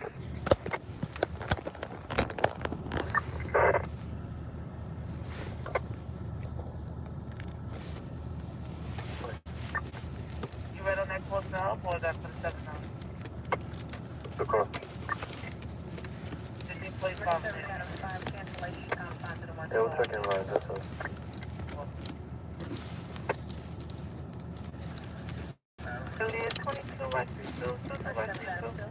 You read on that close now, or that for the 7 now? The car. Did you play 5 minutes? Yeah, we'll check in line, that's all. So it is 22 right 32, 22 right 32.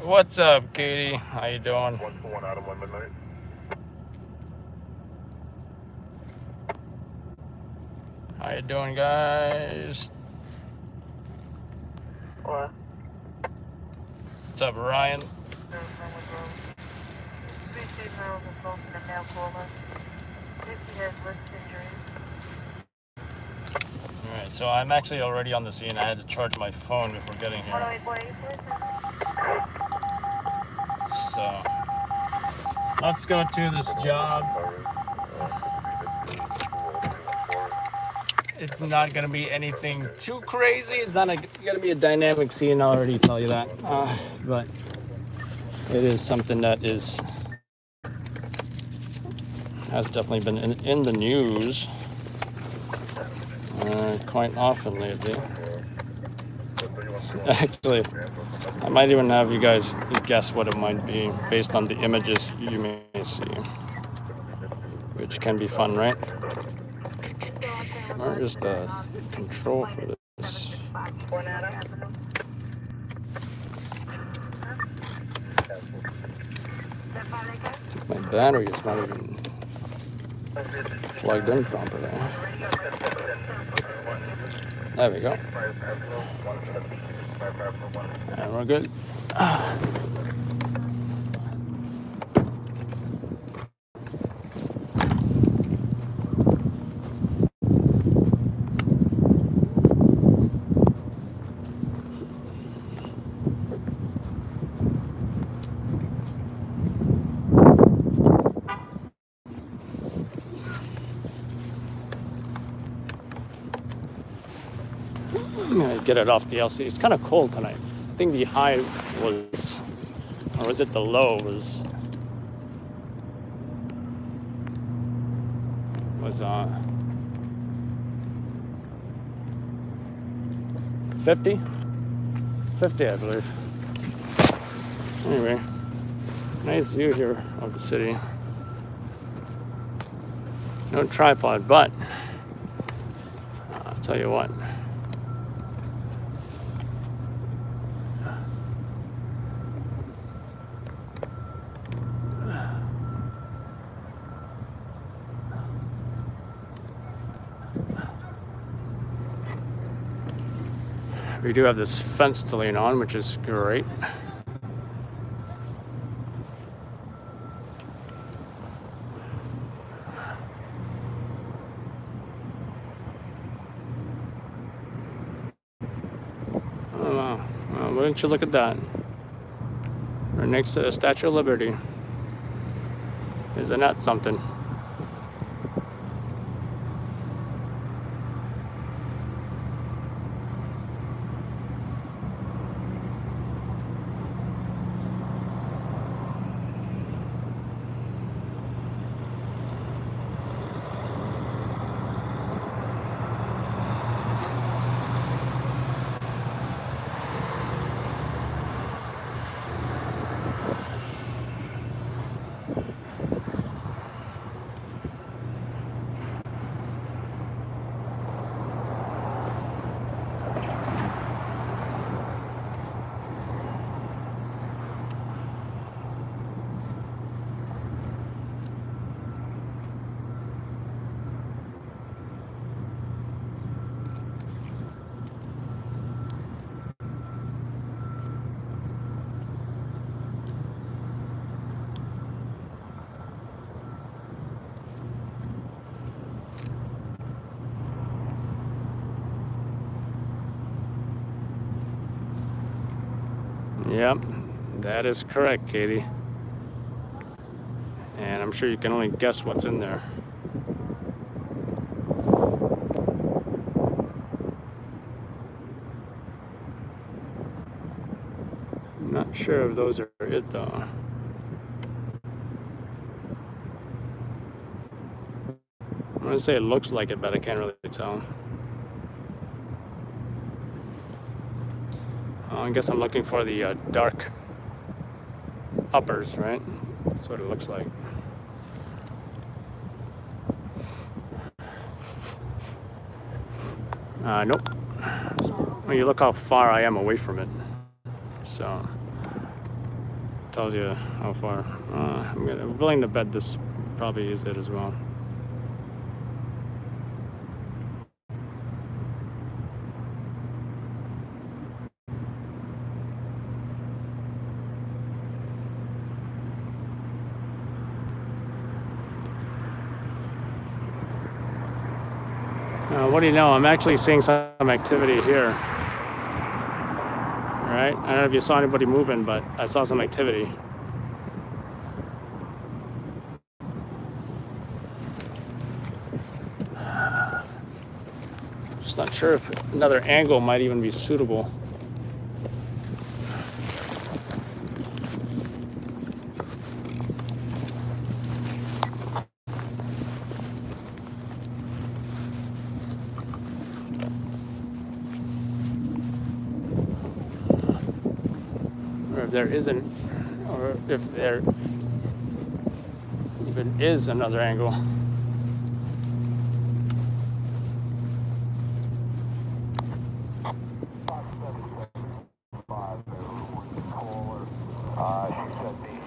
What's up, Katie? How you doing? 121 out of 1 midnight. How you doing, guys? Or? What's up, Ryan? Appreciate her on the phone for the mail caller. If she has wrist injuries. Alright, so I'm actually already on the scene. I had to charge my phone before getting here. So, let's go to this job. It's not going to be anything too crazy. It's not going to be a dynamic scene, I'll already tell you that. But it is something that has definitely been in the news quite often lately. Actually, I might even have you guys guess what it might be based on the images you may see, which can be fun, right? Where's the control for this? My battery is not even plugged in properly. There we go. And we're good. I'm gonna get it off the LC. It's kind of cold tonight. I think the high was, or was it the low was 50? 50, I believe. Anyway, nice view here of the city. No tripod, but I'll tell you what. We do have this fence to lean on, which is great. Oh, wow. Well, wouldn't you look at that? Right next to the Statue of Liberty. Isn't that something? Yep, that is correct, Katie. And I'm sure you can only guess what's in there. Not sure if those are it though. I'm gonna say it looks like it, but I can't really tell. I guess I'm looking for the dark uppers, right? That's what it looks like. Nope. When you look how far I am away from it, so it tells you how far. I'm willing to bet this probably is it as well. What do you know? I'm actually seeing some activity here. All right. I don't know if you saw anybody moving, but I saw some activity. Just not sure if another angle might even be suitable. If there isn't, or if there even is another angle.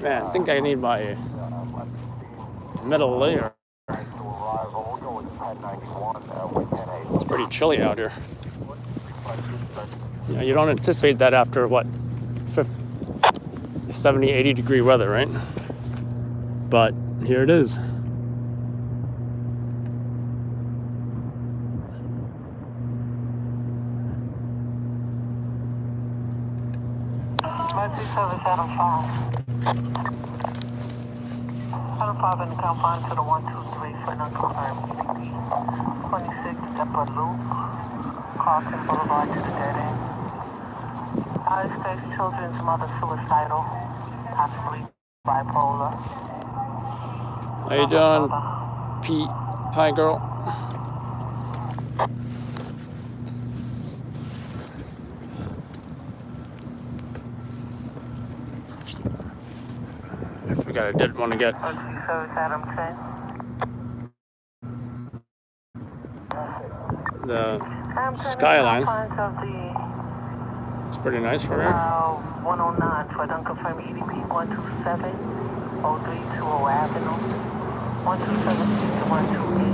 Man, I think I need my metal layer. It's pretty chilly out here. You know, you don't anticipate that after what, 70, 80 degree weather, right? But here it is. Emergency service Adam 5. Adam 5 in the confine to the 123 for an unconfirmed EDP. 26 Depot Loop. Crossing Boulevard to the dead end. United States children's mother suicidal, possibly bipolar. How you doing, Pie girl? I forgot I did want to get Emergency service Adam 10. the Adam 10 skyline. Of the It's pretty nice from here. 109 for an unconfirmed EDP 127 0320 Avenue 127 to 128.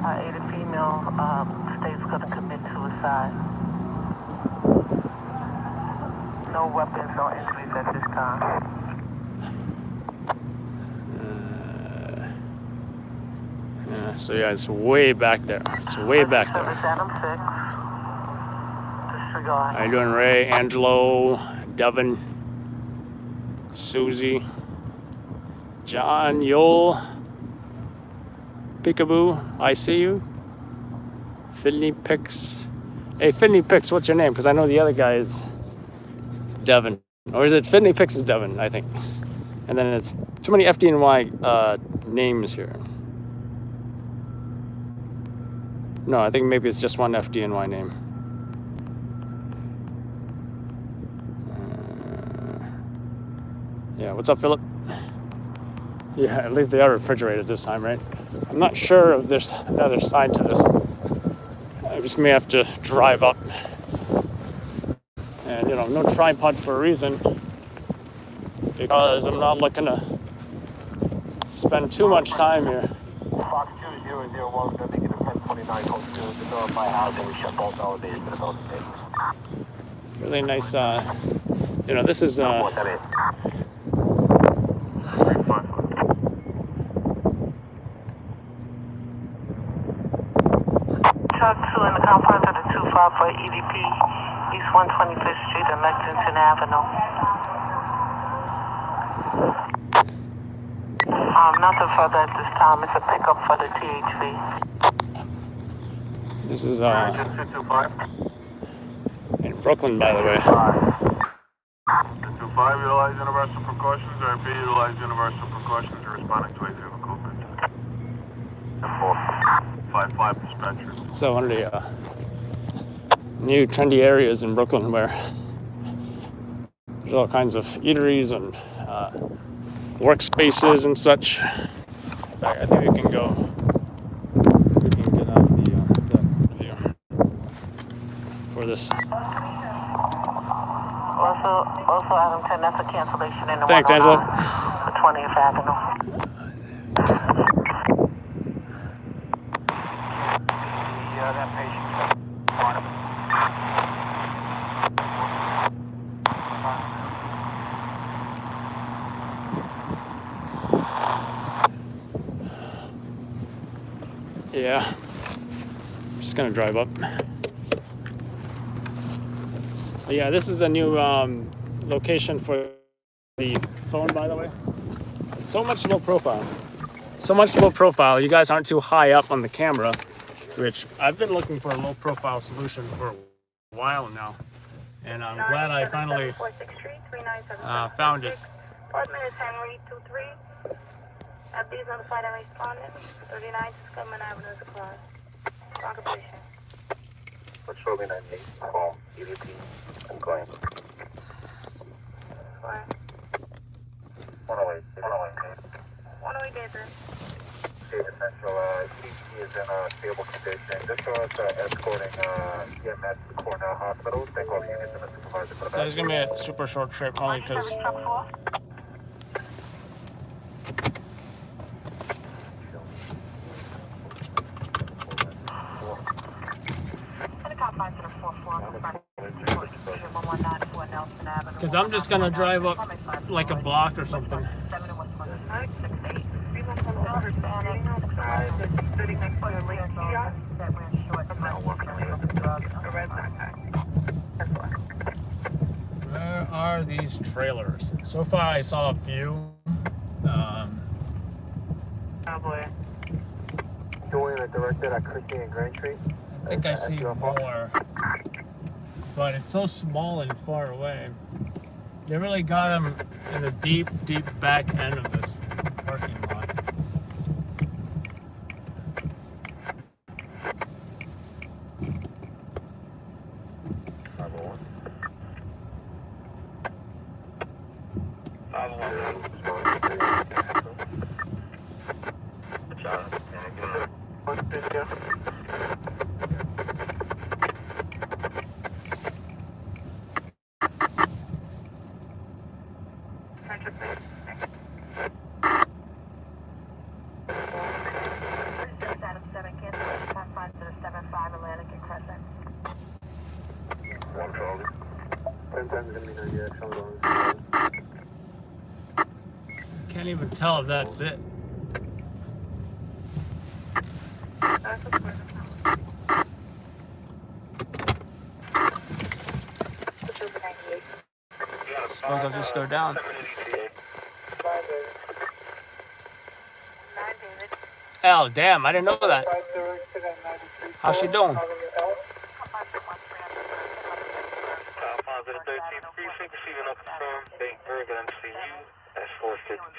A female states going to commit suicide. No weapons, no injuries at this time. Yeah, so yeah, it's way back there. It's way back there. Adam 6. Disregard. How you doing, Ray, Angelo, Devin, Susie, John, Yol, Peekaboo, I see you. Finley Pix. Hey, Finley Pix, what's your name? Because I know the other guy is Devin. Or is it Finley Pix is Devin, I think. And then it's too many FDNY names here. No, I think maybe it's just one FDNY name. Yeah, what's up, Philip? Yeah, at least they are refrigerated this time, right? I'm not sure if there's another side to this. I just may have to drive up. And, you know, no tripod for a reason. Because I'm not looking to spend too much time here. Fox 2001, negative 1029, code to the door of my house, and we shut both elevators to the building. Really nice, you know, this is, What that is. Truck 2 in the confines of the 254 EDP, East 125th Street and Lexington Avenue. Nothing further at this time. It's a pickup for the THV. this is, in Brooklyn, by the way. 5, utilize universal precautions, or B, utilize universal precautions in responding to a vehicle movement. 5-5 dispatcher. So one of the new trendy areas in Brooklyn where there's all kinds of eateries and workspaces and such. In fact, I think we can go. We can get out the view for this. Also, Adam 10, that's a cancellation in the Thanks, Angela. 20th Avenue. That patient. Yeah. I'm just gonna drive up. But yeah, this is a new location for the phone, by the way. It's so much low profile. So much low profile. You guys aren't too high up on the camera, which I've been looking for a low profile solution for a while now. And I'm glad I finally found it. Apartment is Henry 23. These notified and responded. 39 Discovery Avenue is closed. Occupation. What's Roby 98? Call EVP. I'm going. 108. 108 Desert. State Central. EVP is in a stable condition. Just show us escorting EMS to Cornell Hospital. Take all the units and the supervisor for the It's gonna be a super short trip only because I'm just gonna drive up like a block or something. Where are these trailers? So far I saw a few. Doing it directed at Christie and Grand Street. I think I see more, but it's so small and far away. They really got them in the deep back end of this parking lot. Can't even tell if that's it. Suppose I'll just go down. Oh, damn, I didn't know that. How's she doing? That's 452.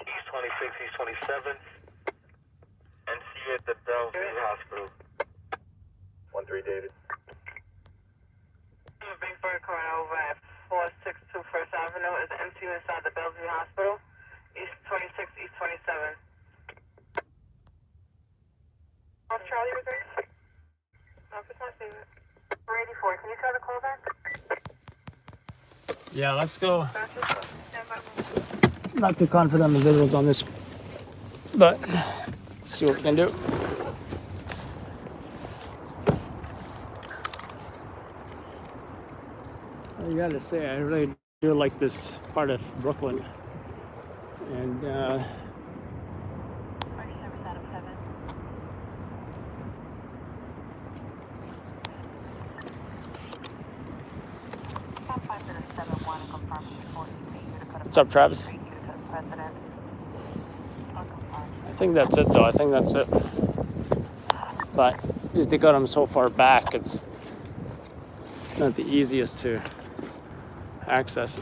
East 26, East 27. And see you at the Bellevue Hospital. 13 David. Big Bird coming over at 462 First Avenue is empty inside the Bellevue Hospital. East 26, East 27. Oh, Charlie was there? No, it's not David. 484. Can you try to call back? Yeah, let's go. Not too confident on the visuals on this, but let's see what we can do. I gotta say, I really do like this part of Brooklyn, and what's up, Travis? I think that's it, though. I think that's it. But because they got them so far back, it's not the easiest to access.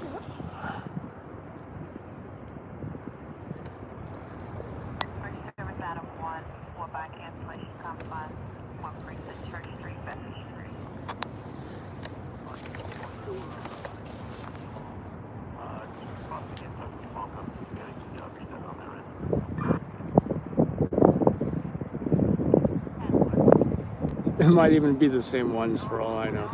Service Adam 1, 4 by cancellation, confine, 1 precinct, Church Street, Bedford Street. It might even be the same ones for all I know.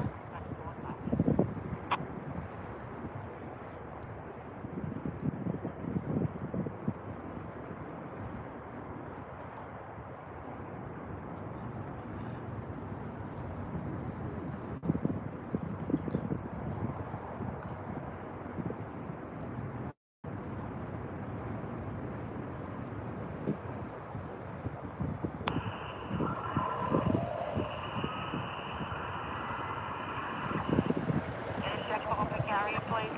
Intersection open carrier, please.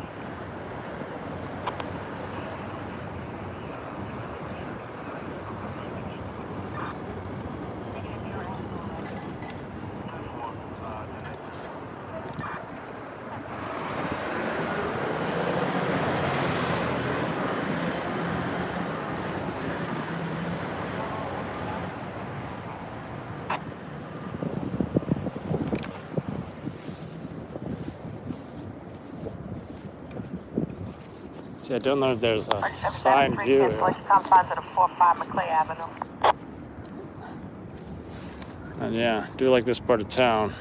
See, I don't know if there's a Service Adam sign 3, view here. cancellation, confine to the 4-5 McClay Avenue. And yeah, do like this part of town.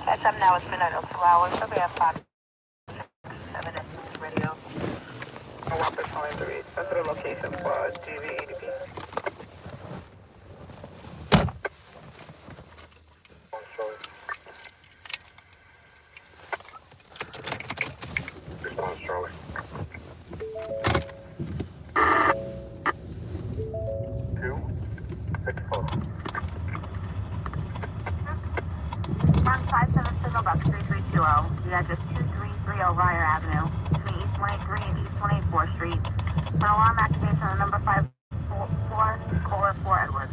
SM now it's been at 2 hours, so we have 5, 6, 7 radio. I want this line to read. That's the location for TV ADP. Response, Charlie. Two, 6, 4. 157 signal box 3320. The address 2330 Ryer Avenue, between East 183 and East 184th Street. An alarm activation on number 54 Edwards.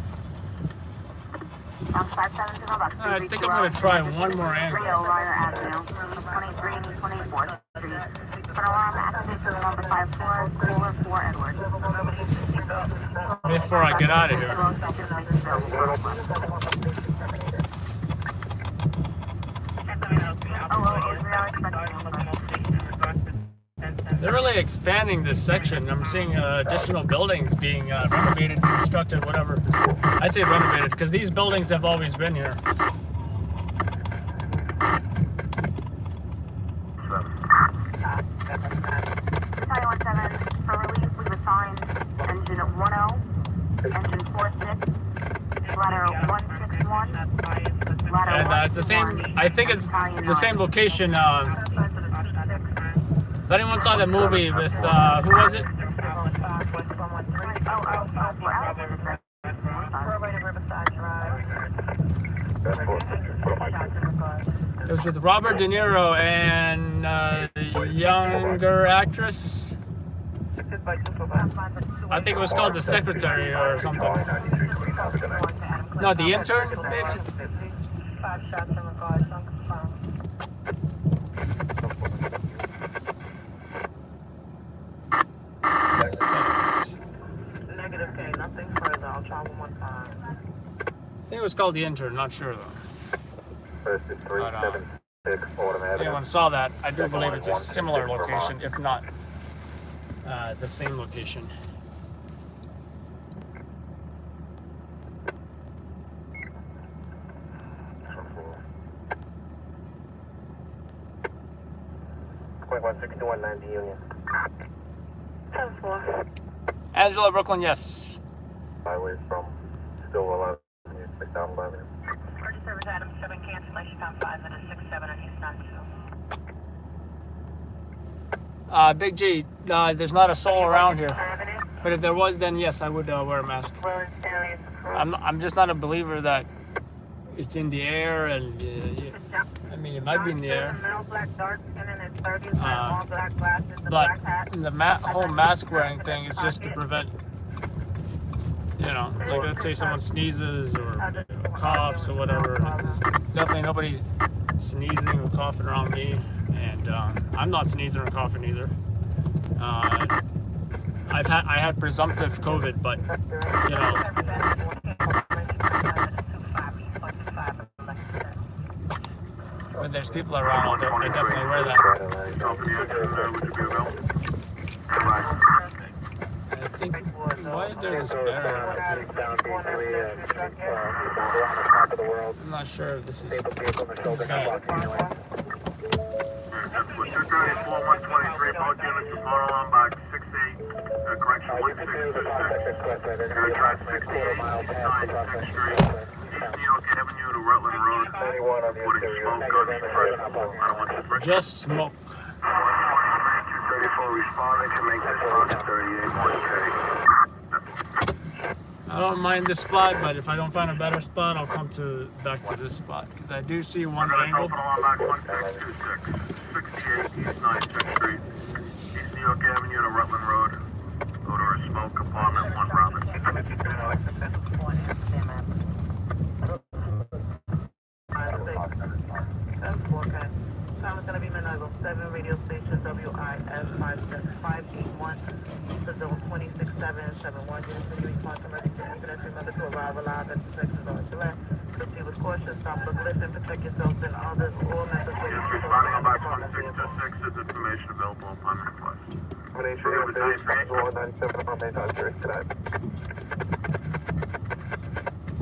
157 signal box 3320. I think I'm gonna try one more angle 30 Ryer Avenue, East 23 and East 184th Street. An alarm activation on number 54 Edwards. before I get out of here. They're really expanding this section. I'm seeing additional buildings being renovated, constructed, whatever. I'd say renovated because these buildings have always been here. For relief, we've assigned engine 10, engine 46, ladder 161, ladder And it's the same, I think it's the same location. If anyone saw that movie with, who was it? It was with Robert De Niro and the younger actress. I think it was called The Secretary or something. No, The Intern, maybe? 5 shots in regards, unconfirmed. Thanks. Negative K, nothing further. I'll try one more time. I think it was called The Intern, not sure though. First is 376 Autumn If Avenue. anyone saw that, I do believe it's a similar location, if not the same location. Point 161 90 Union. 10-4. Angela, Brooklyn, yes. Highway from Stillwell Avenue, McDonald Avenue. Adam 7 cancellation on 5 minutes 67 and he's not 2. Big G, there's not a soul around here. But if there was, then yes, I would wear a mask. I'm just not a believer that it's in the air, and I mean, it might be in the air. But the whole mask wearing thing is just to prevent, you know, like let's say someone sneezes or coughs or whatever. There's definitely nobody sneezing or coughing around me, and I'm not sneezing or coughing either. I had presumptive COVID, but you know, when there's people around, I definitely wear that. I think, why is there this barrier up here? I'm not sure if this is. We're 234-123, both units are following on back 68, correction 1626. Air track 68, 69 6th Street, East New York Avenue to Rutland Road, reporting smoke, gunshot. I don't want to break. Just smoke. 123, 234, responding to make this spot 38.3. I don't mind this spot, but if I don't find a better spot, I'll come back to this spot because I do see one angle. Open on back 1626, 68 East 96th Street, East New York Avenue to Rutland Road. Go to a smoke apartment 1 Robin. Time is going to be midnight 07, radio station WIS 581 to zone 26771. Units to respond to emergency incidents. Remember to arrive alive and protect the zone. Select. Proceed with caution. Stop, look, listen, protect yourselves and others. All members of Units responding on back 1626 is information available upon request.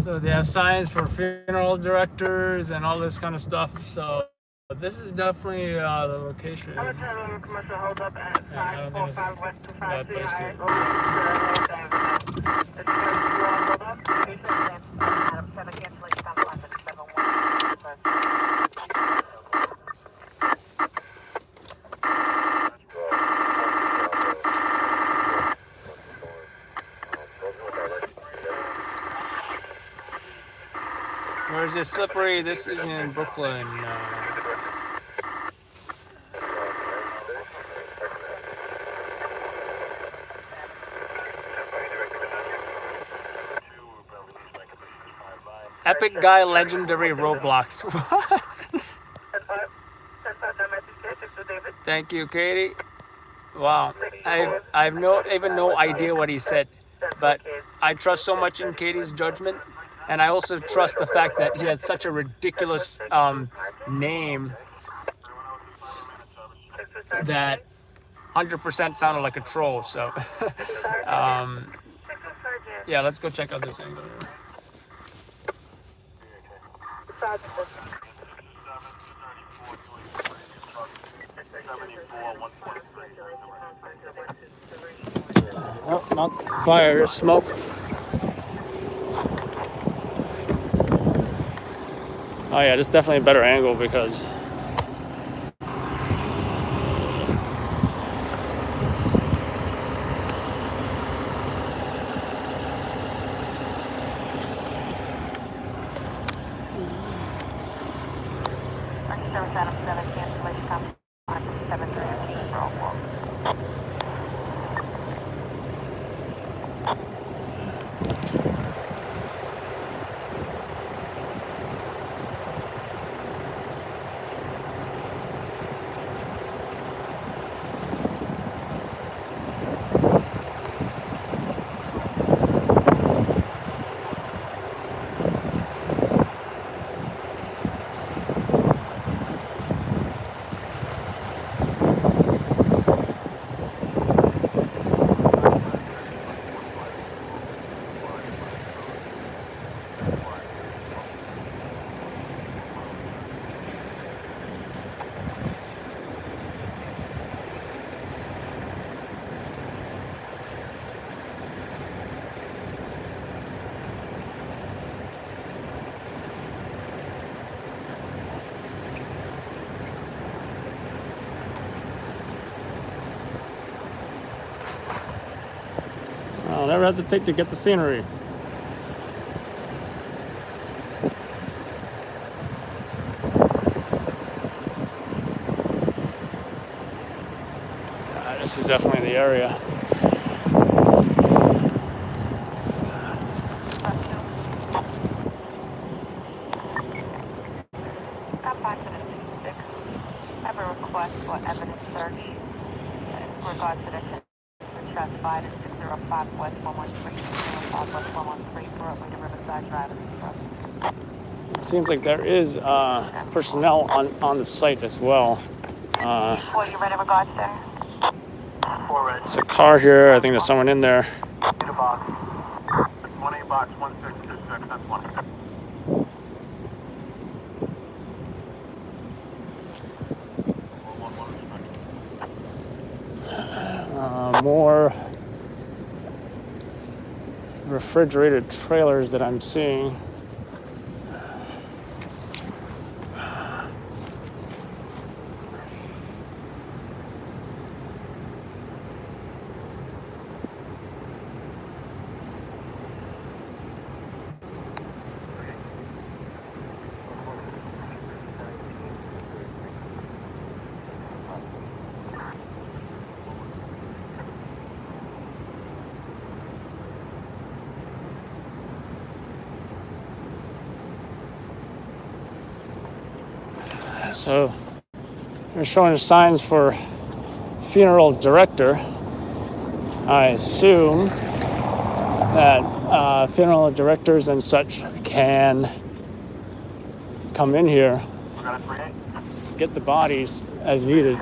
So they have signs for funeral directors and all this kind of stuff. So this is definitely the location. I'm going to turn on commercial hold up at 545 West 253. Adam 7 cancellation on 5 minutes 71. Where's this slippery? This is in Brooklyn. Epic guy, legendary Roblox. Thank you, Katie. Wow, I've even no idea what he said, but I trust so much in Katie's judgment, and I also trust the fact that he had such a ridiculous name that 100% sounded like a troll. So, yeah, let's go check out this angle. Oh, not fire, smoke. Oh yeah, this is definitely a better angle because I'll never hesitate to get the scenery. This is definitely the area. Stop by to the 26. I have a request for evidence search in regards to the shots fired at 605 West 113, 605 West 113, Broadway to Riverside Drive. It seems like there is personnel on the site as well. What are you ready in regards to? There's a car here. I think there's someone in there. 20 box 1626, that's one. More refrigerated trailers that I'm seeing. So they're showing signs for funeral director. I assume that funeral directors and such can come in here, get the bodies as needed,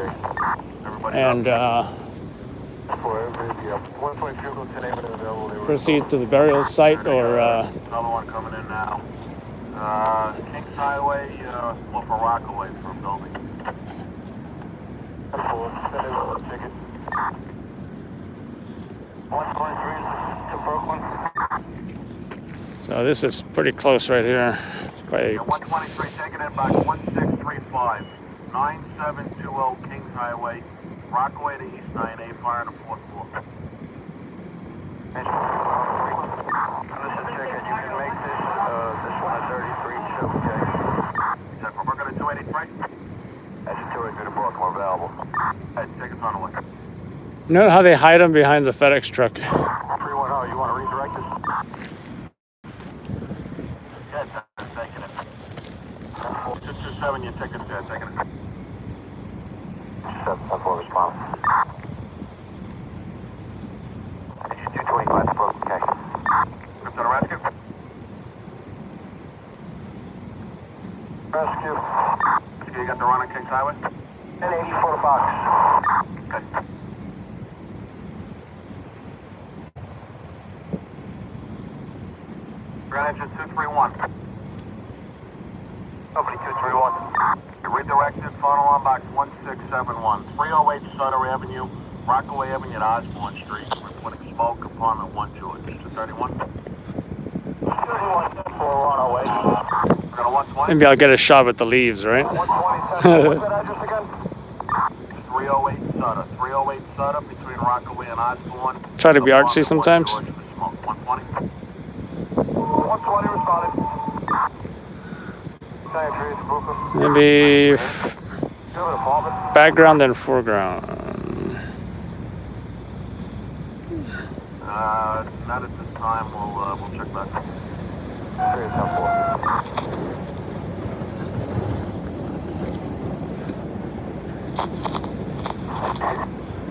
and proceed to the burial site or Another one coming in now. Kings Highway, look for Rockaway for a building. Ticket. 123 to Brooklyn. so this is pretty close right here. By 123, taking it back 1635. 9720 Kings Highway, Rockaway to East 9A, fire on the 4th floor. This is ticket, you can make this one at 33, okay. Is that we're going to 283? That's a 283 to Brooklyn, we're available. Tickets on the way. note how they hide them behind the FedEx truck. 310, you want to redirect us? Yeah, taking it. 227, your ticket's there, taking it. 714 response. 225 to Brooklyn, okay. What's on a rescue? Rescue. You got the run on Kings Highway? 1084 to box. Okay. Grand engine 231. Company 231. Redirected, funnel on box 1671. 308 Sutter Avenue, Rockaway Avenue at Osborne Street. Reporting smoke, apartment 12. 231. 231, 4 Maybe I'll get a shot with the leaves, right? 127. What's that address again? 308 Sutter. 308 Sutter between Rockaway and Osborne. Try to be artsy sometimes. 120. 120 responded. Maybe background then foreground. Not at this time. We'll check back.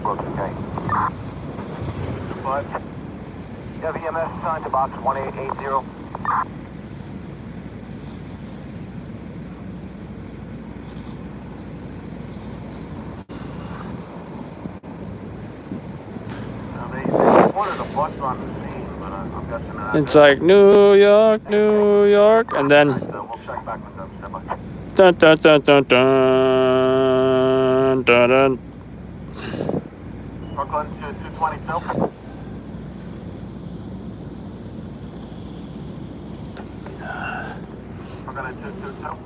Okay. 25. You have EMS assigned to box 1880. They reported a bus on the scene, but I'm guessing that... It's like New York, and then we'll check back with them. Step by. dun dun dun dun dun dun dun. Brooklyn to 222. Brooklyn to 222.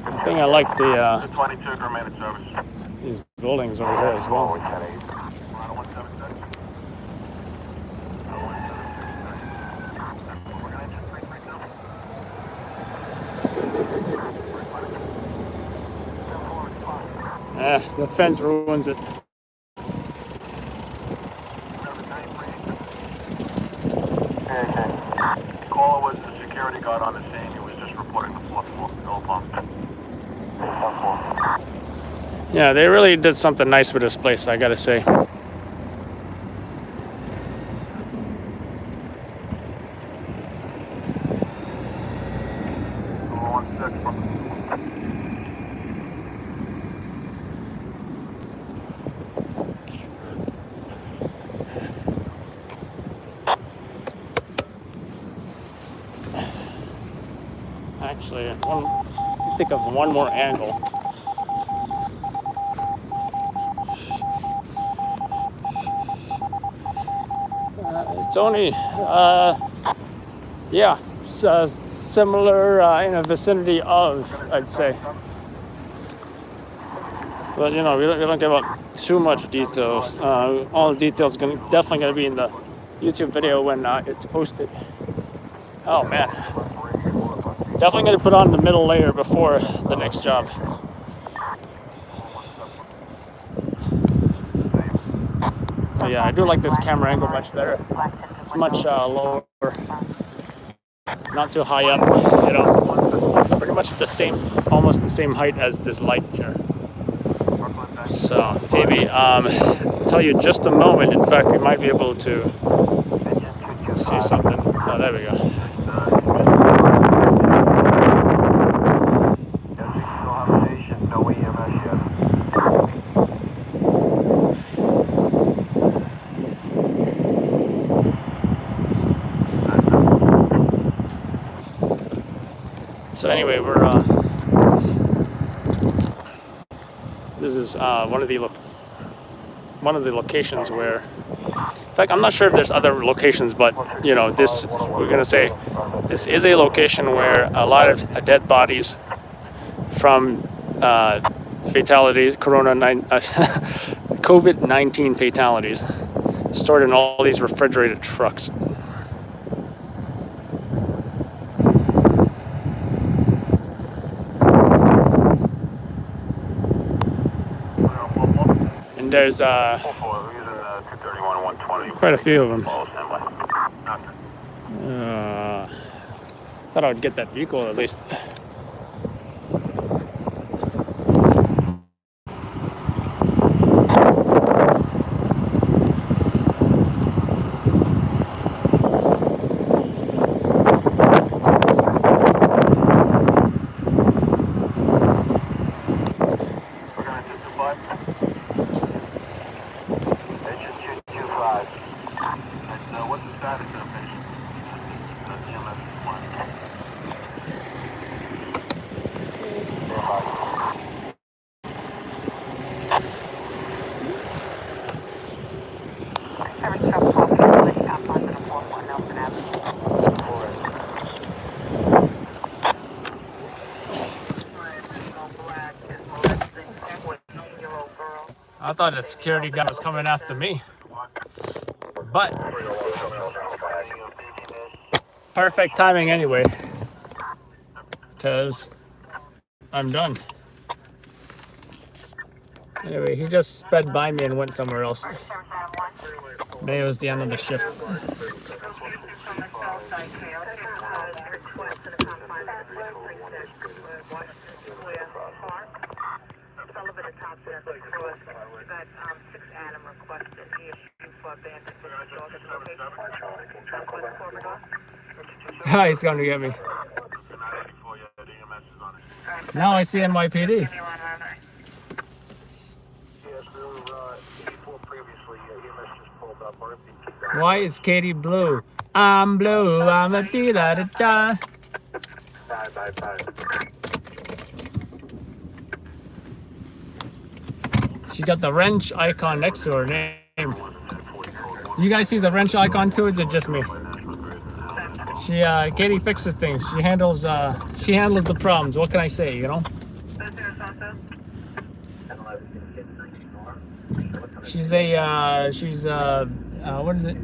I think I like the 222 remain in service. these buildings over here as well. 176. The fence ruins it. Caller was the security guard on the scene. He was just reporting the fourth floor fuel pump. Yeah, they really did something nice with this place, I gotta say. Actually, think of one more angle. It's only, yeah, similar in a vicinity of, I'd say. But you know, we don't give up too much details. All the details definitely gonna be in the YouTube video when it's posted. Oh man, definitely gonna put on the middle layer before the next job. But yeah, I do like this camera angle much better. It's much lower, not too high up. You know, it's pretty much the same, almost the same height as this light here. So Phoebe, tell you just a moment. In fact, we might be able to see something. Oh, there we go. So anyway, this is one of the locations where, in fact, I'm not sure if there's other locations, but you know, we're gonna say this is a location where a lot of dead bodies from fatalities, COVID-19 fatalities, stored in all these refrigerated trucks. And there's quite a few of them. Thought I would get that vehicle at least. I thought the security guy was coming after me, but perfect timing anyway, because I'm done. Anyway, he just sped by me and went somewhere else. Maybe it was the end of the shift. He's going to get me. Now I see NYPD. Why is Katie blue? I'm blue, I'm a dee-da-da-da. She got the wrench icon next to her name. You guys see the wrench icon too, or is it just me? Katie fixes things. She handles the problems. What can I say, you know? She's what is it?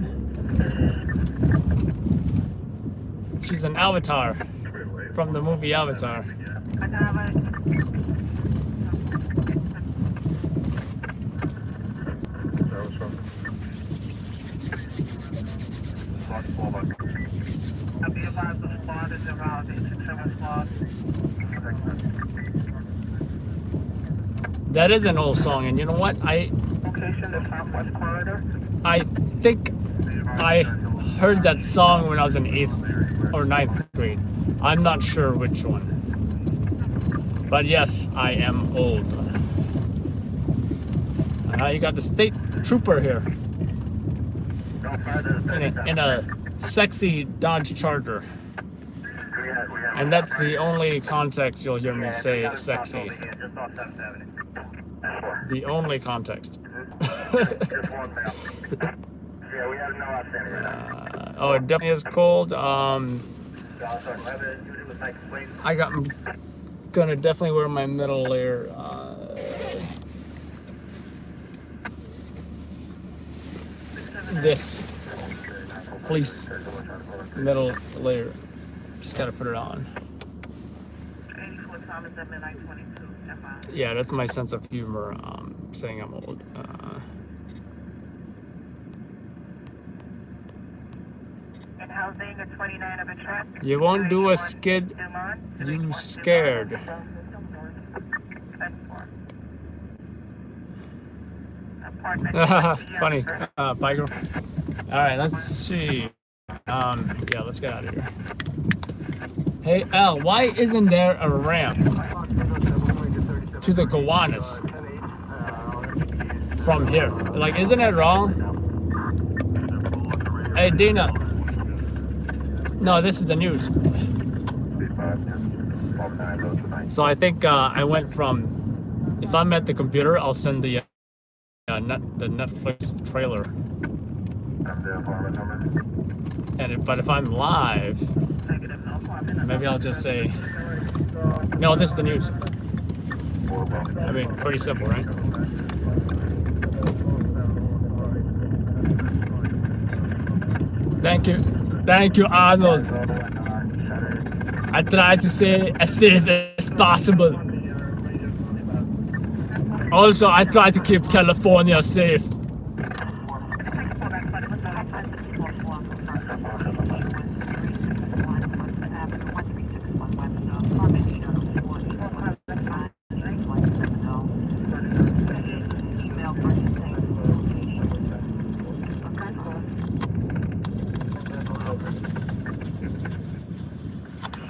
She's an avatar from the movie Avatar. That is an old song, and you know what? Location, the Southwest Corridor. I think I heard that song when I was in 8th or 9th grade. I'm not sure which one. But yes, I am old. And now you got the state trooper here. In a sexy Dodge Charger. And that's the only context you'll hear me say sexy. The only context. Oh, it definitely is cold. I'm gonna definitely wear my middle layer. This fleece middle layer. Just gotta put it on. Yeah, that's my sense of humor. Saying I'm old. And housing a 29 of a truck. You won't do a skid. You scared. Funny, Piker. All right, let's see. Yeah, let's get out of here. Hey, Al, why isn't there a ramp to the Gowanus from here? Like, isn't it wrong? Hey, Dina. No, this is the news. So I think I went from, if I'm at the computer, I'll send the Netflix trailer. But if I'm live, maybe I'll just say, no, this is the news. I mean, pretty simple, right? Thank you, Arnold. I try to say as safe as possible. Also, I try to keep California safe.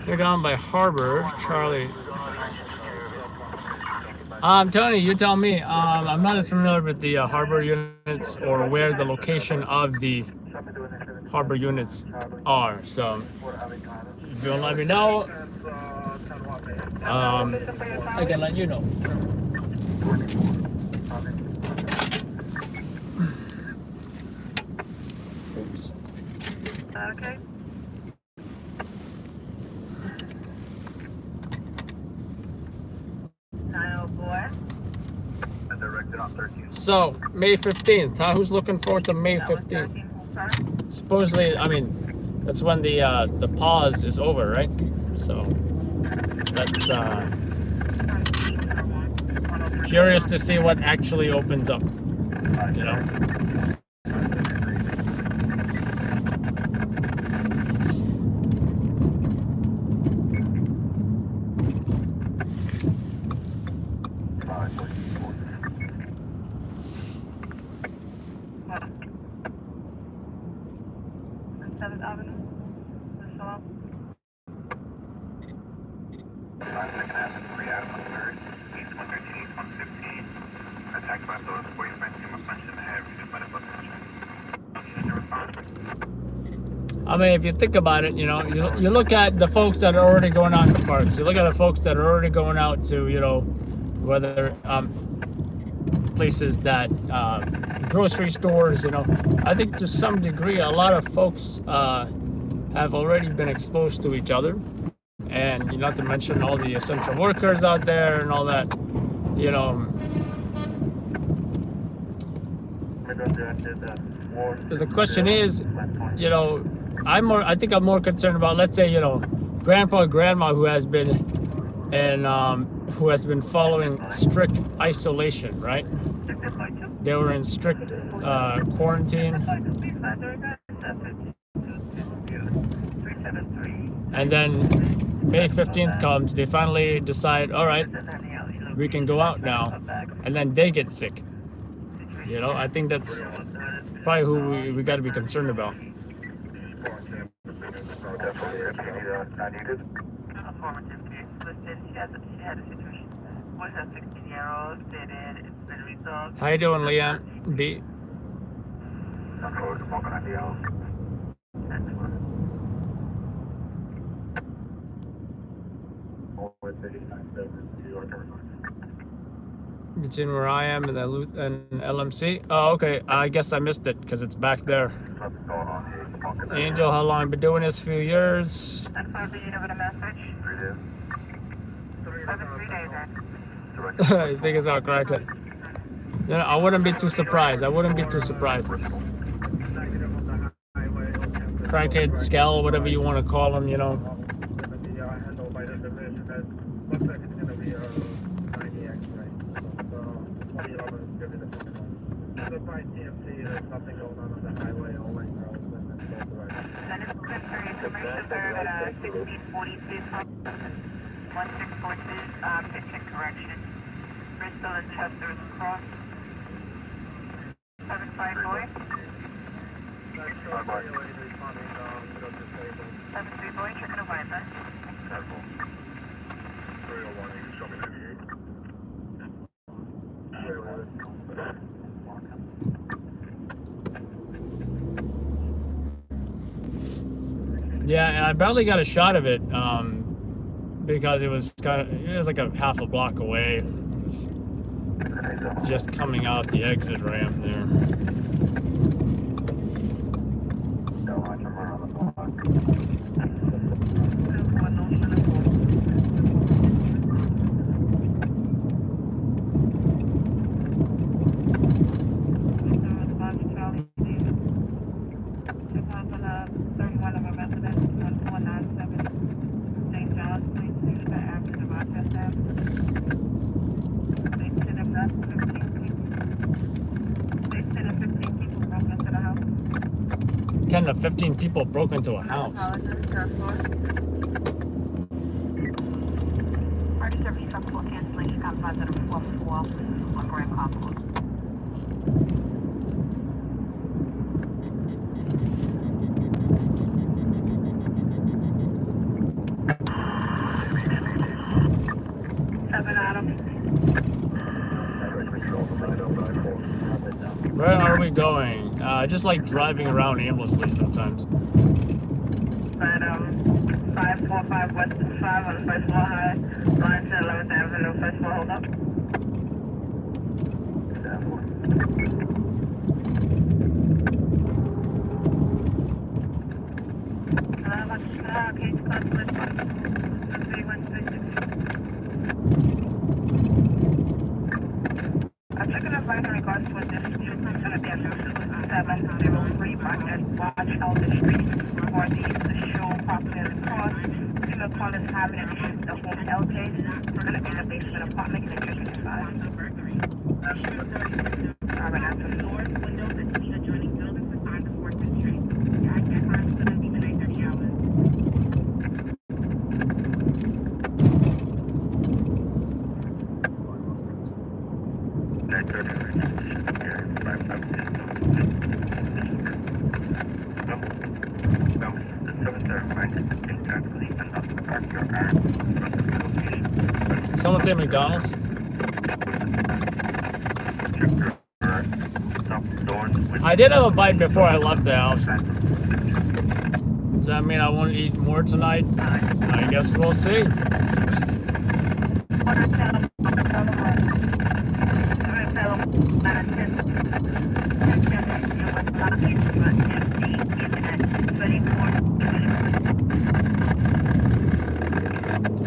They're down by Harbor, Charlie. Tony, you tell me. I'm not as familiar with the Harbor units or where the location of the Harbor units are. So, if you'll let me know, I can let you know. Oops. Okay. So, May 15th, huh? Who's looking forward to May 15th? Supposedly, I mean, that's when the pause is over, right? So, that's curious to see what actually opens up, you know? I mean, if you think about it, you know, you look at the folks that are already going out to parks. You look at the folks that are already going out to, you know, whether places that grocery stores, you know. I think to some degree, a lot of folks have already been exposed to each other, and not to mention all the essential workers out there and all that, you know. The question is, you know, I think I'm more concerned about, let's say, you know, grandpa and grandma who has been following strict isolation, right? They were in strict quarantine, and then May 15th comes, they finally decide, all right, we can go out now, and then they get sick. You know, I think that's probably who we got to be concerned about. Affirmative case listed. She had a situation with a 16-year-old. Stated it's been resolved. How you doing, Leon? B. Between where I am and the LMC. Oh, okay. I guess I missed it because it's back there. Angel, how long? Been doing this? A few years. That's why the unit with a message. 3 days. I think it's our crackhead. You know, I wouldn't be too surprised. Crackhead, scale, whatever you want to call them, you know. Correction. Bristol and Chester's Cross. 75 boy. 73 boy, checking a wide line. Yeah, and I barely got a shot of it because it was like a half a block away. It was just coming out the exit ramp there. To 15 people broke into a house. Party service support cancellation got positive 4-4 on Grand Concourse. Where are we going? Just like driving around aimlessly sometimes. But 545 West 5 on the first floor high, line to 11th Avenue, first floor, hold up. Case conflict 3136. I'm checking the line in regards to a dispute. It's going to be a 703 market Watch Elder Street, northeast the show popular cross. Female call is having an issue with the home L case. We're going to be in the basement apartment in the District 5. Carbon after doors, windows, and key adjoining buildings are on the 4th Street. The access time is going to be the 9:30 hours. Someone say McDonald's? I did have a bite before I left the house. Does that mean I won't eat more tonight? I guess we'll see.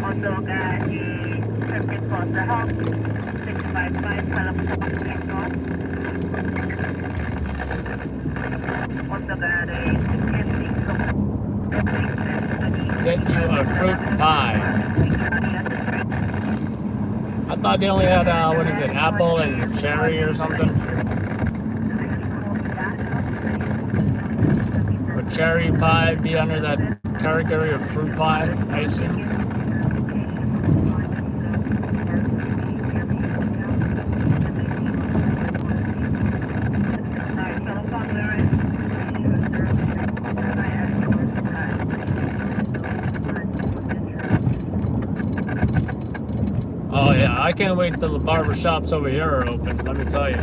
Also got a traffic across the house, 655 Also got a Get you a fruit pie. I thought they only had, what is it, apple and cherry or something? Would cherry pie be under that category of fruit pie, I assume? I can't wait till the barber shops over here are open, let me tell you.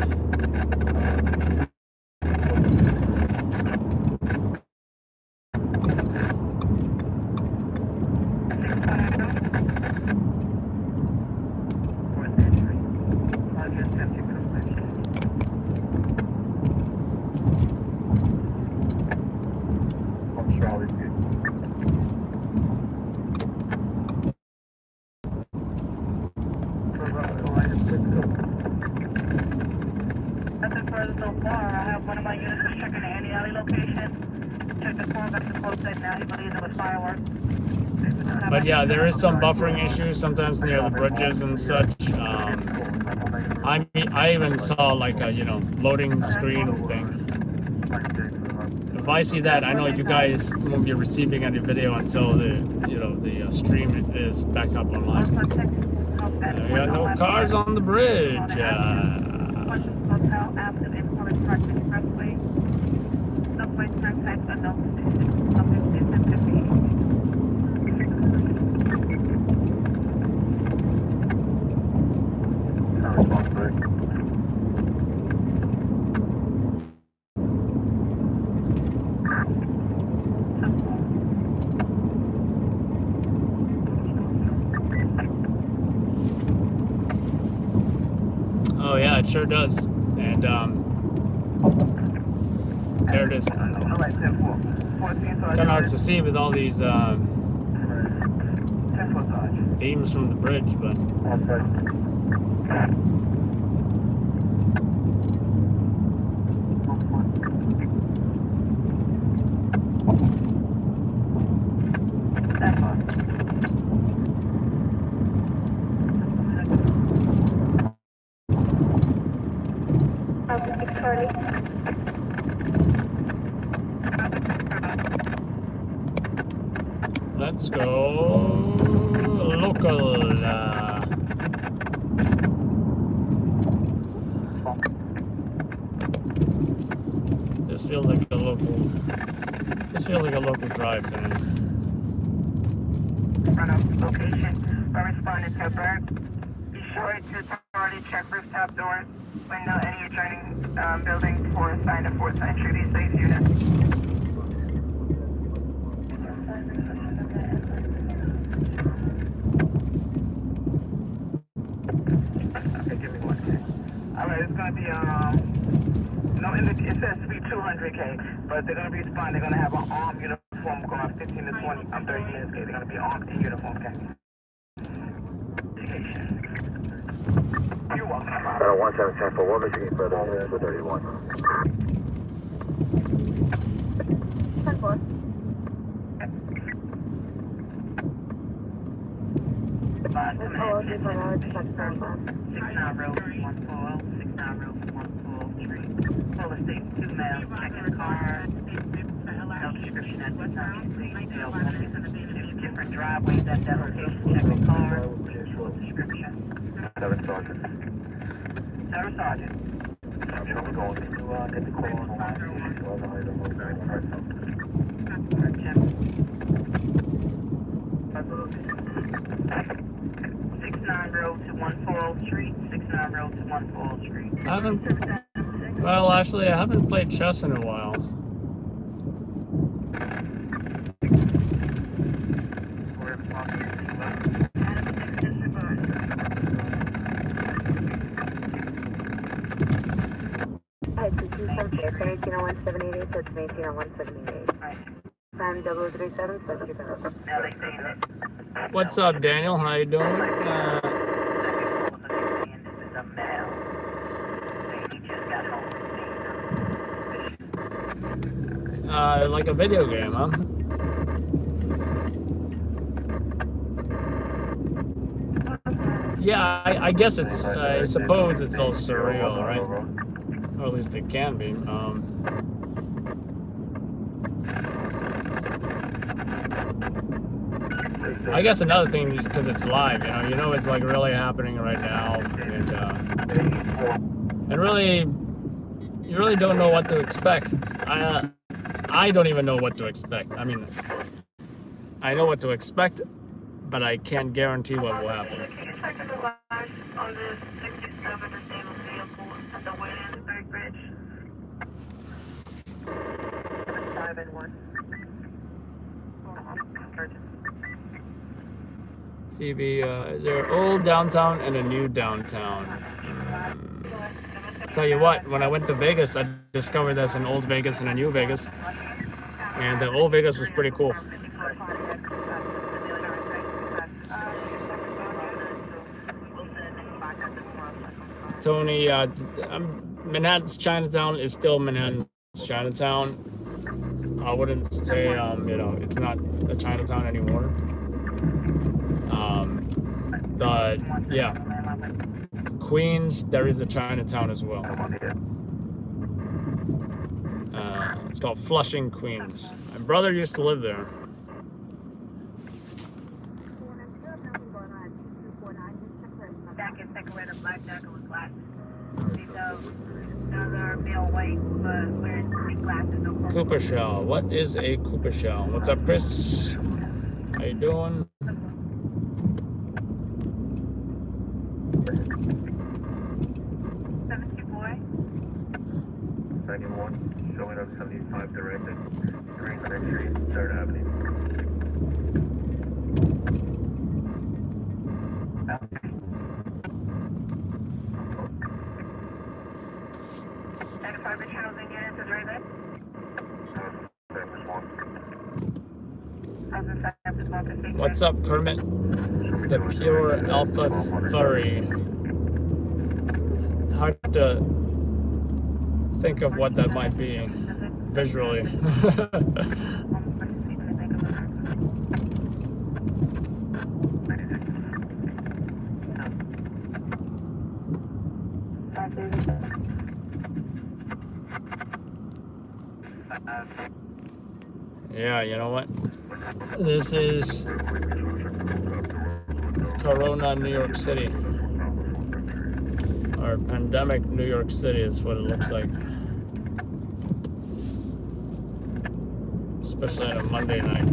Nothing further so far. I have one of my units was checking the Andy Alley location. Checked the phone, got the quote said now he believes it was fireworks. But yeah, there is some buffering issues sometimes near the bridges and such. I even saw like a, you know, loading screen thing. If I see that, I know you guys won't be receiving any video until the, you know, the stream is back up online. We got no cars on the bridge. Oh yeah, it sure does. And there it is. Kind of hard to see with all these beams from the bridge, but. Let's go local. This feels like a local. This feels like a local drive to me. Run up location. By responding to Berg. Be sure to thoroughly check rooftop doors, window, any adjoining building for sign of fourth entry. Be safe units. Alright, it's gonna be no, it says to be 200K, but they're gonna respond. They're gonna have an armed uniform going 15 to 20, 30 minutes. They're gonna be armed in uniform. Okay. You're welcome. 1710 for 1 machine for the 31. 10-4. Oh, 69 road, 140, 69 road, 143. Full estate, 2 males, checking the car. No description at this time. There's different driveways at that location. Check the car. Full description. Sergeant. Sergeant. I'm sure we're going to get the call on the line. 69 road to 140 Street. 69 road to 140 Street. I haven't. Well, actually, I haven't played chess in a while. What's up, Daniel? How you doing? Like a video game, huh? Yeah, I guess it's, I suppose it's all surreal, right? Or at least it can be. I guess another thing, because it's live, you know it's like really happening right now, and really, you really don't know what to expect. I don't even know what to expect. I mean, I know what to expect, but I can't guarantee what will happen. On the 67 disabled vehicle at the Williamsburg Bridge. 5 and 1. Phoebe, is there an old downtown and a new downtown? Tell you what, when I went to Vegas, I discovered there's an old Vegas and a new Vegas. And the old Vegas was pretty cool. Tony, Manhattan's Chinatown is still Manhattan's Chinatown. I wouldn't say, it's not a Chinatown anymore. But yeah, Queens, there is a Chinatown as well. It's called Flushing, Queens. My brother used to live there. Cooper shell. What is a Cooper shell? What's up, Chris? How you doing? Showing up 75 directed. During the next street, 3rd Avenue. What's up, Kermit? The pure alpha furry. Hard to think of what that might be visually. Yeah, you know what? This is Corona, New York City. Or pandemic New York City is what it looks like. Especially on a Monday night.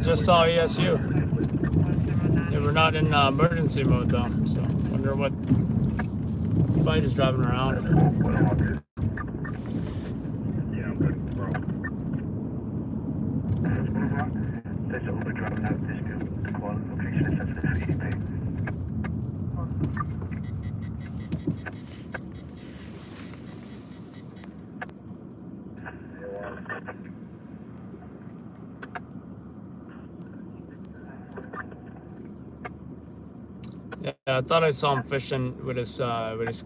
Just saw ESU. They were not in emergency mode though, so wonder what fight is driving around. There's an Uber driving out this field. The call location is sensitive for EDP. Yeah, I thought I saw him fishing with his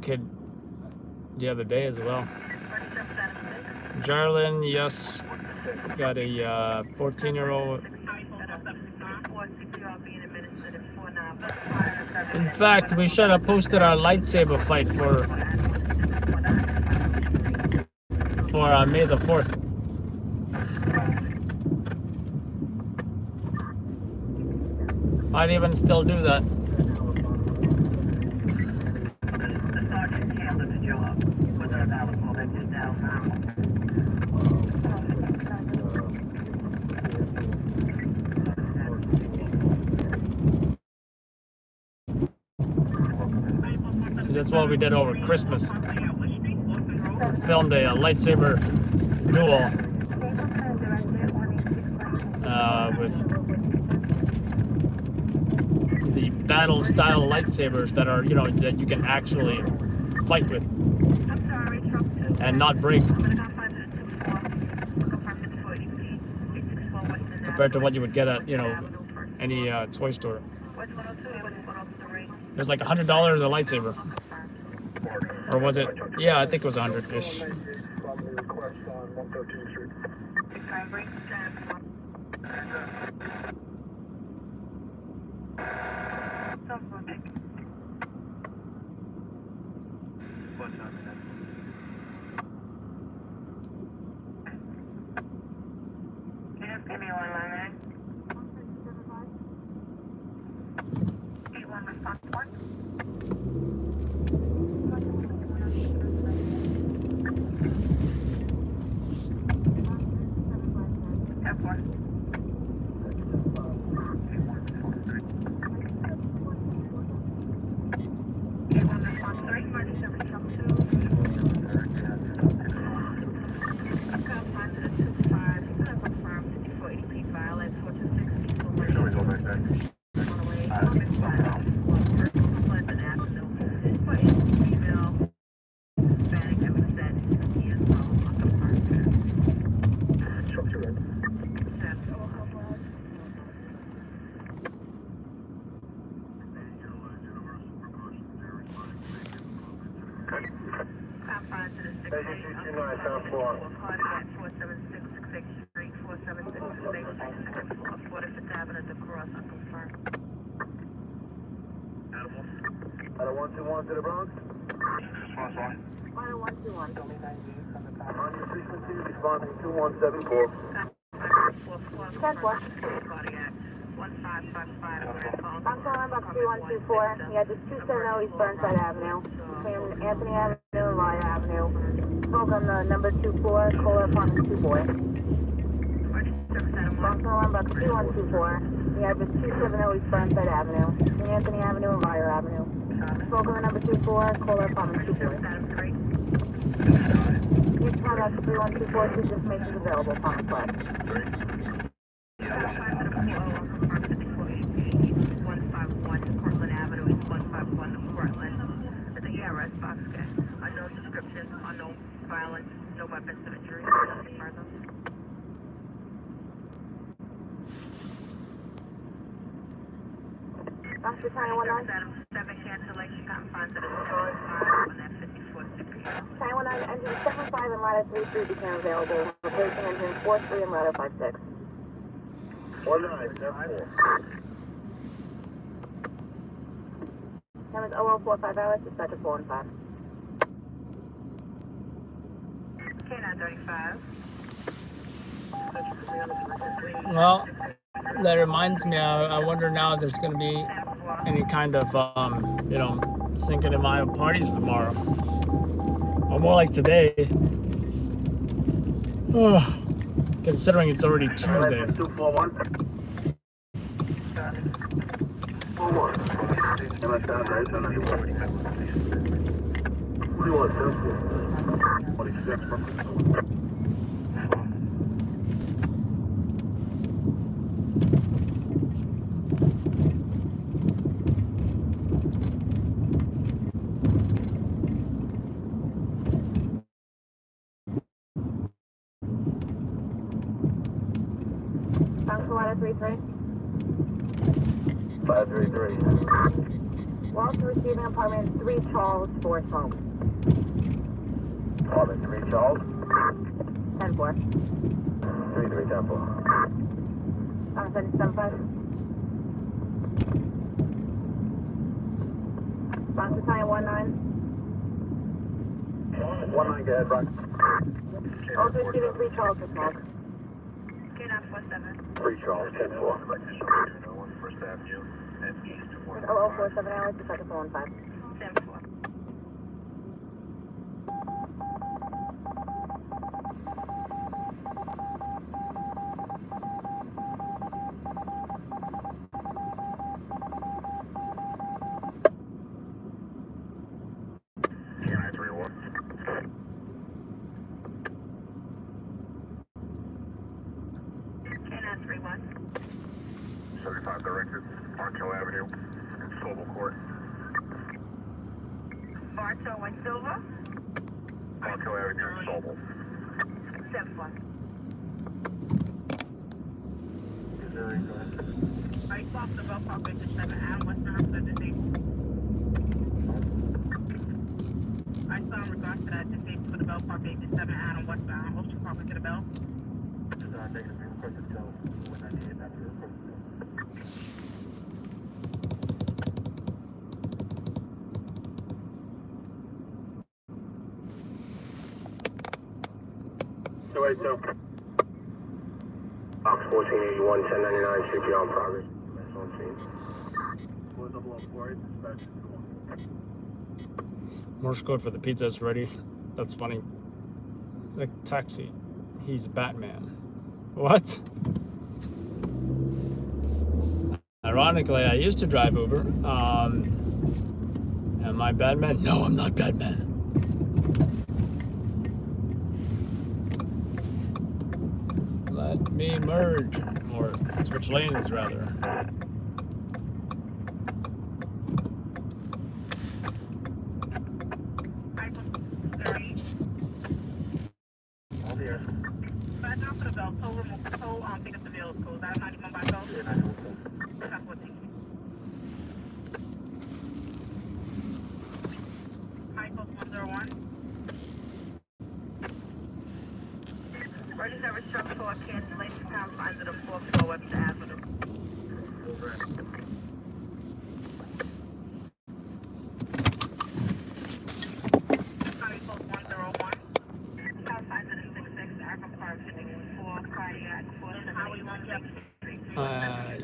kid the other day as well. Jarlin, yes, got a 14-year-old. In fact, we should have posted our lightsaber fight for May the 4th. Might even still do that. See, that's what we did over Christmas. We filmed a lightsaber duel with the battle style lightsabers that are, that you can actually fight with and not break, compared to what you would get at, any toy store. It was like $100 a lightsaber. Or was it? Yeah, I think it was 100-ish. Just give me 199. 81 response 1. F4. Auto 121 to the Bronx. Auto 121. On your frequency, responding 2174. 10-4. I'm calling about 2124. Yeah, just 270 East Burnside Avenue. Between Anthony Avenue and Rye Avenue. Smoke on the number 24, Kohler Apartment 24. I'm calling about 2124. Yeah, just 270 East Burnside Avenue. Between Anthony Avenue and Rye Avenue. Smoke on the number 24, Kohler Apartment 24. Please contact 3124. This information is available upon request. Unknown description, unknown violence, no weapons of injury, nothing further. Dr. China 19. 7 cancellation, confined to the 75 on that 5460. China 19, engine 75 and ladder 33 became available, replacing engine 43 and ladder 56. 1974. Time is 0045 hours, dispatcher 415. K935. Well, that reminds me, I wonder now if there's going to be any kind of, Cinco de Mayo parties tomorrow. Or more like today. Considering it's already Tuesday. 241. 41. Ladder 33. 533. Walsh receiving apartment 3 Charles 4 smoke. Apartment 3 Charles. 10-4. 3310. 75. Dr. China 19. 19, go ahead, Brock. Also receiving 3 Charles 4 smoke. K947. 3 Charles, 10-4. First Avenue and East 0047 hours, dispatcher 415. 10-4. K931. K931. 75 directed, Bartow Avenue, and Sobel Court. Bartow and Silva. Bartow Avenue and Sobel. 7-1. Are you off the Bell Park Bridge at 7 and westbound for the disabled? I saw in regards to that disabled for the Bell Park Bridge at 7 and westbound. Ocean Park to the Bell. Negative. Box 1481, 1099, CPR on progress. That's on scene. Morse code for the pizza is ready. That's funny. The taxi. He's Batman. What? Ironically, I used to drive Uber. Am I Batman? No, I'm not Batman. Let me merge, or switch lanes rather.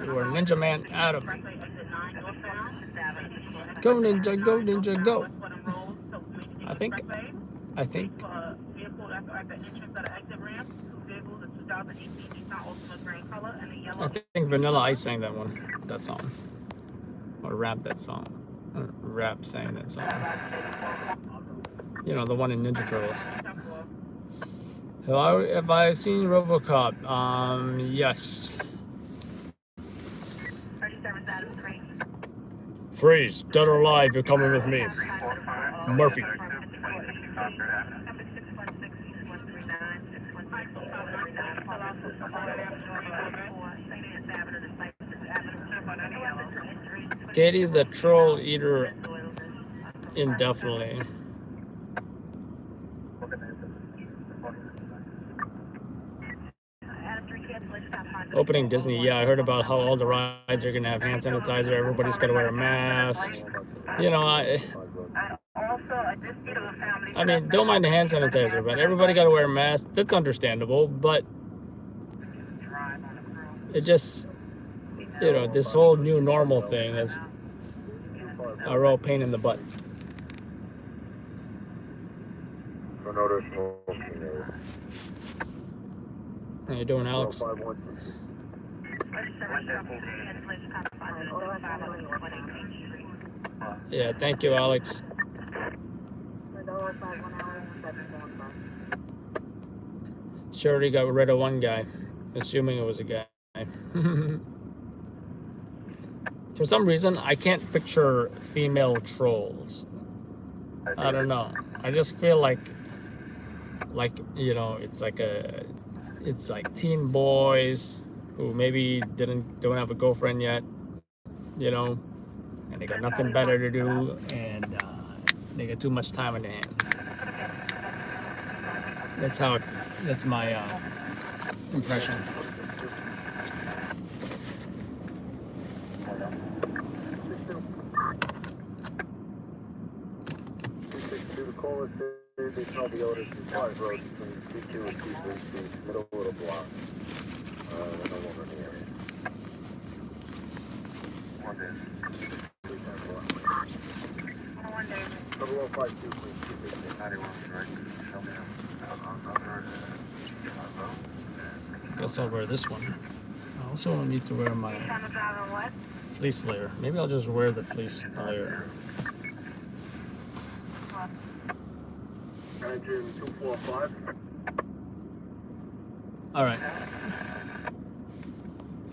You are Ninja Man Adam. Go Ninja, go Ninja, go. I think Vanilla Ice sang that one, that song, or rap that song, rap sang that song. You know, the one in Ninja Turtles. Have I seen RoboCop? Yes. Freeze, dead or alive, you're coming with me. Murphy. Katie's the troll eater indefinitely. Opening Disney, yeah, I heard about how all the rides are gonna have hand sanitizer. Everybody's gotta wear a mask. You know, I mean, don't mind the hand sanitizer, but everybody gotta wear a mask. That's understandable, but it just, you know, this whole new normal thing is a real pain in the butt. How you doing, Alex? Yeah, thank you, Alex. She already got rid of one guy, assuming it was a guy. For some reason, I can't picture female trolls. I don't know. I just feel like you know, it's like teen boys who maybe don't have a girlfriend yet, you know, and they got nothing better to do, and they got too much time on their hands. That's my impression. They tell the orders to Park Road between 22 and 233, middle of the block. No longer in the area. One day. 0052, please. 91, right? Show me. Guess I'll wear this one. I also need to wear my fleece layer. Maybe I'll just wear the fleece layer. Engine 245. All right.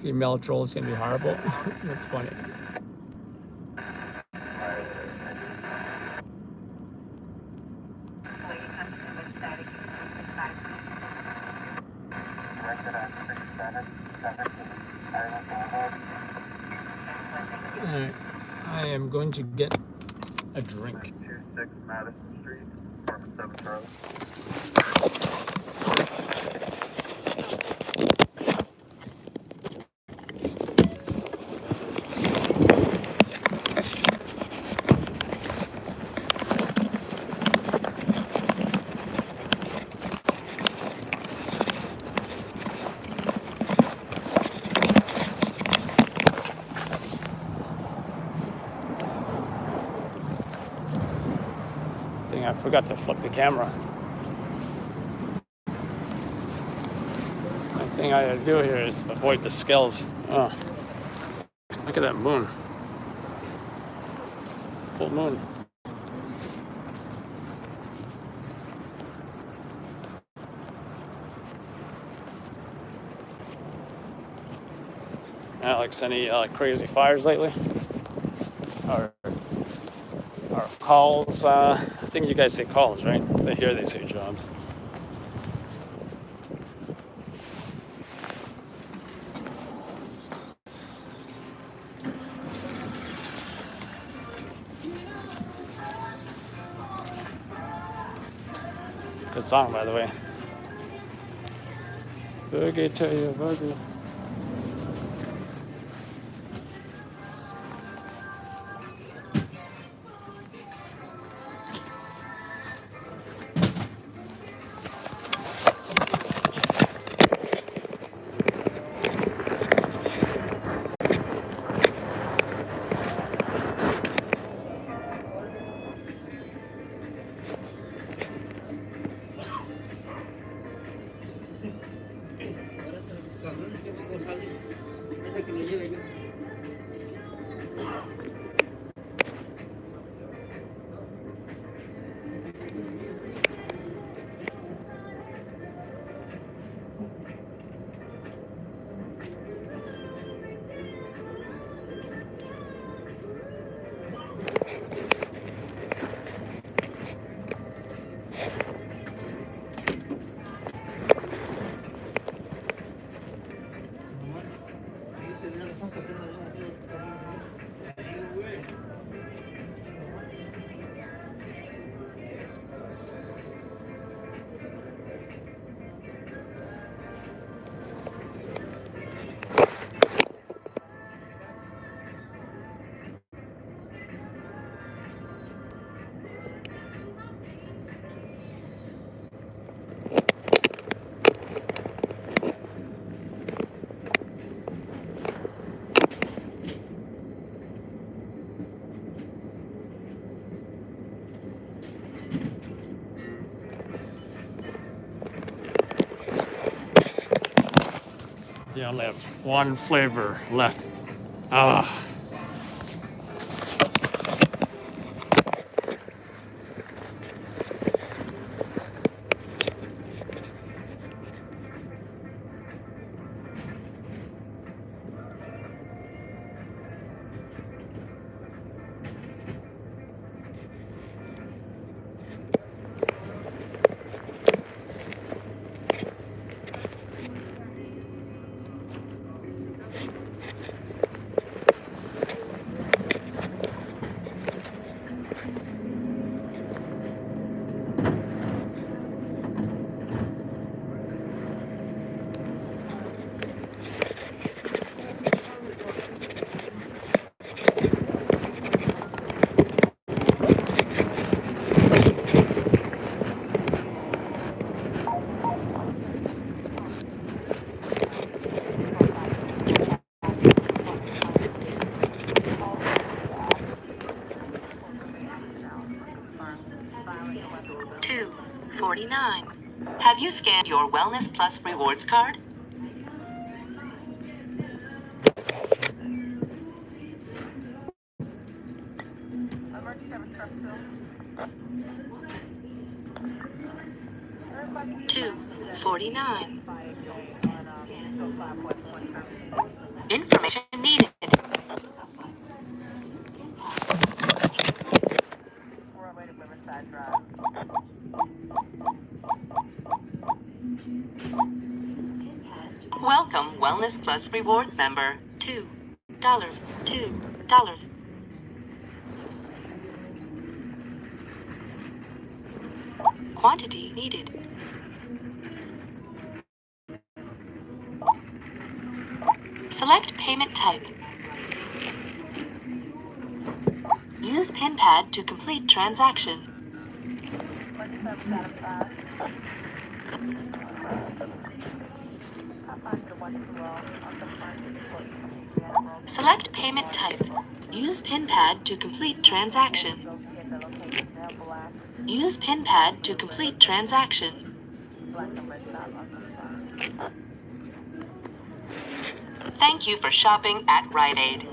Female trolls can be horrible. That's funny. All right. I am going to get a drink. 26 Madison Street. 7 Charlie. I forgot to flip the camera. The thing I gotta do here is avoid the scales. Oh, look at that moon. Full moon. Alex, any crazy fires lately? Or calls? I think you guys say calls, right? Here they say jobs. Good song, by the way. Boogie to you, boogie. You only have one flavor left. Ah. $2.49. Have you scanned your Wellness Plus rewards card? $2.49. Information needed. Welcome, Wellness Plus Rewards member. $2. $2. Quantity needed. Select payment type. Use PIN pad to complete transaction. Select payment type. Use PIN pad to complete transaction. Use PIN pad to complete transaction. Thank you for shopping at Rite Aid.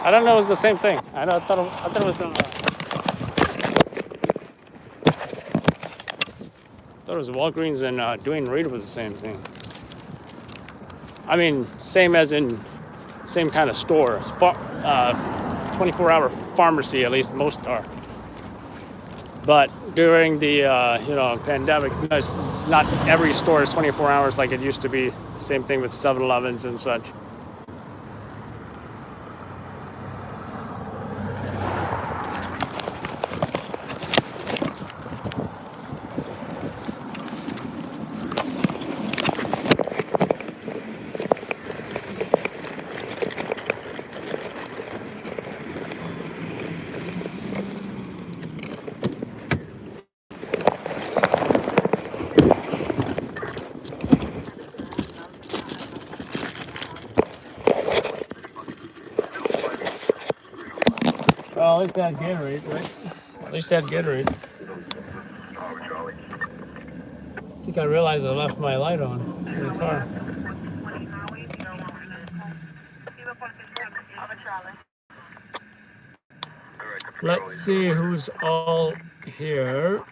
I don't know. It was the same thing. I thought it was. Thought it was Walgreens and Duane Reade was the same thing. I mean, same as in same kind of store. 24-hour pharmacy, at least most are. But during the pandemic, it's not every store is 24 hours like it used to be. Same thing with 7-Elevens and such. Well, at least they had Gatorade, right? At least they had Gatorade. I think I realized I left my light on in the car. Let's see who's all here.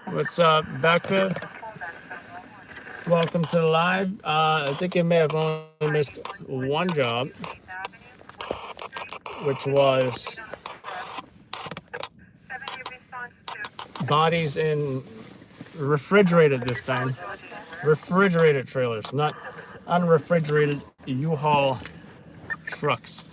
What's up, Becca? Welcome to the live. I think you may have only missed one job, which was bodies in refrigerated this time. Refrigerated trailers, not unrefrigerated U-Haul trucks.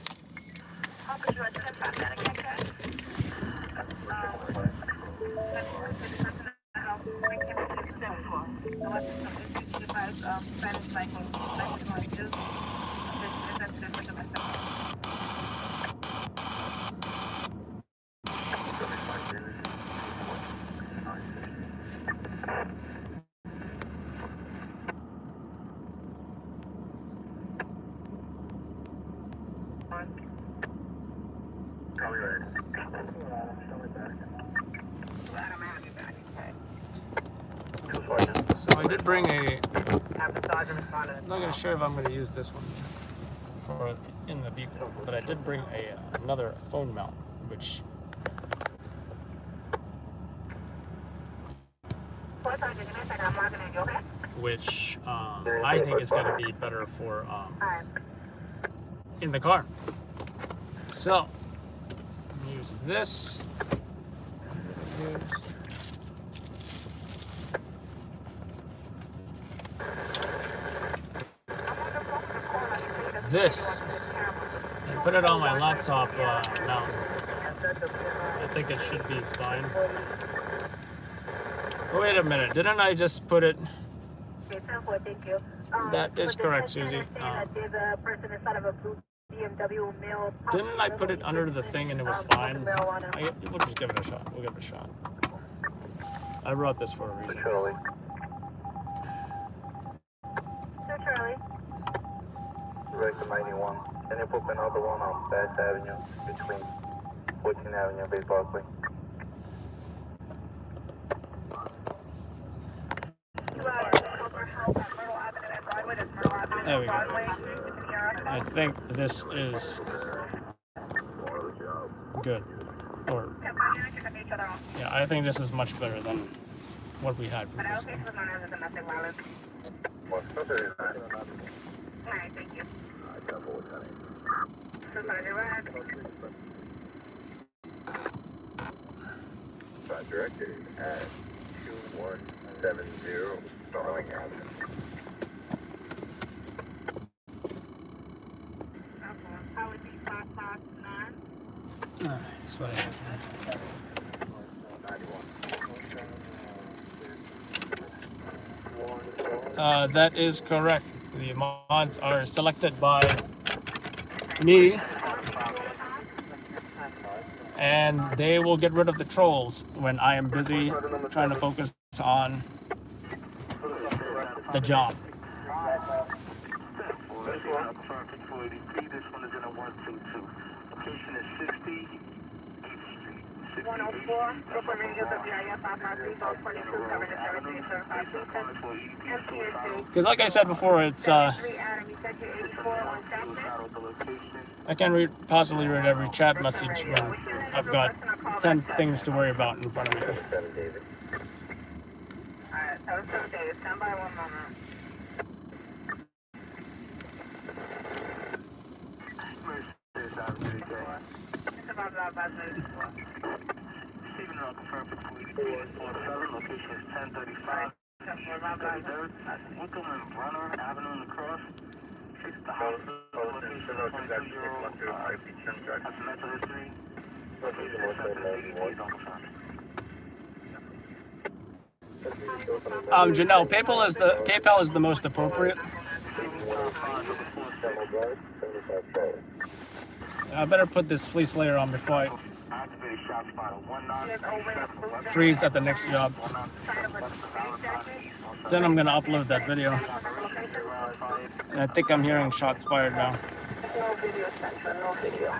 So I did bring a, I'm not going to sure if I'm going to use this one for in the vehicle, but I did bring another phone mount, which I think is going to be better for in the car. So use this. This and put it on my laptop mount. I think it should be fine. Oh, wait a minute, didn't I just put it? That is correct, Susie. Didn't I put it under the thing and it was fine? We'll just give it a shot. We'll give it a shot. I wrote this for a reason. Charlie. Director 91. Can you put another one on Bass Avenue between 14th Avenue and Bay Parkway? There we go. I think this is good. Or yeah, I think this is much better than what we had previously. Alright, thank you. Double 10. So sorry, go ahead. Directed at 2170 Starling Avenue. How would be 559? That's what I have. That is correct. The mods are selected by me, and they will get rid of the trolls when I am busy trying to focus on the job. This one is in a 122. Location is 60 104, Brooklyn Rangers of the IS 593, 22, covering the 17, Because like I said before, it's I can't possibly read every chat message when I've got 10 things to worry about in front of me. Alright, so it's 7 days. Stand by 1 moment. It's about loudlabsnyc. Receiving on confirmed for 283 location is 1035. 33rd, Wickham and Brunner Avenue in the Cross. Fix the house. Location is 22-year-old. Has mental history. Location is 780. Don't confirm. Janelle, PayPal is the most appropriate. I better put this fleece layer on before I freeze at the next job. Then I'm gonna upload that video. And I think I'm hearing shots fired now. No video censor, no video.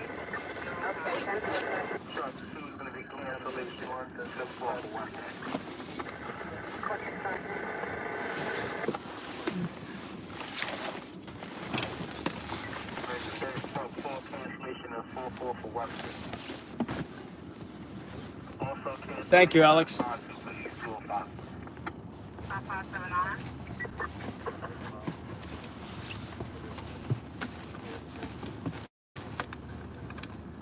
Thank you, Alex.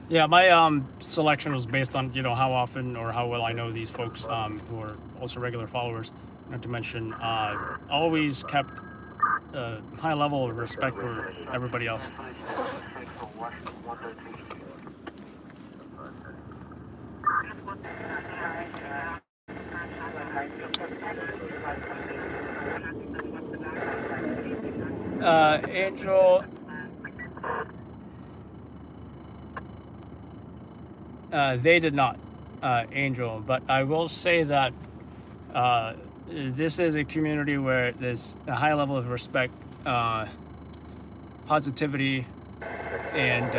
Yeah, my selection was based on, how often or how well I know these folks who are also regular followers. Not to mention, always kept a high level of respect for everybody else. Angel, they did not, Angel, but I will say that this is a community where there's a high level of respect, positivity, and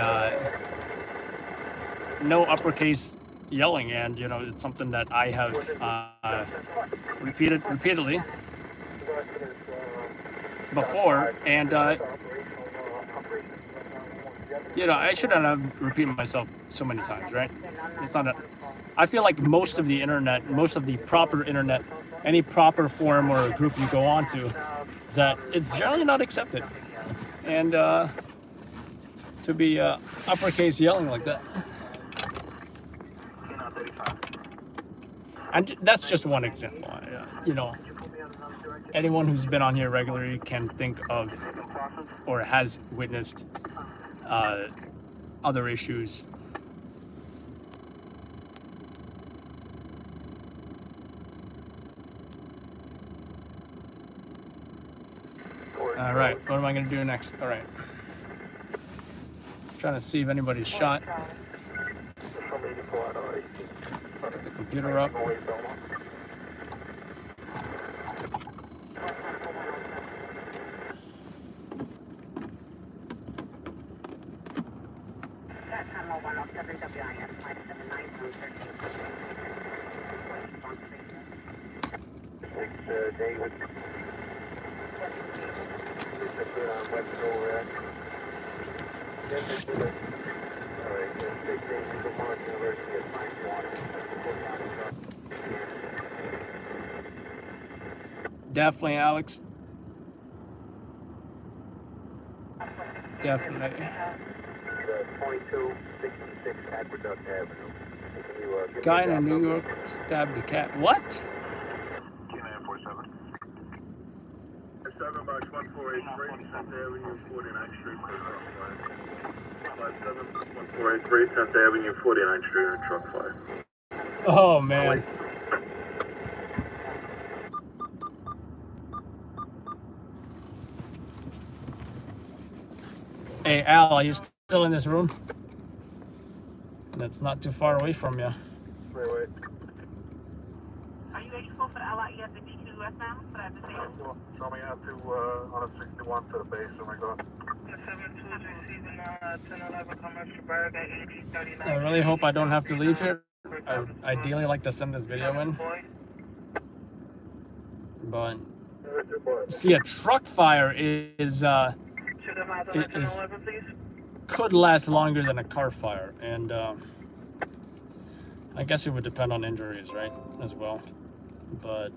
no uppercase yelling, and it's something that I have repeatedly before, and I shouldn't have repeated myself so many times, right? It's not I feel like most of the internet, most of the proper internet, any proper forum or group you go on to, that it's generally not accepted, and to be uppercase yelling like that. And that's just one example. Anyone who's been on here regularly can think of or has witnessed other issues. All right, what am I going to do next? All right. Trying to see if anybody's shot. Get the computer up. David. Definitely, Alex. Definitely. 2266 Aqueduct Avenue. Can you, give me Guy a in job New number? York stabbed a cat. What? 2947. 7 box 1483, 10th Avenue, 49th Street, truck 7 1483, 10th Avenue, 49th Street, truck 5. Oh man. Hey Al, are you still in this room? That's not too far away from you. Wait, wait. Are you ready for the LIE at the D2 westbound? So I have to say Show me out to, on a 61 to the base, oh my god. 72 is receiving 1011 commercial bird at 8039. I really hope I don't have to leave here. I would ideally like to send this video in. But see, a truck fire is could last longer than a car fire, and I guess it would depend on injuries, right, as well. But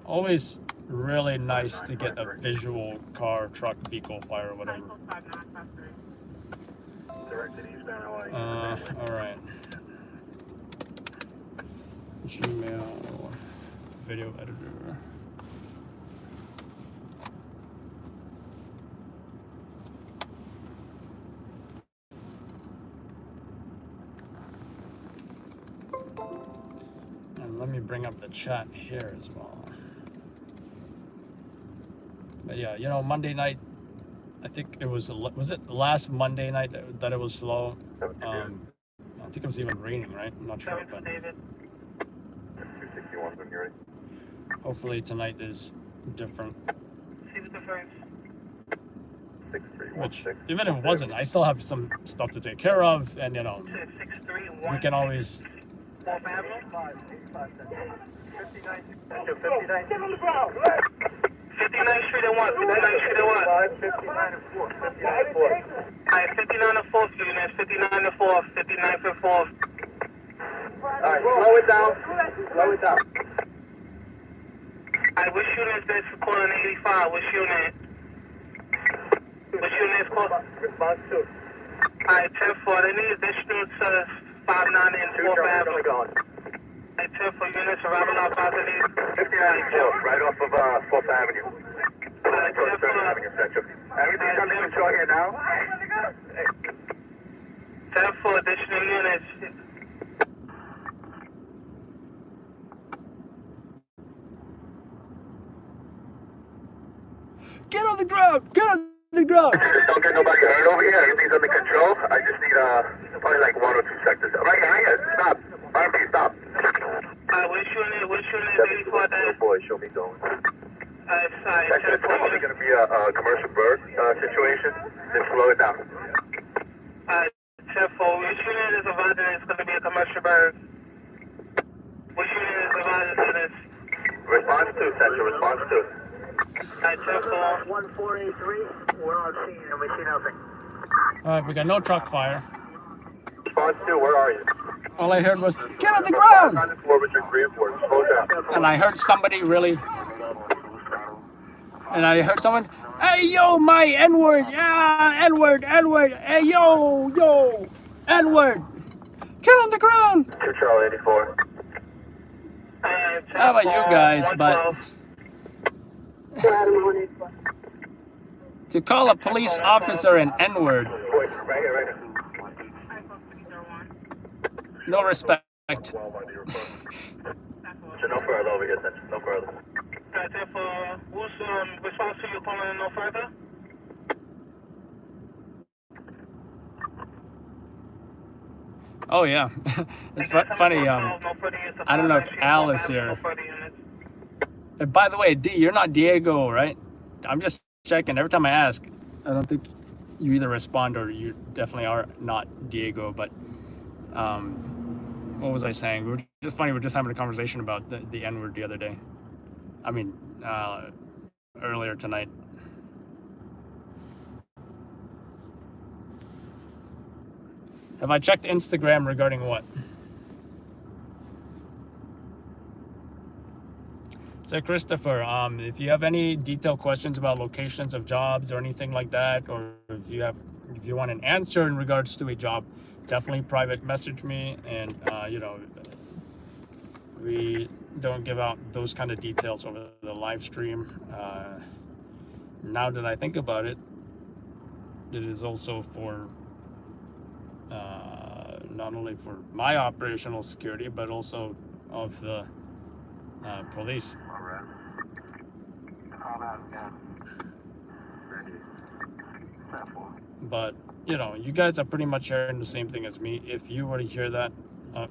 always really nice to get a visual car, truck, vehicle fire, or whatever. All right. Gmail video editor. And let me bring up the chat here as well. But yeah, you know, Monday night, I think it was it last Monday night that it was slow? I think it was even raining, right? I'm not sure, but 261 when you're ready. hopefully tonight is different. See the difference. 6316. Which, even if it wasn't, I still have some stuff to take care of, and you know, 631. we can always. 4th Avenue? 59th Street and 1. 59th Street and 1. 59 and 4. 59 and 4. Alright, 59 and 4th units. 59 and 4th. 59th and 4th. Alright, slow it down. Slow it down. Alright, which unit is this for calling 85? Which unit? Which unit is called? Response 2. Alright, 10-4. They need additional to 59 and 4th Avenue. Alright, 10-4 units arrival out positive. 59 and 4, right off of 4th Avenue. Alright, 3rd 10-4. Avenue section. Everything's under control here now. 10-4 additional units. Get on the ground! Get on the ground! Don't get nobody hurt over here. Everything's under control. I just need probably like 1 or 2 sectors. Right here. Stop. RP, stop. Which unit is 84 there? Boy, show me going. Alright, Section is probably going to be a commercial bird situation. Just slow it down. Alright, 10-4. Which unit is advising it's going to be a commercial bird? Which unit is advising to this? Response 2, Central. Response 2. Alright, 10-4. 1483. We're on scene and we see nothing. Alright, we got no truck fire. Response 2, where are you? All I heard was, get on the ground! Slow down. And I heard somebody really... And I heard someone, hey, yo, my N-word, yeah, N-word, N-word, hey, yo, N-word. Get on the ground! 2 Charlie 84. How about you guys, but... To call a police officer an N-word, Right here, right here. no respect. So no further over here, Central. No further. Alright, 10-4. Who's response to you calling no further? Oh yeah, it's funny. I don't know if Al is here. And by the way, D, you're not Diego, right? I'm just checking. Every time I ask, I don't think you either respond or you definitely are not Diego. But what was I saying? We're just funny. We're just having a conversation about the N-word the other day. I mean, earlier tonight. Have I checked Instagram regarding what? So Christopher, if you have any detailed questions about locations of jobs or anything like that, or if you want an answer in regards to a job, definitely private message me. And you know, we don't give out those kind of details over the live stream. Now that I think about it, it is also for not only for my operational security, but also of the police. All right. Call that again. Ready. Set for. But you know, you guys are pretty much hearing the same thing as me. If you were to hear that,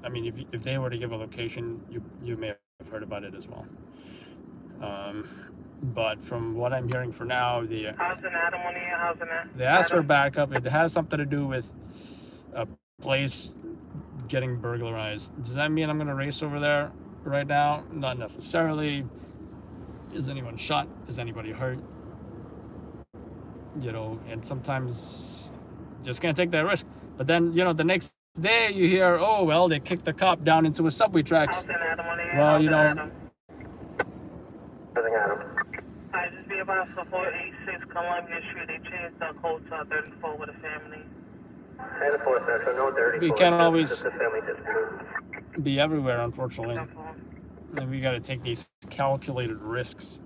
I mean, if they were to give a location, you may have heard about it as well. But from what I'm hearing for now, the they asked for backup. It has something to do with a place getting burglarized. Does that mean I'm going to race over there right now? Not necessarily. Is anyone shot? Is anybody hurt? You know, and sometimes just can't take that risk. But then, you know, the next day you hear, oh, well, they kicked the cop down into a subway tracks. Well, you know. I just be about 486 Columbia Street. They changed the code to 34 with a family. We can't always be everywhere, unfortunately. And we got to take these calculated risks.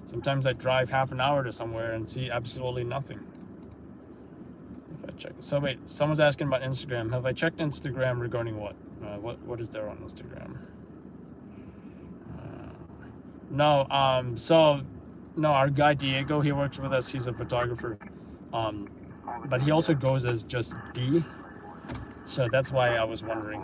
Sometimes I drive half an hour to somewhere and see absolutely nothing. If I check. So wait, someone's asking about Instagram. Have I checked Instagram regarding what? What is there on Instagram? No. So no, our guy Diego, he works with us. He's a photographer. But he also goes as just D. So that's why I was wondering.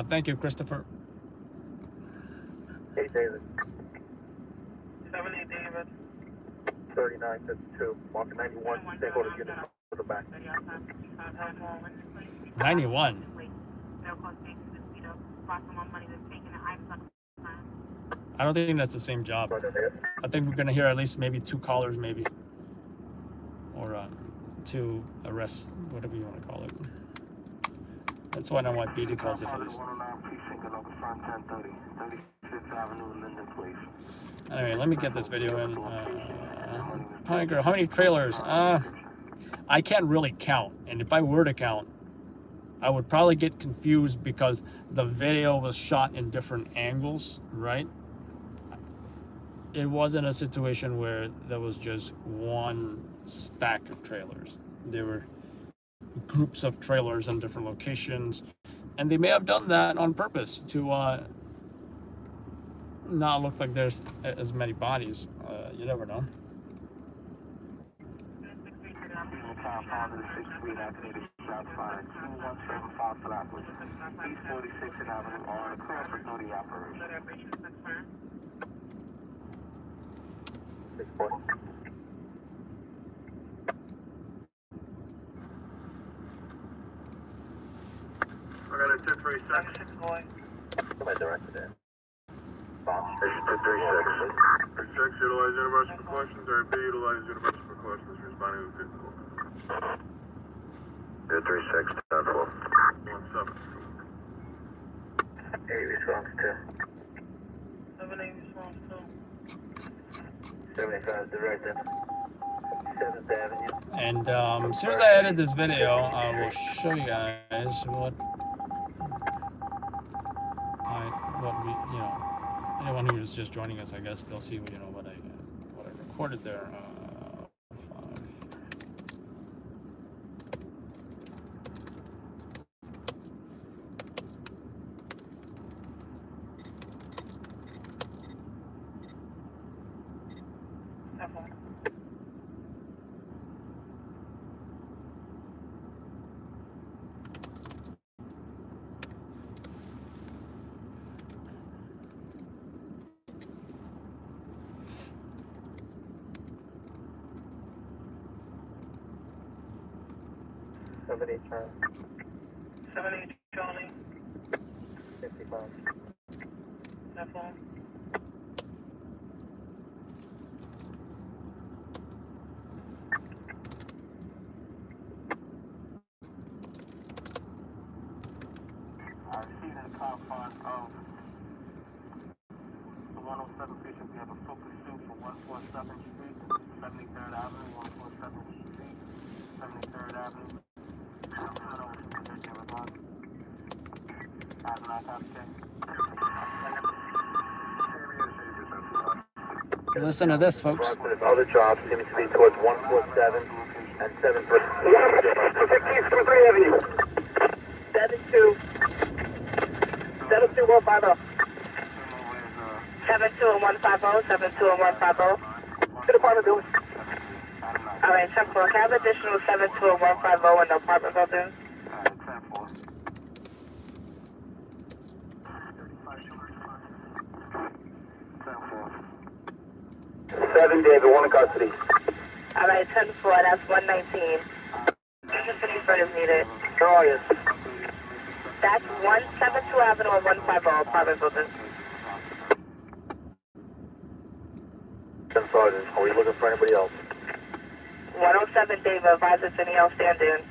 Thank you, Christopher. Hey, David. 70 David. 3952. Mark 91. Take order unit to the back. 91. I don't think that's the same job. I think we're gonna hear at least maybe 2 callers, maybe, or 2 arrests, whatever you want to call it. That's why I don't want BD calls it at least. Anyway, let me get this video in. Tiger, how many trailers? I can't really count, and if I were to count, I would probably get confused because the video was shot in different angles, right? It wasn't a situation where there was just one stack of trailers. There were groups of trailers in different locations, and they may have done that on purpose to not look like there's as many bodies. You never know. I got a 10-3 section. Somebody directed it. Station 236. 36, utilize universal precautions. RP, utilize universal precautions. Responding to physical. 236, 10-4. 17. 8 response 2. 78 response 2. 75 directed. 7th Avenue. And as soon as I edit this video, I will show you guys what you know, anyone who is just joining us, I guess they'll see, you know, what I recorded there. 5. Somebody turn. 78 Charlie. 55. F1. confines of the 107 precinct. We have a full pursuit for 147th Street, 73rd Avenue, 147th Street, 73rd Avenue. Listen to this, folks. Other jobs seem to be towards 147 and 7 for 3 Avenue. 72150. 72150, 72150. To the apartment building. All right, 10-4. Can I have additional 72150 in the apartment building? 7 David, 1 in custody. All right, 10-4. That's 119. Just any further needed. Where are you? That's 172 Avenue and 150 apartment building. Sergeant, are we looking for anybody else? 107 David, advise if any else standing.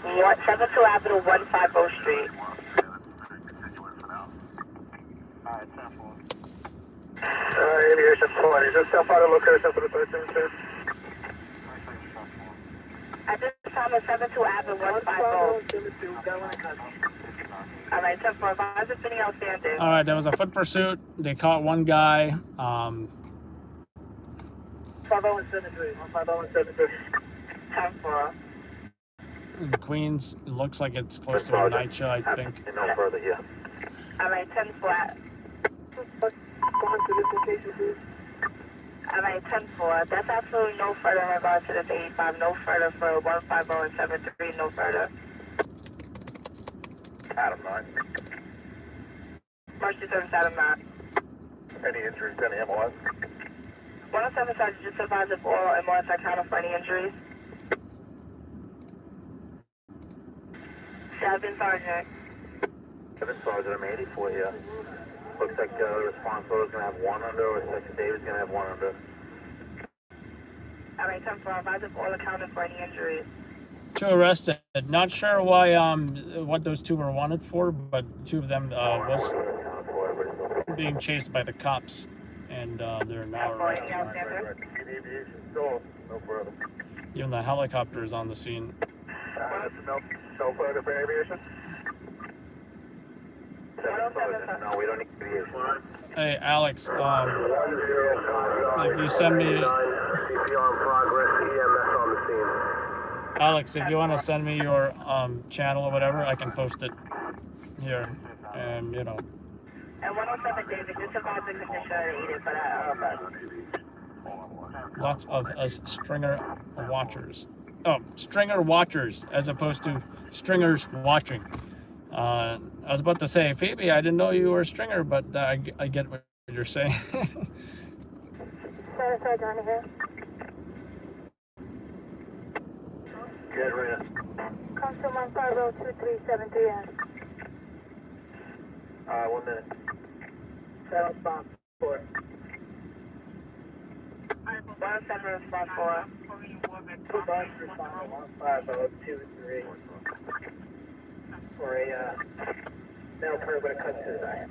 What? 72 Avenue, 150 Street. Aviation 4, is this so far the location for the person, sir? At this time, it's 72 Avenue, 150. All right, 10-4, advise if any else standing. All right, there was a foot pursuit. They caught one guy. 5073, 15073. 10-4. In Queens. It looks like it's close to a NYCHA, I think. And no further here. All right, 10-4. All right, 10-4. That's absolutely no further in regards to this 85. No further for 150 and 73. No further. Adam 9. Mercy service Adam 9. Any injuries, any MOS? 107 Sergeant, just advise if oral and MOS are counted for any injuries. 7 Sergeant. 7 Sergeant, I'm 84 here. Looks like the response order is going to have 1 under, or Section David's going to have 1 under. All right, 10-4. Advise if oral accounted for any injuries. 2 arrested. Not sure why what those 2 were wanted for, but 2 of them was being chased by the cops, and they're now arrested. No further. Even the helicopter is on the scene. No further for aviation? 7 Sergeant, no, we don't need aviation. Hey, Alex, if you send me... Alex, if you want to send me your channel or whatever, I can post it here, and And 107 David, just advise the condition needed for that. lots of us stringer watchers. Oh, stringer watchers as opposed to stringers watching. I was about to say, Phoebe, I didn't know you were a stringer, but I get what you're saying. Sorry, Johnny here. Good, Rita. Come to 150-2373. 1 minute. 7 response 4. 107 response 4. 2 buses responding 15023 for a nail curve with a cut to the side.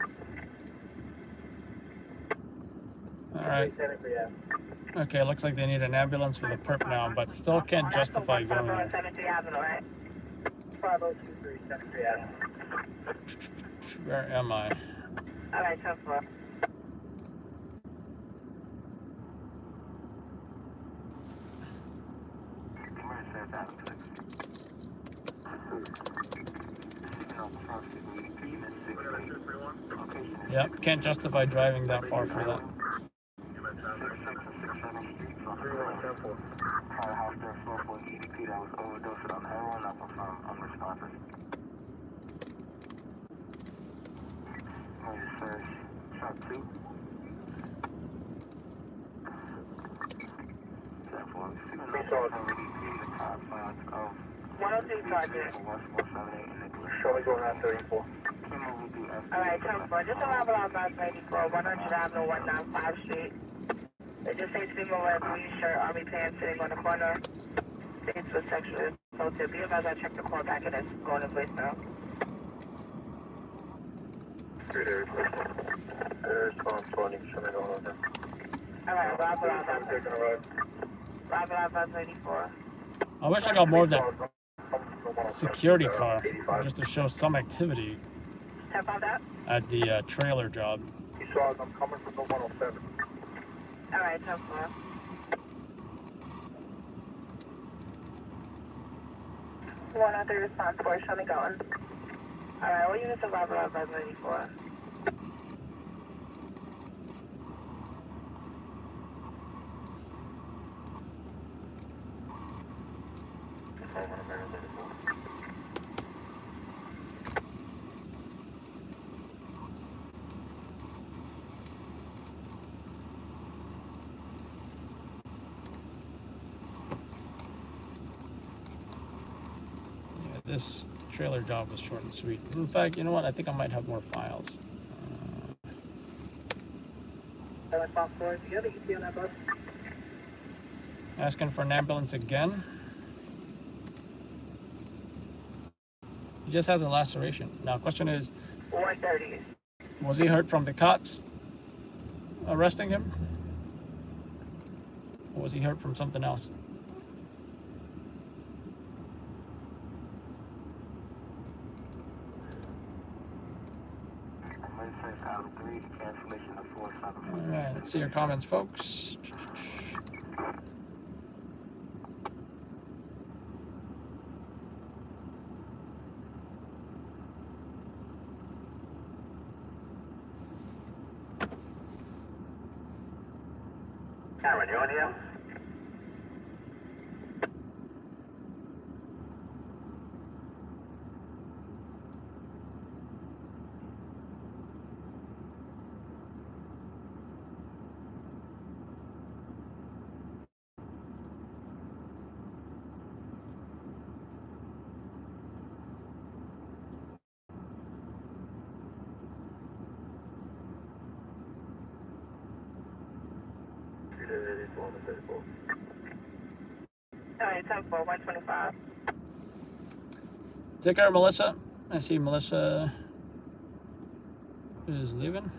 All right. Okay, looks like they need an ambulance for the perp now, but still can't justify going there. 5023 73 Avenue. Where am I? All right, 10-4. Yep, can't justify driving that far for that. Show me going on 34. Alright, 10-4. Just arrival on Mass 94, 100 Avenue, 195 Street. It just says female wearing green shirt, army pants, sitting on the corner. States was sexually assaulted. Be advised I checked the call back and it's going to voicemail. There's calling 20, showing it all over. Alright, Bravo 84. I wish I got more of that security car just to show some activity Step on that? at the trailer job. He saw us, I'm coming from the 107. Alright, 10-4. One out there response for show me going. Alright, what units of Bravo 84? This trailer job was short and sweet. In fact, you know what? I think I might have more files. Asking for an ambulance again. He just has a laceration. Now, question is, 130. was he hurt from the cops arresting him? Or was he hurt from something else? Alright, let's see your comments, folks. Cameron, you on here? Alright, 10-4, 125. Take care, Melissa. I see Melissa is leaving.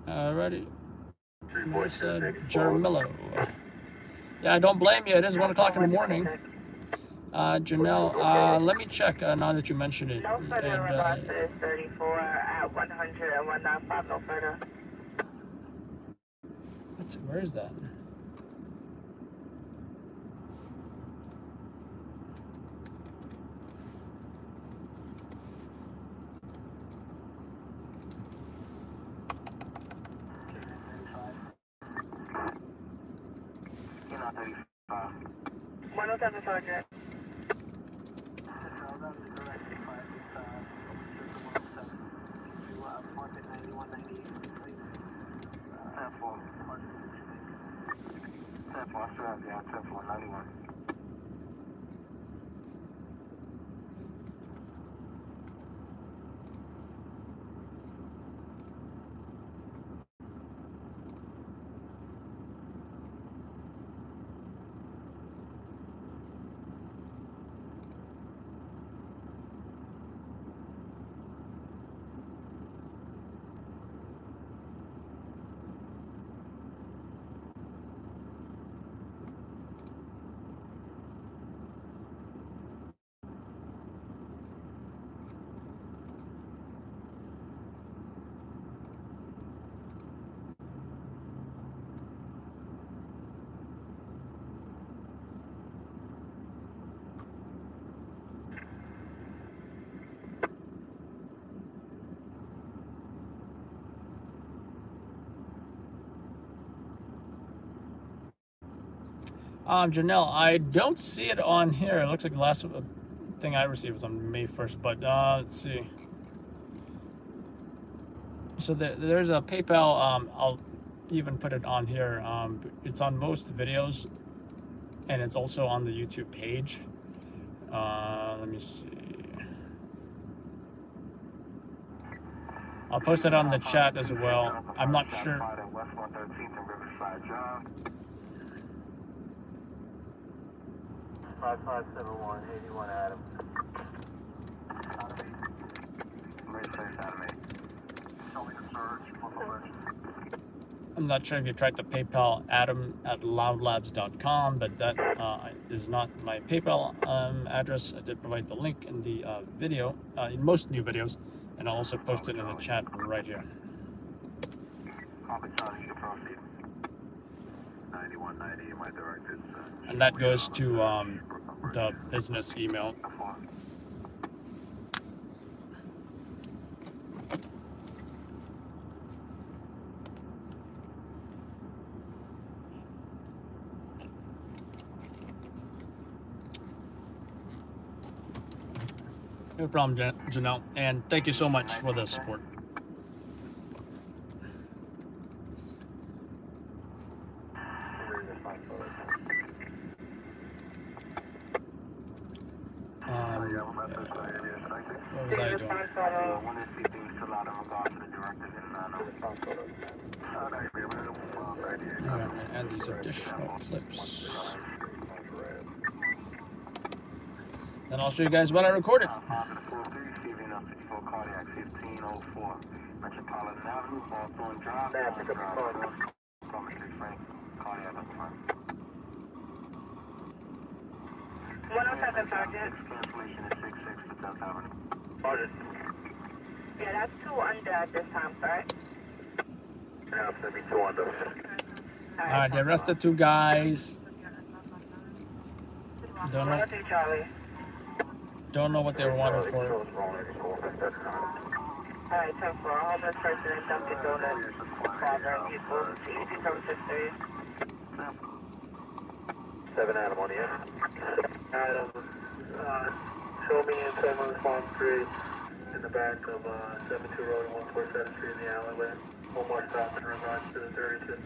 Alrighty. Melissa Jermillo. Yeah, I don't blame you. It is 1 o'clock in the morning. Janelle, let me check now that you mentioned it. No further responses, 34 at 100 and 195, no further. Where is that? Sergeant. Janelle, I don't see it on here. It looks like the last thing I received was on May 1st, but let's see. So there's a PayPal. I'll even put it on here. It's on most videos, and it's also on the YouTube page. Let me see. I'll post it on the chat as well. I'm not sure. West 113th and Riverside Drive. 5571, 81 Adam. I'm not sure if you tried to PayPal Adam at loudlabs.com, but that is not my PayPal address. I did provide the link in the video, in most new videos, and I'll also post it in the chat right here. Copy, Charlie, you can proceed. 9190, my directives. And that goes to the business email. No problem, Janelle, and thank you so much for the support. What was I doing? I'm going to add these additional clips. Then I'll show you guys what I recorded. Yeah, that's 2 under at this time, correct? Yeah, it's going to be 2 under. Alright, they arrested 2 guys. Don't know what they were wanted for. Alright, 10-4. Homeless person in Dunkin' Donuts. Bothering people. Easy service history. 7 Adam on the end. Adam, show me in 7 response 3 in the back of 72 Road and 147th Street in the alleyway. One more stop in regards to the 32.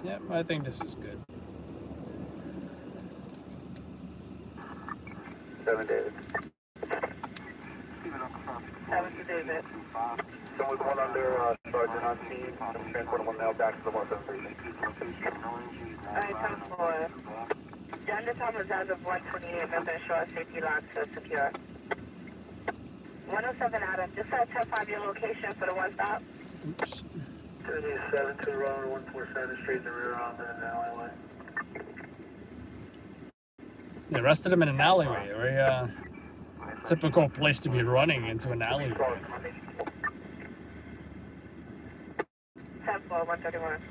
Yep, I think this is good. 7 David. 7 to David. Someone's one under Sergeant on scene. I'm transporting one now back to the 173. Alright, 10-4. The undertone was as of 128, nothing short, safety locks are secure. 107 Adam, just at 10-5 your location for the one stop. Oops. 72 Road, 147th Street in the rear on the alleyway. They arrested him in an alleyway. Very typical place to be running into an alleyway. 10-4, 131.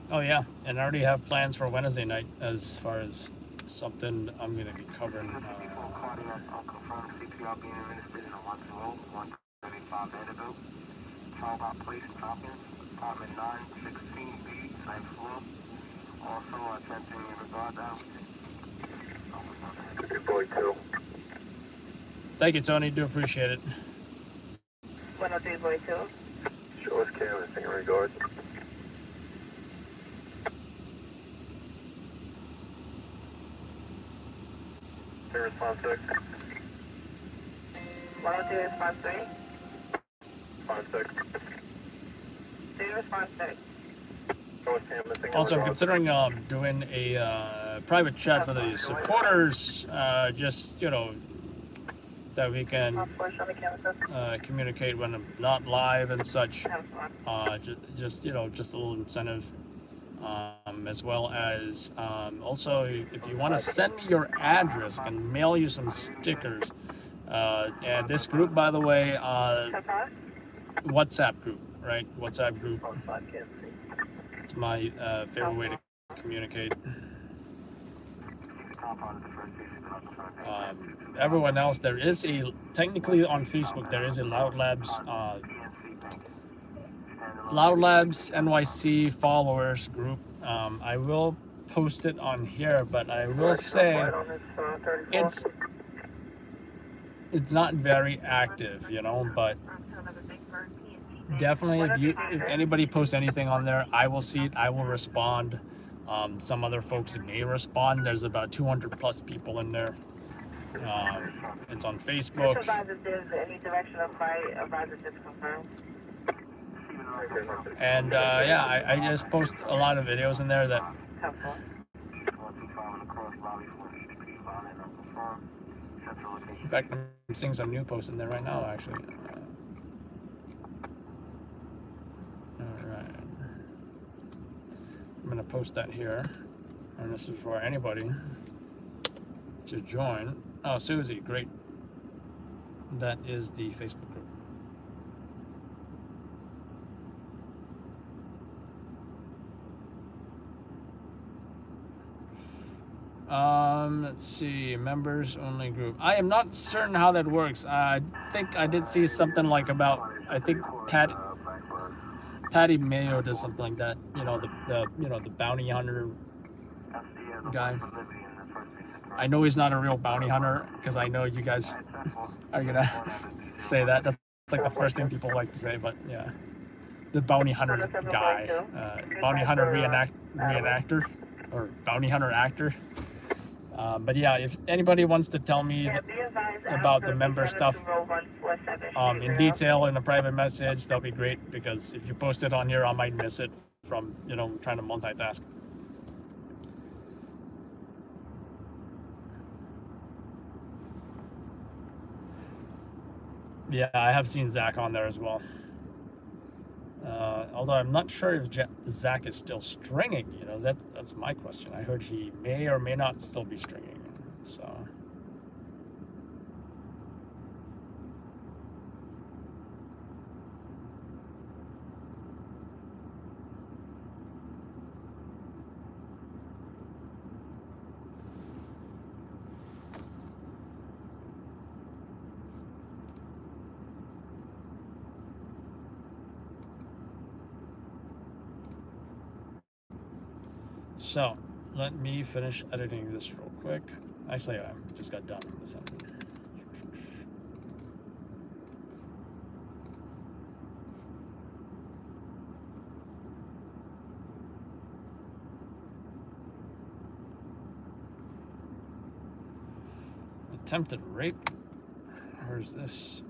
Oh yeah, and I already have plans for Wednesday night as far as something I'm going to be covering. I'll confirm CPR being administered in a 120-135 Vanderbilt. Child got placed dropping, apartment 916B, 9th floor. Also attempting in regard down. Good boy, 2. Thank you, Tony. Do appreciate it. 103 boy 2. Show us canvassing in regards. Response 6. 103 response 3. Response 6. 3 response 6. Show us canvassing in Also, I'm regards. considering doing a private chat for the supporters, just, you know, that we can communicate when I'm not live and such. Just, you know, just a little incentive. As well as also, if you want to send me your address, I can mail you some stickers. And this group, by the way, WhatsApp group, right? WhatsApp group. It's my favorite way to communicate. Everyone else, there is technically on Facebook, there is a Loud Labs NYC followers group. I will post it on here, but I will say it's not very active, you know, but definitely if anybody posts anything on there, I will see it, I will respond. Some other folks may respond. There's about 200 plus people in there. It's on Facebook. And yeah, I just post a lot of videos in there that in fact, I'm seeing some new posts in there right now, actually. Alright. I'm going to post that here. And this is for anybody to join. Oh, Susie, great. That is the Facebook group. Let's see, members only group. I am not certain how that works. I think I did see something like about, I think Patty Mayo does something like that. You know, the bounty hunter guy. I know he's not a real bounty hunter because I know you guys are gonna say that. That's like the first thing people like to say, but yeah, the bounty hunter guy, bounty hunter reenactor, or bounty hunter actor. But yeah, if anybody wants to tell me about the member stuff in detail in a private message, that'll be great, because if you post it on here, I might miss it from, you know, trying to multitask. Yeah, I have seen Zach on there as well. Although I'm not sure if Zach is still stringing, you know, that's my question. I heard he may or may not still be stringing, so. So, let me finish editing this real quick. Actually, I just got done with this editing. Attempted rape. Where's this?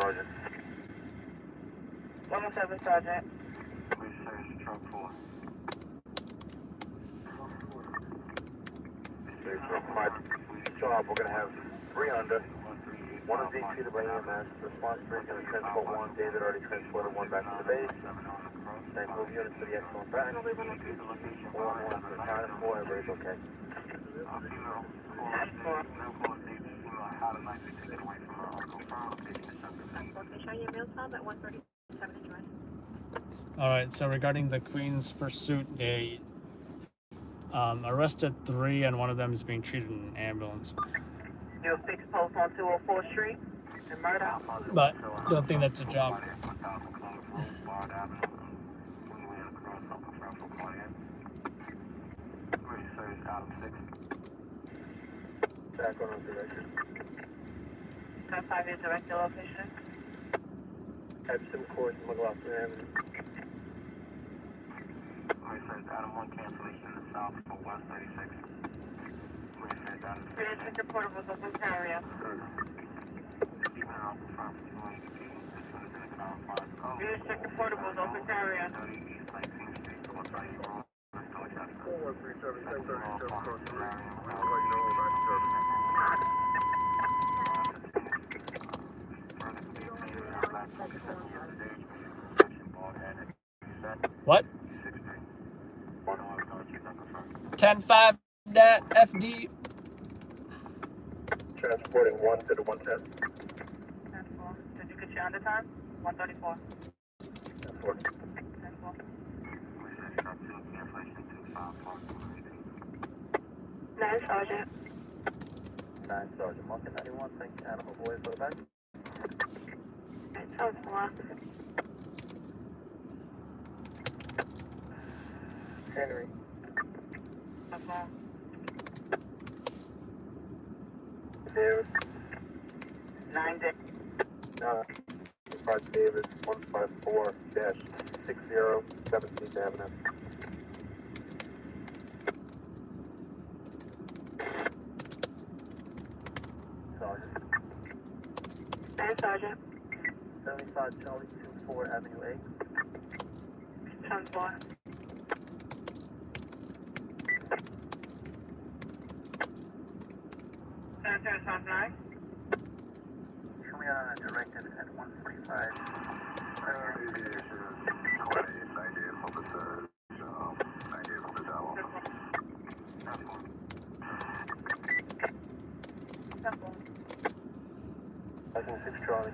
Sergeant. 107 Sergeant. Please search truck 4. Job, we're going to have 3 under. 1 is being treated by EMS. Response 3 is going to transport 1. David already transported 1 back to the base. Then move units to the excellent back. 1 to the town 4, everybody's okay. All right, so regarding the Queen's Pursuit, they arrested 3 and 1 of them is being treated in an ambulance. You'll fix post on 204th Street and murder. But I don't think that's a job. Back on direction. Can I find your direct location? Epsom Court, McLaughlin Avenue. Adam 1 cancellation to south for 136. Finish with the portables of this area. Please check the portables, open carrier. 4137, 1037, code 3. We'll let you know we're back to service. What? 10-5 that FD. Transporting 1 to the 110. That's four. Did you get your under time? 134. That's 4. That's four. 9 Sergeant. 9 Sergeant. Monkey 91, thank you, Animal Boy for the back. 9 Sergeant 1. Henry. That's four. Davis. 9 Dick. 5 Davis, 154-60, 17th Avenue. Sergeant. 9 Sergeant. 75 Charlie, 24 Avenue A. 10 4. Sanitary South 9. We are directed at 145. I think 6 Charlie.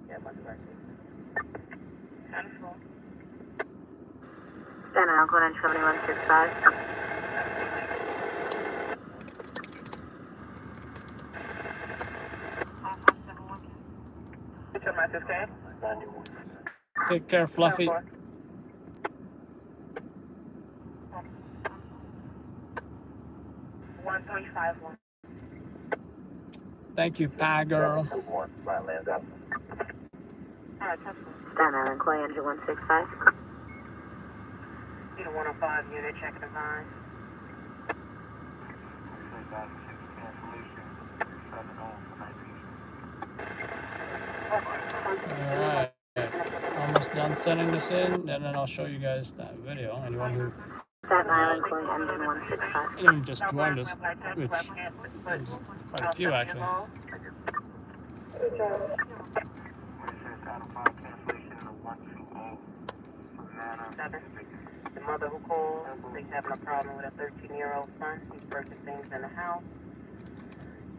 Yeah, my direction. 10 4. Stand on Oakland 7165. What's your message, okay? 91. Take care, Fluffy. 10 4. One 351. Thank you, pie girl. 1, right, land up. Alright, 10 4. Stand on Clay Engine 165. Unit 105, unit checking the line. Alright. Almost done sending this in, and then I'll show you guys that video. Anyone who Staten Island Clay Engine 165. anyone who just joined us, which there's quite a few actually. The mother who called, she's having a problem with a 13-year-old son. He's breaking things in the house.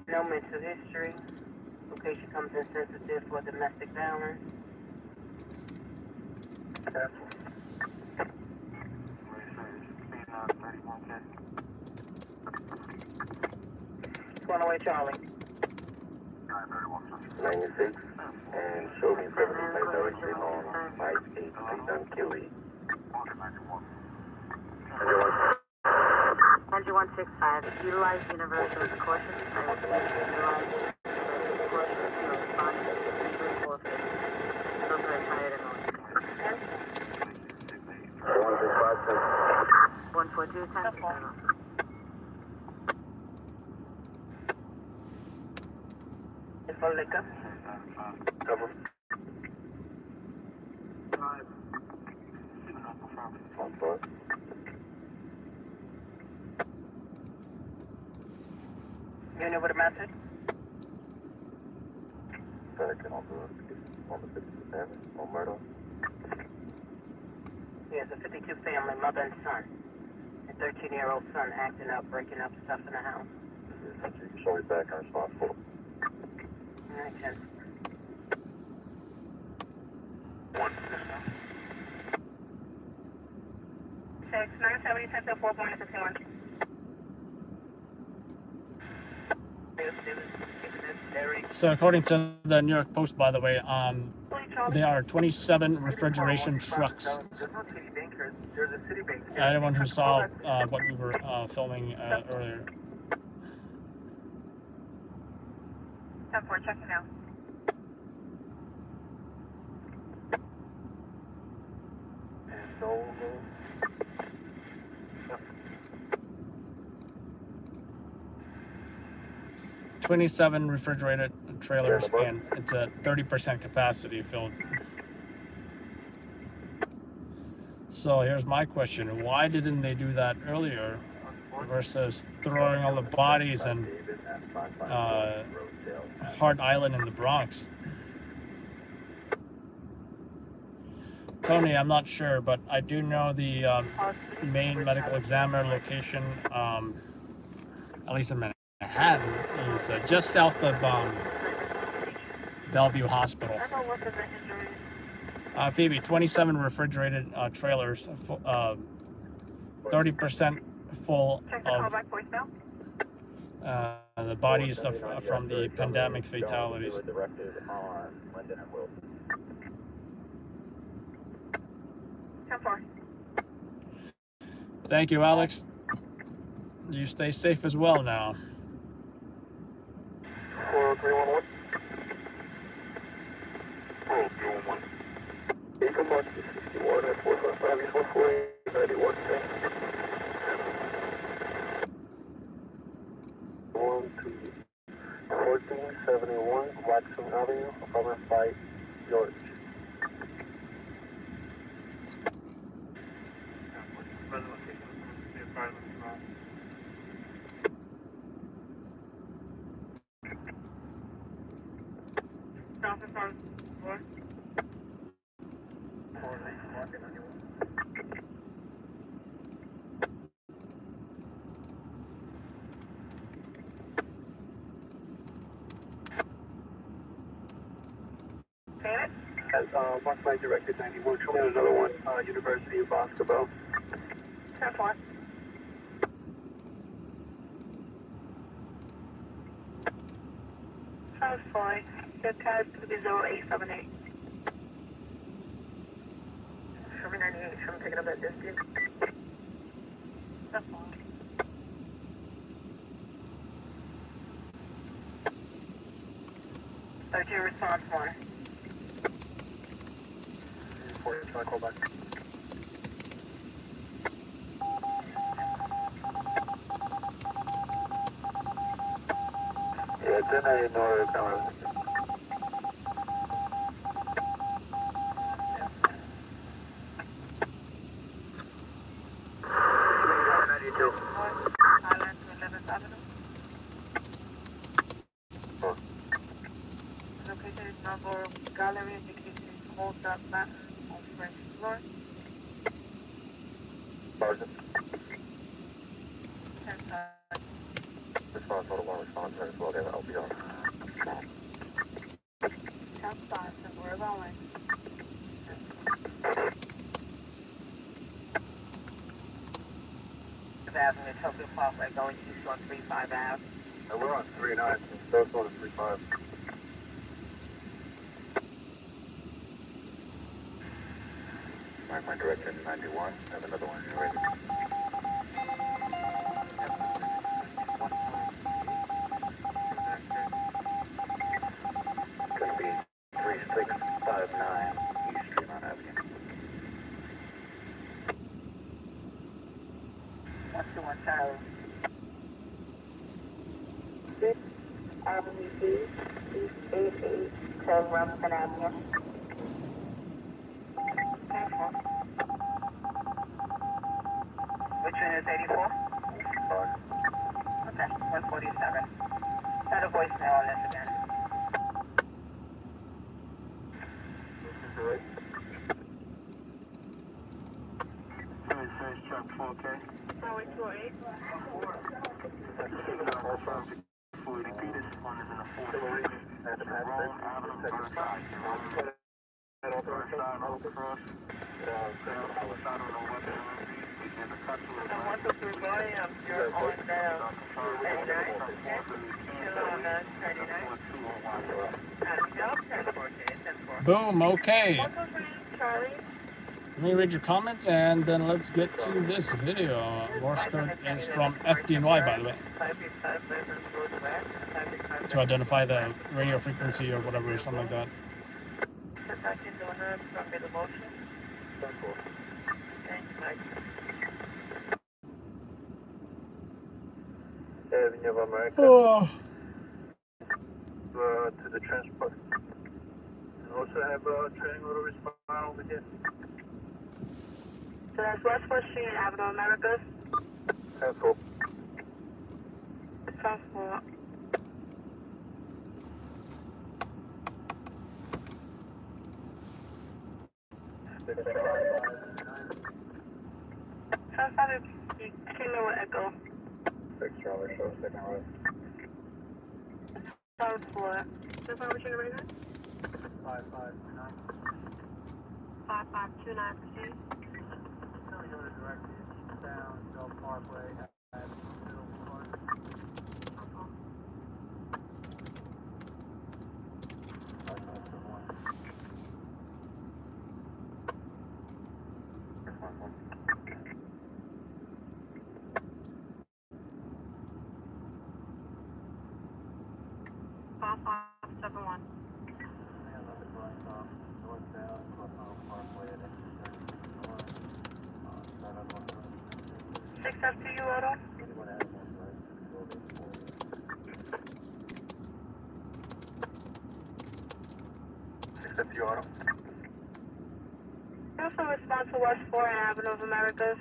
No mental history. Location comes in sensitive for domestic violence. Going away, Charlie. 96 and show me 70 directly on 58 on QE. Engine 165. Utilize universal caution. Utilize universal caution to respond to injury forfeit. Those are retired and 142 10. It's for liquor. Cover. 1 4. Unit with a message. Second on the 52 family, on murder. Yes, a 52 family, mother and son. A 13-year-old son acting up, breaking up stuff in the house. Show me back and responsible. All right, 10. 970, 10 4, 51. So according to the New York Post, by the way, there are 27 refrigeration trucks. Anyone who saw what we were filming earlier. 10-4, checking now. And Solo. 27 refrigerated trailers, and it's a 30% capacity filled. So here's my question: why didn't they do that earlier versus throwing all the bodies in Hart Island in the Bronx? Tony, I'm not sure, but I do know the main medical examiner location, at least in Manhattan, is just south of Bellevue Hospital. Phoebe, 27 refrigerated trailers, 30% full of the bodies from the pandemic fatalities. Thank you, Alex. You stay safe as well now. 40311. 40311. Eagle Mark 61 at 455 East 148, 91. 1471 Waxon Avenue, apartment 5, George. Mark by directed 91. Show me another one, University of Basketball. 10-4. That's fine. The tag to be 0878. Show me 98. Show me picking up that distance. That's fine. Start your response more. Can I call back? Yeah, then I ignore the camera. Island to 11th Avenue. Location is Marlboro Gallery, indication is Hold Up Mountain on French floor. Sergeant. 10-5. Response, hold on, response, as well, then I'll be on. 10-5, and we're rolling. Avenue, Tokyo Parkway, going east on 35 Ave. We're on 39, so it's on 35. My direction 91. I have another one here ready. It's going to be 3659 East Tremont Avenue. That's the one child. 6 Avenue B, East 88, 12 Rumson Avenue. Which one is 84? Okay, 147. Got a voicemail on this again. Finish truck 4K. Oh, it's 48. 480 Peters, one is in the 4th. That's Rome Avenue, Burnside. Burnside, Oak Cross. Burnside on the weapon. And 123 volume, you're on down. 39. Hello, 39. Job transport is 10-4. Boom, okay. 123, Charlie. Let me read your comments and then let's get to this video. Morse code is from FDNY, by the way, to identify the radio frequency or whatever, or something like that. Avenue of America. Oh. To the transport. And also have a training order respond over here. So that's West 4th Street and Avenue of Americas. Transport. Transport. Transport, you came in with Echo. 6 Charlie, show second right. Transport. That's what we're right now? 5529. 5529, proceed. Down Del Parkway at Middle Park. Six up to you, Otto. Except Auto. Also respond to West 4 and Avenue of Americas.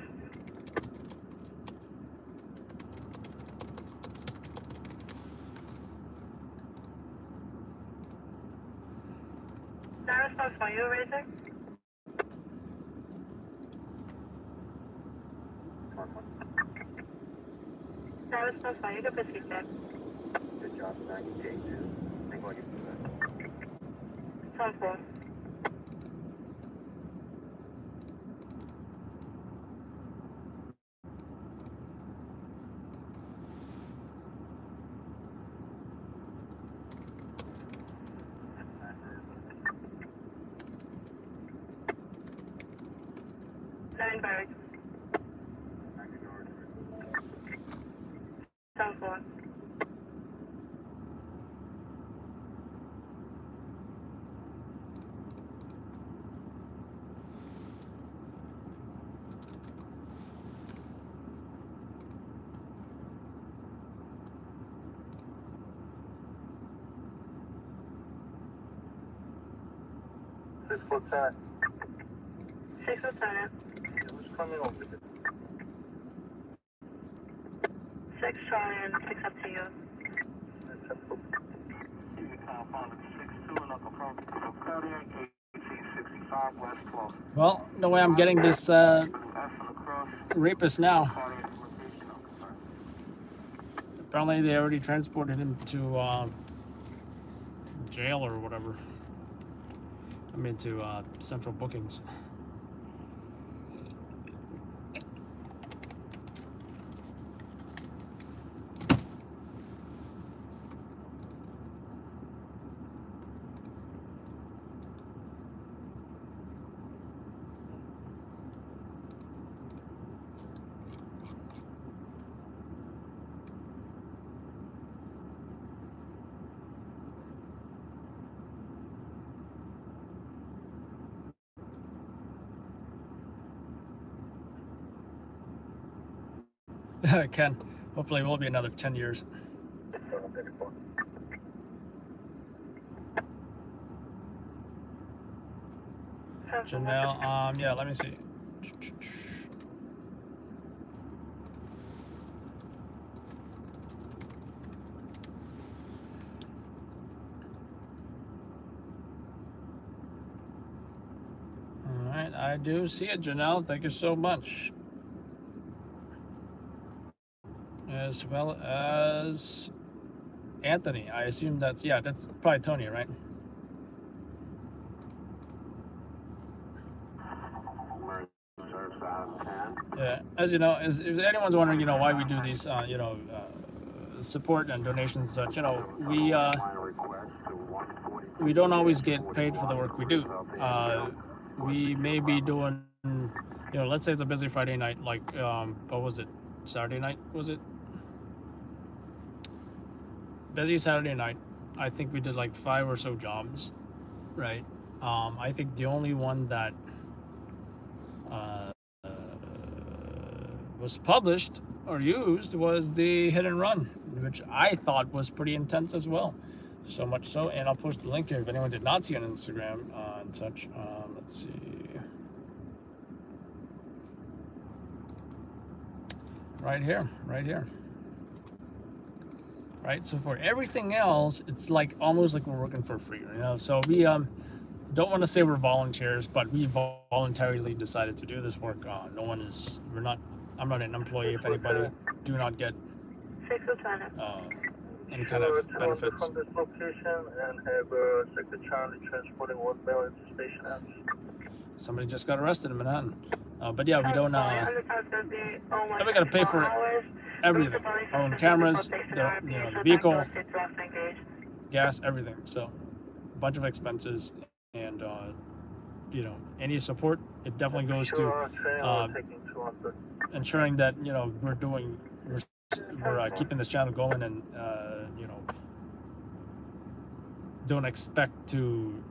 That response for you, Razor? That response for you, you can proceed back. Good job, 90K2. Think what you do that. 10-4. Nuremberg. 10-4. Six Lieutenant. 6 Lieutenant. Who's coming over there? 6 Charlie and 6 up to you. Well, the way I'm getting this rapist now. Apparently they already transported him to jail or whatever. I mean to central bookings. Ken, hopefully it will be another 10 years. Janelle, yeah, let me see. All right, I do see it, Janelle. Thank you so much. As well as Anthony. I assume that's, yeah, that's probably Tony, right? Yeah, as you know, if anyone's wondering, you know, why we do these, support and donations and such, you know, we don't always get paid for the work we do. We may be doing you know, let's say it's a busy Friday night, like what was it? Saturday night, was it? Busy Saturday night. I think we did like 5 or so jobs, right? I think the only one that was published or used was the hit and run, which I thought was pretty intense as well. So much so, and I'll post the link here if anyone did not see on Instagram and such. Let's see. Right here, right here. Right, so for everything else, it's like almost like we're working for free, you know. So we don't want to say we're volunteers, but we voluntarily decided to do this work. No one is, we're not, I'm not an employee. If anybody, do not get any kind of benefits. From this location and have Sector Charlie transporting 1 male into Station House. Somebody just got arrested in Manhattan. But yeah, we don't, and we gotta pay for everything. Our own cameras, the vehicle, gas, everything. So a bunch of expenses, and you know, any support, it definitely goes to ensuring that, you know, we're keeping this channel going, and you know, don't expect to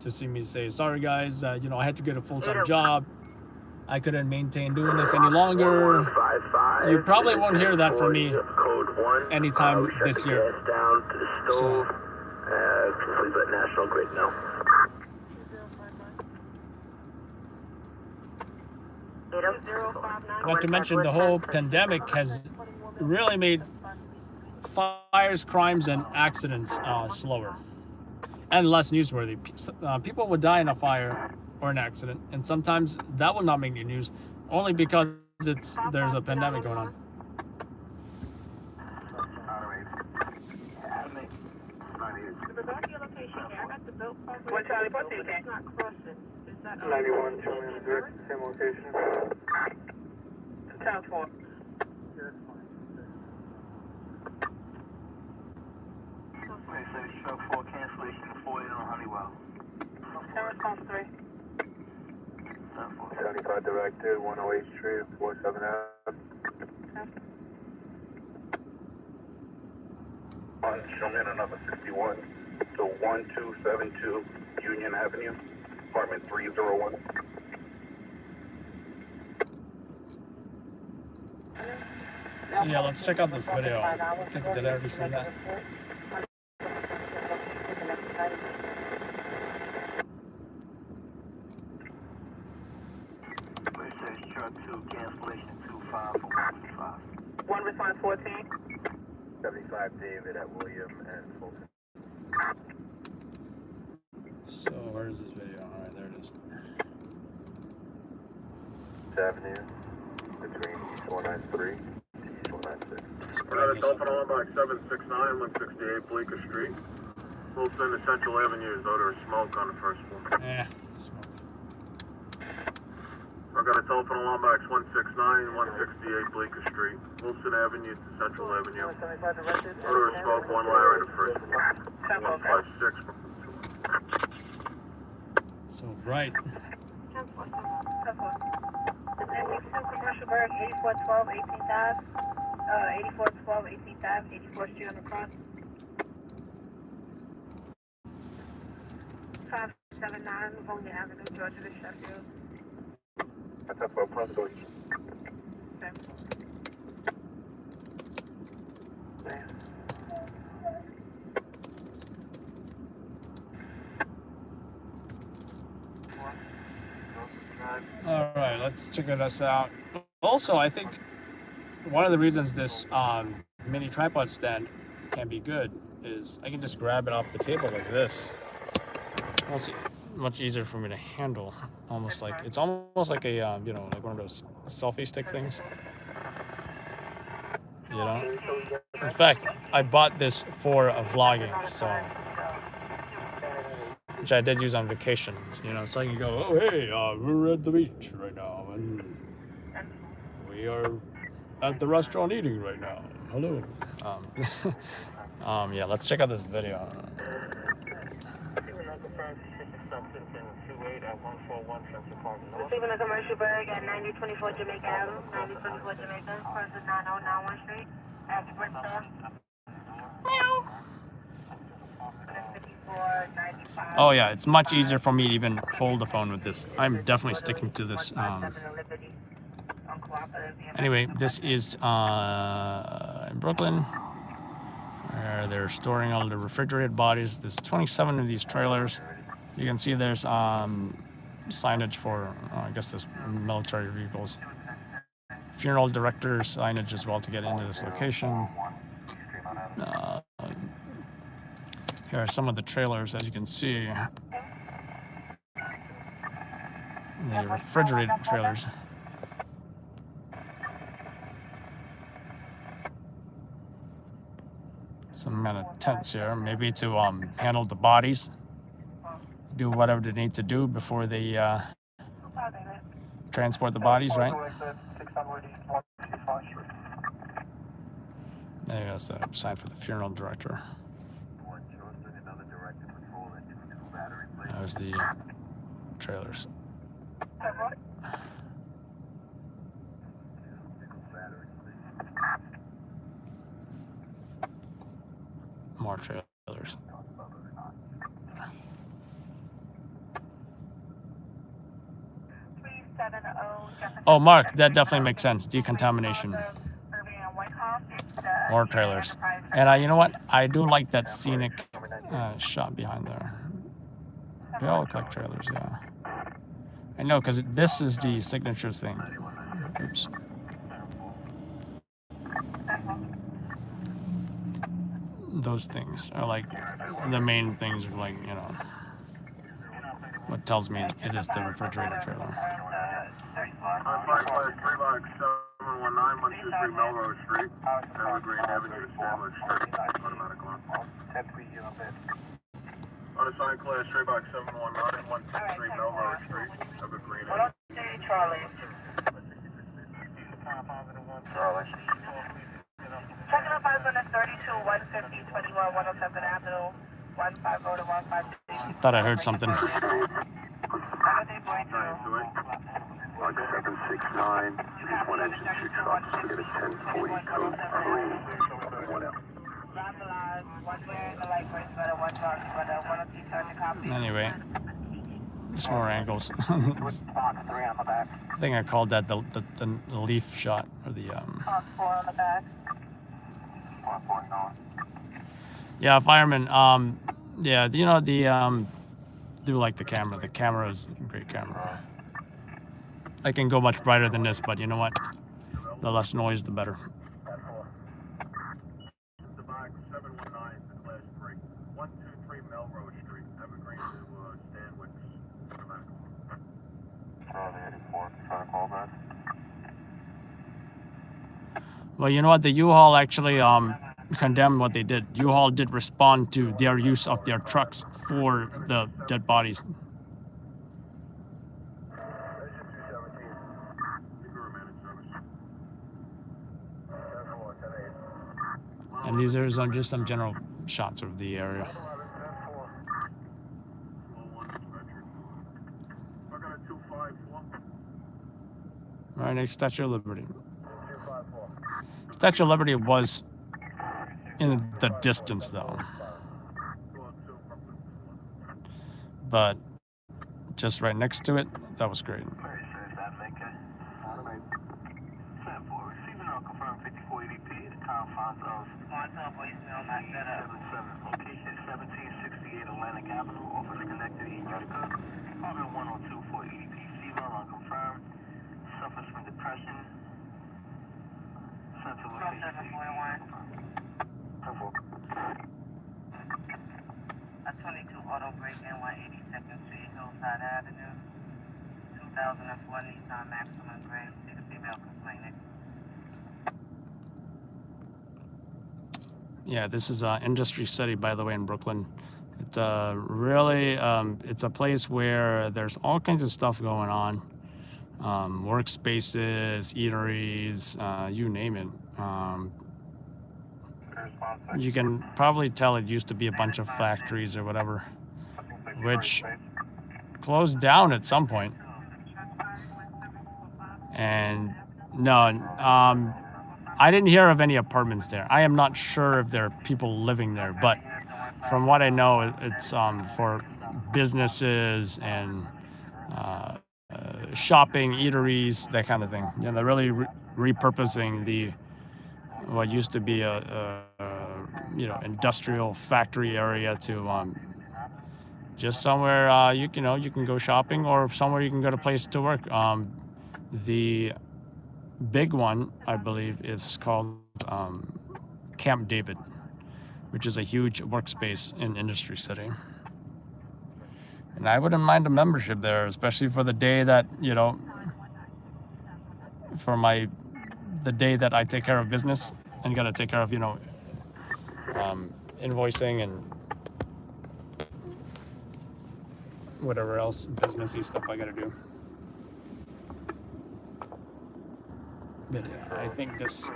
see me say, sorry guys, you know, I had to get a full-time job, I couldn't maintain doing this any longer. You probably won't hear that from me anytime this year. So, National Grid now. not to mention the whole pandemic has really made fires, crimes, and accidents slower and less newsworthy. People would die in a fire or an accident, and sometimes that will not make the news, only because there's a pandemic going on. What Charlie, what's it? It's not crossing. Is that 91, showing direct same location. 10-4. Show 4 cancellation 40 on Honeywell. 10 response 3. 75 directed, 108 Street, 47 Ave. Show me another 61. So 1272 Union Avenue, apartment 301. So yeah, let's check out this video. I think, did I already say that? Truck 2, cancellation 25 for 135. 1 response 14. 75 David at William and Fulton. So where is this video? Alright, there it is. Avenue between East 193 and East 196. We're at a Dolphin Hallmark 769, 168 Bleecker Street. Wilson to Central Avenue is odor of smoke on the first floor. Yeah, smoke. We're going to telephone alarm box 169, 168 Bleecker Street. Wilson Avenue to Central Avenue. Odor of smoke, 1 Larry to first floor. 156. So right. Commercial Berg, 8412, 18th Ave. 8412, 18th Ave, 84th Street on the cross. 579, Livonia Avenue, Georgia to Sheffield. That's up for Prosco. All right, let's check this out. Also, I think one of the reasons this mini tripod stand can be good is I can just grab it off the table like this. It's much easier for me to handle. It's almost like a you know, like one of those selfie stick things. You know. In fact, I bought this for vlogging, so. Which I did use on vacation, you know, so I can go, oh hey, we're at the beach right now, and we are at the restaurant eating right now. Hello. Yeah, let's check out this video. Receiving a commercial bag at 9024 Jamaica Avenue, 9024 Jamaica, person 9091 Street, at Bristol. Oh yeah, it's much easier for me to even hold the phone with this. I'm definitely sticking to this. Anyway, this is in Brooklyn, where they're storing all the refrigerated bodies. There's 27 of these trailers. You can see there's signage for, I guess, this military vehicles. Funeral director signage as well to get into this location. Here are some of the trailers, as you can see. The refrigerated trailers. Some kind of tents here, maybe to handle the bodies. Do whatever they need to do before they transport the bodies, right? There's the sign for the funeral director. There's the trailers. More trailers. Oh, Mark, that definitely makes sense. Decontamination. More trailers. And you know what? I do like that scenic shot behind there. They all look like trailers, yeah. I know, because this is the signature thing. Oops. Those things are like the main things, are like, you know, what tells me it is the refrigerator trailer. Melrose Street, Evergreen Avenue, Sandwich Street, automatic alarm. Unassigned class, straight back 719, 123 Melrose Street, Evergreen Avenue. Charlie. Checking up on 32, 150, 21, 107 Avenue, 150 to 156. Thought I heard something. 769, just one engine, 2 trucks, we get a 1040 code 3. Anyway, some more angles. I think I called that the leaf shot, or the yeah, fireman. Yeah, you know, the do like the camera. The camera is a great camera. I can go much brighter than this, but you know what? The less noise, the better. The back 719, class 3, 123 Melrose Street, Evergreen to Stanwich, automatic alarm. Charlie 84, try to call back. Well, you know what? The U-Haul actually condemned what they did. U-Haul did respond to their use of their trucks for the dead bodies. And these are just some general shots of the area. All right, next, Statue of Liberty. Statue of Liberty was in the distance, though. But just right next to it, that was great. Location 1768 Atlantic Avenue, overly connected to Utica. Carbon 102 for EDP female, unconfirmed. Suffers from depression. Central location. A 22 auto break in 182nd Street, Hillside Avenue. 2004 Nissan Maximum Gray. See the female complainant. Yeah, this is Industry City, by the way, in Brooklyn. It's really, it's a place where there's all kinds of stuff going on. Workspaces, eateries, you name it. You can probably tell it used to be a bunch of factories or whatever, which closed down at some point. And no, I didn't hear of any apartments there. I am not sure if there are people living there, but from what I know, it's for businesses and shopping, eateries, that kind of thing. Yeah, they're really repurposing what used to be a industrial factory area to just somewhere you can go shopping, or somewhere you can go to place to work. The big one, I believe, is called Camp David, which is a huge workspace in Industry City. And I wouldn't mind a membership there, especially for the day that, the day that I take care of business and got to take care of, invoicing and whatever else businessy stuff I got to do. But yeah, I think this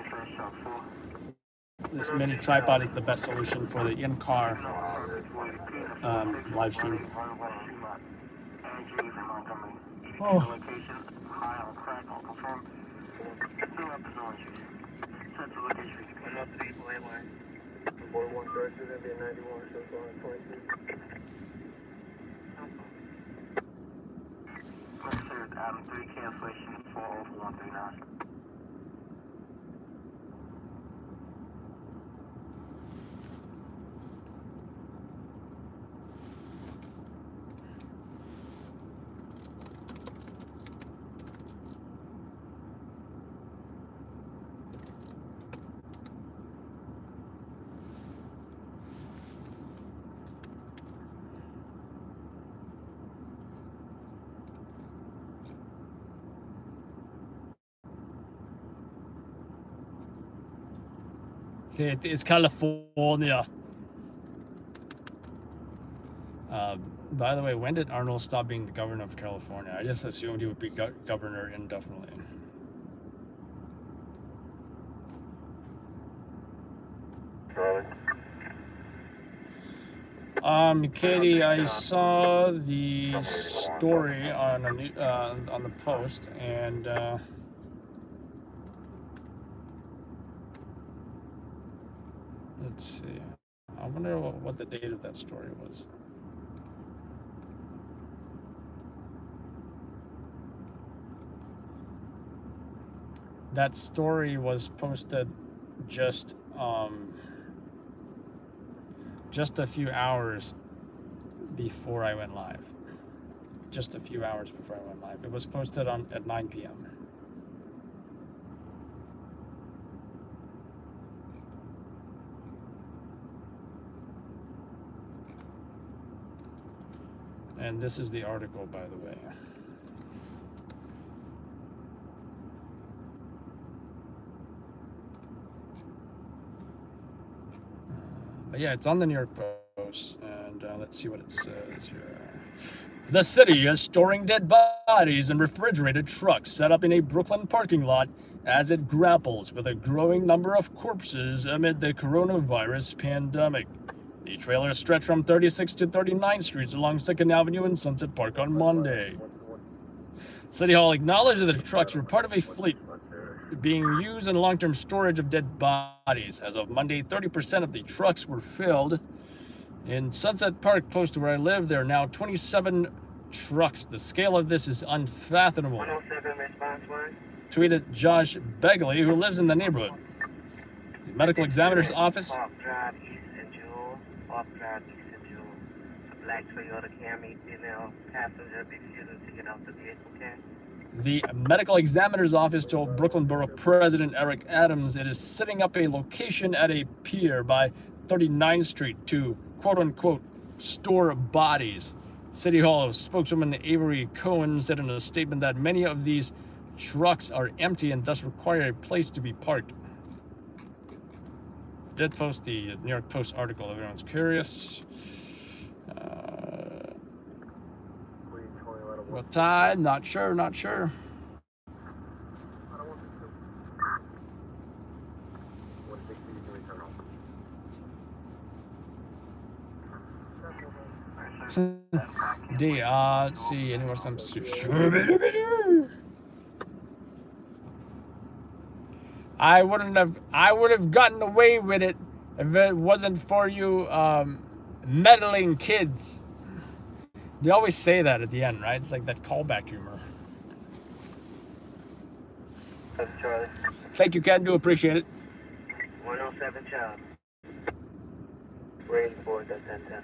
mini tripod is the best solution for the in-car live stream. Oh. Adam 3 cancellation 40139. Okay, it's California. By the way, when did Arnold stop being the governor of California? I just assumed he would be governor indefinitely. Katie, I saw the story on the post, and let's see. I wonder what the date of that story was. That story was posted just a few hours before I went live. Just a few hours before I went live. It was posted at 9 p.m. And this is the article, by the way. But yeah, it's on the New York Post, and let's see what it says here. The city is storing dead bodies in refrigerated trucks set up in a Brooklyn parking lot as it grapples with a growing number of corpses amid the coronavirus pandemic. The trailer stretched from 36th to 39th Streets along 2nd Avenue and Sunset Park on Monday. City Hall acknowledged that the trucks were part of a fleet being used in long-term storage of dead bodies. As of Monday, 30% of the trucks were filled. In Sunset Park, close to where I live, there are now 27 trucks. The scale of this is unfathomable, tweeted Josh Begley, who lives in the neighborhood. The medical examiner's office. Black Toyota Camry, female passenger, refusing to get out the vehicle, okay? The medical examiner's office told Brooklyn Borough President Eric Adams it is setting up a location at a pier by 39th Street to, quote-unquote, store bodies. City Hall spokeswoman Avery Cohen said in a statement that many of these trucks are empty and thus require a place to be parked. Did post the New York Post article if anyone's curious. What time? Not sure. D, let's see, anywhere some I would have gotten away with it if it wasn't for you meddling kids. They always say that at the end, right? It's like that callback humor. That's Charlie. Thank you, Ken. Do appreciate it. 107 Charlie. We're 84 at that 1010.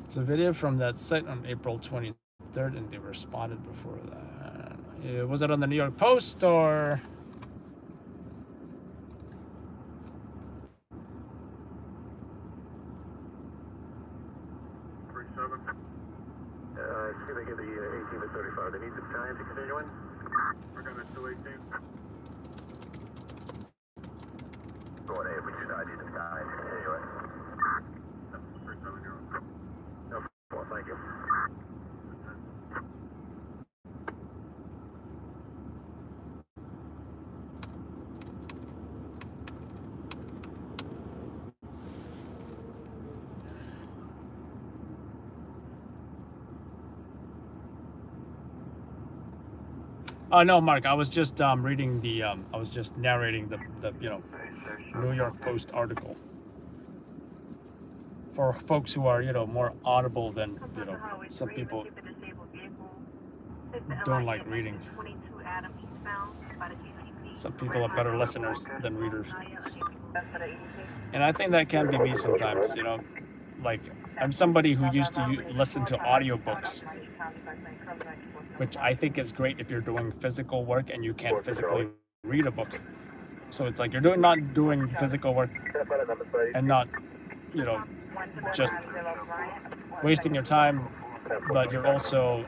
It's a video from that site on April 23rd, and they responded before that. Was it on the New York Post or? 37. See if they get the 18 to 35. They need some time to continue in. We're going to 218. Go ahead, we do not need the time to continue in. 370. No, well, thank you. No, Mark. I was just reading the. I was just narrating the New York Post article for folks who are more audible than some people don't like reading. Some people are better listeners than readers, and I think that can be me sometimes. Like I'm somebody who used to listen to audiobooks, which I think is great if you're doing physical work and you can't physically read a book. So it's like you're not doing physical work and not, just wasting your time, but you're also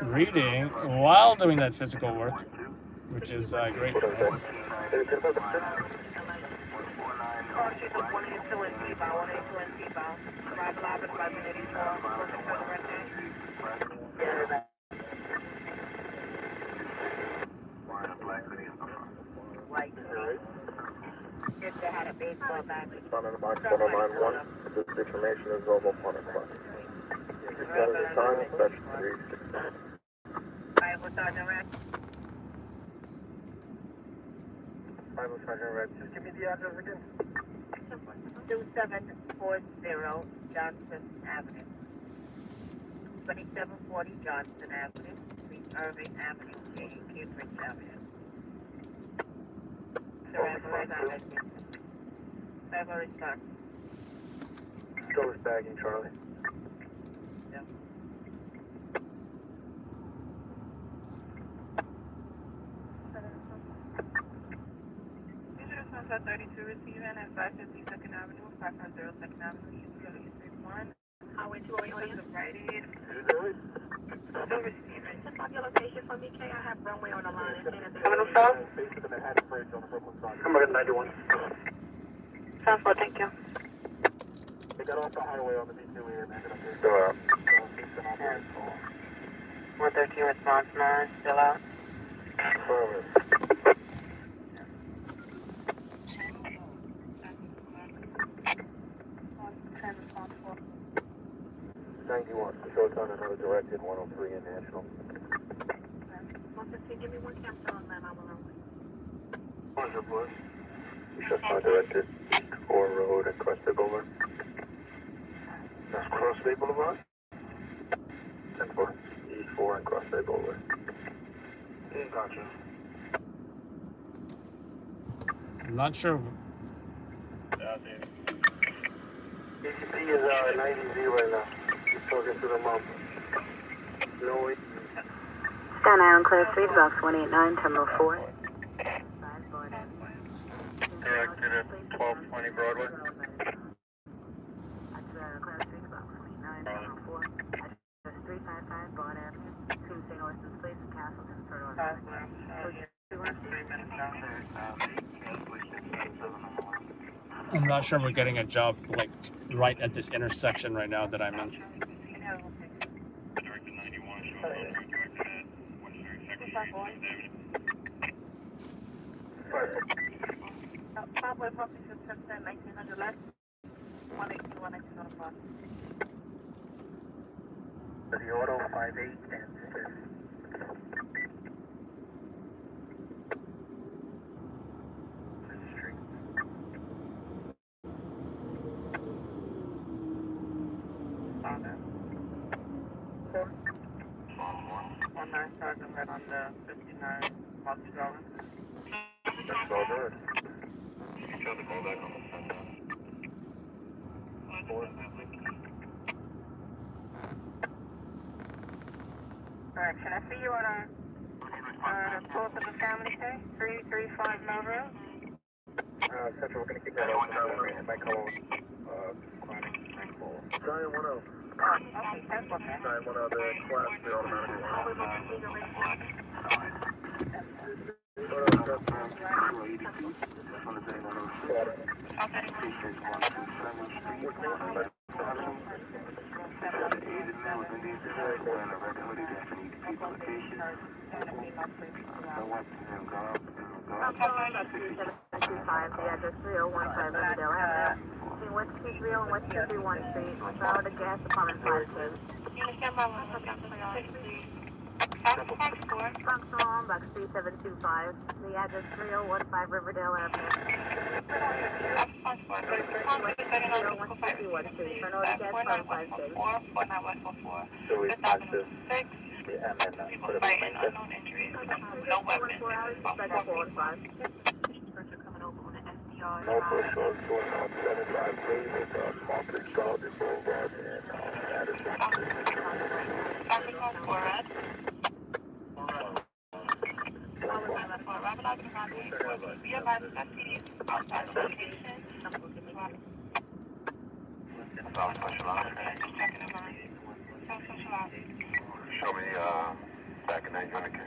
reading while doing that physical work, which is great. Like, if they had a baseball bat. On the box 1091, this information is over 1 o'clock. Just got the time, that's 3. Bible Sergeant Red. Bible Sergeant Red, just give me the address again. 2740 Johnson Avenue. 2740 Johnson Avenue, East Irving Avenue, Cambridge Avenue. February start. Still is bagging, Charlie. Yeah. Sunset 32 receiving at 550 2nd Avenue, 510 2nd Avenue, East Philly, 61. Highway 208 right in. Still receiving. Just off your location for me, K. I have runway on the line. Coming south? Number 91. Sounds good, thank you. They got off the highway on the B2E and ended up here. Still out. 113 response 9, still out. Affirmative. 91. Control time another directed 103 in National. 115, give me one capture on that, I'm alone. 100 plus. Just not directed. Core Road and Crossway Boulevard. That's Crossway Boulevard? 10-4. E4 and Crossway Boulevard. Gotcha. I'm not sure. ECP is 90 right now. He's talking to the mom. No way. Staten Island Class 3, box 189, Terminal 4. Directed at 1220 Broadway. I'm not sure we're getting a job like right at this intersection right now that I'm in. Cowboy Puppy System 1900 left. 182, 182 on the bus. The auto 58 and 6. One nine Sergeant red on the 59 multi-dollar. That's all good. Trying to call back on the Alright, can I see you on the fourth of the family day? 335 Melrose? Central, we're going to keep that open. My call, chronic rainfall. Giant 10. Oh, okay, that's okay. Giant 10, the class 3 automatic. The address 3015 Riverdale Avenue. Between West 230 and West 231 Street. Without the gas department 510. Functional box 3725. The address 3015 Riverdale Avenue. 3051 Street. For no gas department 510. So we pass this. Yeah, and then put it on No weapons. No push on 275 Davis, Market Charlie Boulevard, and Addison. Show me, back in 900.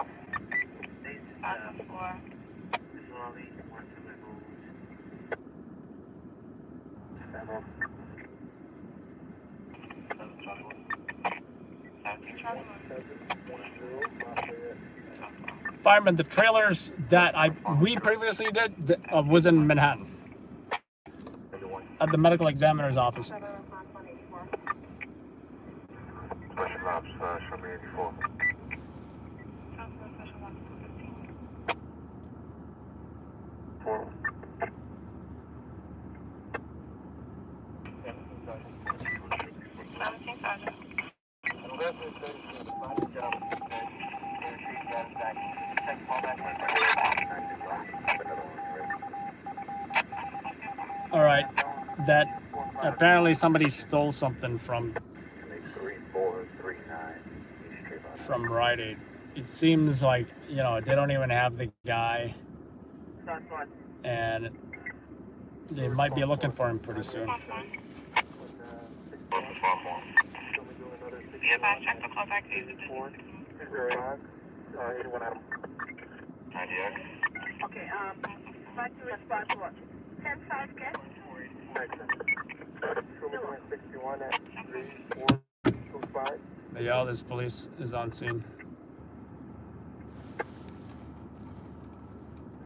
Fireman, the trailers that we previously did was in Manhattan at the medical examiner's office. Special Ops, show me 84. All right, that apparently somebody stole something from 3439 Rite Aid. It seems like, you know, they don't even have the guy, and they might be looking for him pretty soon. Okay, back to response what? 10-5 guess? 61 at 3425. Yeah, this police is on scene.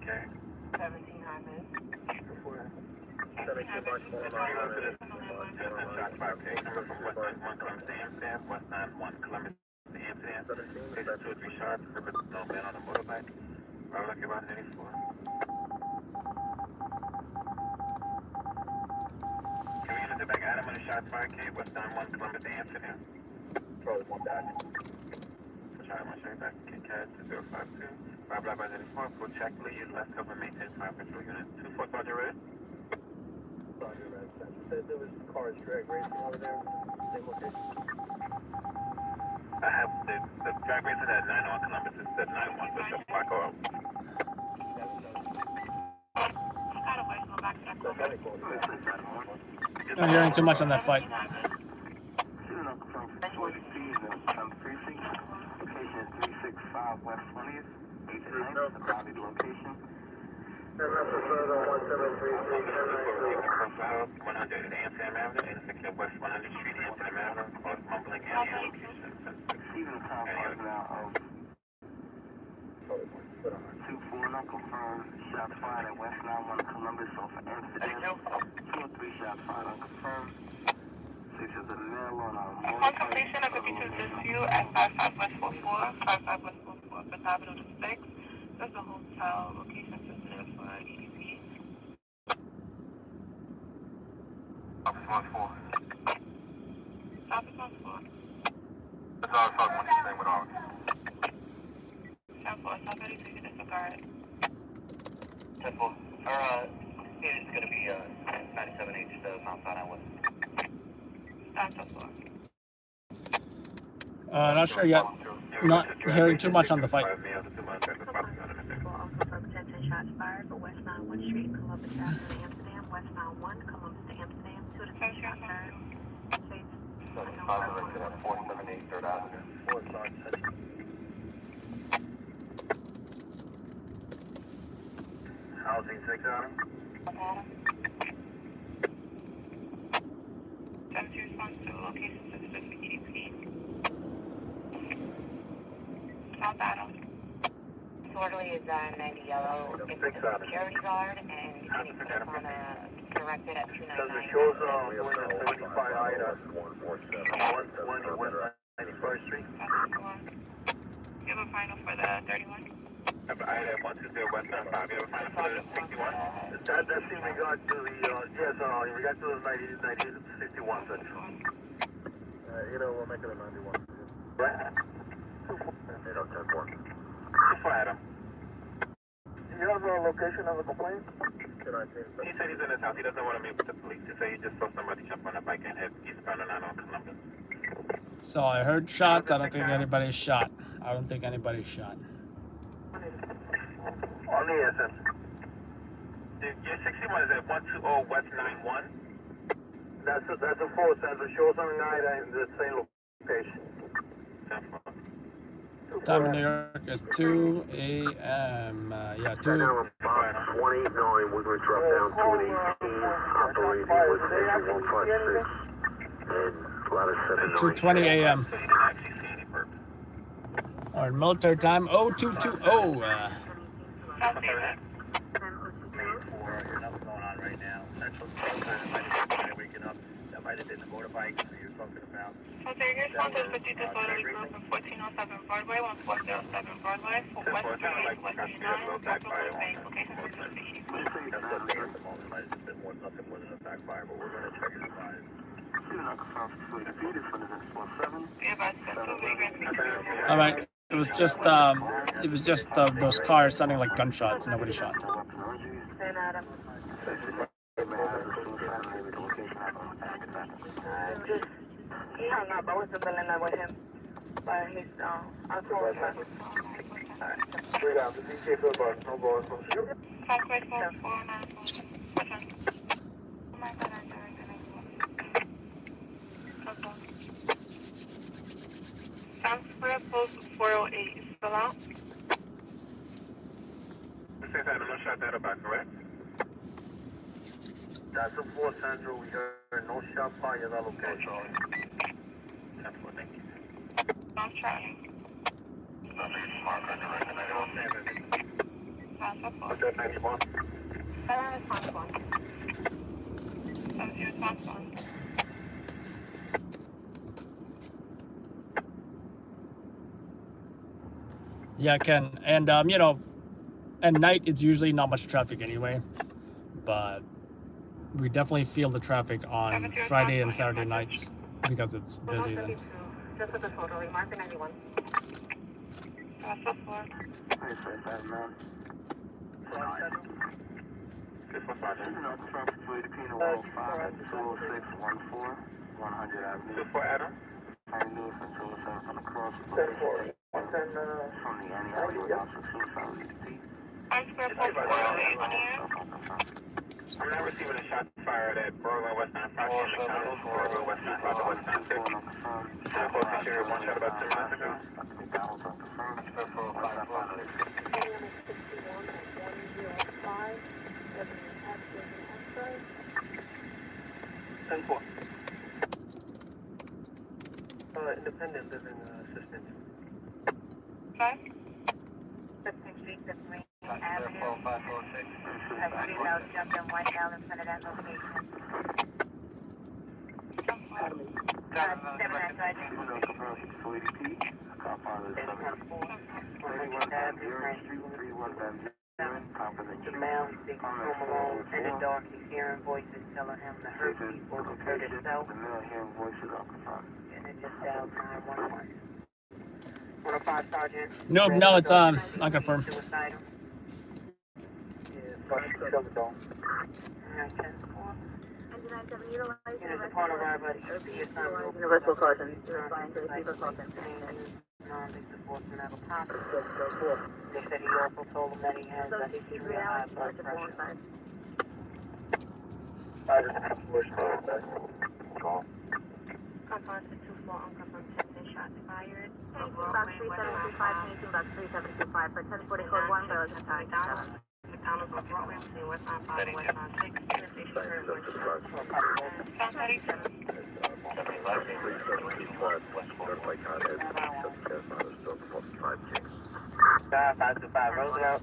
Okay. 17 high minutes. 17 much more shot 5K, number from West 91 Columbus to Amsterdam, West 91 Columbus to Amsterdam. 2 or 3 shots, no man on a motorbike. Right, lucky about 84. Can we use the back item on the shot 5K, West 91 Columbus to Amsterdam? Charlie 1 back. Charlie 1 straight back, Kit Kat 2052. 5 Black by 84, full check, lead, left cover, maintain 5 patrol unit. 24 Sergeant Red. Sergeant Red, said there was cars drag racing over there. Same location. I have the drag racing at 91 Columbus, it said 91, but the black oil. I'm hearing too much on that fight. Location is 365 West 20th. 8 the valid location. 100 Amsterdam Avenue, intersection of West 100th Street, Amsterdam Avenue, close mumbling area location. Receiving a call now of unconfirmed. Shots fired at West 91 Columbus off of Amsterdam. 2 or 3 shots fired unconfirmed. 6 is a male on our motor. Confirmation of 52 at 55 West 44, 55 West 44, 5th Avenue to 6. That's a hotel location sensitive for EDP. Stop is 1-4. Stop is 1-4. That's all I talk when he's staying with ours. 10-4, stop ready to disregard. 10-4. It's going to be 97H, Mount Sinai West. Stop 10-4. Not sure yet. Not hearing too much on the fight. Shots fired for West 91 Street, Columbus Avenue to Amsterdam, West 91, Columbus to Amsterdam, 2 to 3 shot fired. 478 3rd Avenue. Housing 6 Adam. 72 response to location sensitive for EDP. South Adam. Disorderly is 90 yellow. It's a security guard, and you can keep on directed at 299. Does it shows on 75 Ida 120 West 91st Street? You have a final for the 31? Ida 120 West 95. You have a final for the 61? That's in regard to the, yes, in regard to the 90 61, sir. We'll make it a 91. Right. 810-4. Adam. Do you have a location of the complaint? He said he's in his house. He doesn't want to meet with the police. He said he just saw somebody jump on a bike and hit eastbound and on Columbus. So I heard shots. I don't think anybody's shot. I don't think anybody's shot. On the SM. Your 61 is at 120 West 91? That's a 4 center. Shows on 9 in the same location. 10-4. Time in New York is 2 a.m. Yeah, 2. 189, we're going to drop down to an 18, operating with engine 156, and ladder 7 2:20 a.m. So he didn't actually see any burps. Or in military time, 0220. South David. There's nothing going on right now. Central Time might have been waking up. That might have been the motorbike that you're talking about. So your response is 50 disorderly group from 1407 Broadway, 1407 Broadway, for West 38, West 89, Brooklyn, Bank, location sensitive to EDP. That's what at the moment might have been nothing more than a backfire, but we're going to check it out. Be advised that 2 vagrants be treated. All right. It was just those cars sounding like gunshots. Nobody shot. I hung up. I was in Belena with him. But he's, I'll call him back. Straight out, the DJ for the bus, no bars, no shooting. Southwest 494. What's on? Oh my God, I'm doing Sound Square Post 408 is still out? It says Adam, no shot that about, correct? That's a 4 Central. We heard no shot fired at that location. 10-4, thank you. I'm trying. Sound support. That's 91. 7 response 1. 70 response 1. Yeah, Ken. And at night it's usually not much traffic anyway, but we definitely feel the traffic on Friday and Saturday nights because it's busy then. Just a disorderly, marker 91. Sound support. This one's Sergeant. 2-4, Adam. Sound Square Post 408 on here. I'm not receiving a shot fired at Broadway West 95 from McDonald's, Broadway West 95 to West 96. Now, close to Sherry, one shot about 10 minutes ago. 10-4. Independent living assistant. Okay. 15 Street, 15 at Avenue. Have 3000 jump in white L in front of that location. 7 Sergeant. Jamal speaks home alone. Lieutenant Dawg is hearing voices telling him to hurt people, to hurt himself. And it just dialed 911. 105 Sergeant. Nope, no, it's not confirmed. Suicidal. Unit upon arrival at EOP assignment. Universal caution. Non-lethal force and metal top. They said he also told him that he has a history of high blood pressure. Compound to 24 unconfirmed 10 shots fired. Box 3725, anything box 3725 for 1040 code 1, barrels and time 7. McDonald's on Broadway, between West 95 and West 96. Intersection current West 525 Roosevelt.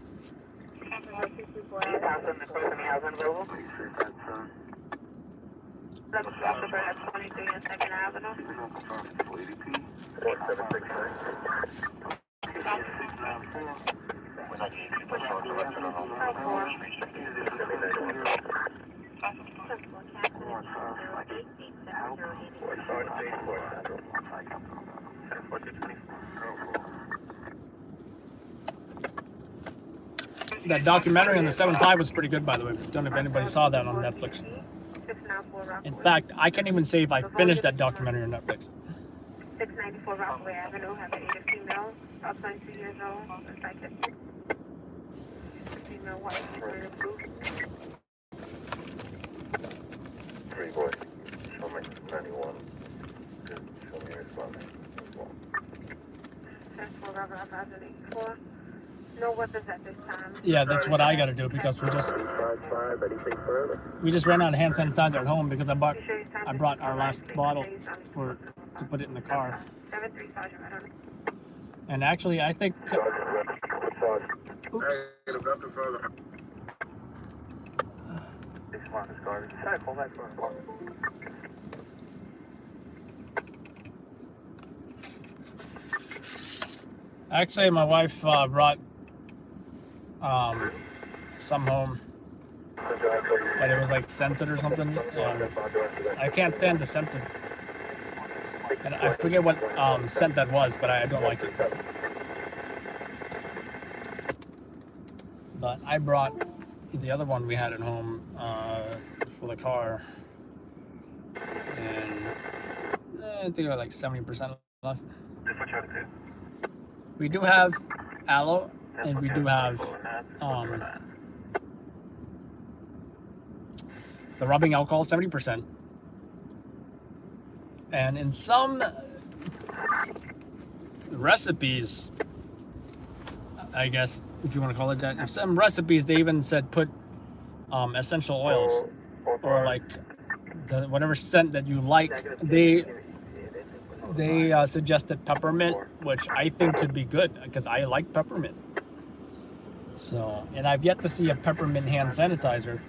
Thompson, the person he has unavailable. Let's stop the bird at 23 and 2nd Avenue. 7. That documentary on the 7.5 was pretty good, by the way. Don't know if anybody saw that on Netflix. In fact, I can't even say if I finished that documentary on Netflix. 694 Rockaway Avenue, have an 8 female, about 22 years old, psychic. Female white, wearing blue. 3 boy, show me 91. Show me responding. 10-4 Rockaway Avenue, 4. No weapons at this time. Yeah, that's what I gotta do because we just ran out of hand sanitizer at home because I brought our last bottle to put it in the car. 7-3 Sergeant, right on. And actually, I think. Oops. Actually, my wife brought some home, but it was like scented or something, and I can't stand the scented. And I forget what scent that was, but I don't like it. But I brought the other one we had at home for the car, and I think it was like 70% left. We do have aloe, and we do have the rubbing alcohol, 70%. And in some recipes, I guess, if you want to call it that, in some recipes they even said put essential oils or like whatever scent that you like. They suggested peppermint, which I think could be good because I like peppermint. So, and I've yet to see a peppermint hand sanitizer.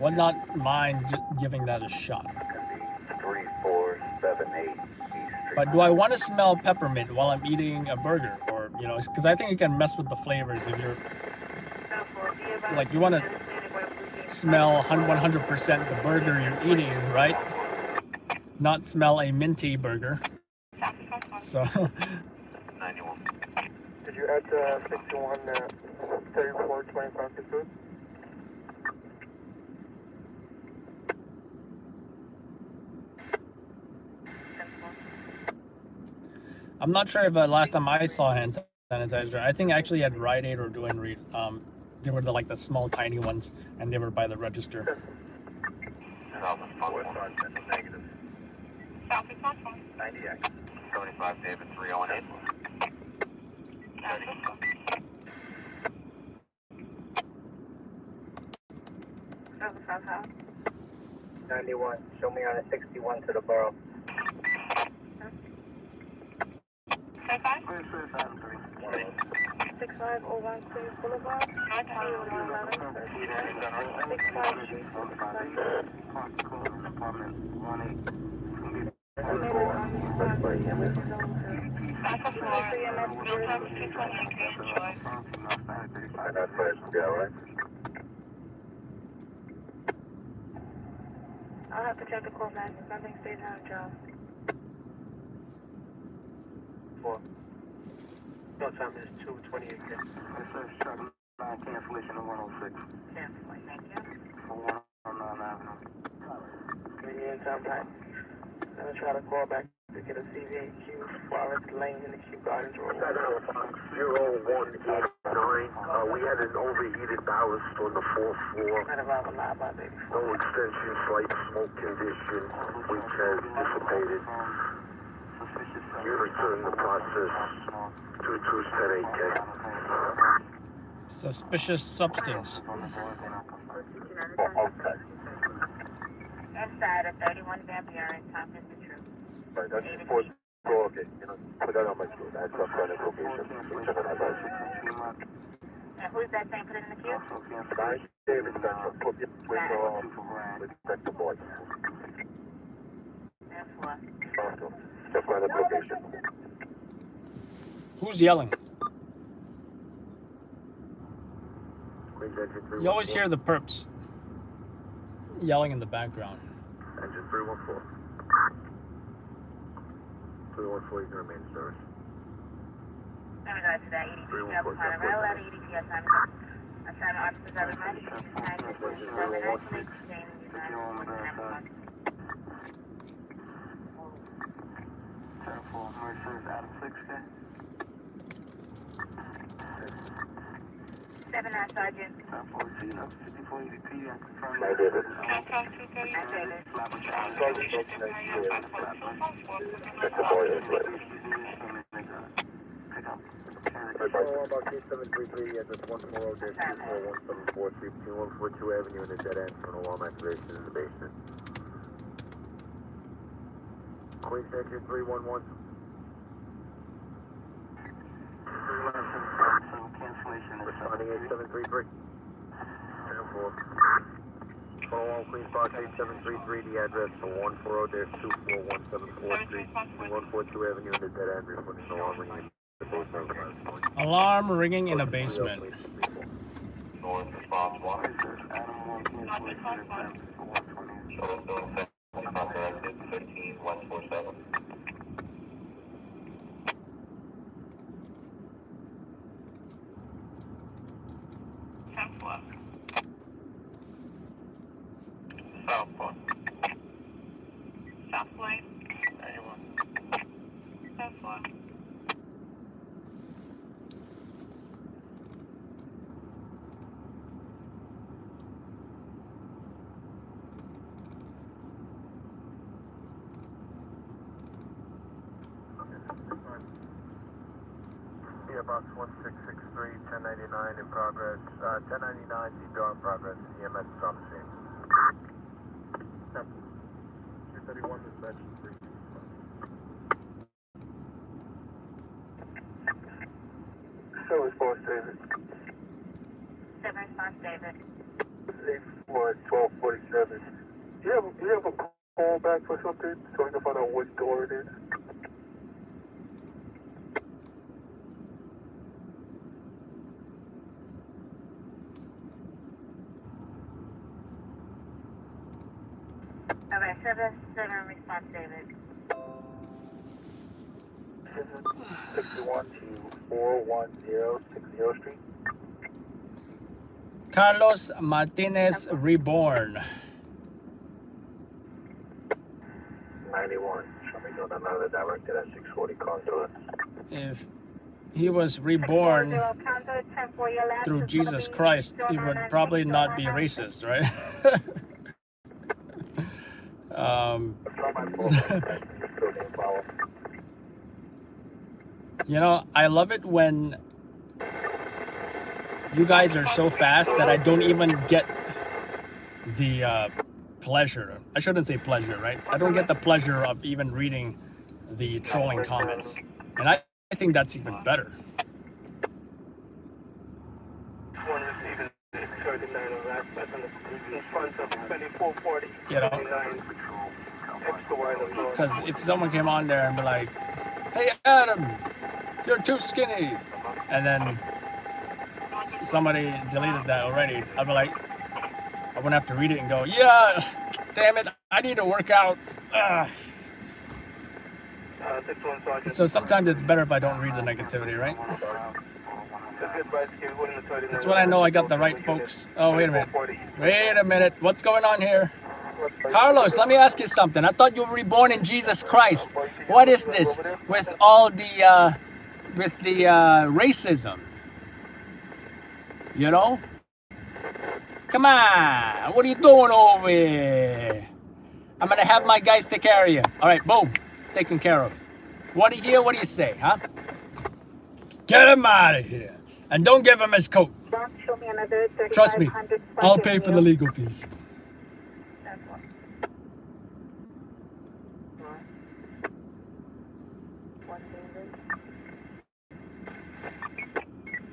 Would not mind giving that a shot. 3478 But do I want to smell peppermint while I'm eating a burger, or because I think it can mess with the flavors if you're like you want to smell 100% the burger you're eating, right? Not smell a minty burger. So. 91. Did you add 61 34 25 to food? I'm not sure if last time I saw hand sanitizer, I think I actually had Rite Aid or Duane Reade. They were the small tiny ones, and they were by the register. Negative. 90X. 75 David 308. 91. Show me on a 61 to the borough. 35? 6501 Queens Boulevard. Tower 111, 65 I'll have to check the call back. Nothing stays on the job. No time is 2:28. Cancellation of 106. Cancellation, thank you. For 109 Avenue. Time back. I'm gonna try to call back to get a CVAQ Forest Lane in the Kew Gardens Road. 0189. We had an overheated ballast on the 4th floor. Might have arrived alive by baby. No extension, slight smoke condition, which has dissipated. Units are in the process. 2210 Suspicious substance. Okay. Inside of 31 Van Buren, Thompson, the truth. Right, that's for okay. Put that on my queue. That's up front of location. Whichever I got you. And who's that saying put it in the queue? Nice, David, that's a put it with the boys. That's what. Just front of location. Who's yelling? You always hear the perps yelling in the background. Engine 314. 314, you can remain in service. In regards to that EDT, we have a final rail out of EDT assignment. Assignment officers are reminded to use time to service isolate, sustain, and use time. 10-4, Mercer's Adam 6K. 7-9 Sergeant. 10-4, Zeno, 54 EDP, and confirm. Hi, David. Hi, David. Check the boy in, please. About K733 at this 140-241743 between 142 Avenue and the dead end for an alarm activation in the basement. Queen Station 311. Responding 8733. 10-4. Call on Queen's Box 8733, the address for 140-241743 between 142 Avenue and the dead end, reporting an alarm ringing in the basement. Alarm ringing in a basement. North response 1. Adam 1 cancellation. 147. Southwest. Southwest. Southwest. 91. Southwest. Yeah, box 1663, 1099 in progress. 1099, CPR in progress. EMS is on the scene. 231, dispatch 3. So response, David. 7 response, David. 1247. Do you have a call back for something so we can find out which door it is? All right, 7 response, David. 61 to 41060 Street. Carlos Martinez Reborn. 91. Show me doing another directed at 640 Conduit. If he was reborn through Jesus Christ, he would probably not be racist, right? You know, I love it when you guys are so fast that I don't even get the pleasure. I shouldn't say pleasure, right? I don't get the pleasure of even reading the trolling comments. And I think that's even better. You know, because if someone came on there and be like, "Hey Adam, you're too skinny," and then somebody deleted that already, I'd be like, I wouldn't have to read it and go, "Yeah, damn it, I need to work out." So sometimes it's better if I don't read the negativity, right? That's when I know I got the right folks. Oh, wait a minute. Wait a minute. What's going on here? Carlos, let me ask you something. I thought you were reborn in Jesus Christ. What is this with all the racism? You know? Come on. What are you doing over here? I'm going to have my guys take care of you. All right, boom. Taken care of. What do you hear? What do you say, huh? Get him out of here. And don't give him his coat. Trust me, I'll pay for the legal fees.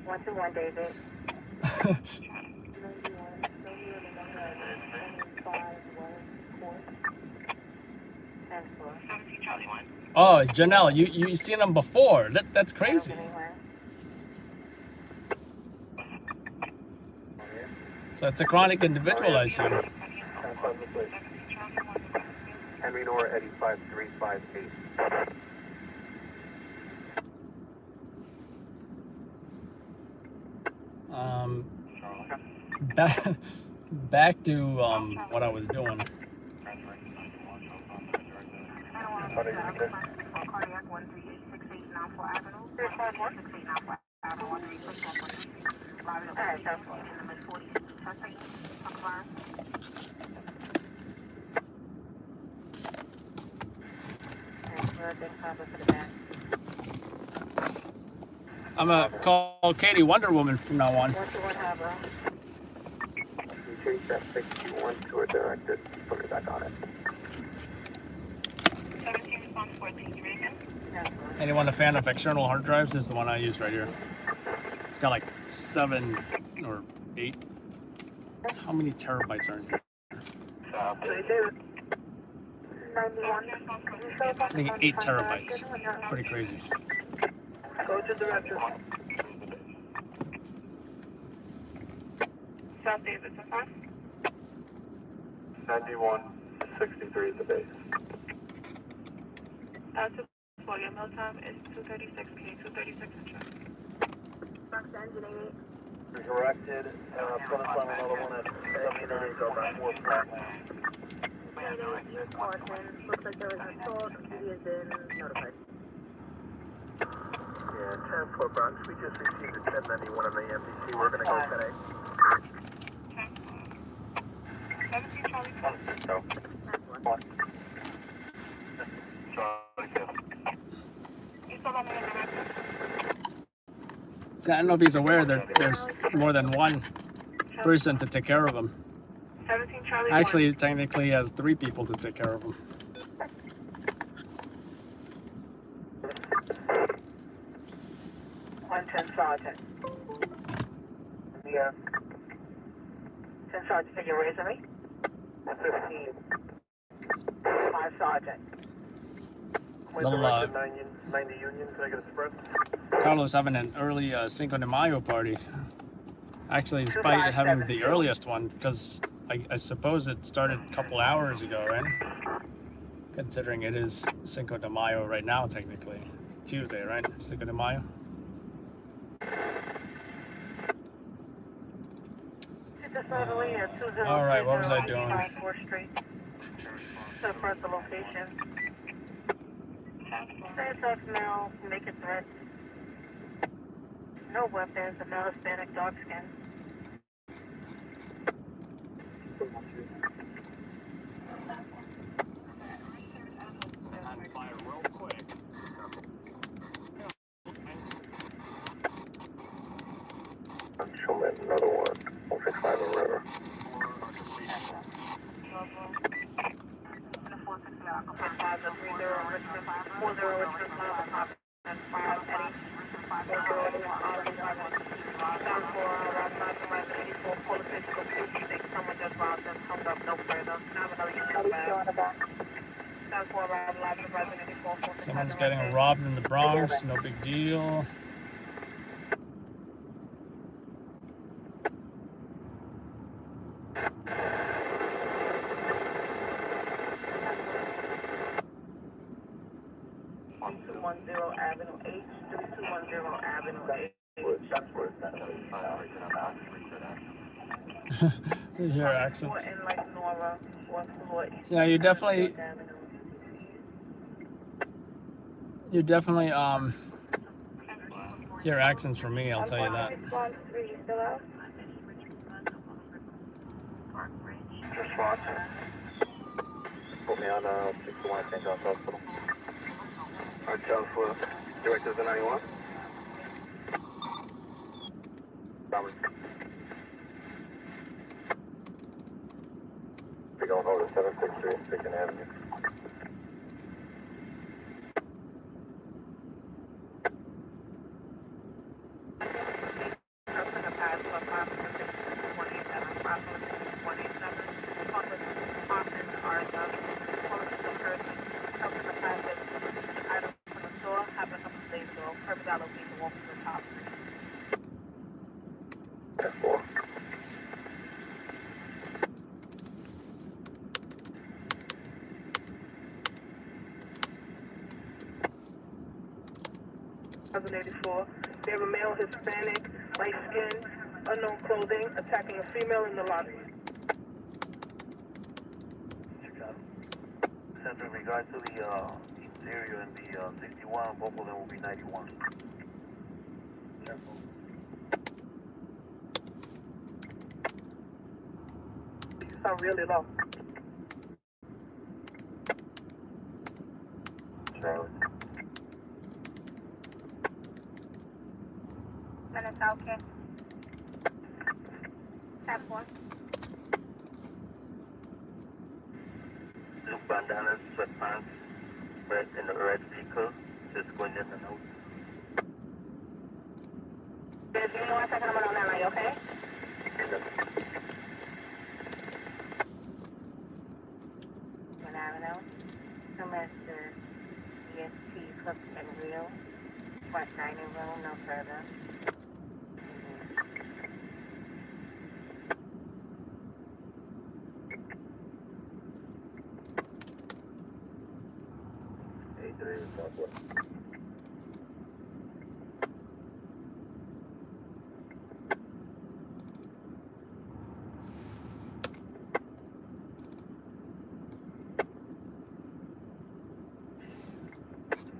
One David. Oh, Janelle, you seen him before. That's crazy. So it's a chronic individual, I assume. Henry Nor Eddie 5358. Back to what I was doing. I'm gonna call Katie Wonder Woman from now on. Chase that 61 to a directed. Put it back on it. Anyone a fan of external hard drives? This is the one I use right here. It's got like 7 or 8. How many terabytes are in here? I think 8 terabytes. Pretty crazy. Go to director. South Davis, 9163 is the base. For your meal time is 2:36 p. 2:36 inches. Corrected. Put us on another one at 79, go back 4 flat. Looks like there was an assault. He has been notified. Yeah, 10-4 Bronx. We just received a 1091 on the MPC. We're going to go today. 17 Charlie 12. So, one. So I don't know if he's aware that there's more than one person to take care of him. 17 Charlie Actually, technically, he has 3 people to take care of him. Sergeant. Yeah. 10 Sergeant, can you raise me? 15. 5 Sergeant. Little, 90 Union, can I get a spread? Carlos having an early Cinco de Mayo party. Actually, despite having the earliest one, because I suppose it started a couple hours ago, right? Considering it is Cinco de Mayo right now, technically. It's Tuesday, right? Cinco de Mayo. All right, what was I doing? First location. Say sex male, naked threat. No weapons, a male Hispanic, dark skin. Show me another one. 165 and River. Someone just robbed them, hung up, no Someone's getting robbed in the Bronx, no big deal. Avenue H, 3210 Avenue H. You hear accents. Yeah, you definitely hear accents from me, I'll tell you that. Response. Put me on 61 St. John's Hospital. Hotel for directors of 91. Robert. We're going over to 763 2nd Avenue. F4. They have a male Hispanic, light skin, unknown clothing, attacking a female in the lobby. Since in regards to the interior and the 61, both of them will be 91. You sound really low. Charlie. Minutes, okay. Have one. Blue bandanas, sweatpants, red in the red vehicle, just going in and out. Give me 1 second, I'm on that line, okay? One Avenue, semester, EST, hook and reel, front dining room, no further.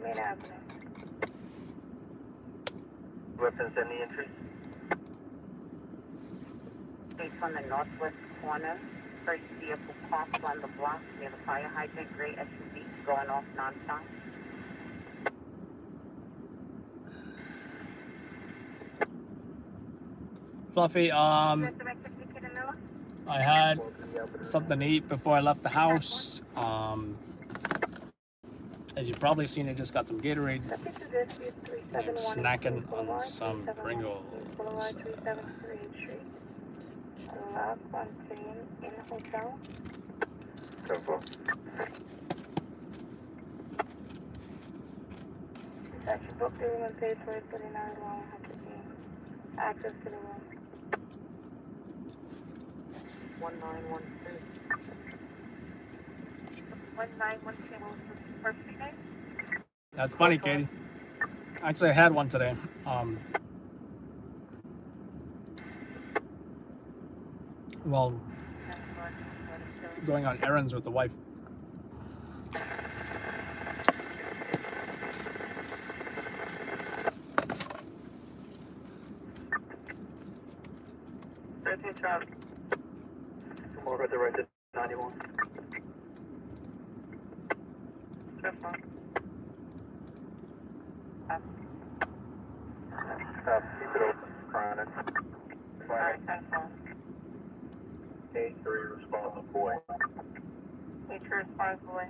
Main Avenue. Weapons, any interest? It's on the northwest corner. First vehicle parked on the block near the fire hydrant, gray SUV going off nonstop. Fluffy, I had something to eat before I left the house. As you've probably seen, I just got some Gatorade. I'm snacking on some Pringles. In the hotel. Temple. Actually booked the room and paid for it, but in our long access to the room. 1913. 1913, what was the first name? That's funny, Katie. Actually, I had one today. Well, going on errands with the wife. Come over at the right to 91. Keep it open. Chronic. A3 responsive boy. A3 responsive boy.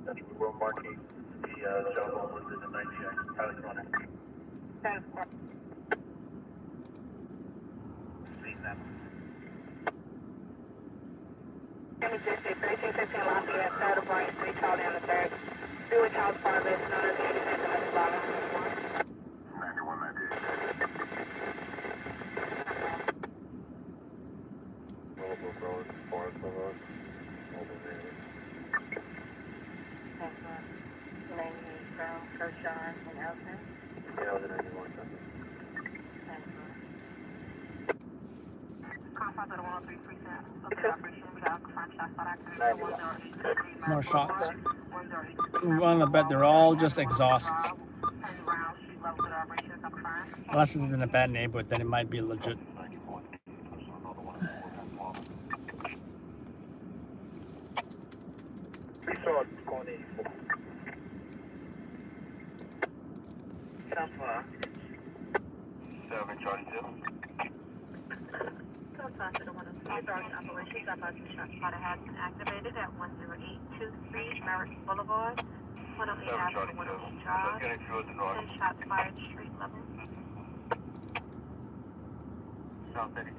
That's we will marking the jungle was in the 90X. California. Any district 1815 Lafayette, third of Bryant Street, Charlie on the third. Freeway Charles Farley, known as the 86th and Mrs. Bala. 9198. Multiple Road, Forest Boulevard. Mobile Road. Laney, Brown, Kershaw, and Elton. Yeah, I was in 91 something. Contact at 103 precinct. Okay, operation. We got confirmed shots fired activated. 108. More shots. I'm gonna bet they're all just exhausts. Unless it's in a bad neighborhood, then it might be legit. We saw it going 84. South 7 Charlie 2. Contact at 103 Dark Operations. Shots fired has been activated at 10823 Merritt Boulevard. 108 Avenue, 108 Drive. 10 shots fired, street level. South 32.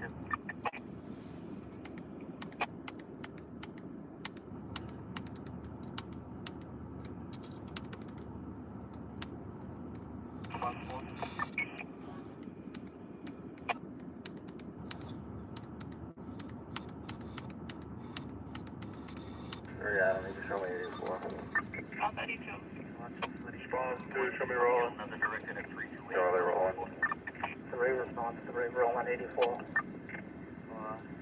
Yeah, I don't need to show me 84. South 32. Response 2, show me rolling. Charlie rolling. 3 response, 3 rolling 84.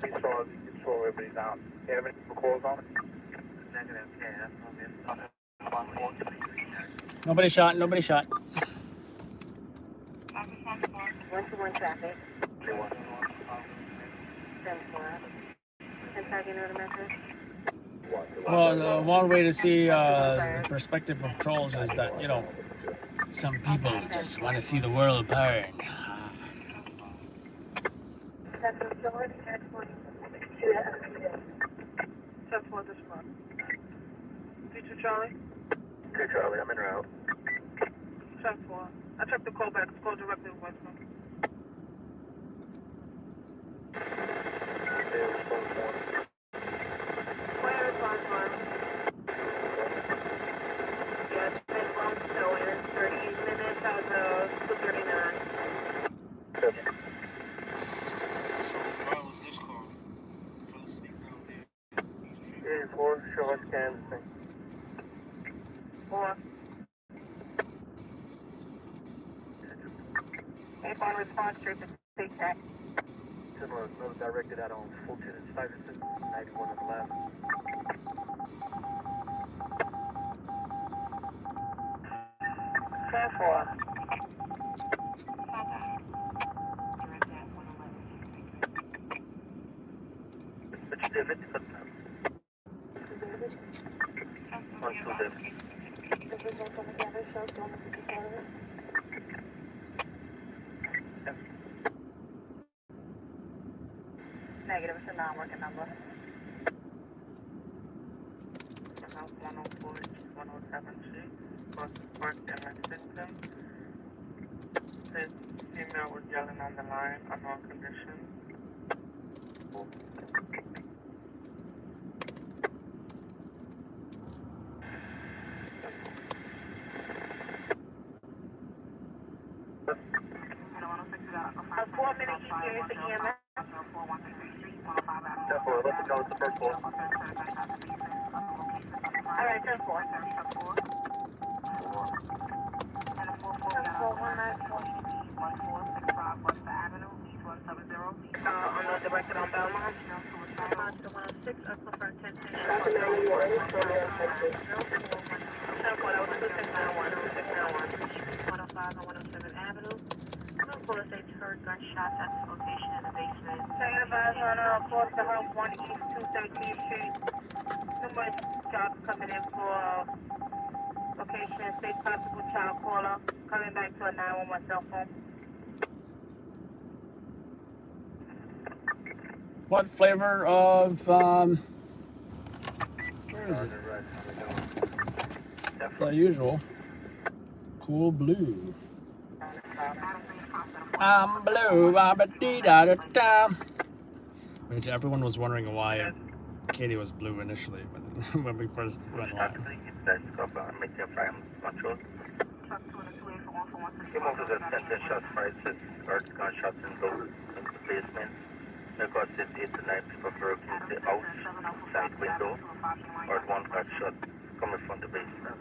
We saw everybody down. You have any calls on it? Negative, yeah, that's obvious. Nobody shot, nobody shot. 121 traffic. 2-1. 10-4. And target order message. Well, one way to see the perspective of trolls is that, you know, some people just want to see the world burn. That's the majority. That's 10-4 this month. D2 Charlie. 2 Charlie, I'm en route. 10-4. I checked the call back. It's called directly to Westman. Where is Boston? Yes, it's long still in 30 minutes out of 239. Yeah, 4, show us canvassing. 4. A1 response straight to State Tech. Similar note directed out on Fulton and Stuyvesant, 91 on the left. Ten four. Which divot? On 2 divot. Negative, it's a non-working number. House 104, 107 Street, Park in Lexington. This female was yelling on the line, unknown condition. A 4-minute ETA for EMS. Therefore, let's go with the first floor. All right, 10-4. On the directed on Belmont. 106, I prefer 10-10. 105 and 107 Avenue. Police say heard gunshots at the location in the basement. Second advised on across the house 1 East 213th Street. Numerous jobs coming in for location, state possible child caller, coming back to a 911 cell phone. What flavor of, where is it? The usual. Cool blue. I'm blue, ba-ba-dee-da-da-da. Which everyone was wondering why it Katie was blue initially when we first went live. That's cover, make your fire control. Came over the center shot fired earth gunshots in those in the basement. Because it's 8 to 9 people broken the outside window, or one got shot coming from the basement.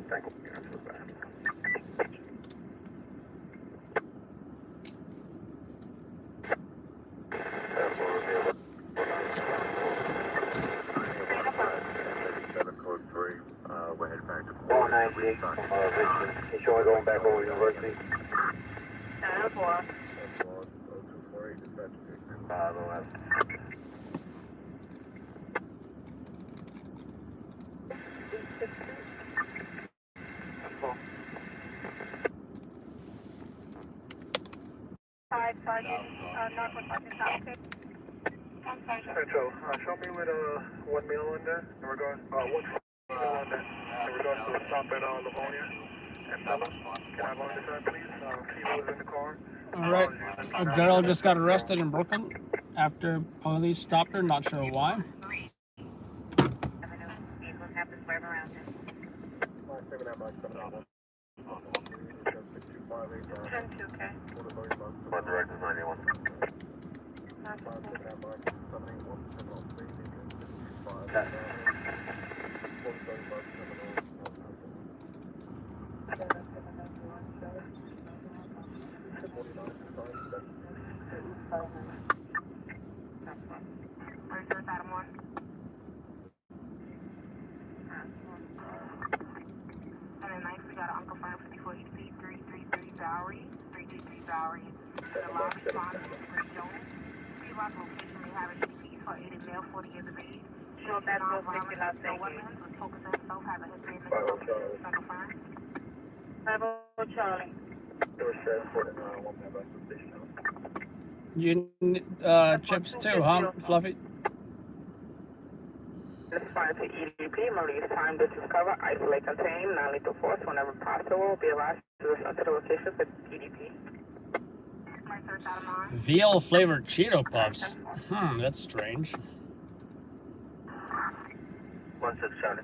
Thank you. We're heading back to 498 from Richmond. You sure we're going back over University? 904. Central, show me with 1 meal on there in regards, 1 meal on there in regards to a stop at Livonia and Bella. Can I have on this side, please? Female is in the car. All right, a girl just got arrested in Brooklyn after police stopped her. Not sure why. Vehicles have to swerve around him. 10-2, okay. My director is 91. And then next we got an Uncle Fire 54 HP 333 Bowery, 333 Bowery. The law response is Ray Jones. Pre-lock location may have an EDP for aided male 40 years of age. Sure, that's no violent, no weapons, was focused on himself, have a history of mental health, Uncle Fire. 50 Charlie. You need chips too, huh, Fluffy? This is fire to EDP, release time to discover, isolate, contain, non-lethal force whenever possible. Be advised to return to the location for EDP. Veal flavored Cheeto Puffs. That's strange. 16 Charlie.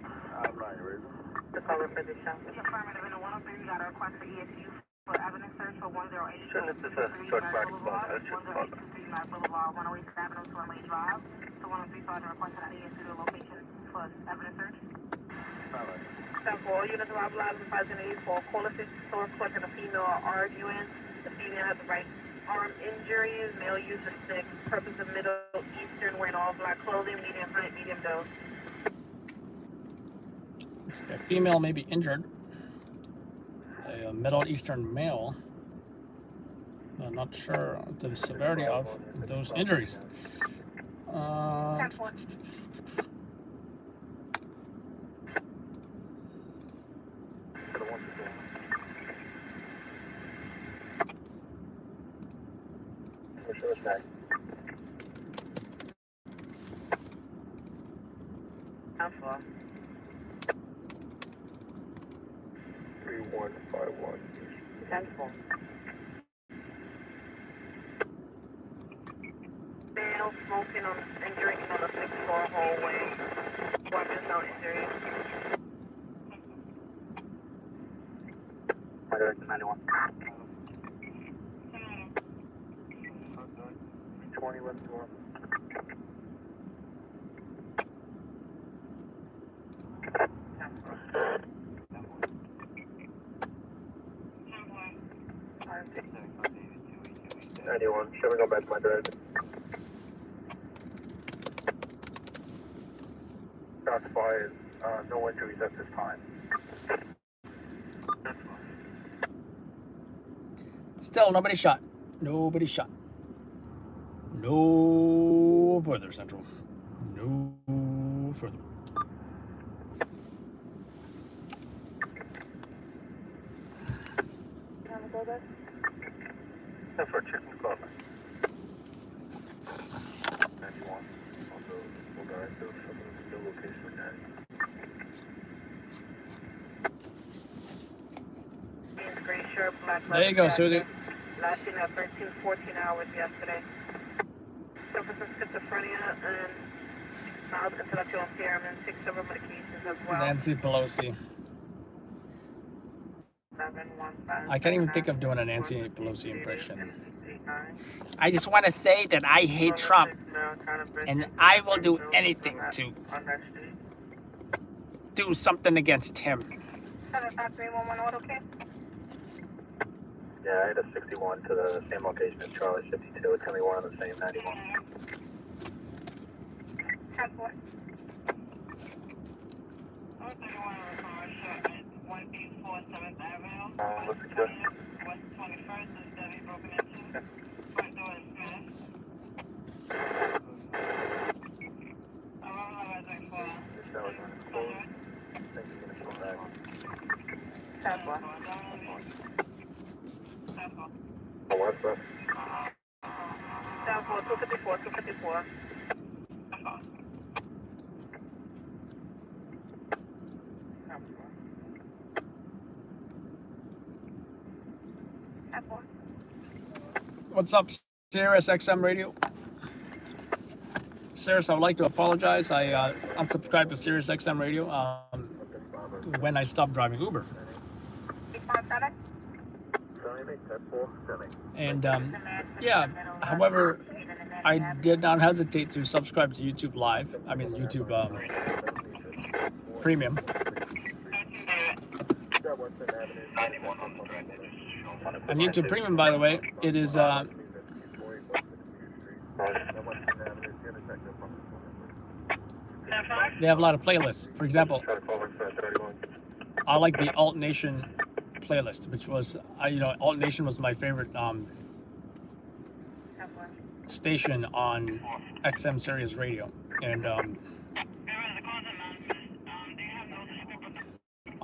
The cover for the shot. Affirmative in the 103, we got a request for ESU for evidence search for 108. Shouldn't this is a short back spot? That's just spot. 108 Boulevard, 108 Avenue, 208 Drive. So 103 Sergeant requested an ESU to location for evidence search. For all units of loudlabsnyc for call assist source collecting a female arguing. The female has the right arm injuries, male use of stick, purpose of Middle Eastern, wearing all black clothing, medium height, medium dose. A female may be injured. A Middle Eastern male. I'm not sure the severity of those injuries. Alpha. 3151. 10-4. Male smoking on and drinking on the 6th floor hallway. Weapons, no injuries. My director 91. 20 left to go. Anyone, should we go back to my director? Shots fired, no injuries at this time. Still, nobody shot. Nobody shot. No further, Central. No further. That's for chicken club. 91. Also, we'll go into some of the location with that. Sure, Black There you go, Susie. Last seen at 13, 14 hours yesterday. Suffer from schizophrenia and mild intellectual impairment, takes several medications as well. Nancy Pelosi. 715. I can't even think of doing a Nancy Pelosi impression. I just want to say that I hate Trump, and I will do anything to do something against him. 75311 auto, okay? Yeah, I had a 61 to the same location as Charlie 52. It's only one on the same 91. 10-4. 184 7th Avenue. What's the good? West 21st is Debbie broken into. Front door is smashed. Around 11 for This hour is closed. Thank you for the call back. 10-4. Oh, what's up? 10-4, 254, 254. What's up, Sirius XM Radio? Sirius, I would like to apologize. I unsubscribed to Sirius XM Radio when I stopped driving Uber. And yeah, however, I did not hesitate to subscribe to YouTube Live. I mean YouTube Premium. And YouTube Premium, by the way, it is they have a lot of playlists. For example, I like the Alt Nation playlist, which was Alt Nation was my favorite station on XM Sirius Radio, and on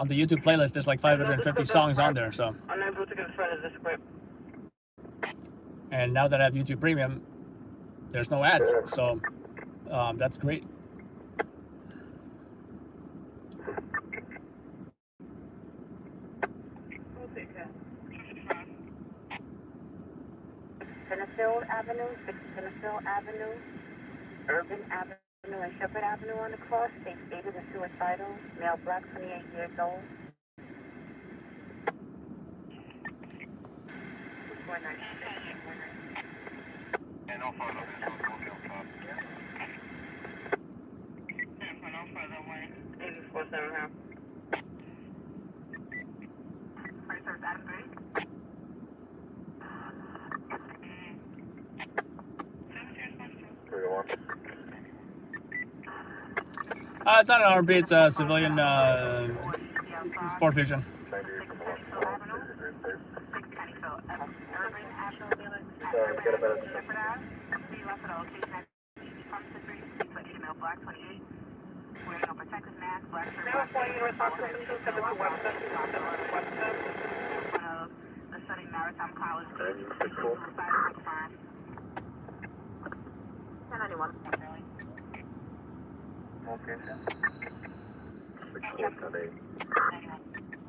the YouTube playlist there's like 550 songs on there. So, and now that I have YouTube Premium, there's no ads, so that's great. Field Avenue, 6 Field Avenue, Urban Avenue, and Shepherd Avenue on the cross. They stated as suicidal, male, black, 28 years old. 84-7. It's not an R&B, it's a civilian Ford Vision.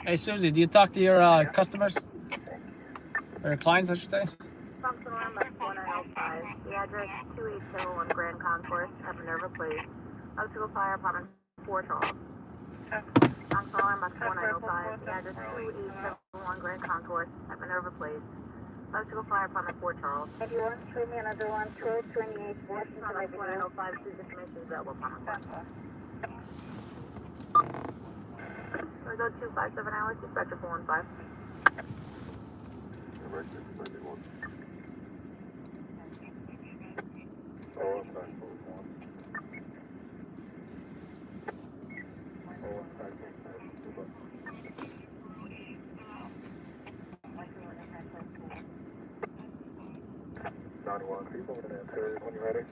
Hey Susie, do you talk to your customers? Or your clients, I should say? Thompson Line, that's 4905. The address 2801 Grand Concourse at Minerva Place. Electrical Fire Apartment 4 Charles. Thompson Line, that's 4905. The address 2801 Grand Concourse at Minerva Place. Electrical Fire Apartment 4 Charles. If you want to treat me another one, 28 Washington Avenue. 4905, please information available upon request. We go 257 hours, dispatcher 415. When you're ready.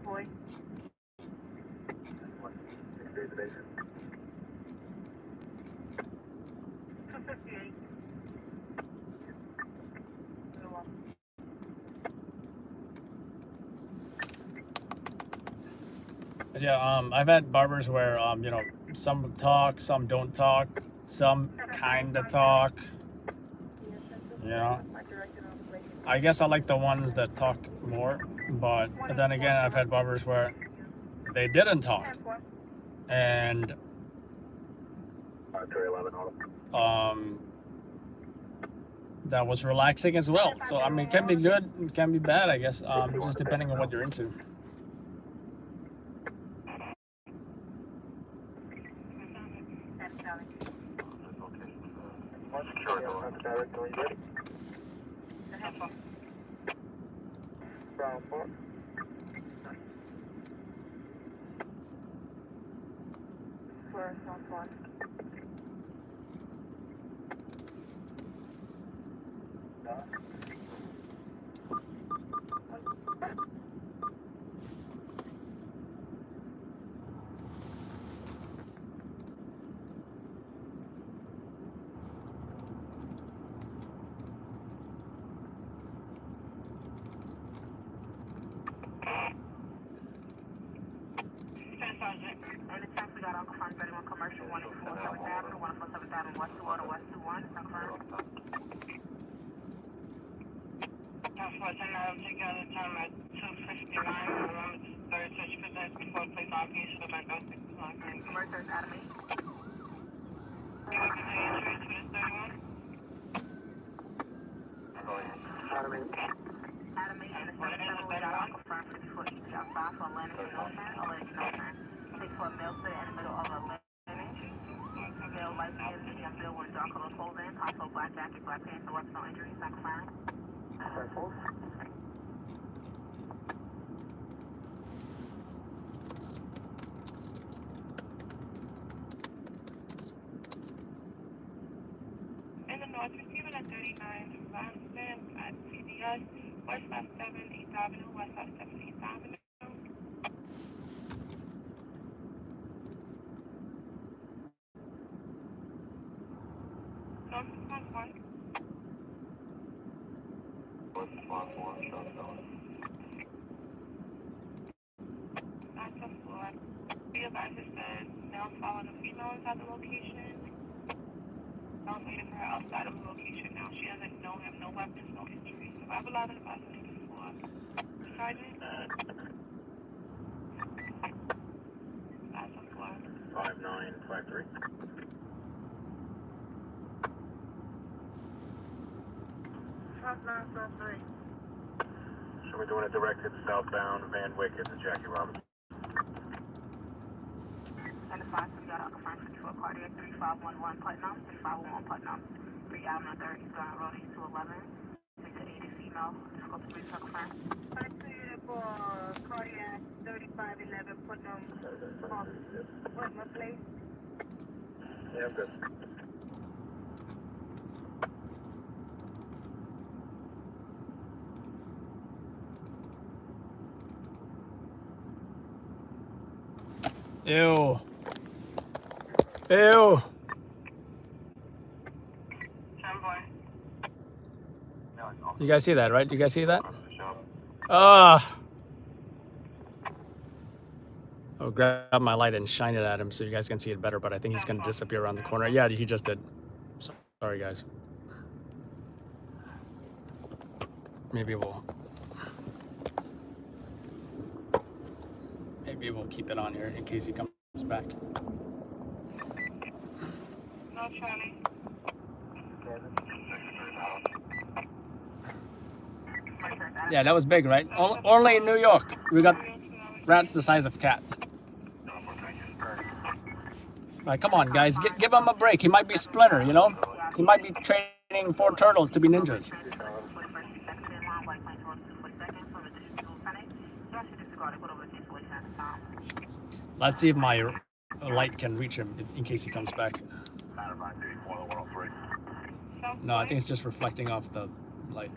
Boy. 6 days a day. 58. Yeah, I've had barbers where, you know, some talk, some don't talk, some kind of talk. You know, I guess I like the ones that talk more, but then again, I've had barbers where they didn't talk, and that was relaxing as well. So I mean, it can be good, it can be bad, I guess, just depending on what you're into. Brown 4. First on one. Anytime we got Uncle Fun 31 Commercial, 147th Avenue, 147th Avenue, West 2 West 21, confirmed. Unfortunately, I'll take out the time at 2:59. Remember to third touch presents before place on piece for my best o'clock. Commercial Academy. You want to say entry to this 31? Academy, and the 77 we got Uncle Fun 54 ET outside for Atlantic and Northern, Atlantic and Northern. 64 male sit in the middle of Atlantic. Male light skin, medium build with dark color clothing, also black jacket, black pants, and weapons, no injuries, not confirmed. In the north, receiving at 39 Lansman at CBS, West 57 8th Avenue, West 57 8th Avenue. North response 1. That's a floor. The advisor said male followed the female inside the location. Male waiting for her outside of the location now. She doesn't know him, no weapons, no injuries. Survival allowed advisor to the floor. Sergeant? That's a floor. 5953. So we're doing a directed southbound Van Wyck to Jackie Robinson. And the 5 we got Uncle Fun 54 cardiac, 3511 Putnam, 3511 Putnam, 3 Avenue 3rd, East Garden Road, East 211. Take the 80 female, just go to 3 Uncle Fun. For cardiac 3511 Putnam, Putnam Place. Yeah, good. Ew. Ew. You guys see that, right? You guys see that? Ah. I'll grab my light and shine it at him so you guys can see it better, but I think he's gonna disappear around the corner. Yeah, he just did. Sorry, guys. Maybe we'll keep it on here in case he comes back. No, Charlie. Yeah, that was big, right? Only in New York. We got rats the size of cats. Like, come on, guys, give him a break. He might be Splinter, you know? He might be training 4 turtles to be ninjas. Let's see if my light can reach him in case he comes back. No, I think it's just reflecting off the light.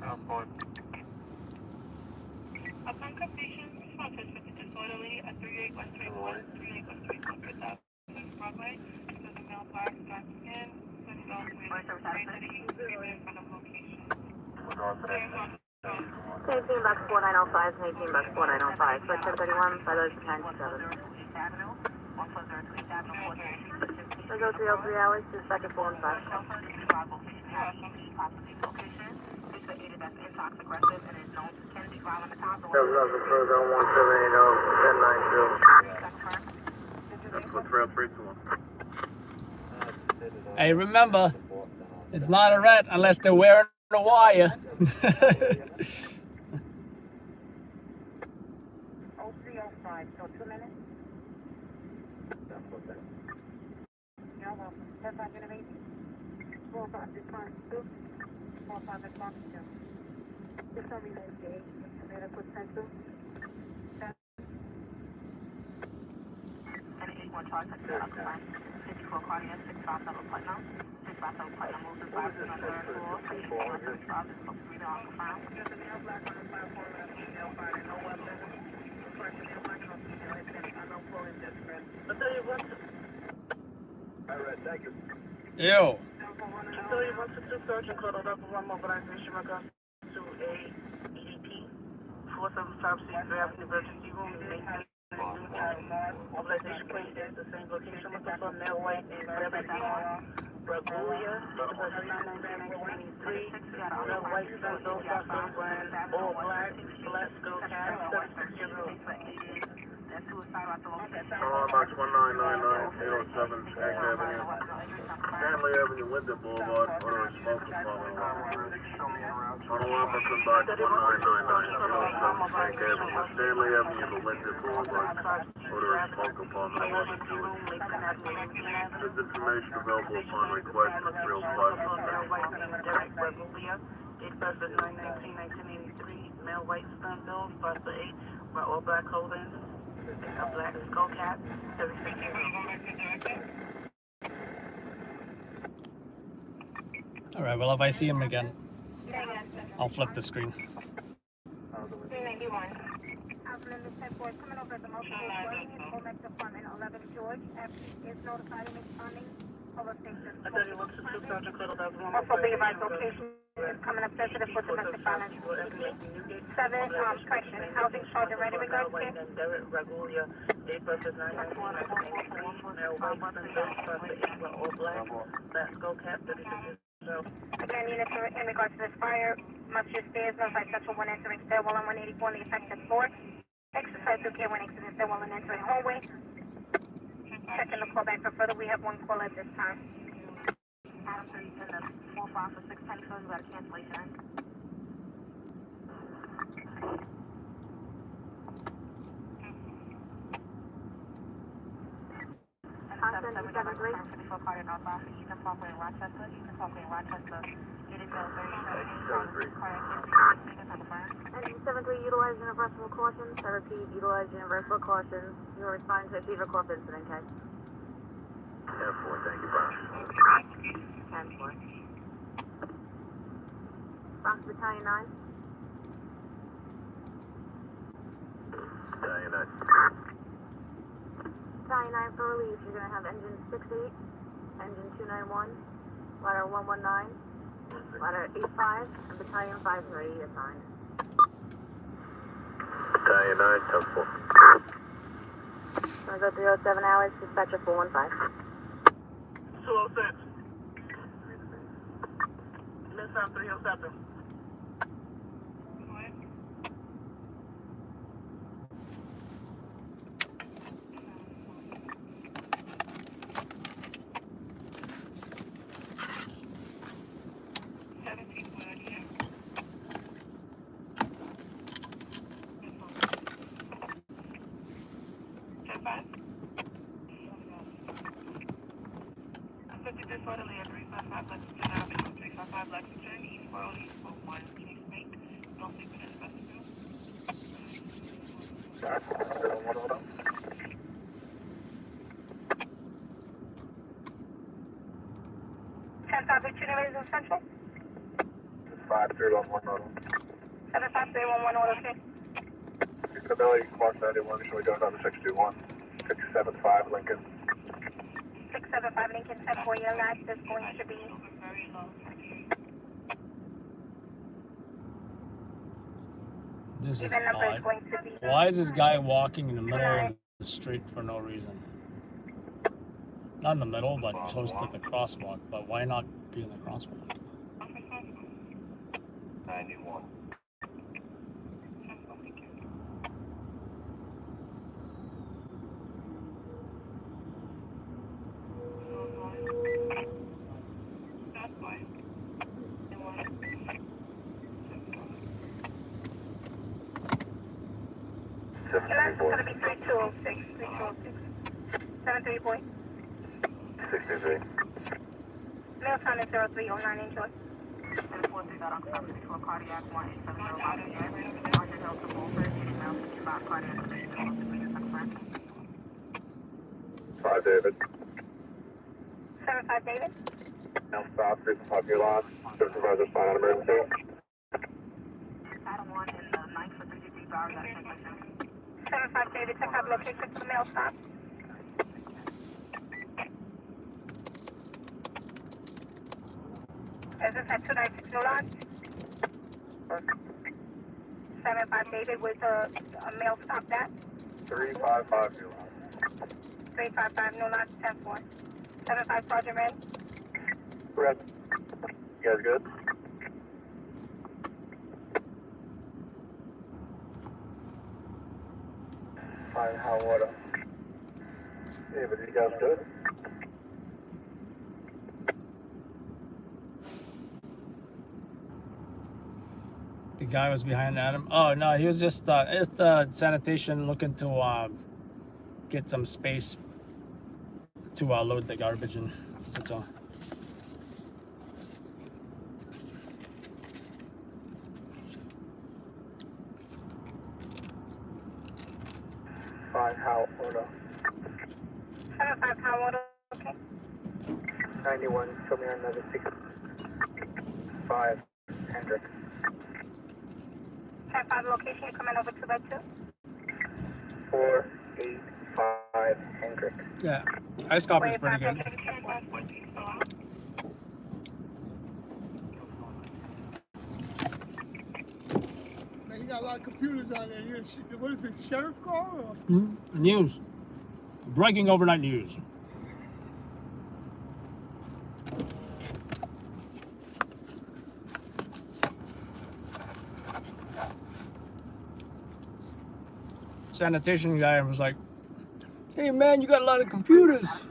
Upon completion, responses with the disorderly at 38131, 38131 Broadway, to the male black, dark skin, 18 bucks 4905 and 18 bucks 4905. So 1031, 5 So go 303 hours, dispatch at 4 and 5. Hey, remember, it's not a rat unless they're wearing a wire. 0305, so 2 minutes. You're welcome. 580. 45 response 2. 45 response 2. Just tell me that day. Tomato put central. And 81 charge at the upper line. 54 cardiac, 657 Putnam. 657 Putnam moves to 5 on third floor. 65 is supposed to be there on the ground. There's a male black on the platform and a female fighting, no weapon. Person black on female, it's in. I know pulling different. I'll tell you what. All right, thank you. Ew. So you want to do Sergeant Cuddled Up with one mobilization regards to a EDP 475C draft emergency room in maintenance. Mobilization point is the same location. Looking for male white and Ragulia, person 1993. Male white Sentinel, South brand, all black, black skull cap, 760. That's suicide right there. Box 1999, 07, Tank Avenue. Stanley Avenue, Winter Boulevard, order a smoke department. On alarm from box 1999, 07, Tank Avenue. Stanley Avenue, Winter Boulevard, order a smoke department. This information available upon request for 305. Date birth is 9/19/1983. Male white stun bill, Foster 8, by all black clothing. A black skull cap, 36. All right, well, if I see him again, I'll flip the screen. 391. Alpha 10-4 coming over the multiple dwelling in full next apartment, 11 George. FP is notified and responding. Over station. I thought you looked to Sergeant Cuddle, that was one Also, the advised location is coming up sensitive for domestic violence. 7, correction, housing charge and ready regards to. Derek Ragulia, date birth is 9/19/1983. Male white stun bill, Foster 8, by all black, black skull cap, 36. Again, units in regards to this fire, must use stairs, notify central when entering stairwell on 184 on the affected floor. Exercise due care when exiting stairwell and entering hallway. Checking the call back for further. We have one call at this time. Addison in the 45 for 610, so you got a cancellation. Austin, 73. 54 cardiac northbound, Eastern Parkway in Rochester. Eastern Parkway in Rochester. It is 37. Engine 73, utilize universal cautions. I repeat, utilize universal cautions. You are responding to a fever cough incident, okay? 10-4, thank you, Brown. 10-4. Bronx Battalion 9. Battalion 9. Battalion 9 for release. You're going to have engine 68, engine 291, ladder 119, ladder 85, and battalion 53 assigned. Battalion 9, 10-4. Gonna go 307 hours, dispatcher 415. 206. Miss 307. Disorderly at 355 Lexington Avenue, 355 Lexington, East Road, East Road 1, East Make. Don't sleep in the vestibule. 10-5, generators in central. 5311 auto. 75311 auto, okay? Ability, Clark 91, usually goes on to 621. 675 Lincoln. 675 75 Lincoln 10-4, your last is going to be... This is Even number is odd. going to be... Why is this guy walking in the middle of the street for no reason? Not in the middle, but close to the crosswalk. But why not be in the crosswalk? 91. Your last is going to be 3206. 3206. 73 boy. 63. Mail time is 0309. Enjoy. Five, David. 75 David. Now stop, 3 from Popular Lot. Supervisor, sign on emergency. Adam 1 in the 9 for 33 hours at 75 David, check out location for mail stop. Is this at 296 New Lodge? 75 David with a mail stop that? 355 New Lot. 355 New Lodge 10-4. 75 Sergeant Red. Red. You guys good? Fine, how water? David, you guys good? The guy was behind Adam. Oh no, he was just sanitation looking to get some space to load the garbage in. That's all. Fine, how water? 75 how water, okay? 91, show me another 6. 5, Hendrick. 10-5 location, you're coming over 2x2? 4, 8, 5, Hendrick. Yeah, ice coffee's pretty good. Man, you got a lot of computers on there. What is it, sheriff car? Or? News. Breaking overnight news. Sanitation guy was like, "Hey man, you got a lot of computers.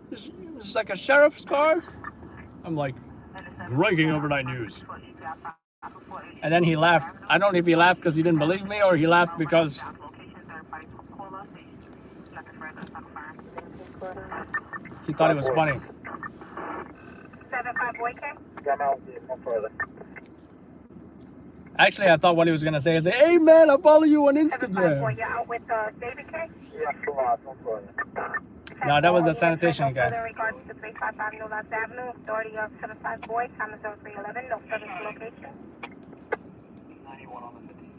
This is like a sheriff's car." I'm like, "Breaking overnight news." And then he laughed. I don't know if he laughed because he didn't believe me or he laughed because he thought it was funny. 75 boy, okay? Come out no further. Actually, I thought what he was gonna say is, "Hey man, I follow you on 75 boy, Instagram." you're out with David K? Yeah, come out no further. No, that was the sanitation guy. In regards to 355 New Lodge Avenue, authority of 75 boy, time is 0311, no further to location. 91 on the 50.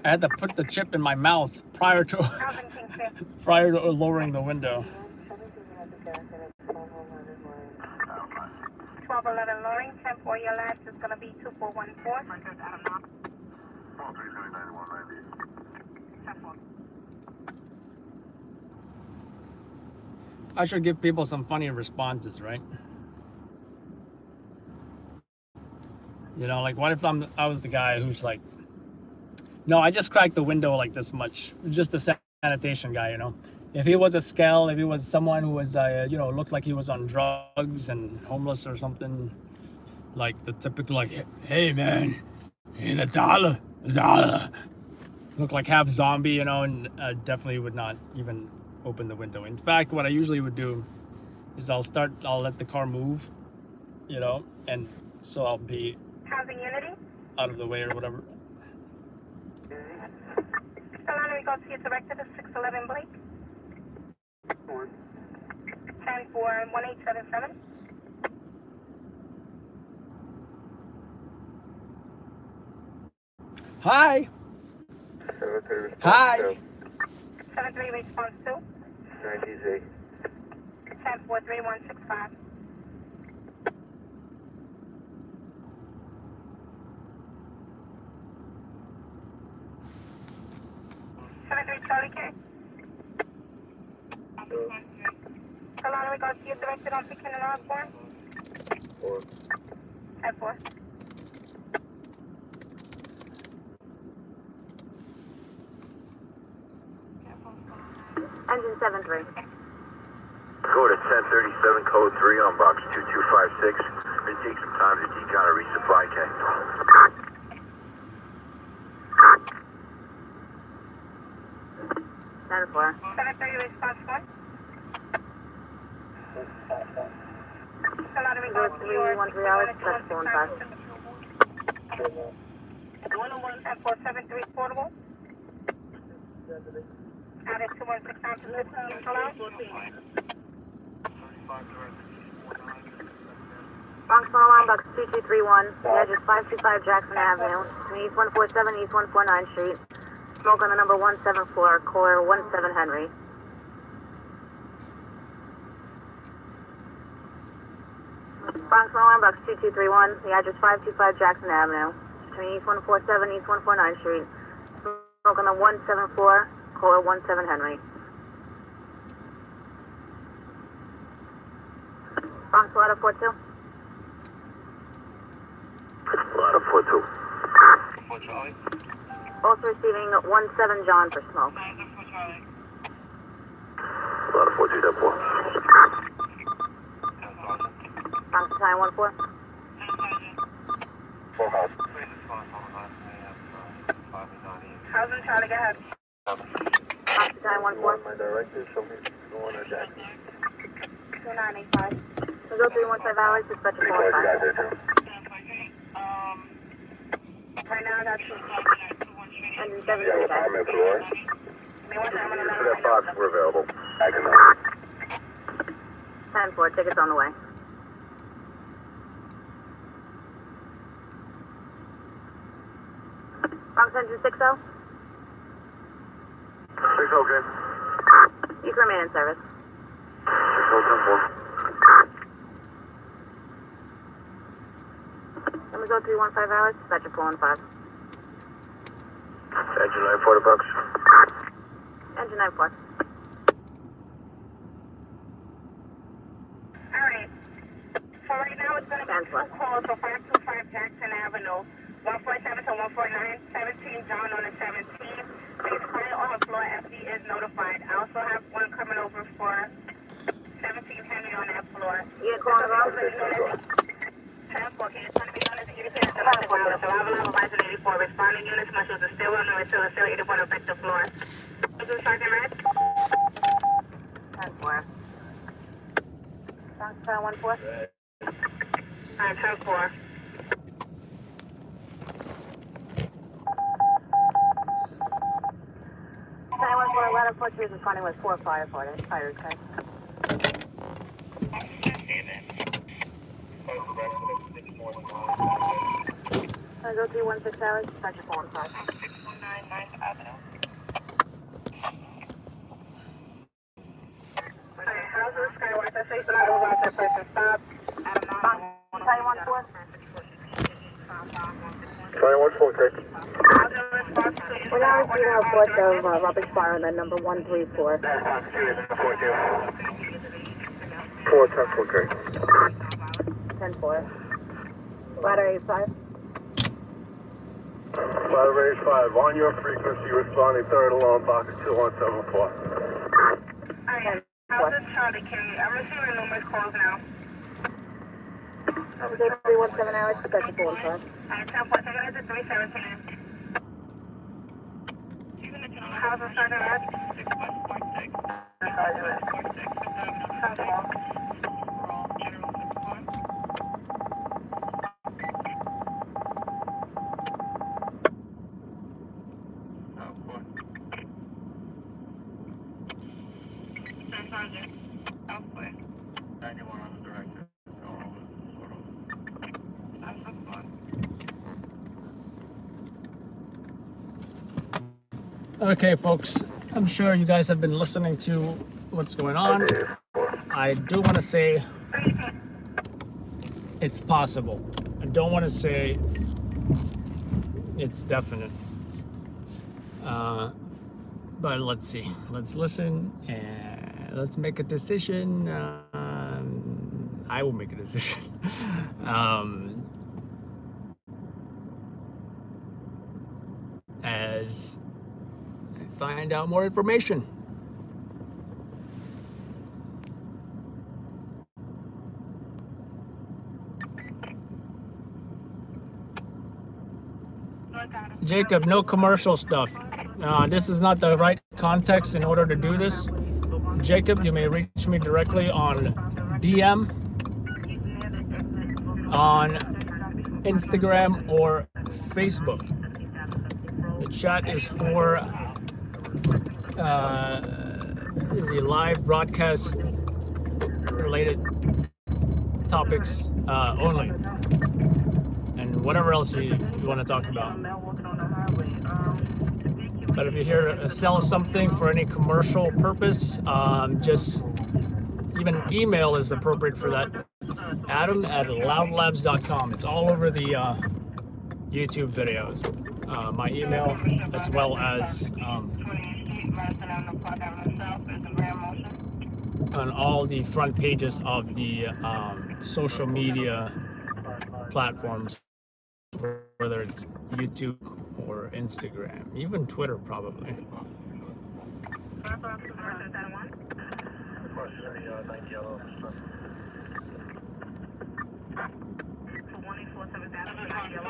I had to put the chip in my mouth prior to Housing Kingsley. prior to lowering the window. 1211 Loring, 10-4, your last is going to be 2414. I should give people some funny responses, right? You know, like what if I was the guy who's like, "No, I just cracked the window like this much." Just the sanitation guy, you know. If he was a scale, if he was someone who was, you know, looked like he was on drugs and homeless or something, like the typical, like, "Hey man, in a dollar. Look like half zombie, you know, and definitely would not even open the window. In fact, what I usually would do is I'll let the car move, you know, and so I'll be Housing Unity. out of the way or whatever. Salon, we go to your director to 611 Blake. 10-4-1877. Hi. 73 response Hi. 2. 73 response 2. 90Z. 10-4-3165. 73 Charlie K. Solana, we go to you directed on Pekin and Osborne. 10-4. Engine 7-3. Go to 1037, code 3 on box 2256. May take some time to decon or resupply, K. 10-4. 7-3, response 1. Solana, we go to you 313 hours, that's 415. 10-4-7-3 portable. Added 216 down to 15 Solana. Bronx Alarm Box 2231. The address 525 Jackson Avenue. Between East 147 and East 149 Street. Smoke on the number 17 floor, core 17 Henry. Bronx Alarm Box 2231. The address 525 Jackson Avenue. Between East 147 and East 149 Street. Smoke on the 17 floor, core 17 Henry. Bronx Ladder 42. Ladder 42. Also receiving 17 John for smoke. Ladder 42, that 4. Bronx Battalion 14. Full house. How's Charlie, go ahead. Bronx Battalion 14. My director, show me going or Jack. 2985. We go 315 hours, dispatch You guys 45. there too. Right now, that's Engine You have a 73. comment for Roy? May want to have For another that box, we're available. I can know. 10-4, tickets on the way. Bronx Engine 60. 6 okay. You can remain in service. 6 10-4. Then we go 315 hours, dispatch 415. Engine 940 bucks. Engine 94. Alright. So right now it's going to be 2 calls for 525 Jackson Avenue. 147 to 149, 17 John on the 17th. Please fire on the floor. FD is notified. I also have one coming over for 17 Henry on that floor. You gonna call on the road? 10-4, can you tell me on this independent domestic violence? Survival of Horizon 84. Responding units must use a still on the still 84 to affect the floor. This is Sergeant Red. 10-4. Bronx Battalion 14. 10-4. Battalion 14, ladder 42 is responding with 4 firefighters. Fires, guys. I go 316 hours, dispatch 415. 619 Avenue. How's the Skywatch? I say somebody was out there person. Stop. Battalion 14. 21-4, Chris. How's the response to We're now receiving reports of rubbish fire on the number 134. 4 10-4, Chris. 10-4. Ladder 85. Ladder 85, on your frequency, responding third alarm box 2174. Alright, how's the Charlie K? I'm receiving numerous calls now. I'm going 317 hours, dispatch 415. Alright, 10-4, take it to 317. How's the Sergeant Red? 6-1-4-6. Sergeant Red. 10-4. Sergeant, elsewhere. 91 on the director. Okay, folks, I'm sure you guys have been listening to what's going on. I do want to say it's possible. I don't want to say it's definite. But let's see. Let's listen and let's make a decision. I will make a decision. As I find out more information. Jacob, no commercial stuff. This is not the right context in order to do this. Jacob, you may reach me directly on DM, on Instagram or Facebook. The chat is for the live broadcast related topics only. And whatever else you want to talk about. But if you hear sell something for any commercial purpose, just even email is appropriate for that. Adam@loudlabs.com. It's all over the YouTube videos. My email, as well as on all the front pages of the social media platforms, whether it's YouTube or Instagram, even Twitter probably.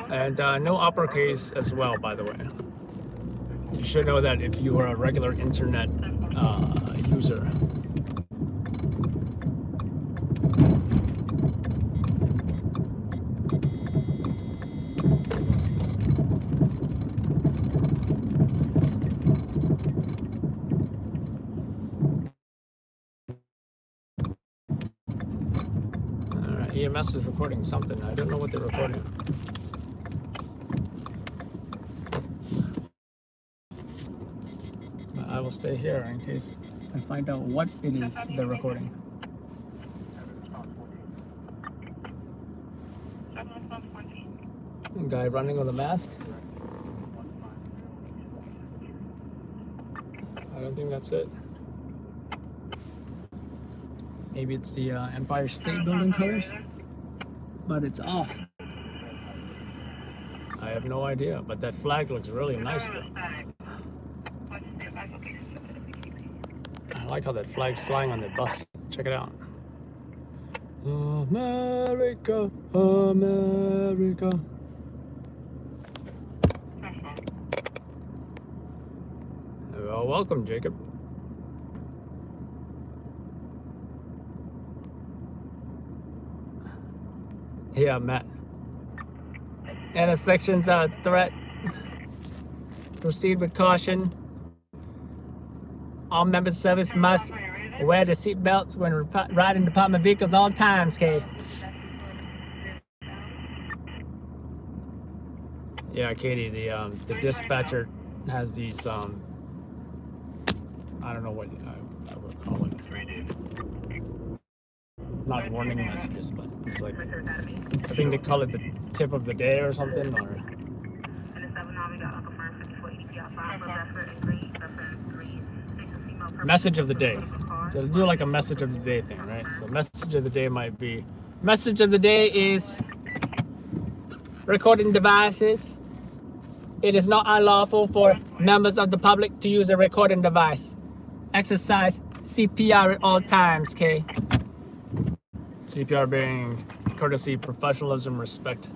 And no uppercase as well, by the way. You should know that if you are a regular internet user. EMS is recording something. I don't know what they're recording. But I will stay here in case I find out what it is they're recording. A guy running with a mask. I don't think that's it. Maybe it's the Empire State Building colors, but it's off. I have no idea, but that flag looks really nice though. I like how that flag's flying on the bus. Check it out. America, America. Well, welcome, Jacob. Yeah, Matt. Intersections are a threat. Proceed with caution. All members of service must wear their seat belts when riding department vehicles all times, Kay. Yeah, Katie, the dispatcher has these, I don't know what I would call it. Not warning messages, but it's like, I think they call it the tip of the day or something, or message of the day. So do like a message of the day thing, right? So message of the day might be, message of the day is recording devices. It is not unlawful for members of the public to use a recording device. Exercise CPR at all times, Kay. CPR being courtesy, professionalism, respect.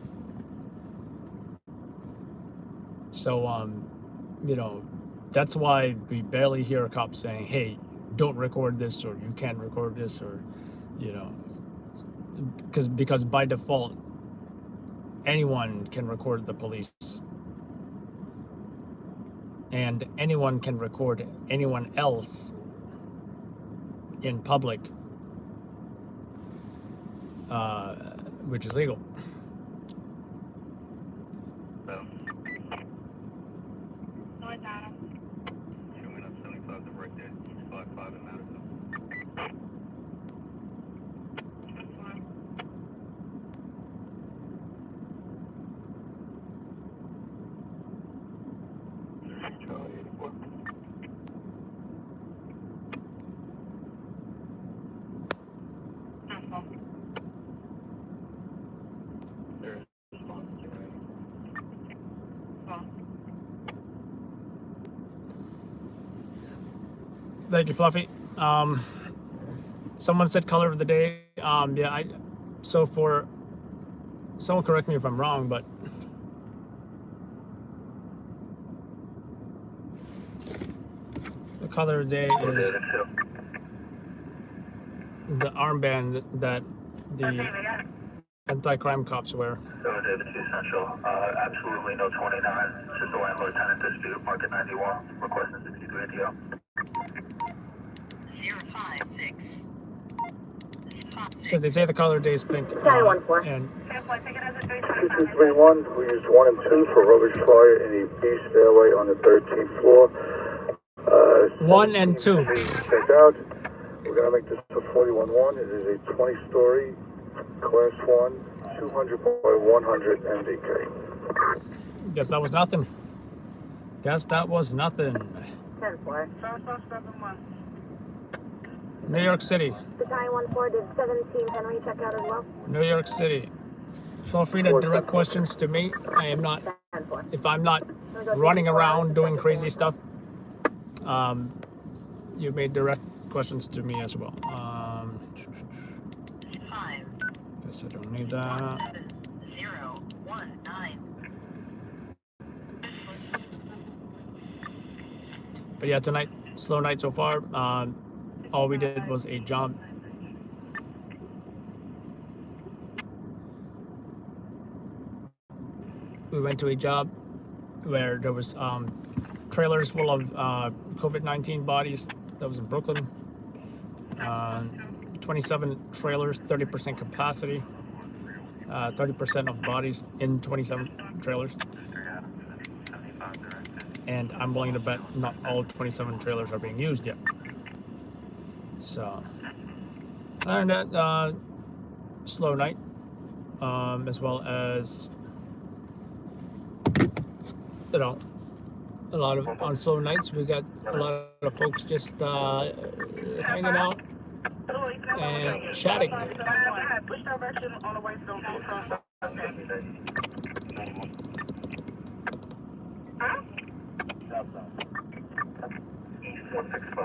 So, you know, that's why we barely hear a cop saying, hey, don't record this, or you can't record this, or, you know, because by default, anyone can record the police. And anyone can record anyone else in public, which is legal. Thank you, Fluffy. Someone said color of the day. Yeah, so for someone correct me if I'm wrong, but the color of the day is the armband that the anti-crime cops wear. So David 2 Central, absolutely no 29, just a landlord tenant dispute, market 91, requesting 63 ATO. 056. So they say the color of the day is pink. And 2231, we used 1 and 2 for rubbish fire in the B stairway on the 13th floor. 1 and 2. Checked out. We're going to make this a 41-1. It is a 20-story, class 1, 200 by 100 MDK. Guess that was nothing. Guess that was nothing. 10-4. New York City. Battalion 1-4 did 17. Henry check out as well. New York City. Feel free to direct questions to me. I am not, 10-4. if I'm not running around doing crazy stuff, you may direct questions to me as well. Guess I don't need that. 019. But yeah, tonight, slow night so far. All we did was a job. We went to a job where there was trailers full of COVID-19 bodies. That was in Brooklyn. 27 trailers, 30% capacity. 30% of bodies in 27 trailers. And I'm willing to bet not all 27 trailers are being used yet. So, other than that, slow night, as well as, you know, a lot of, on slow nights, we got a lot of folks just hanging out and chatting.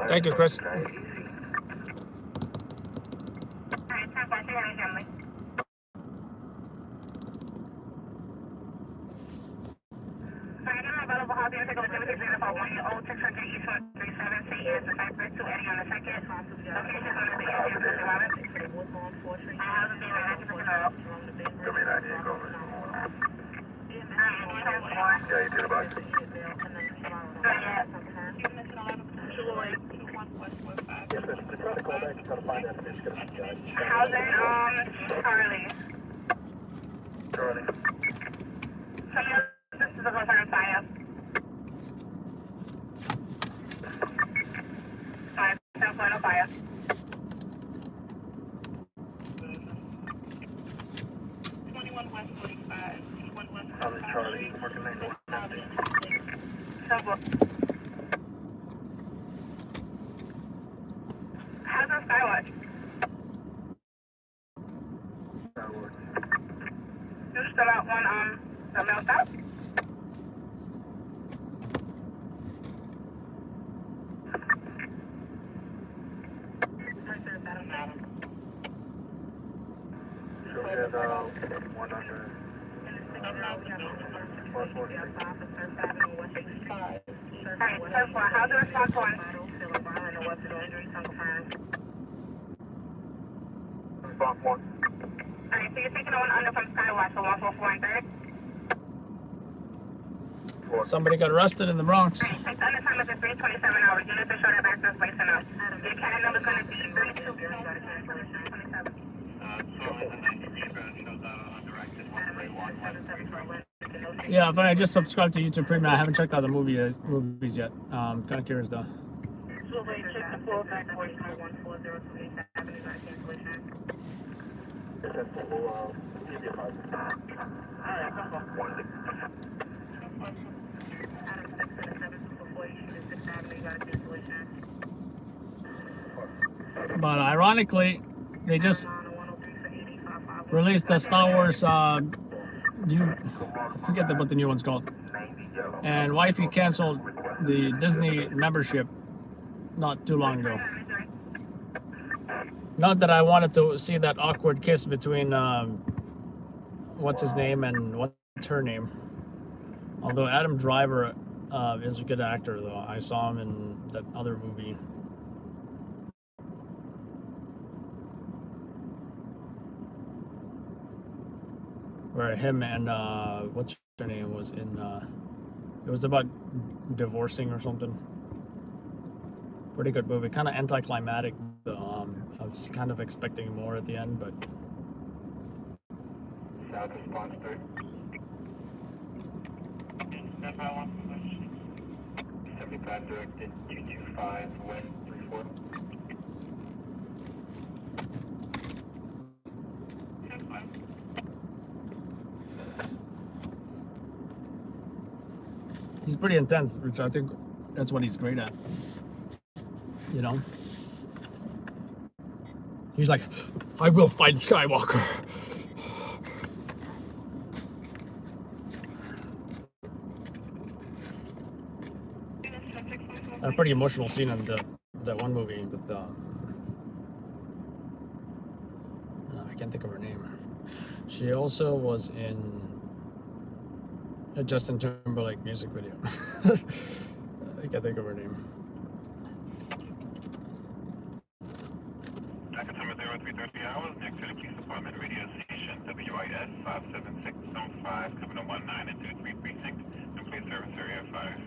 Thank you, Chris. How's it, Charlie? Charlie. So this is a return fire. 5.0 fire. 21 West 45. 21 West 45. Charlie, market 91. How's the Skywatch? You still out one the mill stop? How do I stop one? Block 1. Alright, so you're taking the one under from Skywatch, so 144 and 3rd? Somebody got arrested in the Bronx. Alright, so the time is at 3:27 hours. Units are short of access placing up. Your CAD number is going to be 3227. Yeah, I just subscribed to YouTube Premium. I haven't checked out the movies yet. Kind of curious though. But ironically, they just released the Star Wars. I forget what the new one's called. And wifey canceled the Disney membership not too long ago. Not that I wanted to see that awkward kiss between what's his name and what's her name. Although Adam Driver is a good actor, though. I saw him in that other movie. Where him and what's her name was in. It was about divorcing or something. Pretty good movie. Kind of anticlimactic, though. I was kind of expecting more at the end, but. South response 3. 75 directed 225 wind 34. He's pretty intense, which I think that's what he's great at. You know? He's like, I will fight Skywalker. A pretty emotional scene in that one movie with I can't think of her name. She also was in a Justin Timberlake music video. I can't think of her name. Packet number 0330 hours, next to the police department radio station, WIS 576 Zone 5, coming to 19 and 23 precinct, complete service area 5.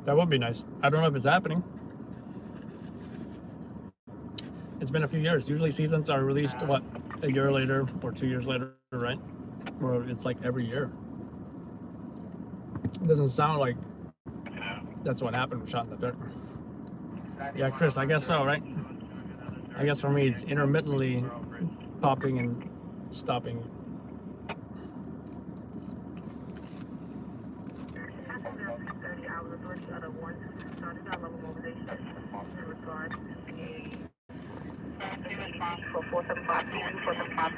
That would be nice. I don't know if it's happening. It's been a few years. Usually seasons are released, what, a year later or 2 years later, right? Or it's like every year. It doesn't sound like that's what happened with Shot in the Dark. Yeah, Chris, I guess so, right? I guess for me, it's intermittently popping and stopping. For 475 475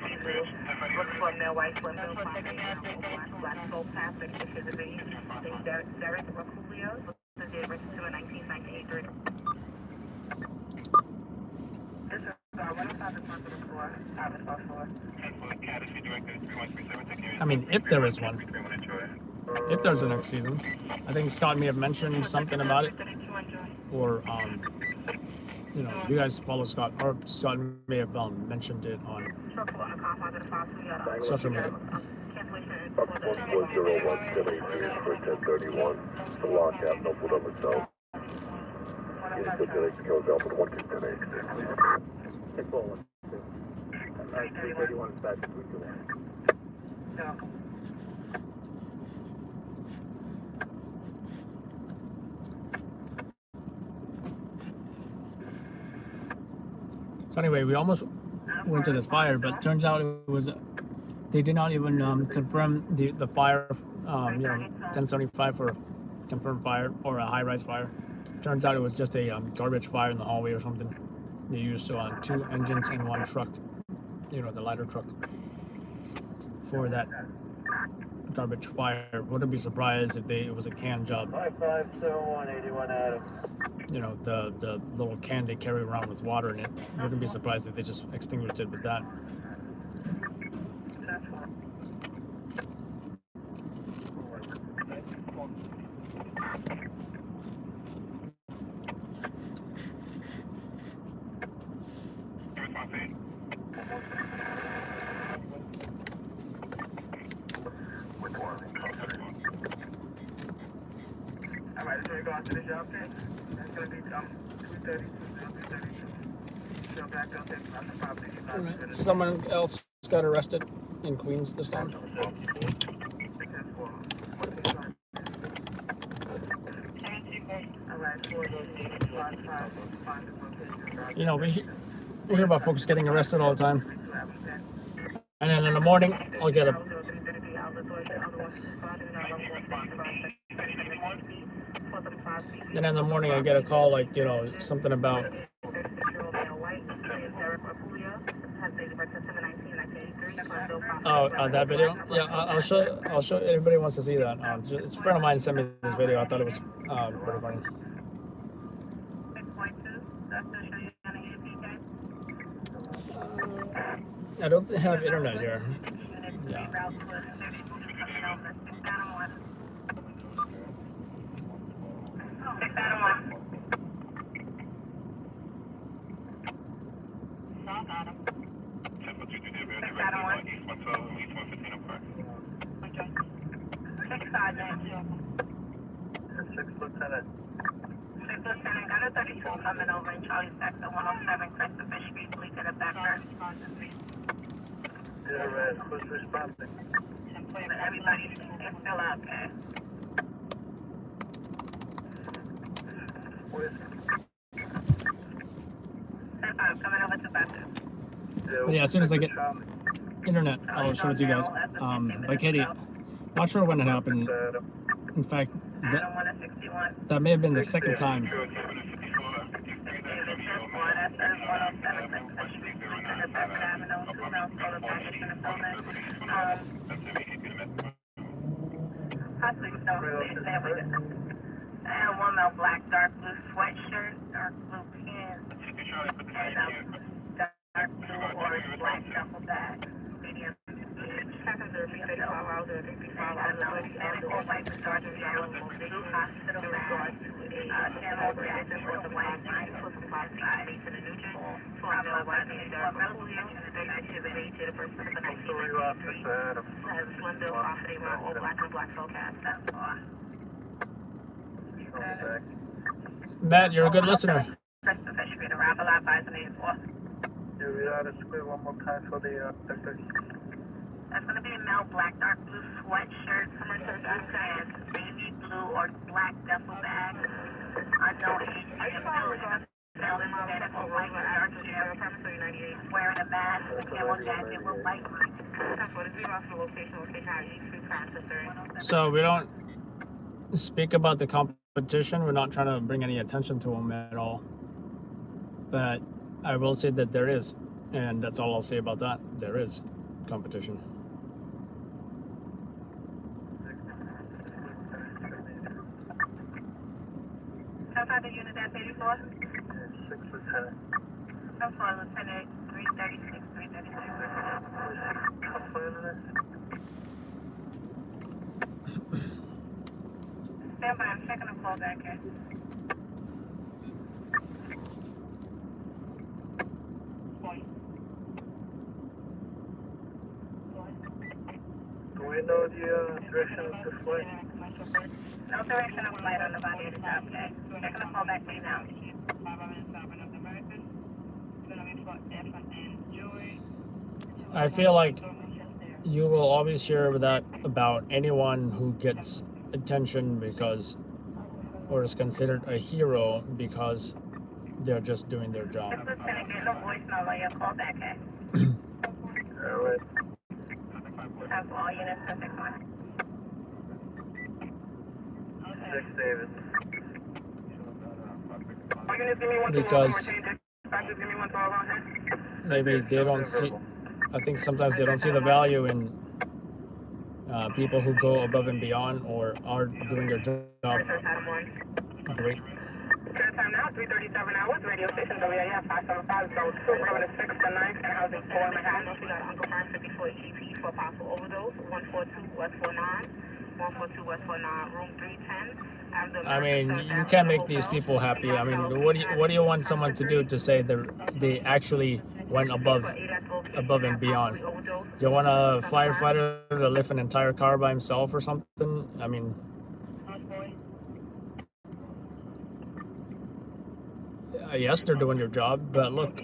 look for a male white swimmer, black soul path, that is the base. Derek Raculio, the day registered in 1983. This is 154. I mean, if there is one. If there's a next season. I think Scott may have mentioned something about it. Or, you know, you guys follow Scott, or Scott may have mentioned it on social media. 1401 for 1031. The lockout, no put up itself. Is the direct kill Delta 11086. Alright, 331 is back to 321. So anyway, we almost went to this fire, but turns out it was, they did not even confirm the fire, you know, 1075 for a confirmed fire or a high-rise fire. Turns out it was just a garbage fire in the hallway or something. They used 2 engines and 1 truck, you know, the ladder truck for that garbage fire. Wouldn't be surprised if it was a can job. 557181 Adam. You know, the little can they carry around with water in it. Wouldn't be surprised if they just extinguished it with that. Alright, so we're going to the job thing. That's going to be 232, 232. So back up and probably Right. Someone else got arrested in Queens this time. You know, we hear about folks getting arrested all the time. And then in the morning, I'll get a... Then in the morning, I get a call, like, you know, something about... Oh, that video? Yeah, I'll show. I'll show. Anybody wants to see that? Just, a friend of mine sent me this video. I thought it was pretty funny. 6.2. That's to show you gonna get PK. I don't have internet here. Yeah. Route to 6 Adam 1. 6 Adam 1. Lieutenant. 6 Lieutenant, got a 32 coming over in Charlie Sector 107, Christopher Street. Please get it back first. Who's responding? But everybody is still out there. Where's 10-5, coming over to Bethel. But yeah, as soon as I get internet, I'll show it to you guys. Like Katie, not sure when it happened. In fact, that may have been the second time. Possibly so. And one male black, dark blue sweatshirt, dark blue pants, and dark blue or black duffel bag. Medium. Second to the overall, the 55 and all white Sergeant General Hospital bag. 10 more jackets with the white line for the black side to the new general. For the white and dark blue activity to the person of the 1993. Has one bill property around all black and black forecast. That's all. Matt, you're a good listener. That's the fish street around the lab by the name for. Do we ought to square one more time for the sector? That's going to be a male black, dark blue sweatshirt, summer pants, baby blue or black duffel bag, unknown age, wearing a mask, camel jacket with white lines. So we don't speak about the competition. We're not trying to bring any attention to them at all. But I will say that there is, and that's all I'll say about that. There is competition. How far the unit at 84? 6 Lieutenant. So far, Lieutenant 336, 336. Stand by, I'm checking the call back here. Do we know the direction of the flight? No direction of flight on the body of the top, okay? Checking the call back to you now. I feel like you will always hear that about anyone who gets attention because, or is considered a hero because they're just doing their job. This is going to get no voicemail while you call back, okay? All right. Have all units to 6-1. 6 David. Because maybe they don't see, I think sometimes they don't see the value in people who go above and beyond or are doing their job great. Time now, 3:37 hours, radio station WAF 575, so 276 to 9, and housing 4 Manhattan. We got Uncle Farm 54 EP for possible overdose, 142 West 49, 142 West 49, room 310. I mean, you can't make these people happy. I mean, what do you want someone to do to say they actually went above and beyond? You want a firefighter to lift an entire car by himself or something? I mean, yes, they're doing their job, but look,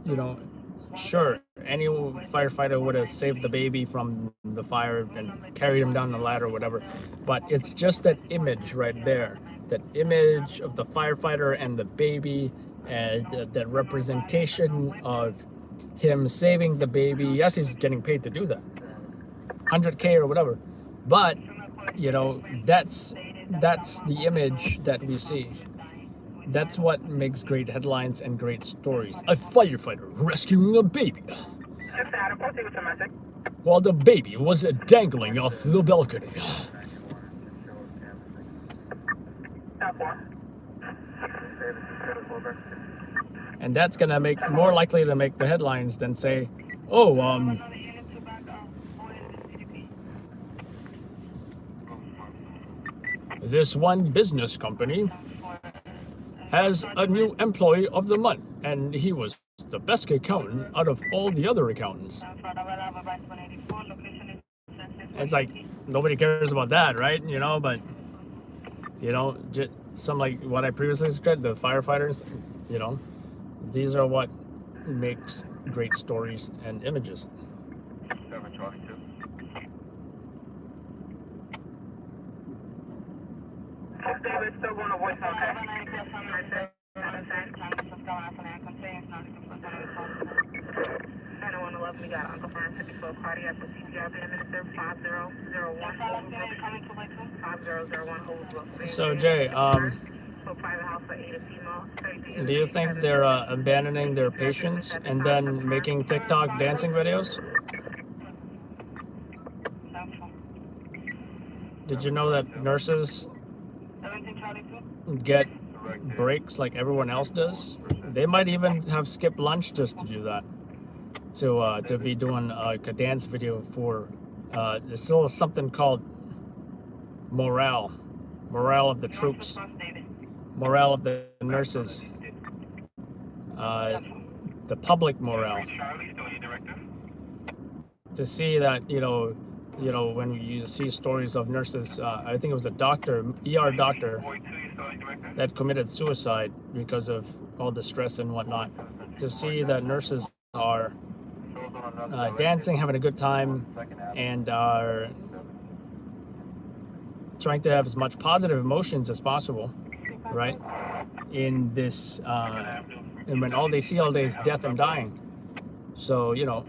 you know, sure, any firefighter would have saved the baby from the fire and carried him down the ladder or whatever, but it's just that image right there, that image of the firefighter and the baby, and that representation of him saving the baby. Yes, he's getting paid to do that, 100K or whatever, but you know, that's the image that we see. That's what makes great headlines and great stories. A firefighter rescuing a baby. Just Adam, proceed with your message. while the baby was dangling off the balcony. And that's gonna make more likely to make the headlines than say, oh, this one business company has a new employee of the month, and he was the best accountant out of all the other accountants. It's like, nobody cares about that, right? You know, but, you know, just some like what I previously said, the firefighters, you know, these are what makes great stories and images. David, still going to voicemail, okay? We got Uncle Farm 54 cardiac with CPR being administered 5001 5001. So Jay, do you think they're abandoning their patients and then making TikTok dancing videos? Did you know that nurses get breaks like everyone else does? They might even have skipped lunch just to do that. To be doing like a dance video for there's still something called morale of the troops, morale of the nurses, the public morale. To see that, you know, when you see stories of nurses, I think it was a doctor, ER doctor, that committed suicide because of all the stress and whatnot. To see that nurses are dancing, having a good time, and are trying to have as much positive emotions as possible, right? In this, and when all they see all day is death and dying. So, you know,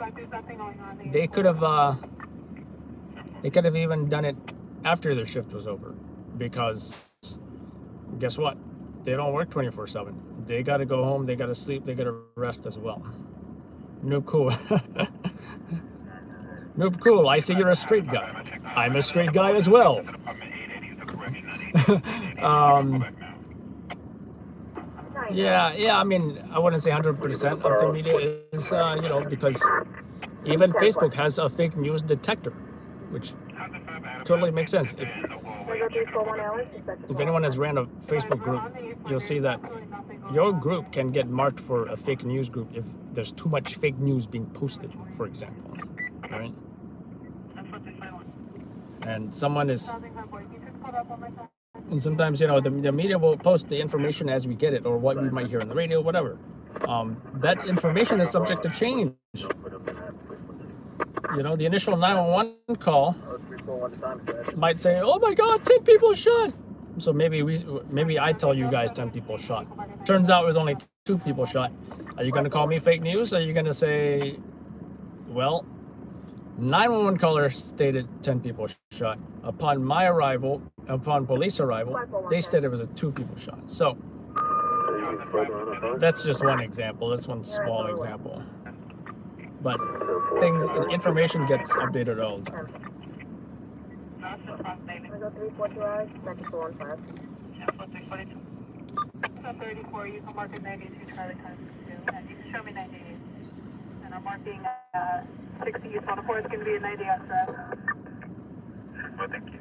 they could have even done it after their shift was over, because guess what? They don't work 24/7. They got to go home. They got to sleep. They got to rest as well. Noob cool. Noob cool. I see you're a straight guy. I'm a straight guy as well. Yeah. I mean, I wouldn't say 100% of the media is, you know, because even Facebook has a fake news detector, which totally makes sense. If anyone has ran a Facebook group, you'll see that your group can get marked for a fake news group if there's too much fake news being posted, for example, right? And sometimes, you know, the media will post the information as we get it, or what we might hear on the radio, whatever. That information is subject to change. You know, the initial 911 call might say, "Oh my God, 10 people shot." So maybe I tell you guys 10 people shot. Turns out it was only 2 people shot. Are you going to call me fake news? Are you going to say, well, 911 caller stated 10 people shot. Upon my arrival, upon police arrival, they said it was 2 people shot. So that's just one example. That's one small example. But information gets updated all the time. 34, you can mark it 92 Charlie times 2, and you can show me 98. And I'm marking 60 use on the 4, it's going to be a 90 outside. Well, thank you.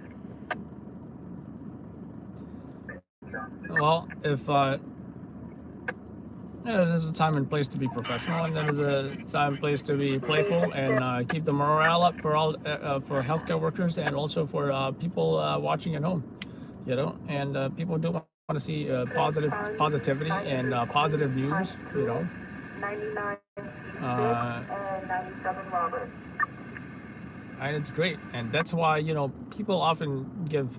Well, if there's a time and place to be professional, and there's a time and place to be playful, and keep the morale up for all for healthcare workers, and also for people watching at home, you know. And people do want to see positivity and positive news, you know. 99 and 97 Robert. And it's great, and that's why, you know, people often give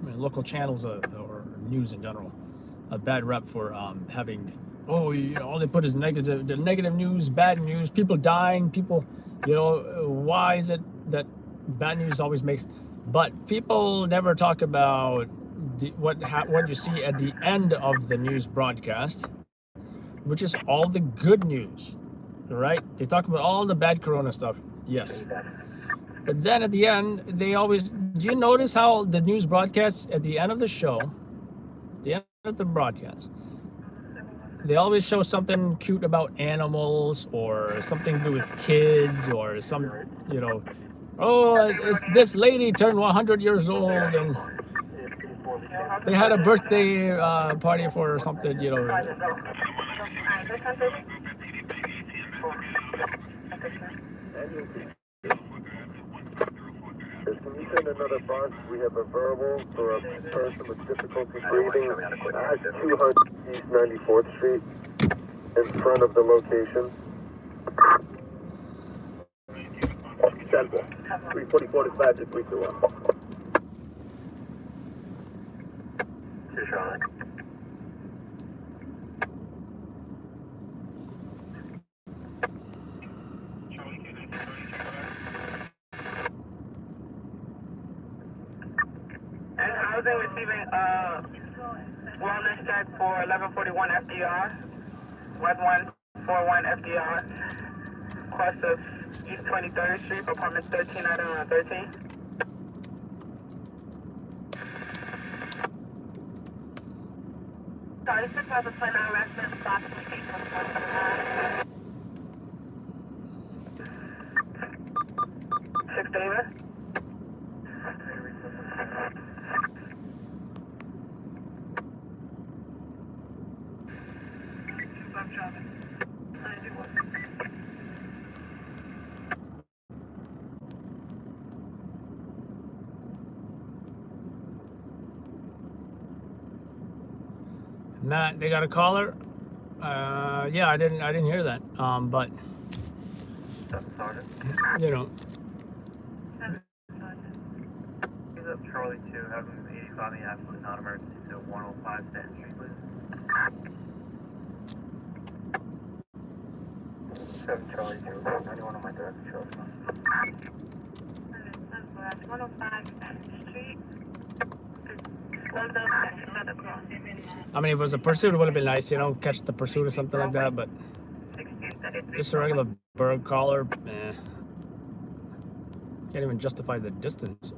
local channels or news in general a bad rep for having, oh, you know, all they put is negative news, bad news, people dying, people, you know, why is it that bad news always makes, but people never talk about what you see at the end of the news broadcast, which is all the good news, right? They talk about all the bad corona stuff. Yes. But then at the end, they always, do you notice how the news broadcasts at the end of the show, the end of the broadcast, they always show something cute about animals or something to do with kids or some, you know, oh, this lady turned 100 years old and they had a birthday party for her or something, you know. Can you send another bus? We have a verbal for a person with difficulty breathing at 200 East 94th Street in front of the location. 344 dispatch to 321. And how are they receiving wellness check for 1141 FDR, 1141 FDR, course of East 23rd Street, apartment 13, item 13. Sorry, this is the 29 resident, box 6 Davis. Matt, they got a caller. Yeah, I didn't hear that. But you know. He's up Charlie 2, have him 85 in the absolute non-emergency to 105 Stanton Street, please. 7 Charlie 2, 91 on my direct Charlie 105 Stanton Street. I mean, if it was a pursuit, it would have been nice, you know, catch the pursuit or something like that. But just a regular bird caller, can't even justify the distance,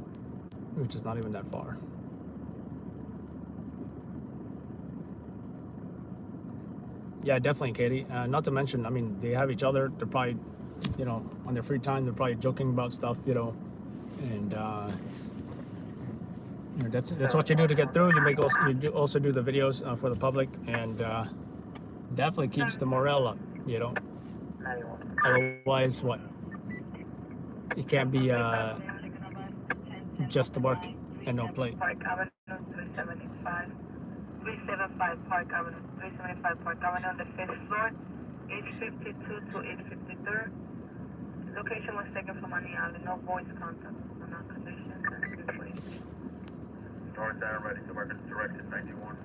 which is not even that far. Yeah, definitely, Katie. Not to mention, I mean, they have each other. They're probably, you know, on their free time, they're probably joking about stuff, you know, and you know, that's what you do to get through. You also do the videos for the public, and definitely keeps the morale up, you know. Otherwise, what? It can't be just to work and no play. 375 Park Avenue, 375 Park Avenue on the 5th floor, 852 to 853rd. Location was taken from Money Island, no voice contact, no conditions, and replace. North Down, ready to work in direction 91.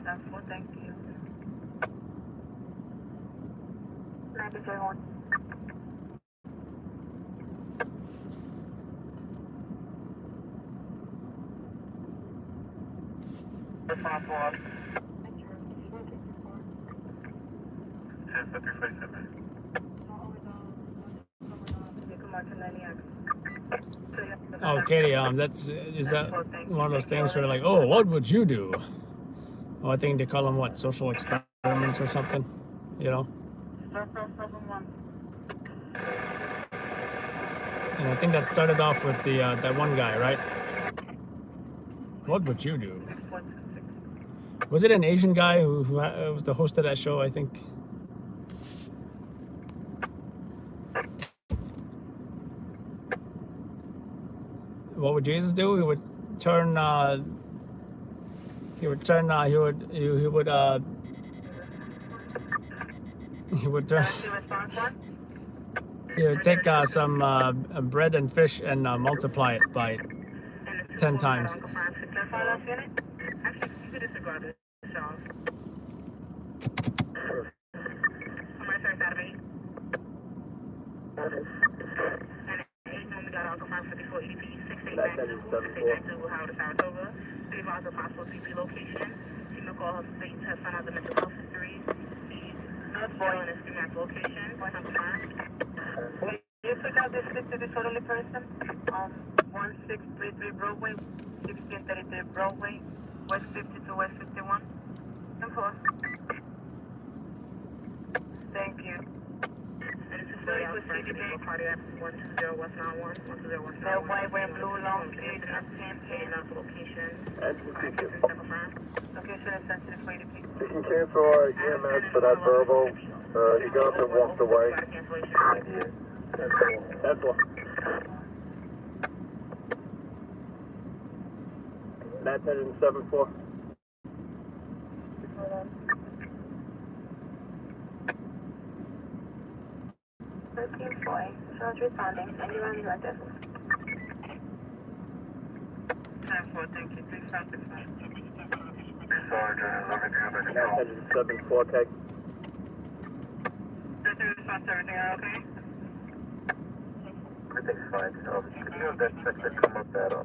That's what, thank you. 93-1. Responsible. 10-53-47. Oh, Katie, is that one of those things where like, oh, what would you do? Oh, I think they call them what, social experiments or something, you know. And I think that started off with the that one guy, right? What would you do? Was it an Asian guy who was the host of that show, I think? What would Jesus do? He would turn. He would turn. He would turn. He would take some bread and fish and multiply it by 10 times. Location. to the disorderly person. 1633 Broadway, 1633 Broadway, West 52, West 51. Enforce. Thank you. Sorry for CDB. Cardiac 120-191, 120-191. Red, white, red, blue, long sleeve, and location. Location is sensitive for you, please. You can cancel our EMS for that verbal. He got up and walked away. That's one. That's headed in 7-4. Someone's responding. Anyone directed? 10-4, thank you. 3565. Sergeant, let me grab a control. That's headed in 7-4, okay? 35, everything okay? Everything's fine. Could you have that check that come up that on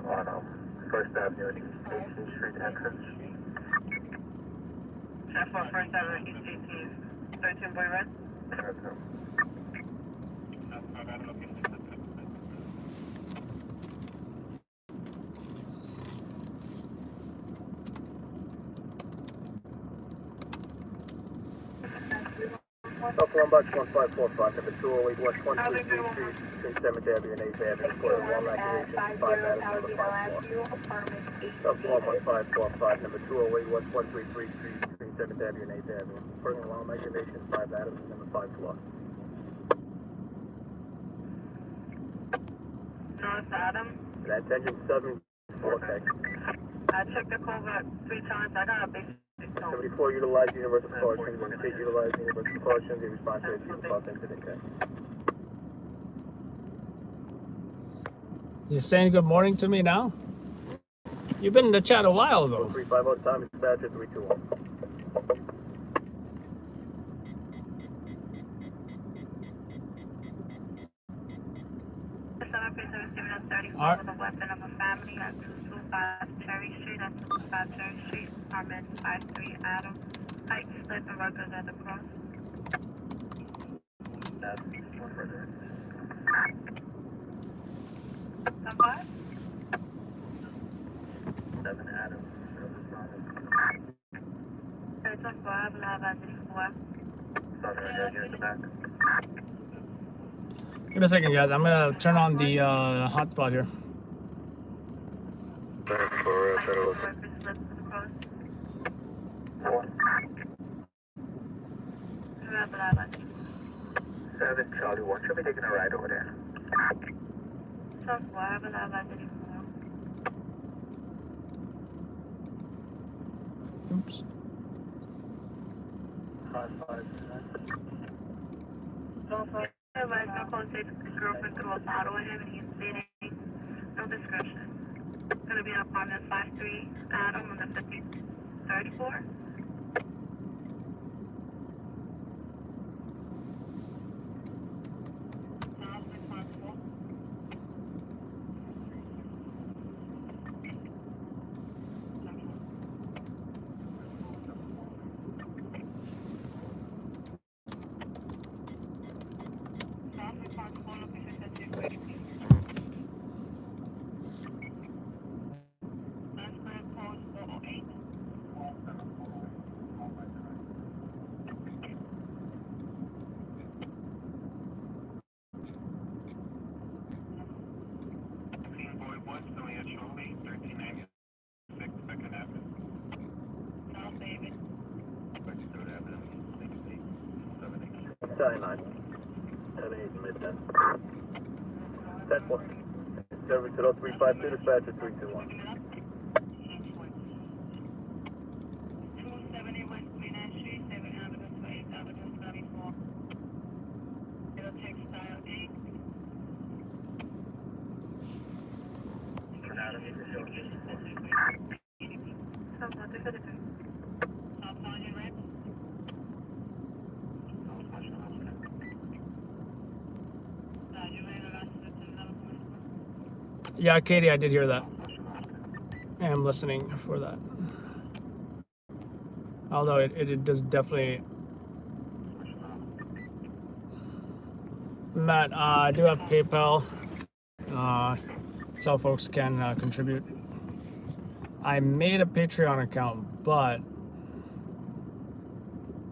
First Avenue and East 18th Street entrance? 10-4, First Avenue, East 18th. 13 Boy Red? Okay. Buffalo Bucks 1545, number 208 West 133 Street, between 7th Avenue and 8th Avenue, reported one activation, 5 Adams, number 54. Buffalo 1545, number 208 West 133 Street, between 7th Avenue and 8th Avenue, reporting alarm activation, 5 Adams, number 54. North Adam. That's engine 7-4, okay. I checked the covert 3 times. I got a big 74 utilize universal cautions, and 8 utilize universal cautions, the response rate is about incident 10. You saying good morning to me now? You've been in the chat a while though. 350 time is dispatcher 321. Alright. With a weapon of a family at 225 Cherry Street, at 225 Cherry Street, apartment 53 Adam Heights, sleeping workers at the cross. That's one further. Somebody? 7 Adams. It's on 4, I believe I did 4. Southern here in the back. Give me a second, guys. I'm gonna turn on the hotspot here. Workers slept at the cross. 4. 7 Charlie 1, should be taking a ride over there. So 4, I believe I did 4. Oops. 5-5. So 4. Advice no contact girlfriend threw a bottle at him and he's bleeding. No description. It's gonna be an apartment 53 Adam on the 33rd floor. Sorry, 9. 7-8 mid-10. 10-4. Service at 0352, dispatcher 321. 270 West 29th Street, 7th Avenue to 8th Avenue, 34. Little textile 8. Someone, 333. South Sergeant Red. Yeah, Katie, I did hear that. I'm listening for that. Although it does definitely. Matt, I do have PayPal. so folks can contribute. I made a Patreon account, but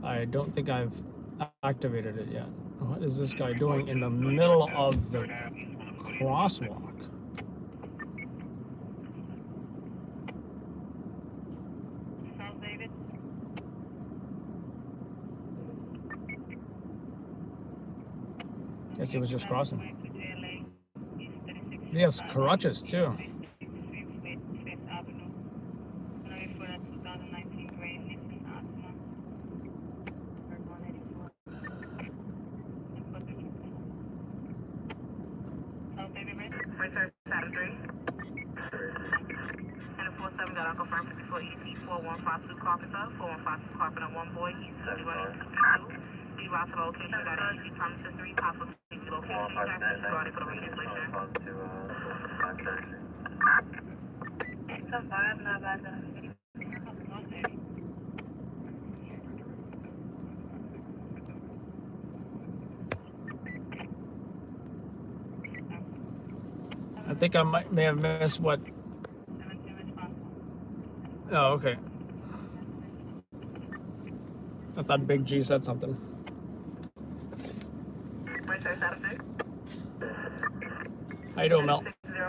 I don't think I've activated it yet. What is this guy doing in the middle of the crosswalk? Guess he was just crossing. He has crutches too. I think I may have missed what. Oh, okay. I thought Big G said something. How you doing, Mel?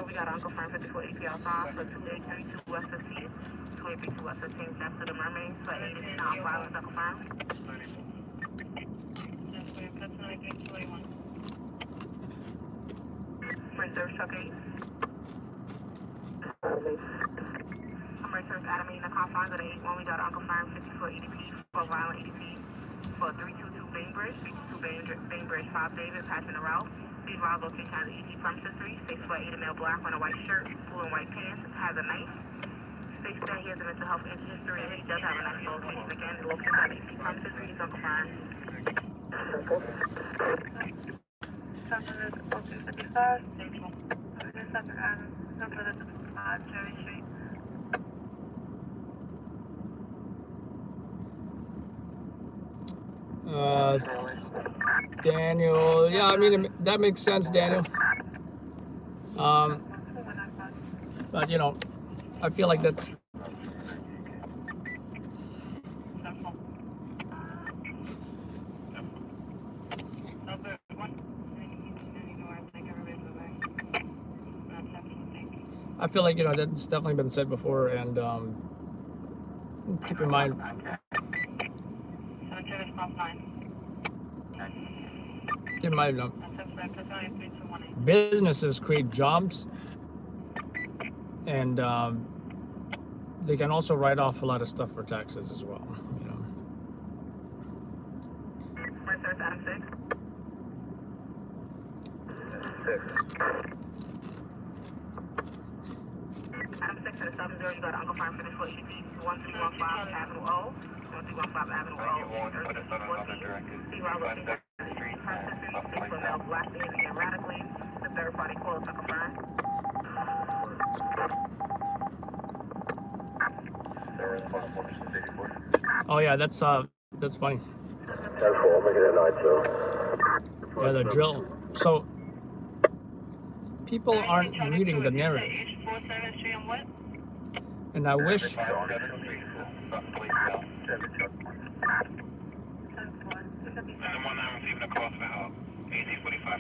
We got Uncle Firm 54 AP outside for 2832 West 15. 2832 West 15, that's to the Mermaid. So 8 is not violence, Uncle Firm. First service truck 8. First service Adam in the confines of the 8-1. We got Uncle Firm 54 EDP for violent EDP for 322 Bainbridge. 322 Bainbridge 5 David, passing the route. These rides location has ET premises history. 6'8" male black on a white shirt, blue and white pants, has a knife. States that he has a mental health history and he does have a knife location. Again, the location has ET premises history. He's Uncle Firm. Daniel, yeah, I mean, that makes sense, Daniel. But you know, I feel like that's I feel like, you know, that's definitely been said before, and keep in mind. Keep in mind, businesses create jobs, and they can also write off a lot of stuff for taxes as well. You know. Adam 6 and 70, you got Uncle Farm finish for EDP 1315 Avenue O. 1315 Avenue O. See where I was looking at the street. Six foot male black behaving erratically. The third party call is Uncle Farm. Oh yeah, that's funny. Yeah, the drill. So people aren't reading the narrative, and I wish.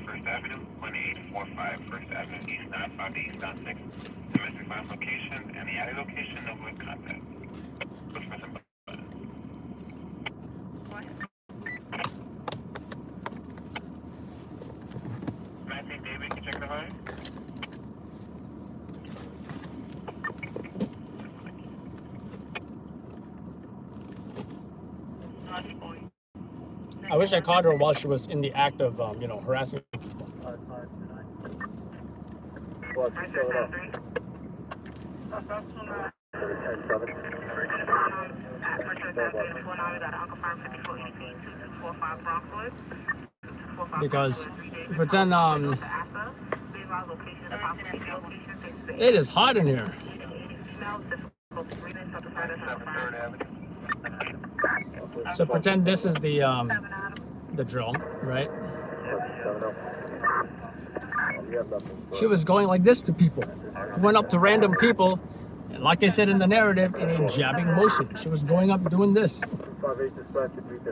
First Avenue, 1845 First Avenue, East 95 to East 96. Domestic violence location and the alley location, no good contact. Matthew, David, can you check the line? I wish I caught her while she was in the act of, you know, harassing people. Because pretend it is hot in here. So pretend this is the drill, right? She was going like this to people. Went up to random people, and like I said in the narrative, in a jabbing motion. She was going up doing this.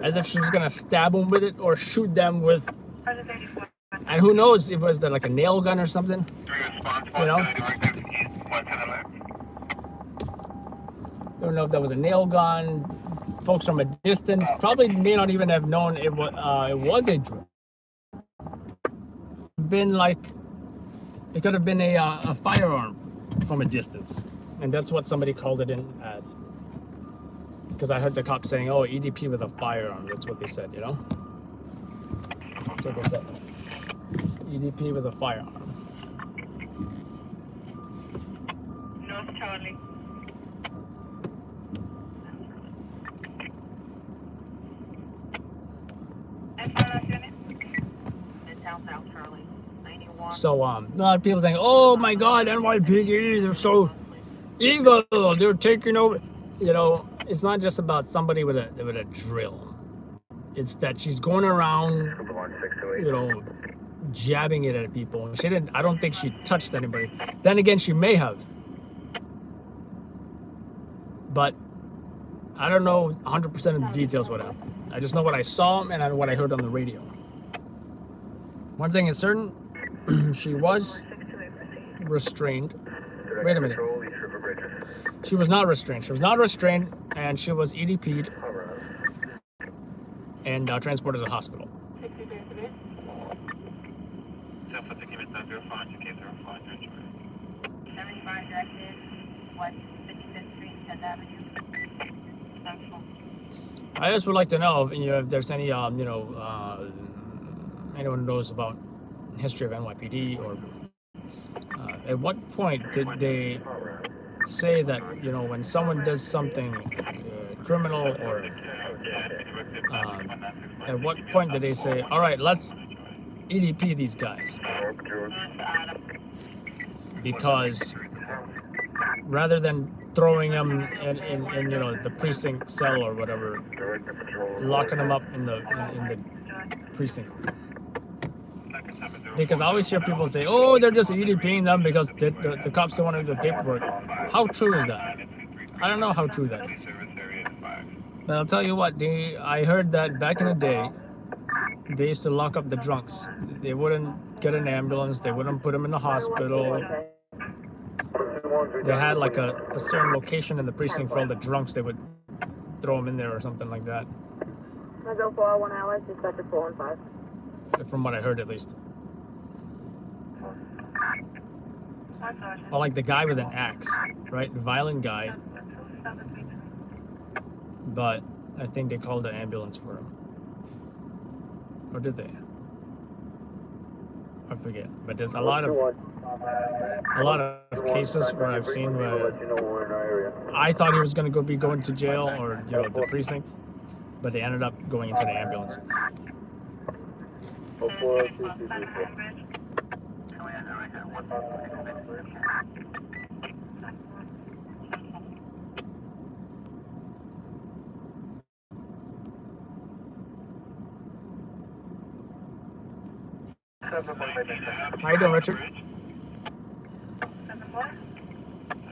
As if she was gonna stab them with it or shoot them with, and who knows if it was like a nail gun or something, you know? Don't know if that was a nail gun. Folks from a distance probably may not even have known it was a drill. Been like, it could have been a firearm from a distance, and that's what somebody called it in as. Because I heard the cop saying, "Oh, EDP with a firearm." That's what they said, you know. That's what they said. EDP with a firearm. North Charlie. So a lot of people think, "Oh my God, NYPD, they're so evil. They're taking over." You know, it's not just about somebody with a drill. It's that she's going around, you know, jabbing it at people. She didn't. I don't think she touched anybody. Then again, she may have, but I don't know 100% of the details what happened. I just know what I saw and what I heard on the radio. One thing is certain, she was restrained. Wait a minute. She was not restrained. She was not restrained, and she was EDP'd and transported to the hospital. I just would like to know, if there's any, anyone knows about history of NYPD, or at what point did they say that, when someone does something criminal, or at what point did they say, all right, let's EDP these guys? Because rather than throwing them in the precinct cell or whatever, locking them up in the precinct. Because I always hear people say, oh, they're just EDPing them because the cops don't want to do the paperwork. How true is that? I don't know how true that is. But I'll tell you what, I heard that back in the day, they used to lock up the drunks. They wouldn't get an ambulance. They wouldn't put them in the hospital. They had like a certain location in the precinct for all the drunks. They would throw them in there or something like that. I go 401 hours, dispatcher 415. From what I heard, at least. Well, like the guy with an axe, right? Violent guy. But I think they called the ambulance for him. Or did they? I forget. But there's a lot of cases where I've seen where I thought he was going to be going to jail or the precinct, but they ended up going into the ambulance. How you doing, Richard?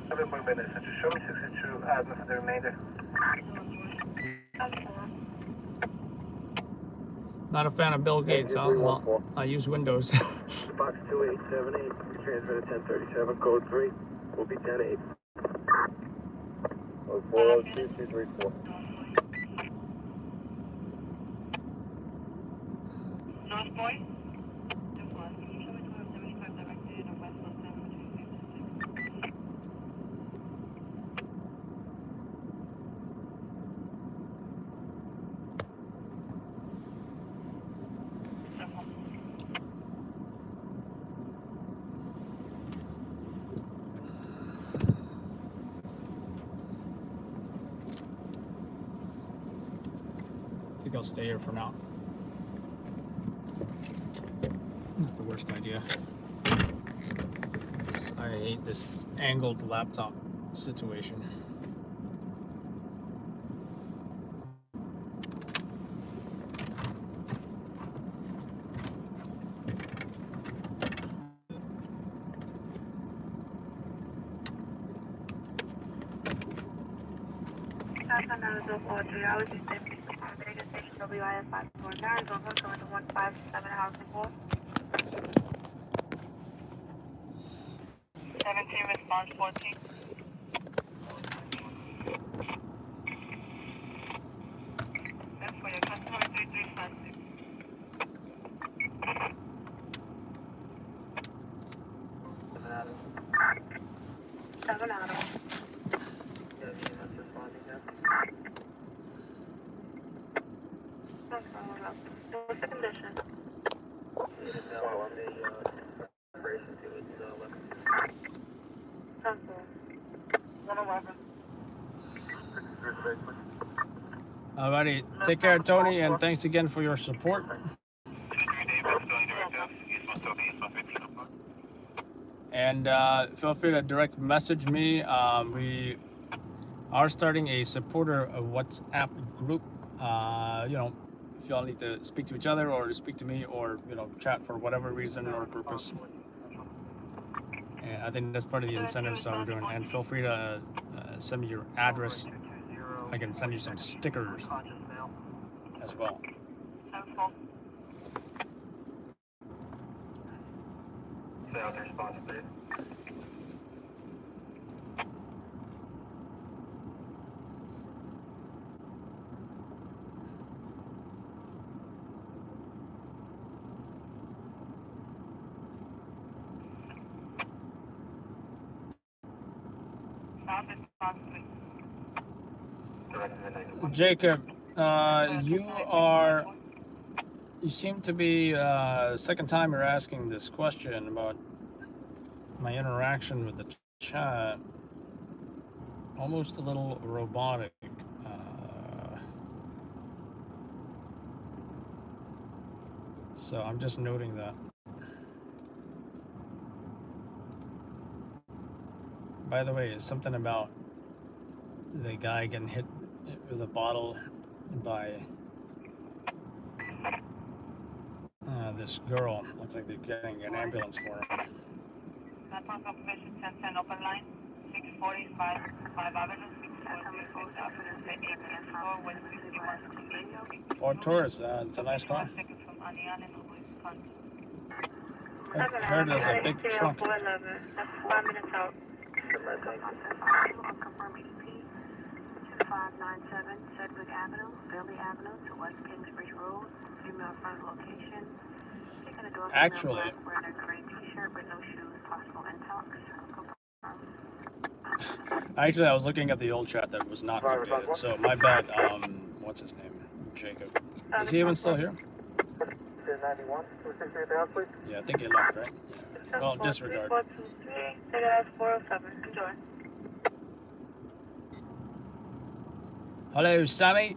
7 minutes. Just show me 62 admin for the remainder. Not a fan of Bill Gates, huh? Well, I use Windows. Box 2878, transmitter 1037, code 3, will be 10-8. Code 402234. North Point. I think I'll stay here for now. Not the worst idea. I hate this angled laptop situation. 204 geology safety support radio station WIS 549 going to 157 housing board. 17 response 14. That's for your customer 3356. 7 out of. What's the condition? Something. 111. Alrighty, take care, Tony, and thanks again for your support. And feel free to direct message me. We are starting a supporter WhatsApp group. You know, if y'all need to speak to each other or to speak to me or, you know, chat for whatever reason or purpose. And I think that's part of the incentives that we're doing. And feel free to send me your address. I can send you some stickers as well. Jacob, you seem to be second time you're asking this question about my interaction with the chat. Almost a little robotic. So I'm just noting that. By the way, it's something about the guy getting hit with a bottle by this girl. Looks like they're getting an ambulance for her. That's on confirmation 1010 open line, 645 5 Avenue, 646 Ford Taurus, it's a nice car. I heard there's a big trunk. That's 5 minutes out. 2597 Sedgwick Avenue, Bailey Avenue to West Kingsbridge Road, female front location. Actually, wearing a gray t-shirt with no shoes, possible intox. Actually, I was looking at the old chat that was not updated, so my bad. What's his name? Jacob. Is he even still here? Yeah, I think he left, right? Yeah. Well, disregard. 407. Enjoy. Hello, Sammy.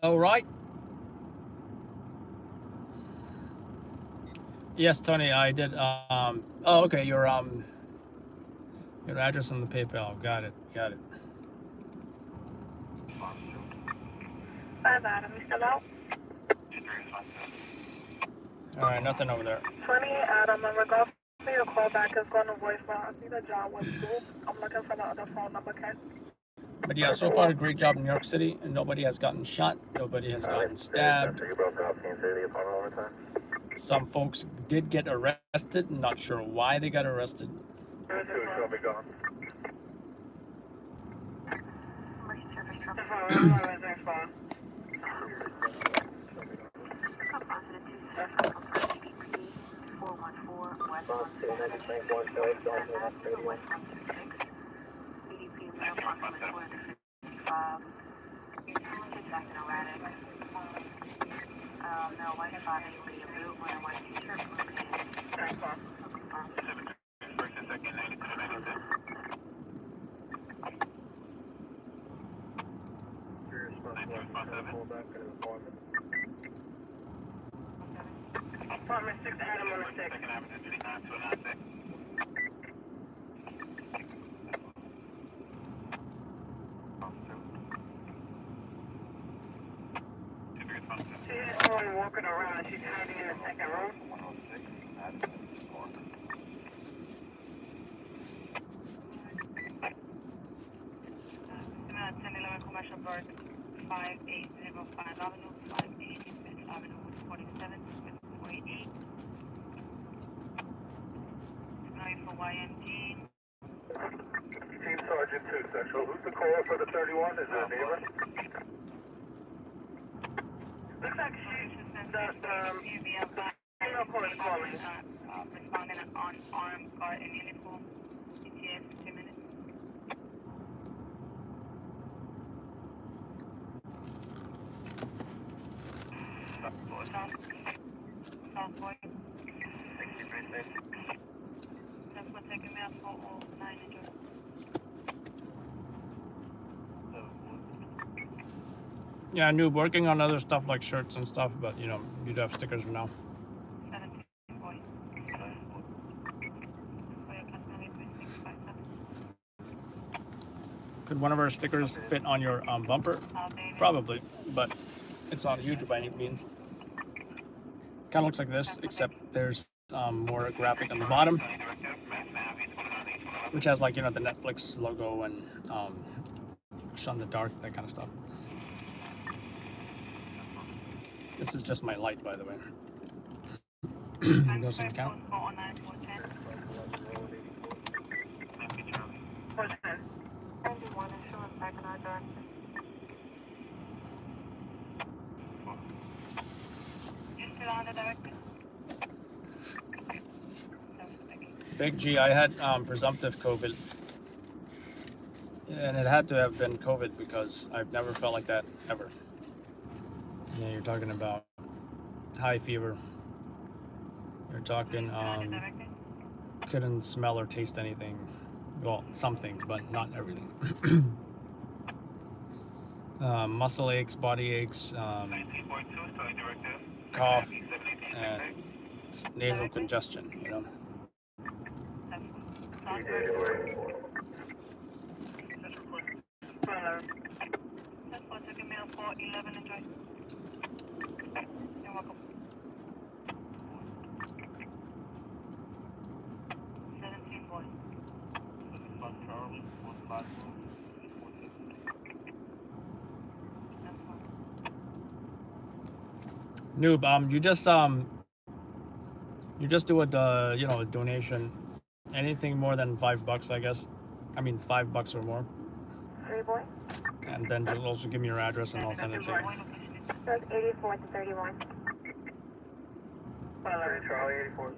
All right. Yes, Tony, I did. Oh, okay. Your address on the PayPal. Got it. 5 Adam, you still out? All right, nothing over there. 20 Adam, in regards to your call back is going to voicemail. I see the job was due. I'm looking for the other phone number, okay? But yeah, so far a great job in New York City, and nobody has gotten shot, nobody has gotten stabbed. Some folks did get arrested. Not sure why they got arrested. No white body, William Root, wearing white t-shirt, Apartment 6 Adam on the 6. She's someone walking around. She's hiding in the second room. 1011 Commercial Bird 5805 Avenue, 580 Fifth Avenue, 47, 48. Tonight for YMG. Team Sergeant 2 Central. Who's the caller for the 31? Is it a neighbor? Looks like she's female caller is calling. Responding on armed guard in uniform. ETA 15 minutes. South Boy. 63 Station. That's what taking me out for 9 enjoy. Yeah, Noob, working on other stuff like shirts and stuff, but you know, you'd have stickers for now. 17 boy. Could one of our stickers fit on your bumper? Probably, but it's not huge by any means. Kind of looks like this, except there's more graphic on the bottom, which has like, you know, the Netflix logo and shun the dark, that kind of stuff. This is just my light, by the way. Doesn't count. Big G, I had presumptive COVID, and it had to have been COVID because I've never felt like that ever. Yeah, you're talking about high fever. You're talking couldn't smell or taste anything. Well, some things, but not everything. Muscle aches, body aches, cough, and nasal congestion, you know. That's what took me out for 11 enjoy. You're welcome. 17 boy. Noob, you just do a you know, a donation, anything more than $5, I guess. I mean $5 or more. 3 boy. And then just also give me your address and I'll send it to you. That's 84 to 31. Charlie 84.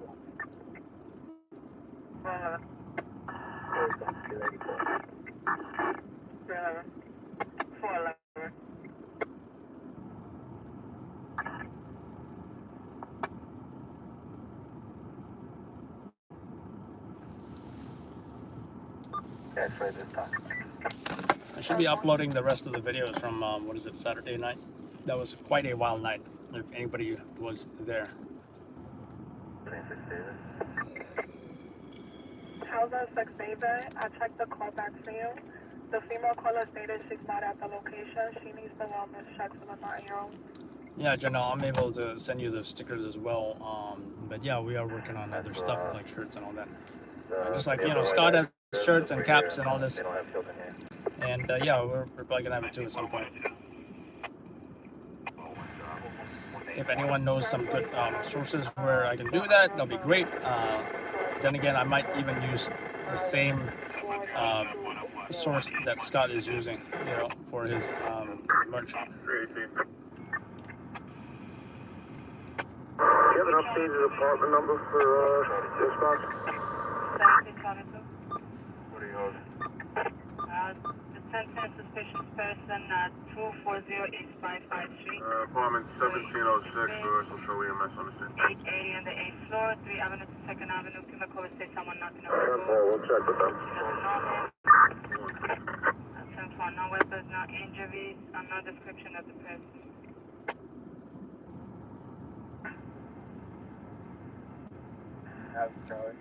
That's right this time. I should be uploading the rest of the videos from, what is it, Saturday night? That was quite a wild night, if anybody was there. How's our sex baby? I checked the call back for you. The female caller stated she's not at the location. She needs the wellness check for the 9-year-old. Yeah, Jenna, I'm able to send you the stickers as well. But yeah, we are working on other stuff like shirts and all that. Just like, you know, Scott has shirts and caps and all this. And yeah, we're probably gonna have it too at some point. If anyone knows some good sources where I can do that, that'll be great. Then again, I might even use the same source that Scott is using, you know, for his merch. Do you have an updated apartment number for this box? 1722. What do you have? Detention suspicious person 240 East 553. Apartment 1706, Universal Show EMS on the scene. 880 on the 8th floor, 3 Avenue to 2nd Avenue. Give a call, say someone knocking on the Paul, door. we'll check with them. No weapons, no injuries, and no description of the person. Have Charlie.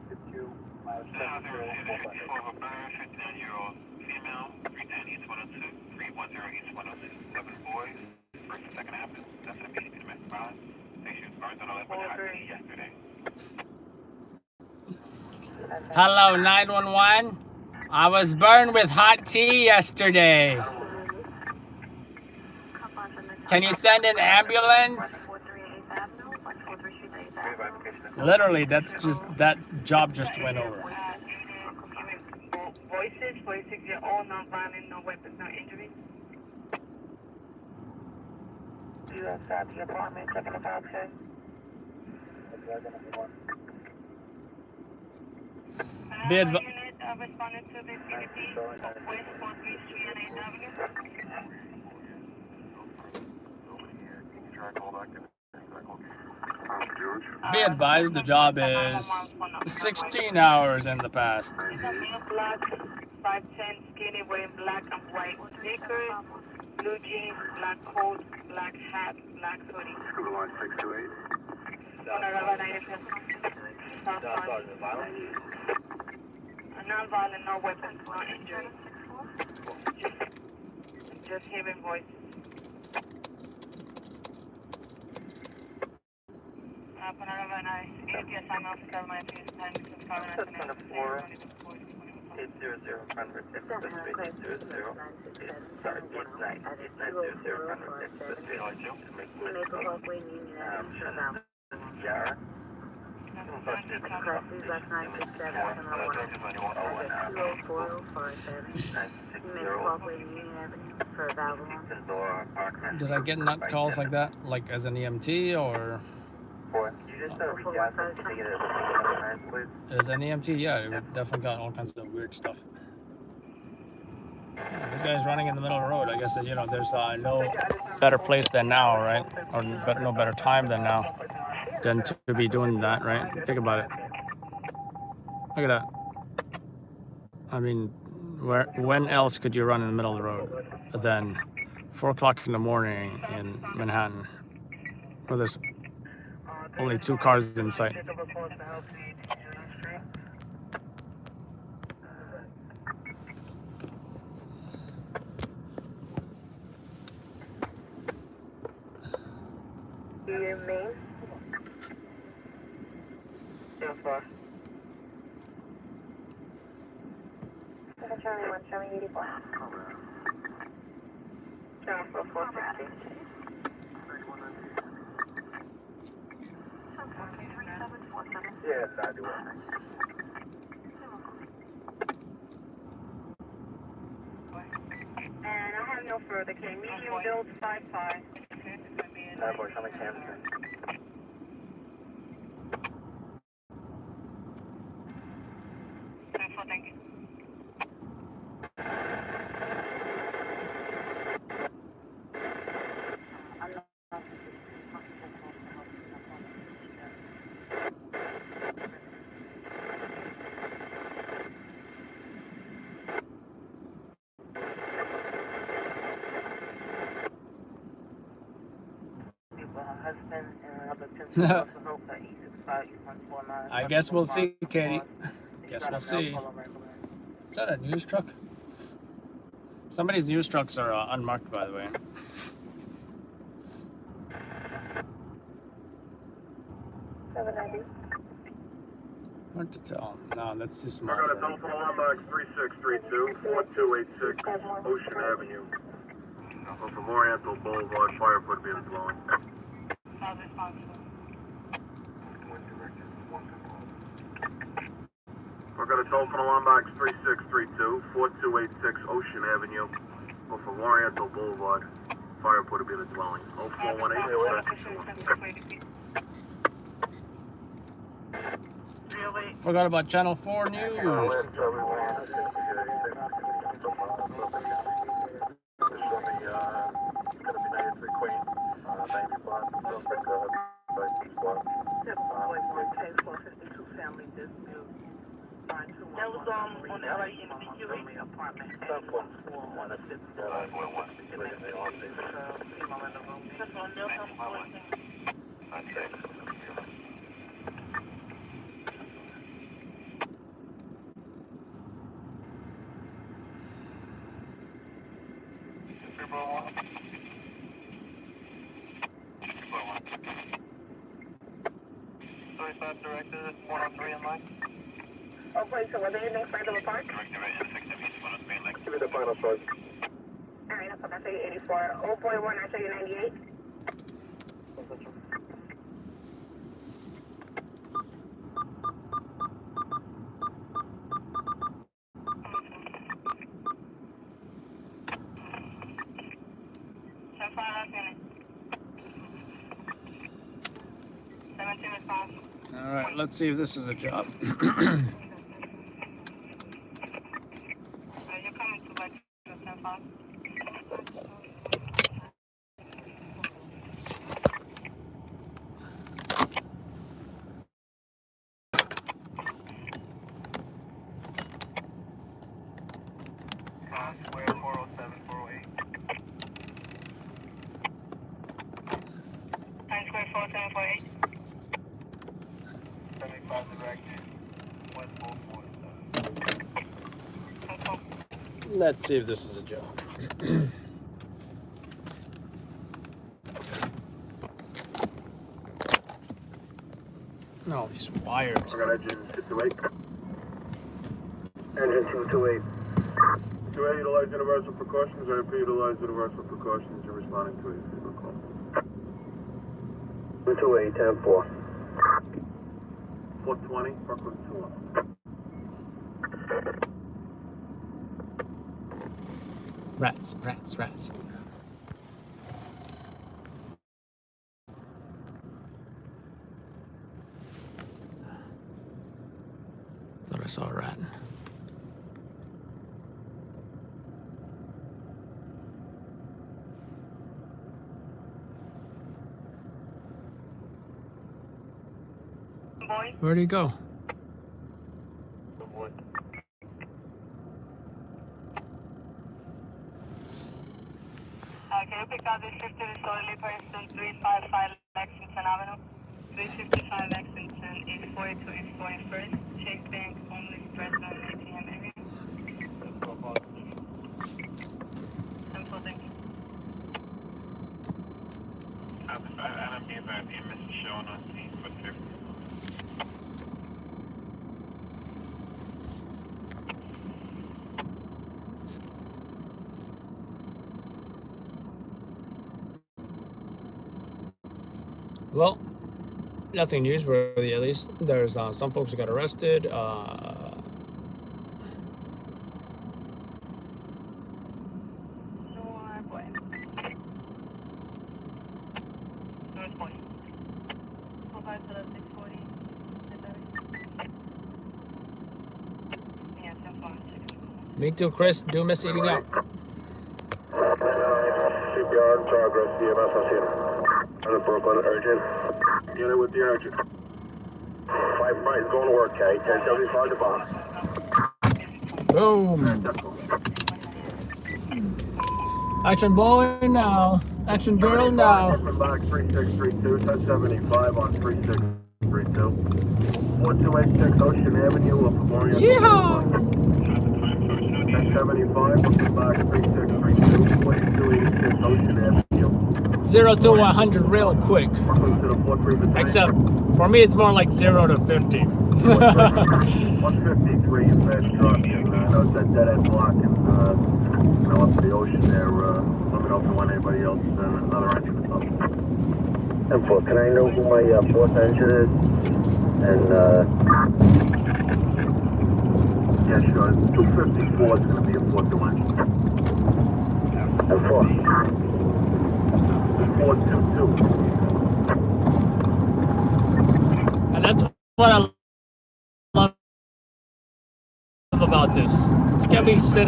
52, miles 72, 59-year-old female, 310 East 102, 310 East 102, 7 boys, 1st and 2nd Avenue. That's an immediate domestic violence. They shoot burned on a left with happened yesterday. Hello, 911. I was burned with hot tea yesterday. Can you send an ambulance? Literally, that job just went over. Voices, you're all non-violent, no weapons, no injuries. You outside the apartment, checking the box, sir. Be advi- Unit responded to the CDP, West 433 and 8th Avenue. Be advised, the job is 16 hours in the past. He's a male, black, 5'10", skinny, wearing black and white sneakers, blue jeans, black coat, black hat, black hoodie. Scuba line 628. Non-violent, no weapons, no injuries. Just hearing voices. Panorama nice. APS, I'm officer, my please, 800, Convert 6, sorry, 890, 890, Convert 6, Parkway, Union Avenue, Cherville. Yara. Taxis, last 967, Terminal 1, 20447. Parkway, Union Avenue, for Valvoline. Did I get nut calls like that? Like as an EMT or You just regas it to get it, please. as an EMT? Yeah, we definitely got all kinds of weird stuff. Yeah, this guy's running in the middle of the road. I guess that, there's no better place than now, right? Or no better time than now than to be doing that, right? Think about it. Look at that. I mean, when else could you run in the middle of the road than 4 o'clock in the morning in Manhattan, where there's only 2 cars in sight? Your name? So far. Charlie 1, Charlie 84. Channel 460. Yes, I do. And I have no further. Okay, medium build 5'5". Boy, how many cams? Thank you. I guess we'll see, Katie. Guess we'll see. Is that a news truck? Somebody's news trucks are unmarked, by the way. What to tell? No, that's too small. I got a telephone alarm box 3632, 4286 Ocean Avenue. Off of Oriental Boulevard, fire put be in the dwelling. I got a telephone alarm box 3632, 4286 Ocean Avenue. Off of Oriental Boulevard, fire put be in the dwelling. 0418. Forgot about Channel 4 News. That was on the LINBQ apartment. That's on Milton. Director, 103 in line. Okay, so whether you're next side of the park? Give me the final source. Alright, I'll show you 84. 0.1, I'll show you 98. All right, let's see if this is a job. You're coming to by 10-5. Square 407, 408. Times Square 407, 408. 75 directed. 1447. Let's see if this is a job. No, these wires. I got engine 228. Engine 228. 228, utilize universal precautions. I repeat, utilize universal precautions. You're responding to a signal call. 228, 10-4. 420, Brooklyn 2-1. Rats, rats, rats. Thought I saw a rat. Boy. Where'd he go? Can you pick out this 50 disorderly person 355 Lexington Avenue? 355 Lexington is 42 is 41st. Chase Bank, homeless person, ATM area. Simple, thank you. Adam B. Van EMS is shown on scene for 50. Well, nothing newsworthy, at least. There's some folks who got arrested. No boy. North boy. 45 to the 640. Yeah, 10-4. Me too, Chris. Do miss eating out. CPR in progress. EMS on scene. Under Brooklyn, urgent. Unit with the urgent. 5 right, going to work, K. 1075 to bomb. Boom. Action boy now. Action girl now. Back 3632, 1075 on 3632. 4286 Ocean Avenue of Memorial. Yeehaw! 1075, looking back 3632, 4286 Ocean Avenue. 0 to 100 real quick. Welcome to the 43 Except, for me, it's more like 0 to 50. 153 in fast truck, and I know it's that dead end block, and up to the ocean there. Let me know if you want anybody else, another engine or something. And for, can I know who my fourth engine is? And yeah, sure. 254 is going to be a fourth engine. And for 422. And that's what I love about this. You can't be sitting,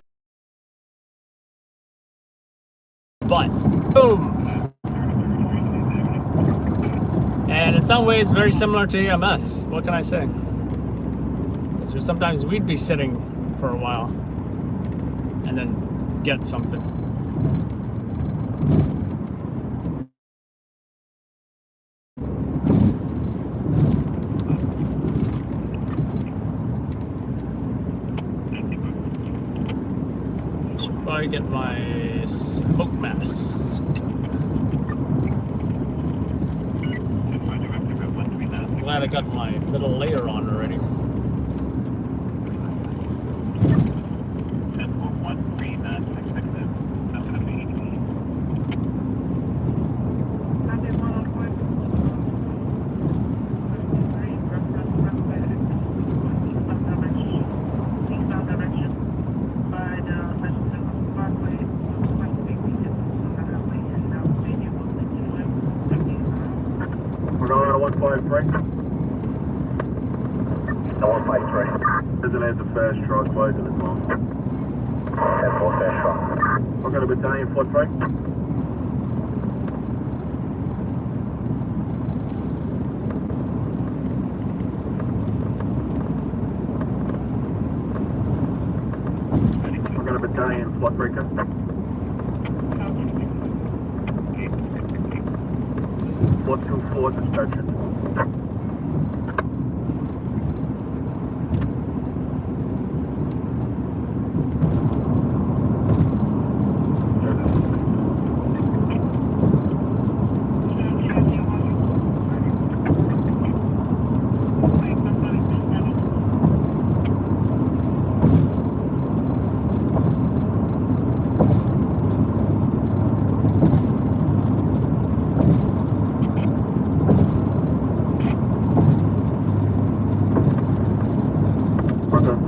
but boom. And in some ways, very similar to EMS. What can I say? Because sometimes we'd be sitting for a while and then get something. Should probably get my smoke mask. I'm glad I got my middle layer on already. 153. 153. Designated a fast truck, license as well. That's full fast truck. We're going to battalion foot brake. We're going to battalion flood breaker. 424 dispatcher.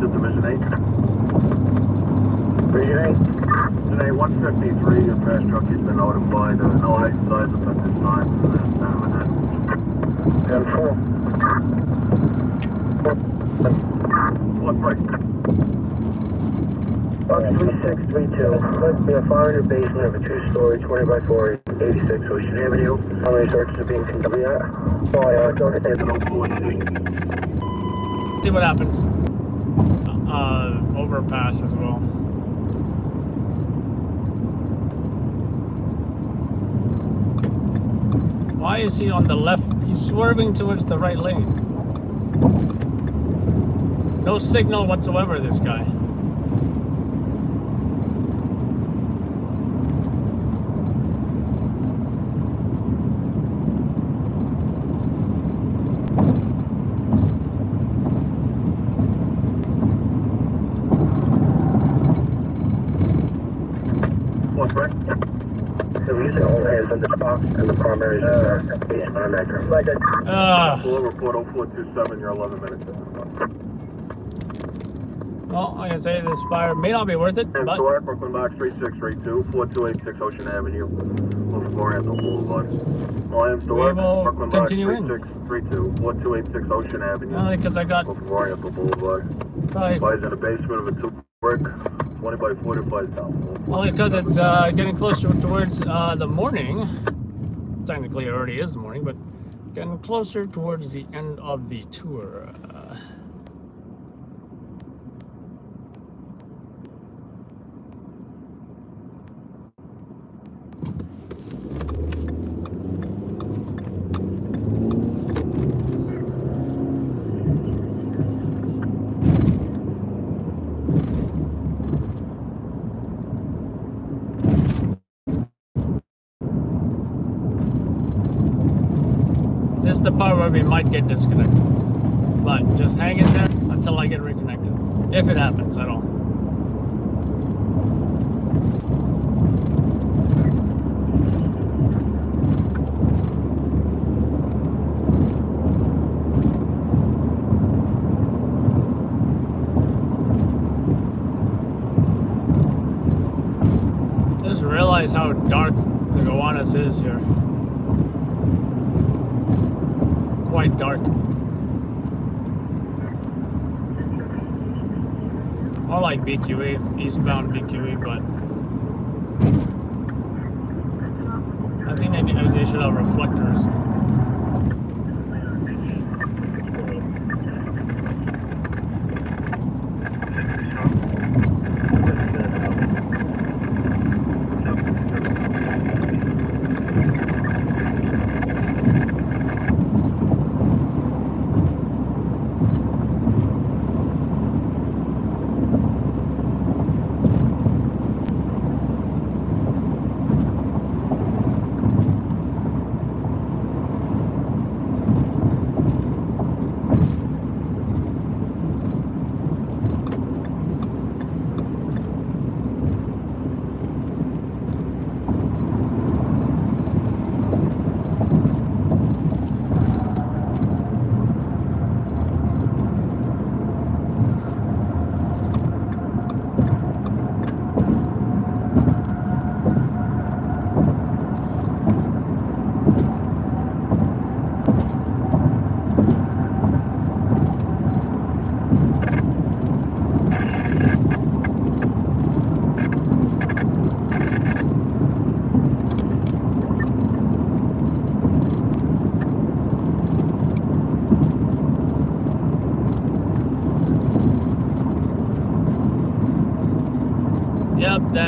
Division 8. Region 8. Division 8, 153, your fast truck has been notified. No exercise at this time. And 4. What break? Box 3632. Must be a fire in your basement of a 2-story, 20 by 4, 86 Ocean Avenue. How many searches are being conducted at? Don't hit the See what happens. Overpass as well. Why is he on the left? He's swerving towards the right lane. No signal whatsoever, this guy. So we use it all hands on this box, and the primary is based on a measure. Like a Full report 0427, you're 11 minutes. Well, like I say, this fire may not be worth it, but... Stork, Brooklyn Box 3632, 4286 Ocean Avenue, off Oriental Boulevard. Lions Stork, Brooklyn Box 3632, 4286 Ocean Avenue. Only because I got... off Oriental Boulevard. Probably... Fires in the basement of a 2-brick, 20 by 40 by down. Only because it's getting closer towards the morning. Technically, it already is the morning, but getting closer towards the end of the tour. This is the part where we might get disconnected. But just hang in there until I get reconnected. If it happens at all. Just realize how dark the Gowanus is here. Quite dark. I like BQE, eastbound BQE, but I think they should have reflectors.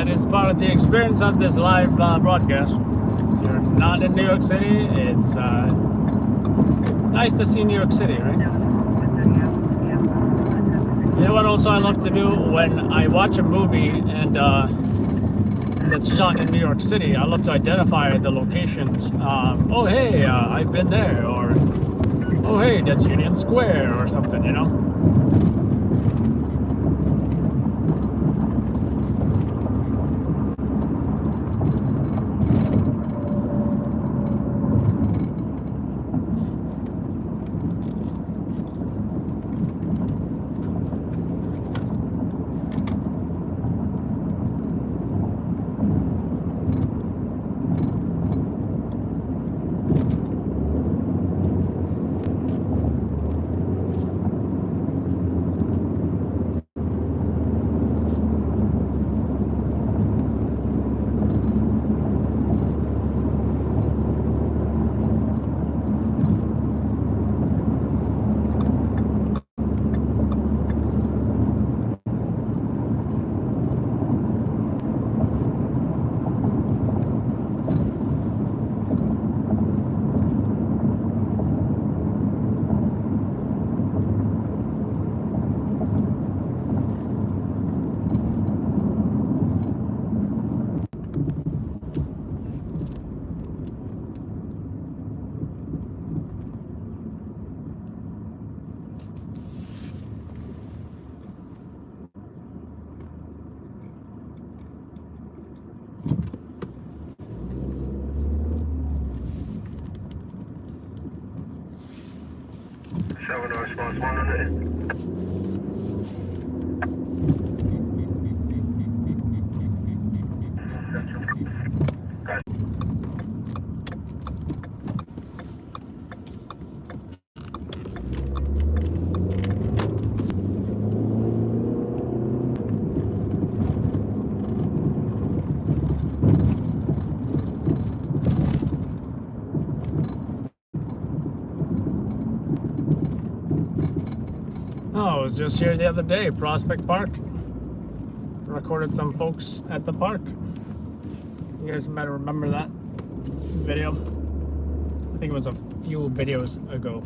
that is part of the experience of this live broadcast. You're not in New York City. It's nice to see New York City, right? You know what also I love to do when I watch a movie and that's shot in New York City, I love to identify the locations. Oh hey, I've been there, or oh hey, that's Union Square or something, you know? Response 100. Oh, I was just here the other day, Prospect Park. Recorded some folks at the park. You guys might remember that video. I think it was a few videos ago.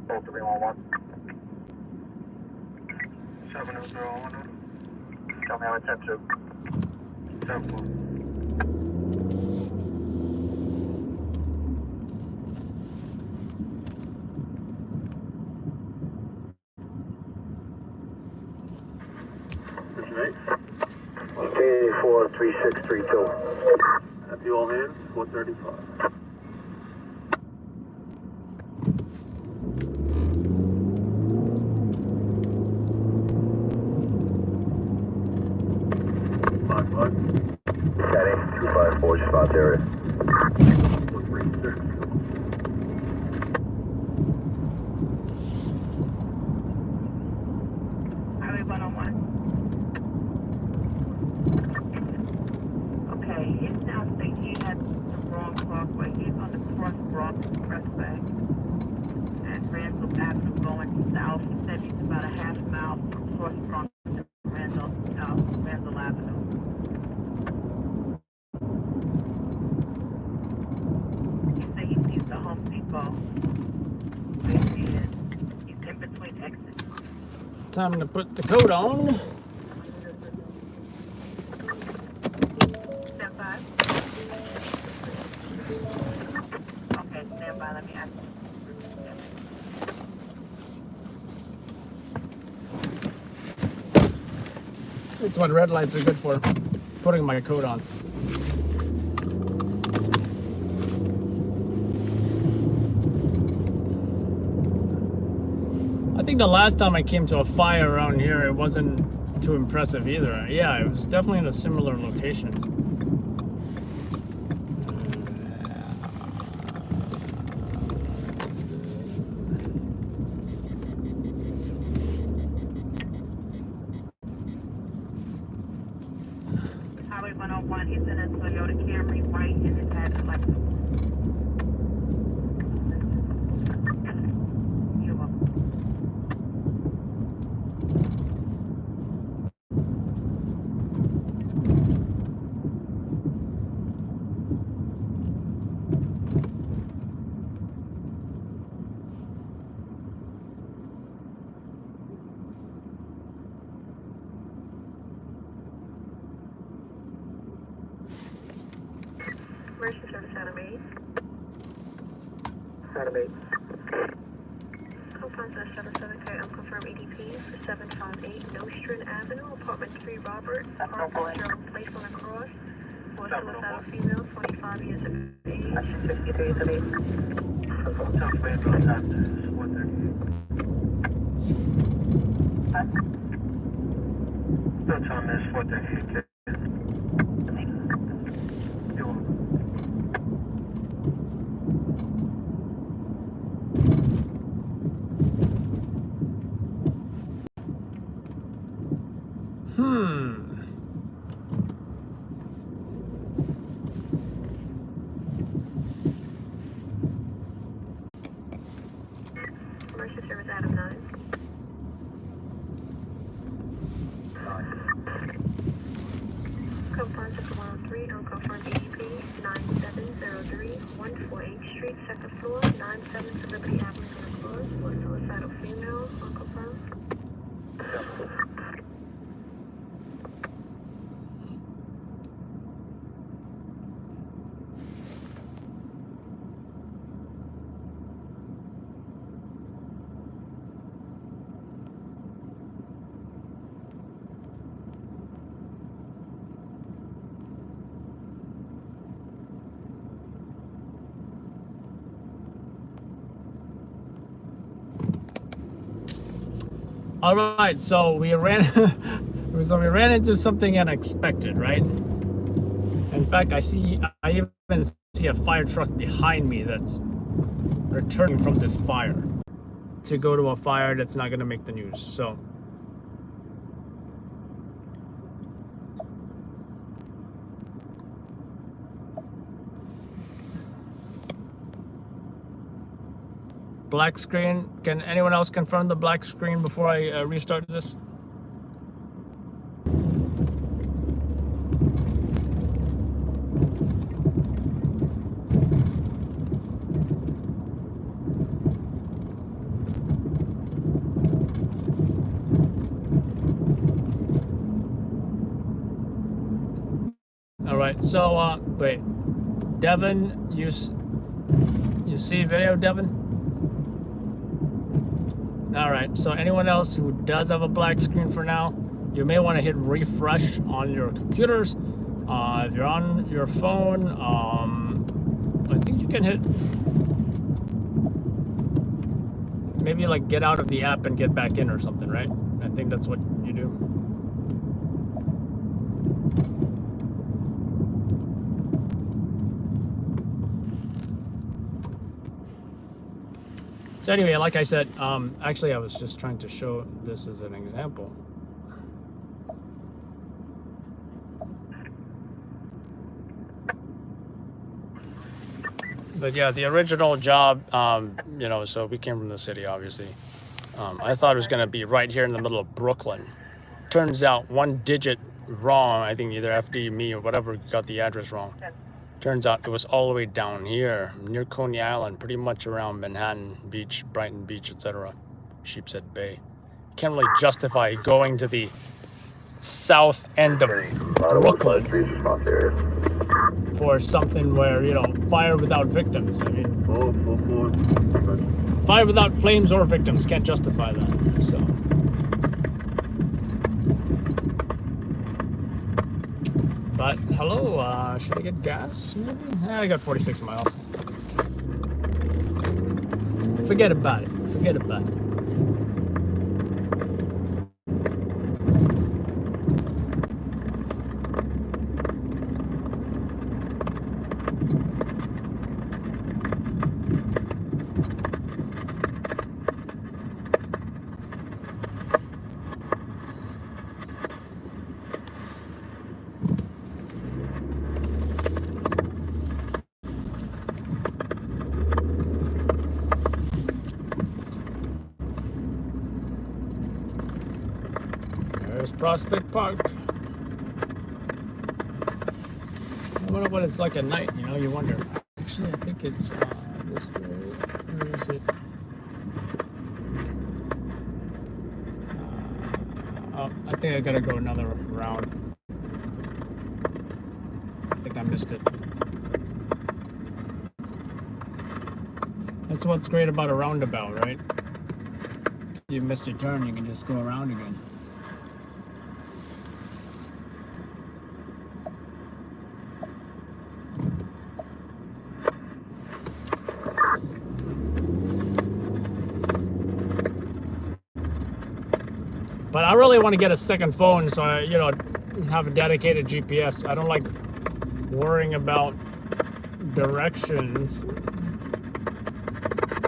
Both 311. 701. Tell me how it's 10-2. 7-4. K843632. At the all hands, 435. Caddy, 254, just about there. Highway 101. Okay, he's now saying he had the wrong parkway. He's on the Cross Bronx Expressway and Randall Avenue going south. He said he's about a half mile from Cross Bronx to Randall Avenue. He said he sees the Home Depot. Where he is. He's in between exits. Time to put the coat on. Stand by. Okay, stand by. Let me ask you. That's what red lights are good for. Putting my coat on. I think the last time I came to a fire around here, it wasn't too impressive either. Yeah, it was definitely in a similar location. 1. He's in a Toyota Camry, white, and his hat is flexible. You're welcome. Emergency service Adam 8. Adam 8. Confirmed 77K, unconfirmed EDP for 758 Nostrand Avenue, apartment 3 Robert. Officer placed on a cross. For suicidal female, 25 years of age. 63 is 8. South Landfill Time is 438. Still time is 438. Emergency service Adam 9. Confirmed to 103, unconfirmed EDP 9703 148th Street, second floor, 97 to Liberty Avenue, close. For suicidal female, unconfirmed. All right, so we ran into something unexpected, right? In fact, I even see a fire truck behind me that's returning from this fire to go to a fire that's not going to make the news. So black screen. Can anyone else confirm the black screen before I restart this? All right, so wait, Devin, you see video, Devin? All right, so anyone else who does have a black screen for now, you may want to hit refresh on your computers. If you're on your phone, I think you can hit, maybe like get out of the app and get back in or something, right? I think that's what you do. So anyway, like I said, actually I was just trying to show this as an example. But yeah, the original job, you know, so we came from the city, obviously. I thought it was going to be right here in the middle of Brooklyn. Turns out one digit wrong, I think either FD, me, or whatever got the address wrong. Turns out it was all the way down here, near Coney Island, pretty much around Manhattan Beach, Brighton Beach, etc. Sheepshead Bay. Can't really justify going to the south end of Brooklyn for something where, you know, fire without victims. I mean, fire without flames or victims can't justify that, so. But hello, should I get gas maybe? I got 46 miles. Forget about it. Forget about it. There's Prospect Park. I wonder what it's like at night, you know, you wonder. Actually, I think it's this way. Where is it? Oh, I think I gotta go another round. I think I missed it. That's what's great about a roundabout, right? You missed your turn, you can just go around again. But I really want to get a second phone so I, you know, have a dedicated GPS. I don't like worrying about directions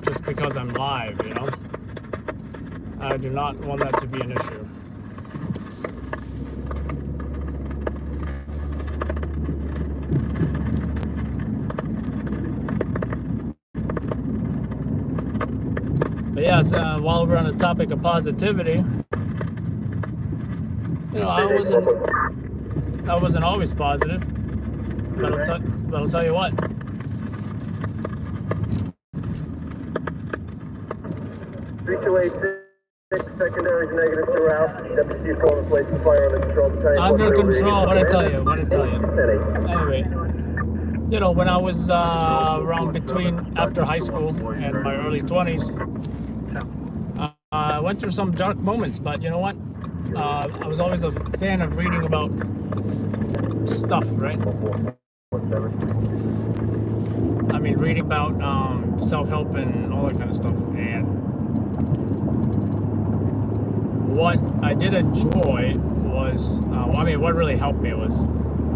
just because I'm live, you know? I do not want that to be an issue. But yes, while we're on the topic of positivity, you know, I wasn't always positive, but I'll tell you what. 3286, secondaries negative throughout. Deputy calling the place to fire under control. Under control, what I tell you. Anyway, you know, when I was around between after high school and my early 20s, I went through some dark moments, but you know what? I was always a fan of reading about stuff, right? I mean, reading about self-help and all that kind of stuff. And what I did enjoy was, I mean, what really helped me was,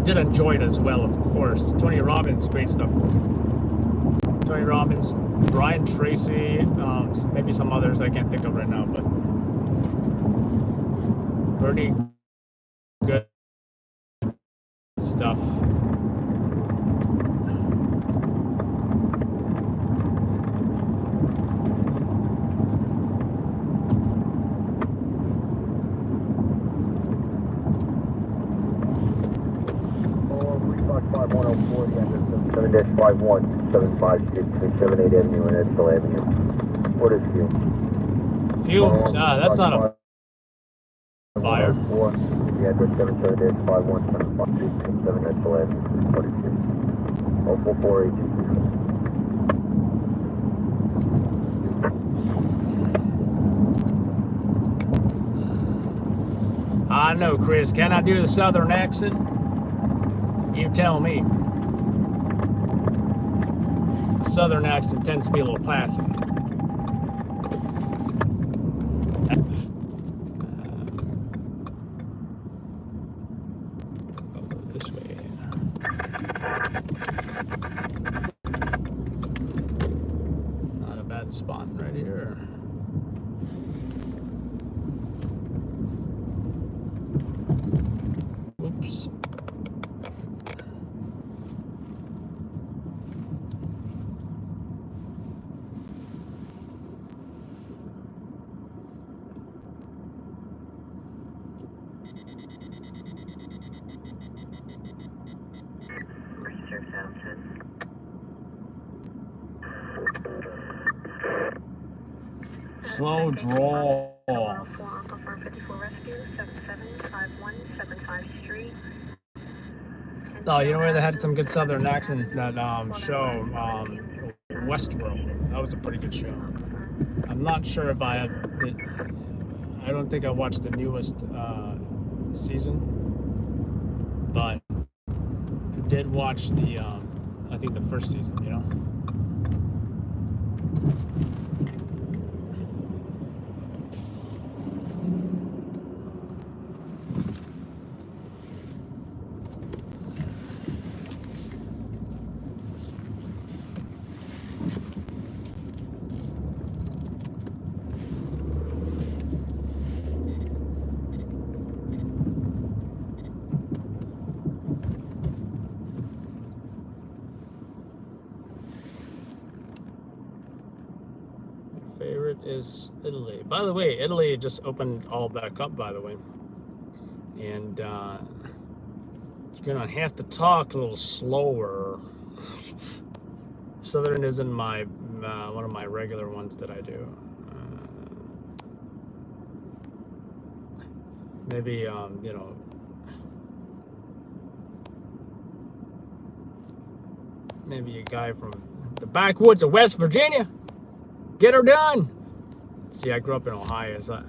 did enjoy it as well, of course. Tony Robbins, great stuff. Tony Robbins, Brian Tracy, maybe some others I can't think of right now, but pretty good stuff. Avenue and Edstall Avenue. What is fuel? Fumes? That's not a fire. The address 77-51-7 Edstall Avenue. What is fuel? 0448. I know, Chris. Can I do the southern accent? You tell me. The southern accent tends to be a little classy. I'll go this way. Not a bad spot right here. Whoops. Slow draw. Oh, you know where they had some good southern accents? That show, Westworld. That was a pretty good show. I'm not sure if I don't think I watched the newest season, but I did watch the, I think the first season, you know? Favorite is Italy. By the way, Italy just opened all back up, by the way. And you're gonna have to talk a little slower. Southern isn't my one of my regular ones that I do. Maybe you know, maybe a guy from the backwoods of West Virginia. Get her done. See, I grew up in Ohio, so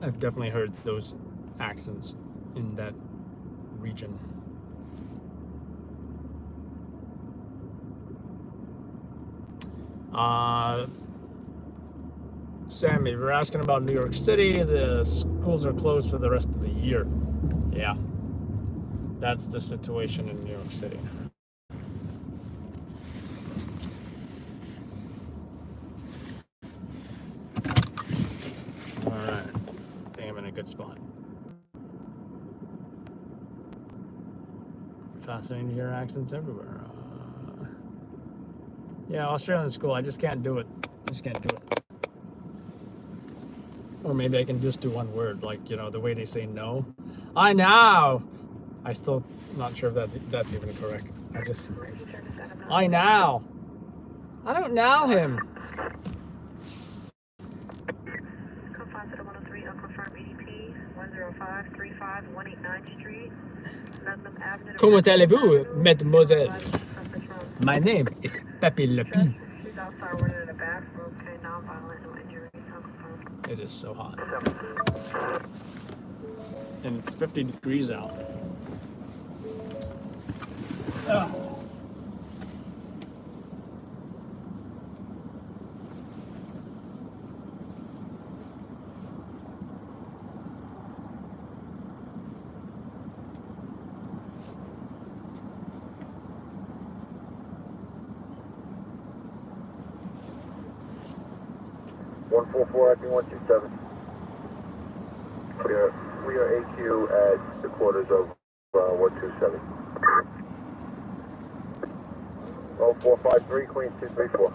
I've definitely heard those accents in that region. Sammy, we're asking about New York City. The schools are closed for the rest of the year. Yeah, that's the situation in New York City. All right, I think I'm in a good spot. Fascinating to hear accents everywhere. Yeah, Australian school, I just can't do it. I just can't do it. Or maybe I can just do one word, like, you know, the way they say no. I know. I still not sure if that's even correct. I know. I don't know him. Confine to the 103, unconfirmed EDP, 10535 189th Street, Ludlam Avenue. Comment allez-vous, mademoiselle? My name is Pepe Le Pew. She's outside running in the bathroom, okay, non-violent, no injuries, unconfirmed. It is so hot. And it's 50 degrees out. Ugh. IP 127. We are AQ at the quarters of 127. 0453, Queen 234.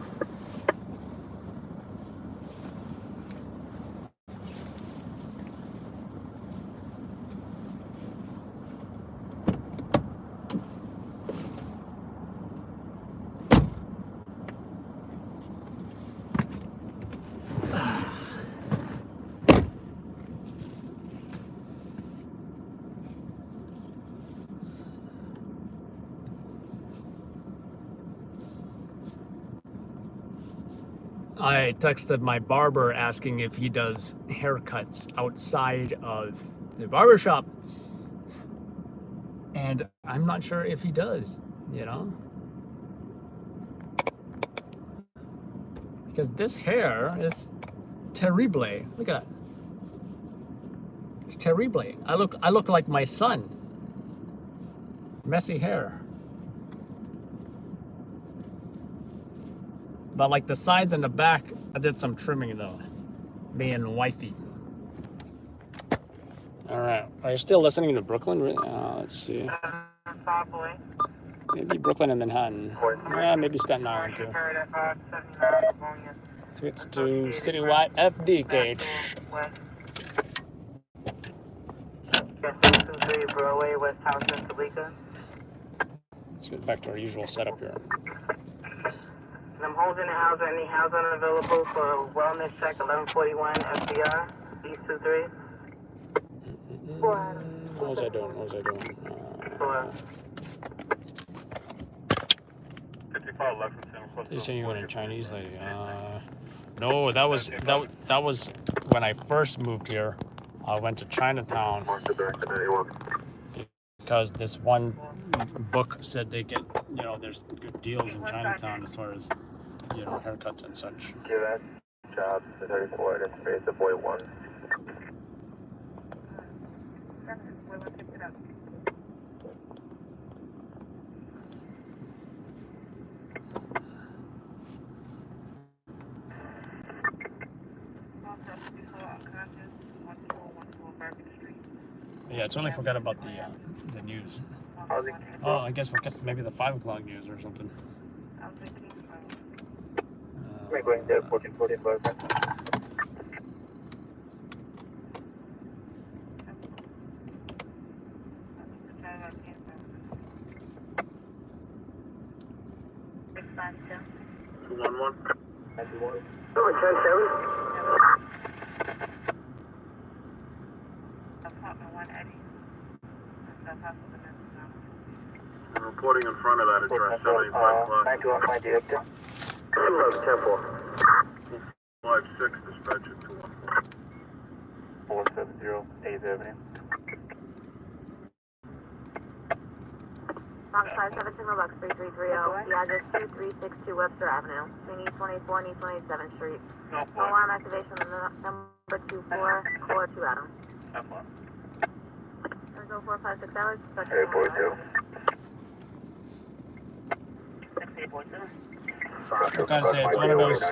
I texted my barber asking if he does haircuts outside of the barbershop. And I'm not sure if he does, you know? Because this hair is terrible. Look at that. It's terrible. I look like my son. Messy hair. But like the sides and the back, I did some trimming though. Me and wifey. All right. Are you still listening to Brooklyn? Let's see. Maybe Brooklyn and Manhattan. Maybe Staten Island too. Switch to citywide FD Broadway, West House, and Topeka. Let's get back to our usual setup here. I'm holding the house, any house unavailable for wellness check 1141 FDR, East 23. What was I doing? 55 Lexington. You saying you went in Chinese lady? No, that was when I first moved here. I went to Chinatown because this one book said they get, you know, there's good deals in Chinatown as far as, you know, haircuts and such. Give that job to 34 and space the boy 1. Yeah, I totally forgot about the news. Oh, I guess we'll get maybe the 5 o'clock news or something. We're going there 1445. 211. 91. Apartment 180. I'm reporting in front of that address, 75 Clark. 9215 director. 56 dispatch at 214. 470 8th Avenue. Box 517 Robux 3330. The address 2362 Webster Avenue, between East 24 and East 27th Street. Alarm activation on the number 24, core 2 Adam. 0456 hours, such Hey, boy, too. 6842. Gotta say, it's one of those.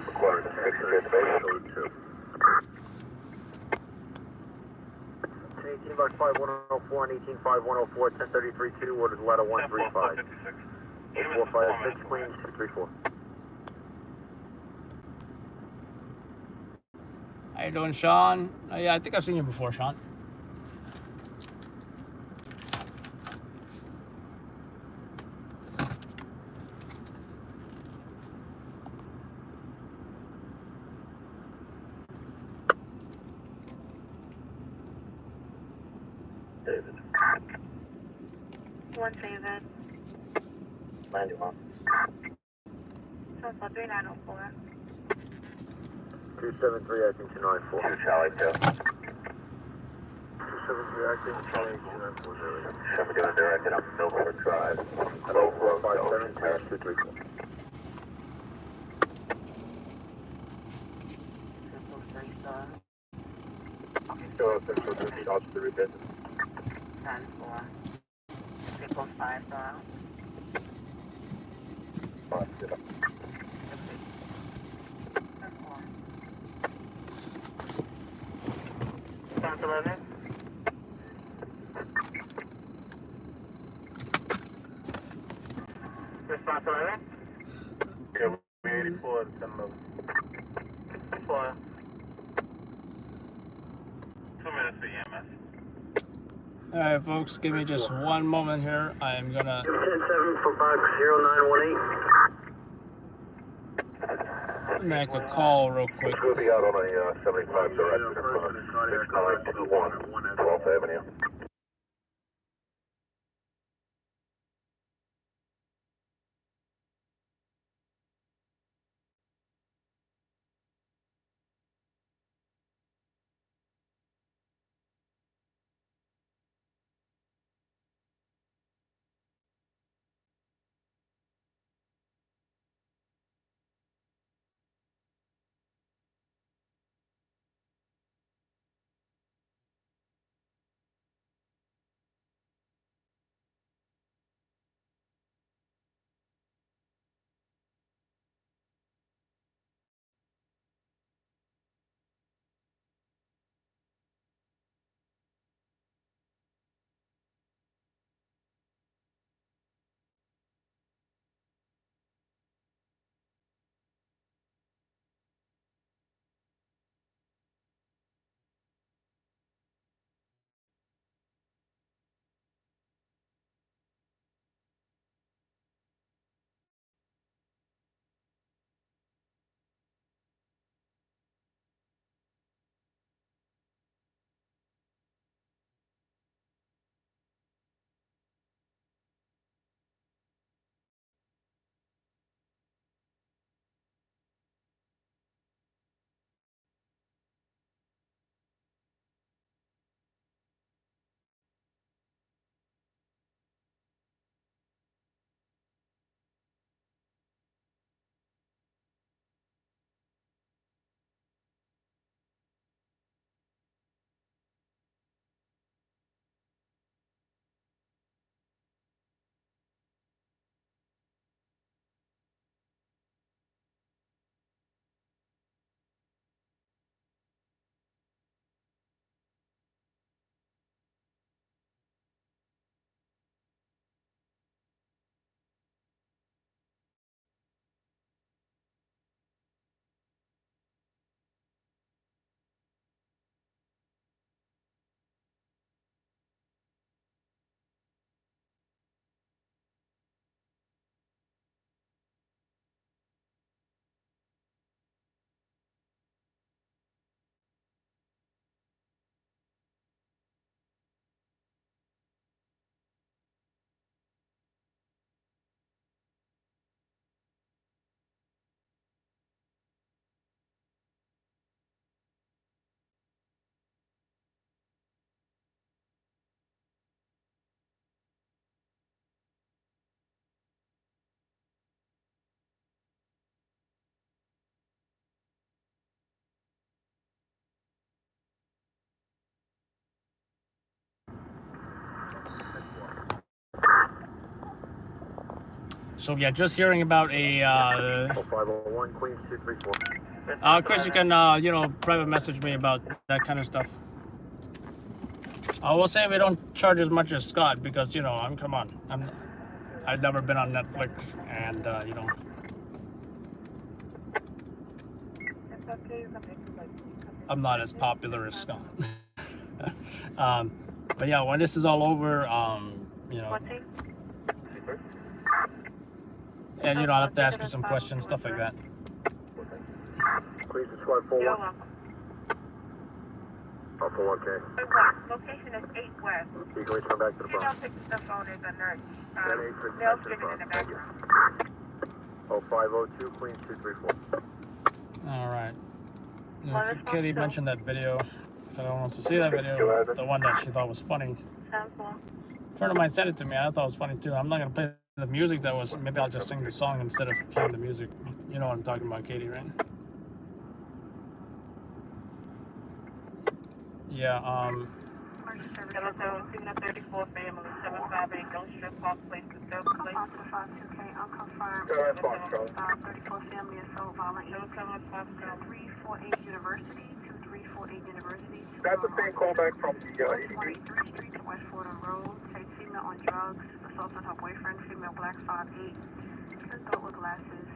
Requiring 65th base. 18 box 5104 and 18 5104, 1033-2, orders ladder 135. 8456, Queens 234. How you doing, Sean? Yeah, I think I've seen you before, Sean. David. 1 David. 91. So 3904. 273, acting 294. 2 Charlie 2. 273, acting Charlie 294. 7 doing directed on Milford Drive. Hello, 457, 234. Still have 643, odds to read business. 94. 605 star. 5 0. Response 11. Response 11. Yeah, we 84 and 10 11. 4. 2 minutes for EMS. All right, folks, give me just one moment here. I am gonna 10-7 for 50918. make a call real quick. We'll be out on a 75 direction in front of 6921 12th Avenue. So yeah, just hearing about a 0501 Queens 234. Chris, you can you know, private message me about that kind of stuff. I will say we don't charge as much as Scott because, you know, I've never been on Netflix, and you know. I'm not as popular as Scott. But yeah, when this is all over, you know, and you know, I'll have to ask you some questions, stuff like that. Please, it's 541. Alpha 1K. Location is 8 West. You can return back to the You front. don't pick the phone as a nurse. Then They'll stick it in the background. 0502 Queens 234. All right. You know, Kitty mentioned that video. If anyone wants to see that video, the one that she thought was funny. A friend of mine sent it to me. I thought it was funny too. I'm not gonna play the music that was. Maybe I'll just sing the song instead of playing the music. You know what I'm talking about, Katie, right? Yeah. Hello, 34 family, 758 Ghost Strip Park Place, the third place. 522K, unconfirmed. 34 family assault, violent 2348 University, 2348 University. That's the same callback from the 23rd Street to West Fordham Road. Take female on drugs, assaulted her boyfriend, female black 5'8", adult with glasses,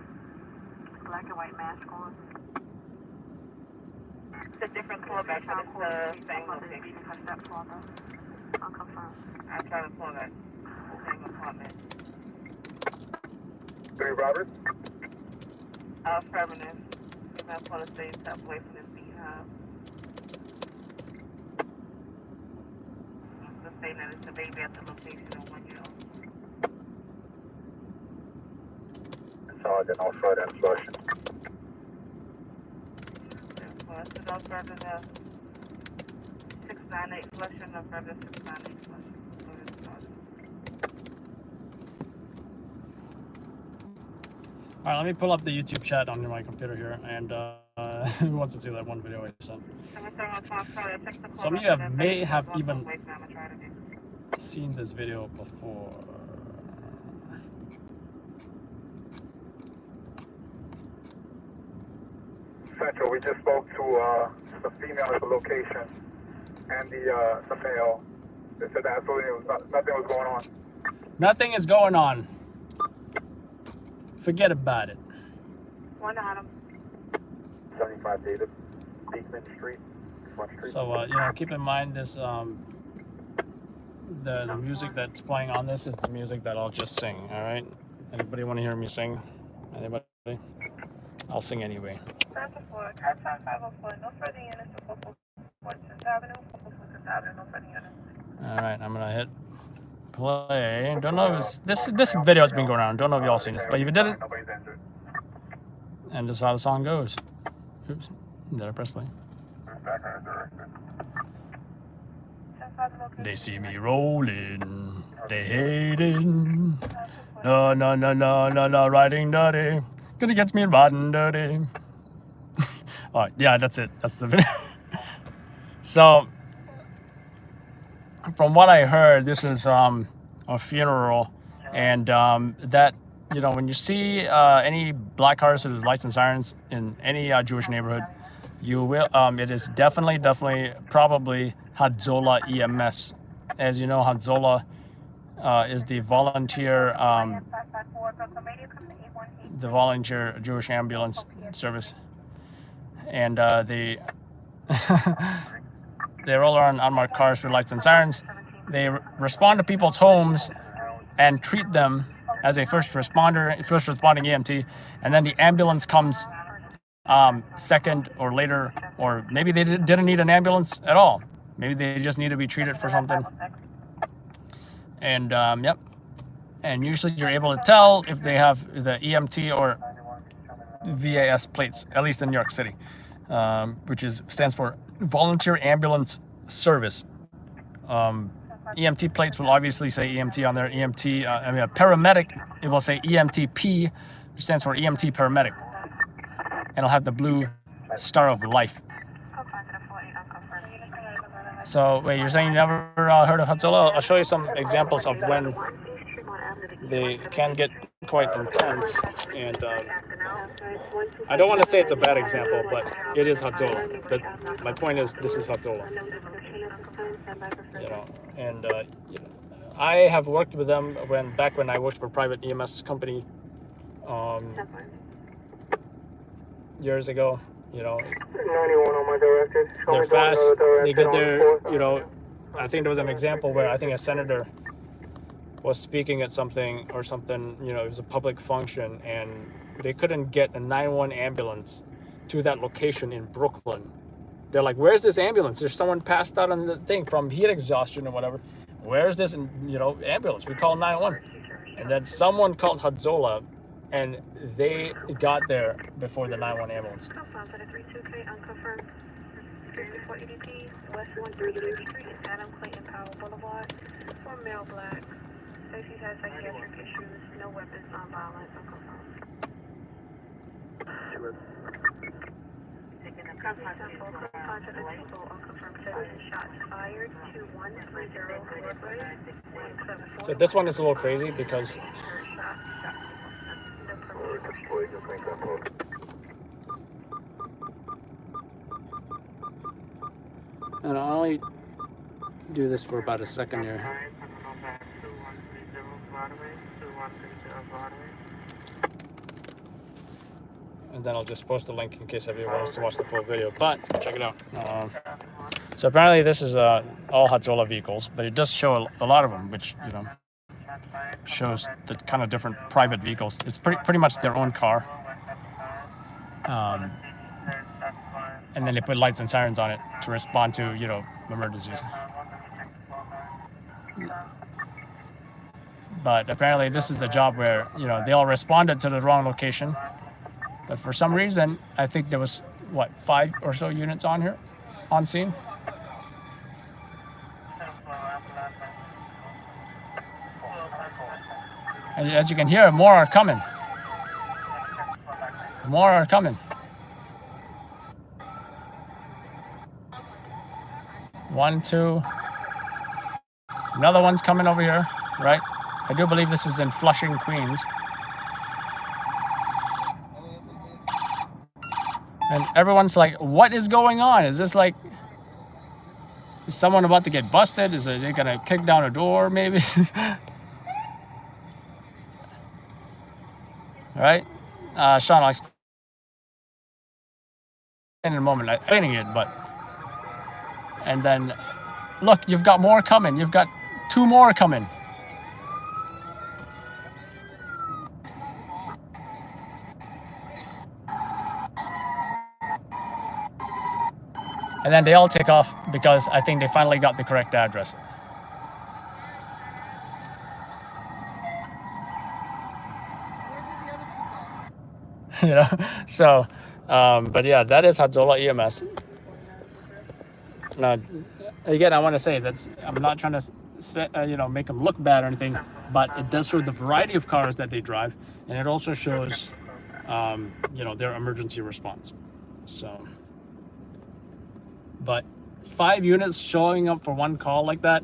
black and white mask on. It's a different callback, but it's the same location. Her stepfather, unconfirmed. I try to call that same apartment. 3 Robert. Affirmative. Female for the same type away from his beehive. The saying that it's a baby at the location of 1 year old. Sergeant, I'll try that instruction. This is all further the 698 flushing or further 698 flushing. All right, let me pull up the YouTube chat on my computer here, and who wants to see that one video I sent? Some of you may have even seen this video before. Central, we just spoke to the female at the location and the male. They said that absolutely nothing was going on. Nothing is going on. Forget about it. 1 Adam. 75 David, Beekman Street, Front Street. So you know, keep in mind this the music that's playing on this is the music that I'll just sing. All right. Anybody want to hear me sing? Anybody? I'll sing anyway. Car 504, no further units to 446 Avenue, 446 Avenue, no further units. All right, I'm gonna hit play. Don't know if it's, this video has been going around. Don't know if y'all seen this, but if you did it, and this is how the song goes. Oops, did I press play? They see me rolling, they hating. No, no, no, no, no, no, riding dirty. Gonna get me riding dirty. All right, yeah, that's it. That's the video. So, from what I heard, this is a funeral, and that, you know, when you see any black cars with lights and sirens in any Jewish neighborhood, you will. It is definitely, probably Hatzolah EMS. As you know, Hatzolah is the volunteer Jewish ambulance service, and they they roll around unmarked cars with lights and sirens. They respond to people's homes and treat them as a first responding EMT, and then the ambulance comes second or later, or maybe they didn't need an ambulance at all. Maybe they just need to be treated for something. And yep. And usually you're able to tell if they have the EMT or VAS plates, at least in New York City, which stands for Volunteer Ambulance Service. EMT plates will obviously say EMT on there. EMT, I mean, a paramedic, it will say EMTP, which stands for EMT paramedic. And it'll have the blue star of life. So, wait, you're saying you never heard of Hatzolah? I'll show you some examples of when they can get quite intense, and I don't want to say it's a bad example, but it is Hadzola. But my point is, this is Hadzola. You know, and you know, I have worked with them back when I worked for a private EMS company years ago. You know, 91 on my directed. they're fast. They get there. You know, I think there was an example where I think a senator was speaking at something or something. You know, it was a public function, and they couldn't get a 911 ambulance to that location in Brooklyn. They're like, "Where's this ambulance? There's someone passed out on the thing from heat exhaustion or whatever. Where's this, you know, ambulance? We call 911." And then someone called Hadzola, and they got there before the 911 ambulance. Unconfirmed 54 EDP, West 133 Street, Adam Clayton Powell Boulevard, for male black. Stacy has psychiatric issues, no weapons, non-violent, unconfirmed. Unconfirmed 7 shots fired, 2130. So this one is a little crazy because and I'll only do this for about a second here. And then I'll just post a link in case everyone wants to watch the full video. But check it out. So apparently this is all Hadzola vehicles, but it does show a lot of them, which, you know, shows the kind of different private vehicles. It's pretty much their own car. And then they put lights and sirens on it to respond to, you know, emergencies. But apparently this is a job where, you know, they all responded to the wrong location. But for some reason, I think there was, what, 5 or so units on here, on scene. And as you can hear, more are coming. More are coming. One, two. Another one's coming over here, right? I do believe this is in Flushing, Queens. And everyone's like, what is going on? Is this like, is someone about to get busted? Is they gonna kick down a door maybe? All right, Sean, I'll explain in a moment. I'm explaining it, but, and then, look, you've got more coming. You've got 2 more coming. And then they all take off because I think they finally got the correct address. You know, so, but yeah, that is Hadzola EMS. Now, again, I want to say that's, I'm not trying to set, you know, make them look bad or anything, but it does show the variety of cars that they drive, and it also shows, you know, their emergency response. So, but 5 units showing up for one call like that,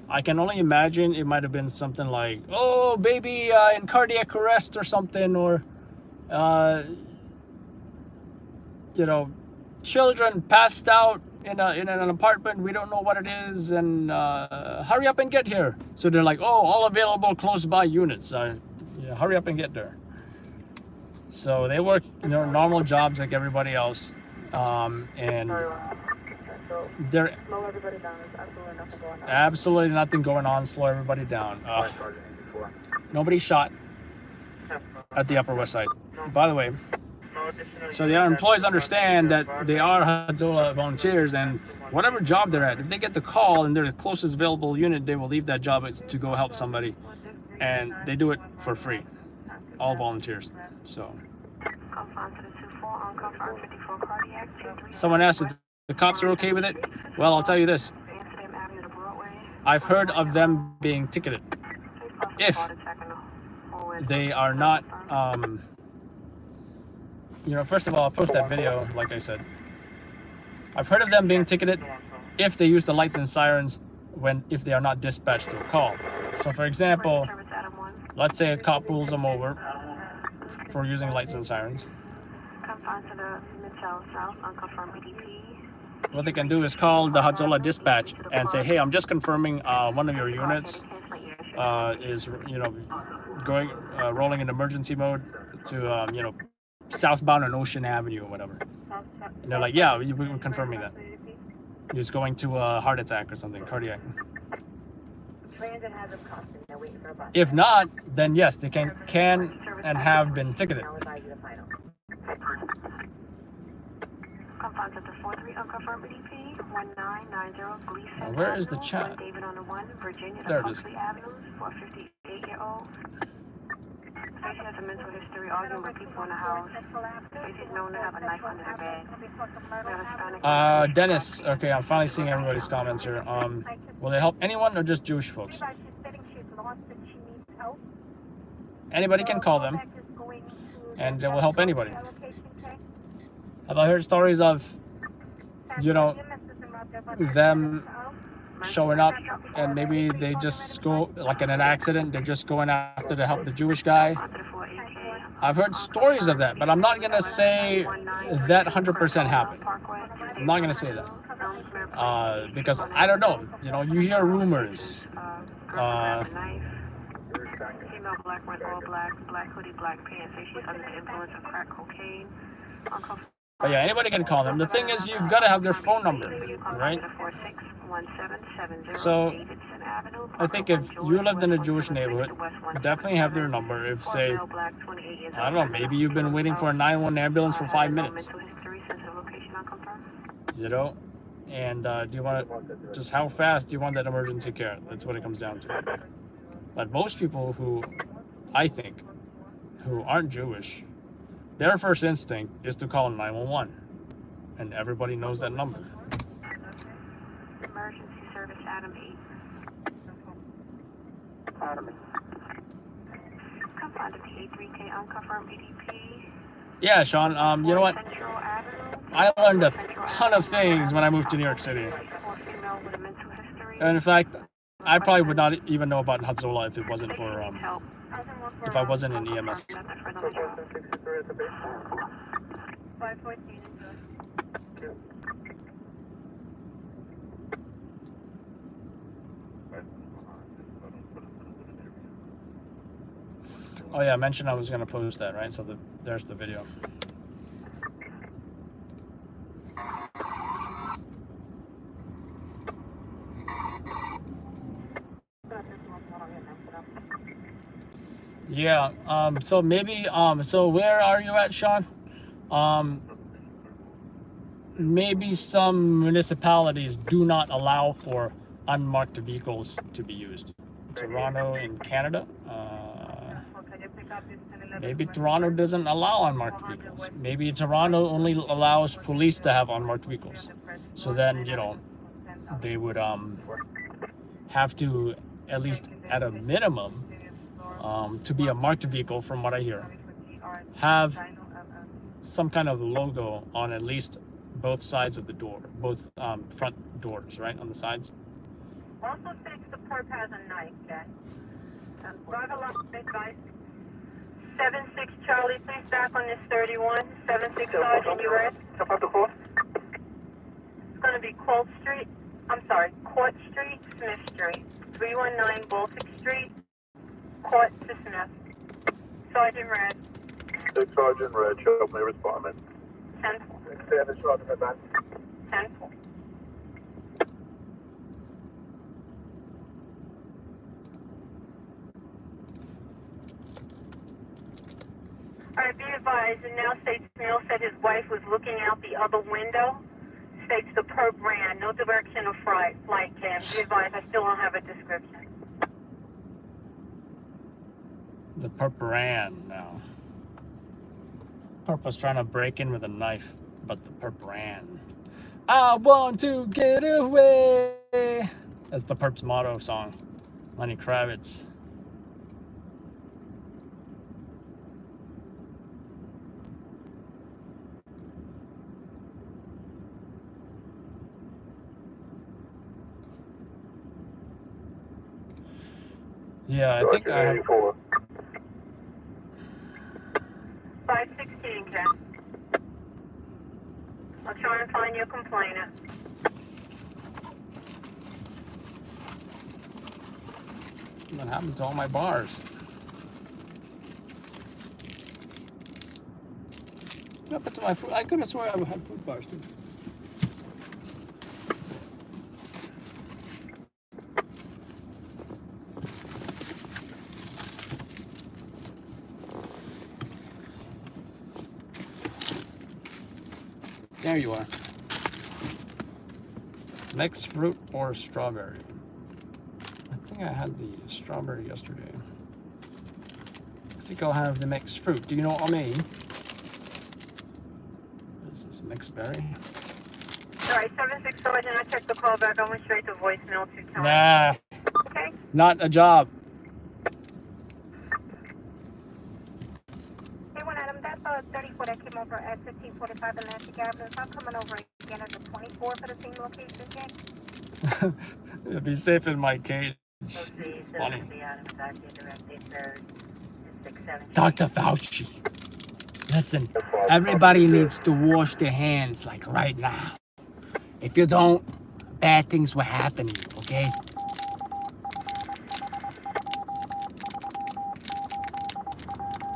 I can only imagine it might have been something like, oh, baby in cardiac arrest or something, or you know, children passed out in an apartment, we don't know what it is, and hurry up and get here. So they're like, oh, all available close by units, yeah, hurry up and get there. So they work, you know, normal jobs like everybody else, and there absolutely nothing going on. Slow everybody down. Nobody shot at the Upper West Side, by the way. So the employees understand that they are Hadzola volunteers, and whatever job they're at, if they get the call and they're the closest available unit, they will leave that job to go help somebody, and they do it for free. All volunteers. So someone asked if the cops are okay with it. Well, I'll tell you this. I've heard of them being ticketed if they are not, you know, first of all, I'll post that video, like I said. I've heard of them being ticketed if they use the lights and sirens if they are not dispatched to a call. So for example, let's say a cop pulls them over for using lights and sirens. Confine to the Mid-South South, unconfirmed BDP. What they can do is call the Hatzola dispatch and say, hey, I'm just confirming one of your units is, you know, going rolling in emergency mode to, you know, southbound on Ocean Avenue or whatever. And they're like, yeah, we're confirming that. He's going to a heart attack or something, cardiac. If not, then yes, they can and have been ticketed. Confine to the 43, unconfirmed BDP, 1990 Gleason. Where is the chat? David on the 1, Virginia, There it is. Avenue, for 58-year-old. Stacy has a mental history, arguing with people in the house. Stacy's known to have a knife under her bed. Dennis, okay, I'm finally seeing everybody's comments here. Will they help anyone or just Jewish folks? Anybody can call them, and they will help anybody. Have I heard stories of, you know, them showing up and maybe they just go, like in an accident, they're just going after to help the Jewish guy? I've heard stories of that, but I'm not going to say that 100% happened. I'm not going to say that. Because I don't know. You know, you hear rumors. Female black, red, all black, black hoodie, black pants. She's under the influence of crack cocaine. But yeah, anybody can call them. The thing is, you've got to have their phone number, right? So I think if you lived in a Jewish neighborhood, definitely have their number. If, say, I don't know, maybe you've been waiting for a 911 ambulance for 5 minutes, you know? And do you want to, just how fast do you want that emergency care? That's what it comes down to. But most people who, I think, who aren't Jewish, their first instinct is to call 911. And everybody knows that number. Emergency service, Adam 8. Adam 8. Confine to PA3K, unconfirmed BDP. Yeah, Sean, you know what? I learned a ton of things when I moved to New York City. And in fact, I probably would not even know about Hatzola if it wasn't for, if I wasn't in EMS. Oh yeah, I mentioned I was going to post that, right? So there's the video. Yeah, so maybe, so where are you at, Sean? Maybe some municipalities do not allow for unmarked vehicles to be used. Toronto in Canada, maybe Toronto doesn't allow unmarked vehicles. Maybe Toronto only allows police to have unmarked vehicles. So then, you know, they would have to, at least at a minimum, to be a marked vehicle, from what I hear, have some kind of logo on at least both sides of the door, both front doors, right, on the sides. Also, thanks the perp has a knife, Jack. Driver license advice. 76 Charlie, please back on this 31. 76 Sergeant, you ready? Step up the course. It's going to be Court Street, Smith Street, 319 Baltic Street, Court to Smith. Sergeant Red. 6 Sergeant Red, show up my respondent. 10-4. 7 Sergeant Red. 10-4. All right, be advised, it now states Neil said his wife was looking out the other window. States the perp ran, no direction of flight cam. Be advised, I still don't have a description. The perp ran now. Perp was trying to break in with a knife, but the perp ran. I want to get away. That's the perp's motto song. Lenny Kravitz. Yeah, I think I have, complainer. What happened to all my bars? What happened to my food? I could have sworn I had food bars too. There you are. Mixed fruit or strawberry? I think I had the strawberry yesterday. I think I'll have the mixed fruit. Do you know what I mean? This is mixed berry. Alright, 76 Sergeant, I checked the call back. I went straight to voicemail to tell Nah, Okay. not a job. Hey, one Adam, that's 34 that came over at 1545 Atlantic Avenue. So I'm coming over again at the 24 for the same location, okay? Be safe in my cage. It's funny. Dr. Fauci, listen, everybody needs to wash their hands like right now. If you don't, bad things will happen to you, okay?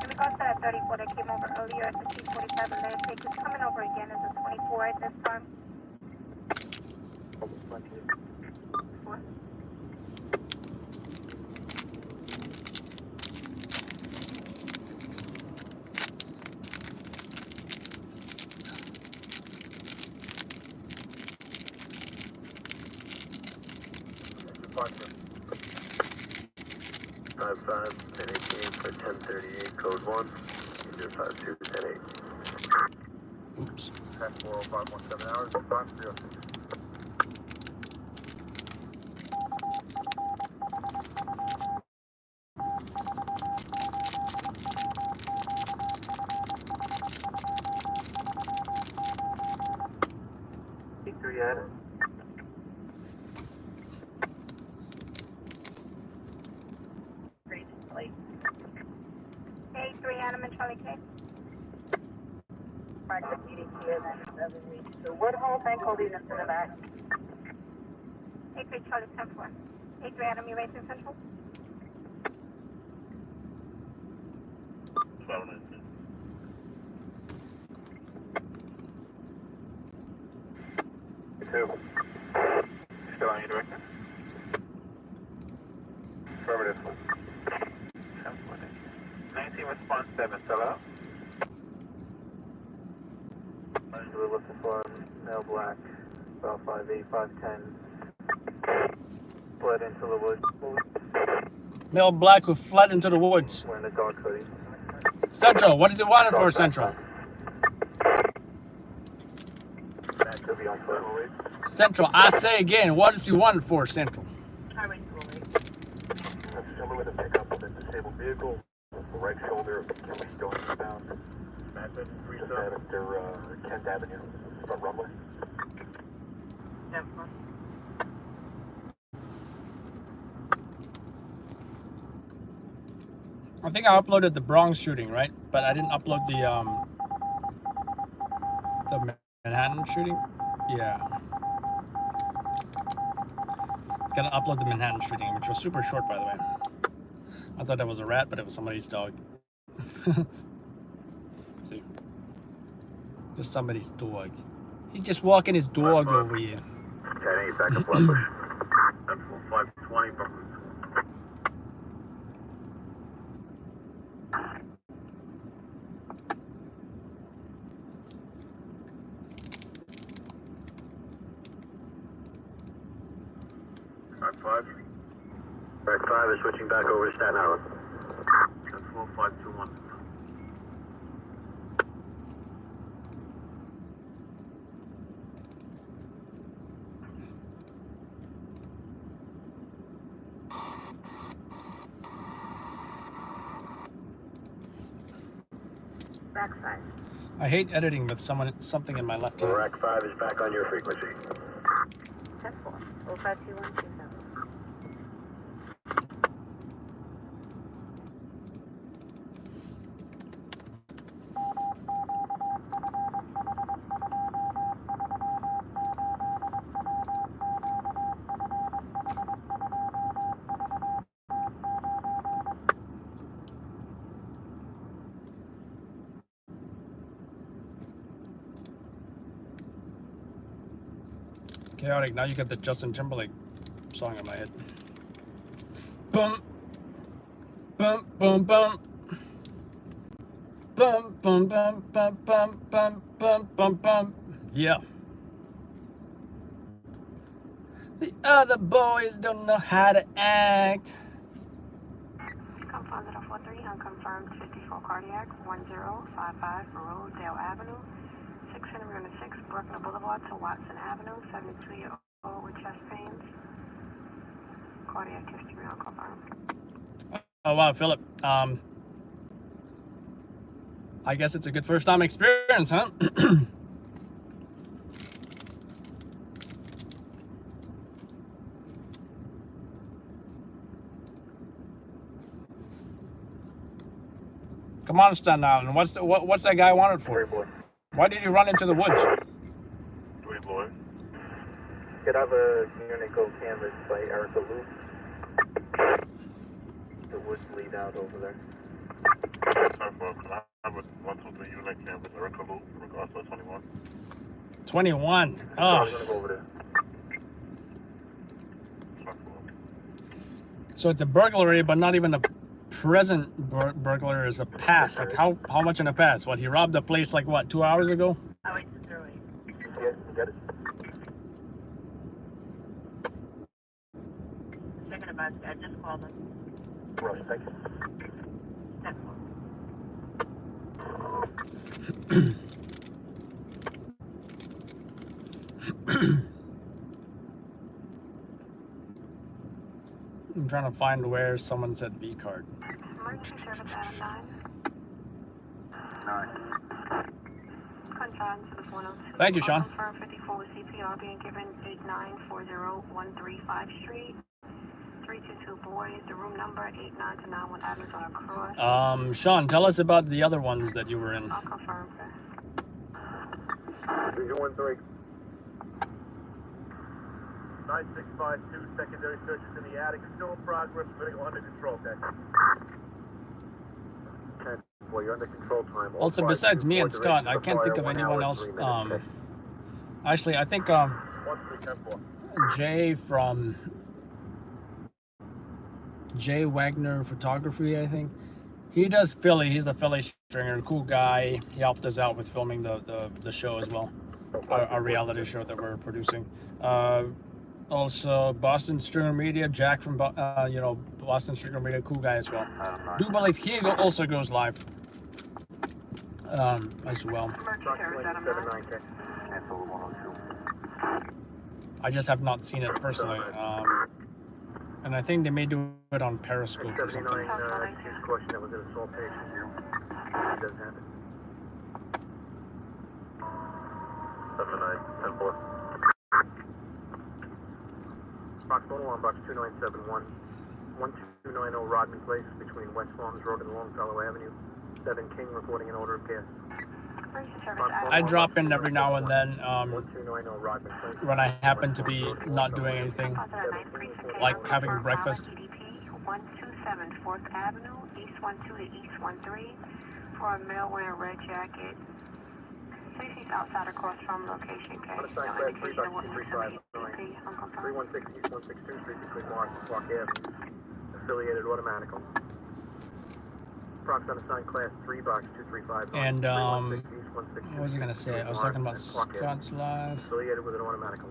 In regards to that 34 that came over earlier at 1545 Atlantic, it's coming over again at the 24 at this time. What? Departure. 55 1018 for 1038, code 1, 052 1018. Oops. Pass 40517 hours, response 306. Three Adam. Hey, 3 Adam and Charlie K. Practice EDT and then 7 weeks. So Woodhull, bank holding us in the back. Hey, 3 Charlie 10-4. Hey, 3 Adam, you racing central? Two. Still on your director? Affirmative. 19 response 7, still out? We're looking for male black, about 5'8", 5'10", fled into the woods. Male black who fled into the woods. Wearing a dog hoodie. Central, what is it wanted for, Central? That could be on foot. Central, I say again, what is he wanted for, Central? Highway 208. That's a gentleman with a pickup on a disabled vehicle. The right shoulder going eastbound. Just after Kent Avenue. From Rumley. I think I uploaded the Bronx shooting, right? But I didn't upload the Manhattan shooting. Yeah. Gotta upload the Manhattan shooting, which was super short, by the way. I thought that was a rat, but it was somebody's dog. See, just somebody's dog. He's just walking his dog over here. 10-8, back up Flatbush. That's 520 from 5. Back 5 is switching back over to Staten Island. That's 4521. Backside. I hate editing with something in my left hand. Rack 5 is back on your frequency. 10-4. 052127. Chaotic, now you get the Justin Timberlake song in my head. Bum, bum, bum, bum. Bum, bum, bum, bum, bum, bum, bum, bum, bum. Yeah. The other boys don't know how to act. Confirmed 043, unconfirmed 54 cardiac, 1055 Rosedale Avenue, 606 Bruckner Boulevard to Watson Avenue, 72-year-old with chest pains. Cardiac history unconfirmed. Oh wow, Philip. I guess it's a good first time experience, huh? Come on, Staten Island. What's that guy wanted for? Why did he run into the woods? Could have a Unico canvas by Erica Loop. The woods lead out over there. Can I have a 123 unit canvas Erica Loop in regards to 21? 21. Oh. I'm gonna go over there. So it's a burglary, but not even a present burglar, is a past. Like how much in a past? What, he robbed a place like what, 2 hours ago? Yeah, you get it. Second about I just called him. Right, thank you. I'm trying to find where someone said V card. Emergency service Adam 9. Confirmed to the 102. Thank you, Sean. Confirmed 54 with CPR being given 894013 Street. 322 boys. The room number 89 to 91 Adams on a cross. Sean, tell us about the other ones that you were in. I'll confirm, sir. 313. 9652, secondary searches in the attic, still in progress, critical under control, okay? 10. Well, you're under control time. Also, besides me and Scott, I can't think of anyone else. Actually, I think Jay from Jay Wagner Photography, I think. He does Philly. He's the Philly stringer. Cool guy. He helped us out with filming the show as well. Our reality show that we're producing. Also, Boston Stringer Media, Jack from Boston Stringer Media, cool guy as well. Do believe he also goes live as well. I just have not seen it personally, and I think they may do it on Periscope or something. 79, question that was an assault patient. He does have it. 79, 10-4. Box 101, box 2971, 1290 Rodman Place between West Farms Road and Longfellow Avenue. 7 King reporting an odor of gas. I drop in every now and then when I happen to be not doing anything, like having breakfast. 127 4th Avenue, East 12 to East 13, for a male wearing a red jacket. He's outside across from location case. No indication of what he was doing. 316 East 162 Street between Mark and Clark Avenue. Affiliated automatical. Prox unassigned class 3 box 235. And what was I gonna say? I was talking about Scott's live. Affiliated with an automatical.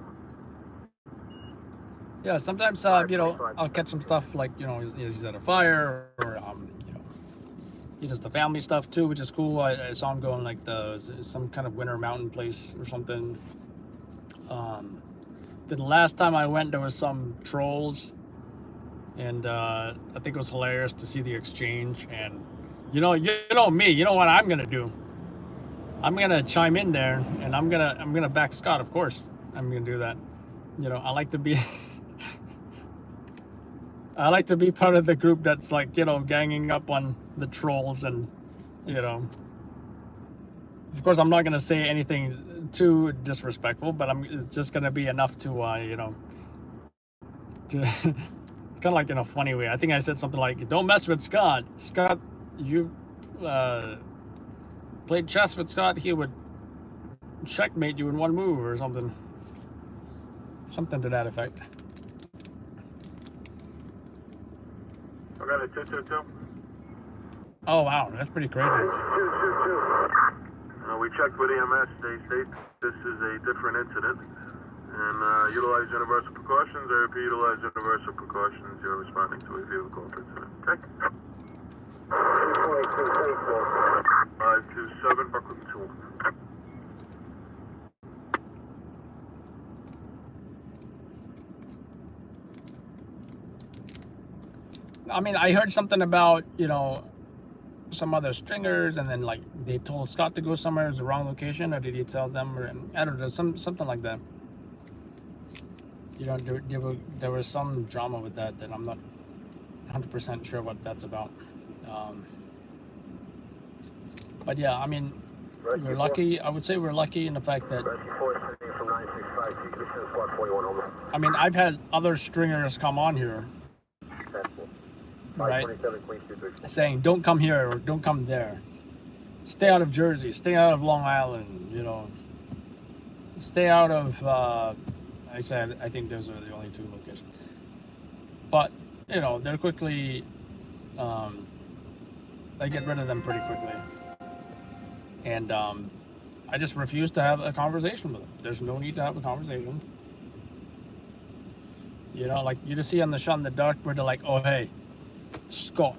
Yeah, sometimes I'll catch some stuff like he's at a fire or he does the family stuff too, which is cool. I saw him going like some kind of winter mountain place or something. The last time I went, there was some trolls, and I think it was hilarious to see the exchange. And you know me, you know what I'm gonna do? I'm gonna chime in there, and I'm gonna back Scott. Of course, I'm gonna do that. I like to be. I like to be part of the group that's like, ganging up on the trolls and, of course I'm not going to say anything too disrespectful, but it's just going to be enough to, to kind of like in a funny way. I think I said something like, don't mess with Scott. Scott, you played chess with Scott, he would checkmate you in one move or something. Something to that effect. I got a 222. Oh wow, that's pretty crazy. We checked with EMS. They state this is a different incident. And utilize universal precautions. I repeat, utilize universal precautions. You're responding to a vehicle incident. Okay? 527 Brooklyn 2. I mean, I heard something about, you know, some other stringers, and then like they told Scott to go somewhere, it was the wrong location, or did he tell them, or I don't know, something like that. You know, there was some drama with that I'm not 100% sure what that's about. But yeah, I mean, we're lucky. I would say we're lucky in the fact that, I mean, I've had other stringers come on here, right, saying don't come here or don't come there. Stay out of Jersey, stay out of Long Island, you know, stay out of, actually, I think those are the only two locations. But, you know, they're quickly, they get rid of them pretty quickly. And I just refuse to have a conversation with them. There's no need to have a conversation. You know, like you just see on the shot in the dark where they're like, oh, hey, Scott,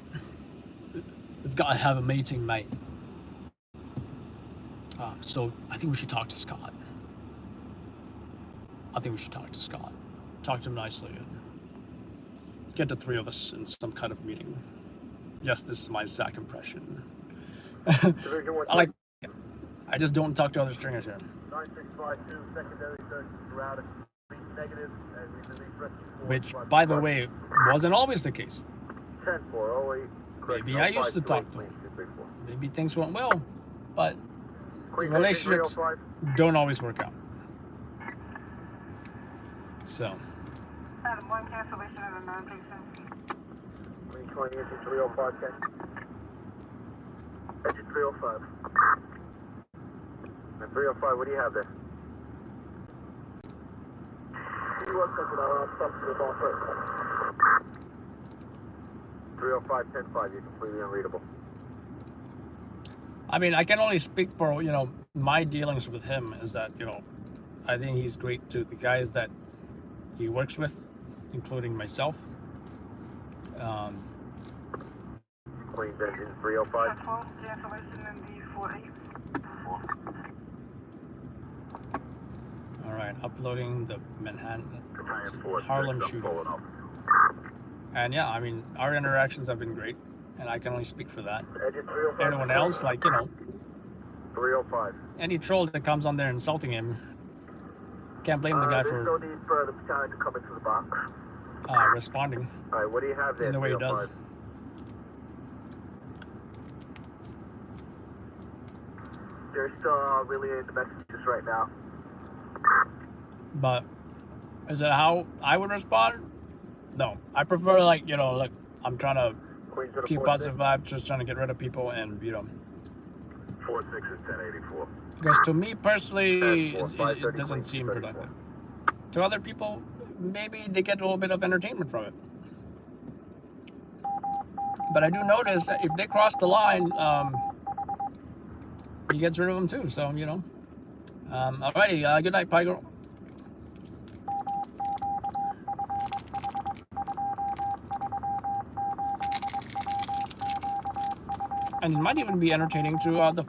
we've got to have a meeting, mate. So I think we should talk to Scott. I think we should talk to Scott. Talk to him nicely and get the three of us in some kind of meeting. Yes, this is my Zach impression. I just don't talk to other stringers here. 9652, secondary search routed, negative, and we release rescue. Which, by the way, wasn't always the case. 10408. Maybe I used to talk to him. Maybe things went well, but relationships don't always work out. So. Adam, one cancellation and a non-patient. 320 into 305, check. Exit 305. And 305, what do you have there? You want something I'll stop to the ball first. 305, 10-5, you're completely unreadable. I mean, I can only speak for, you know, my dealings with him is that, you know, I think he's great to the guys that he works with, including myself. Queens engine 305. Cancellation and D48. All right, uploading the Harlem shooting. And yeah, I mean, our interactions have been great, and I can only speak for that. Anyone else, like, you know, 305. Any troll that comes on there insulting him, can't blame the guy There's for no need for the battalion to come into the box. Responding. All right, what do you have there? In the way he does. They're still relaying the messages right now. But is it how I would respond? No, I prefer, like, you know, like, I'm trying to keep positive vibes, just trying to get rid of people, and, you know. 46 is 1084. Because to me personally, it doesn't seem productive. To other people, maybe they get a little bit of entertainment from it. But I do notice that if they cross the line, he gets rid of them too. So, you know. Alrighty, good night, Pie Girl. And it might even be entertaining to the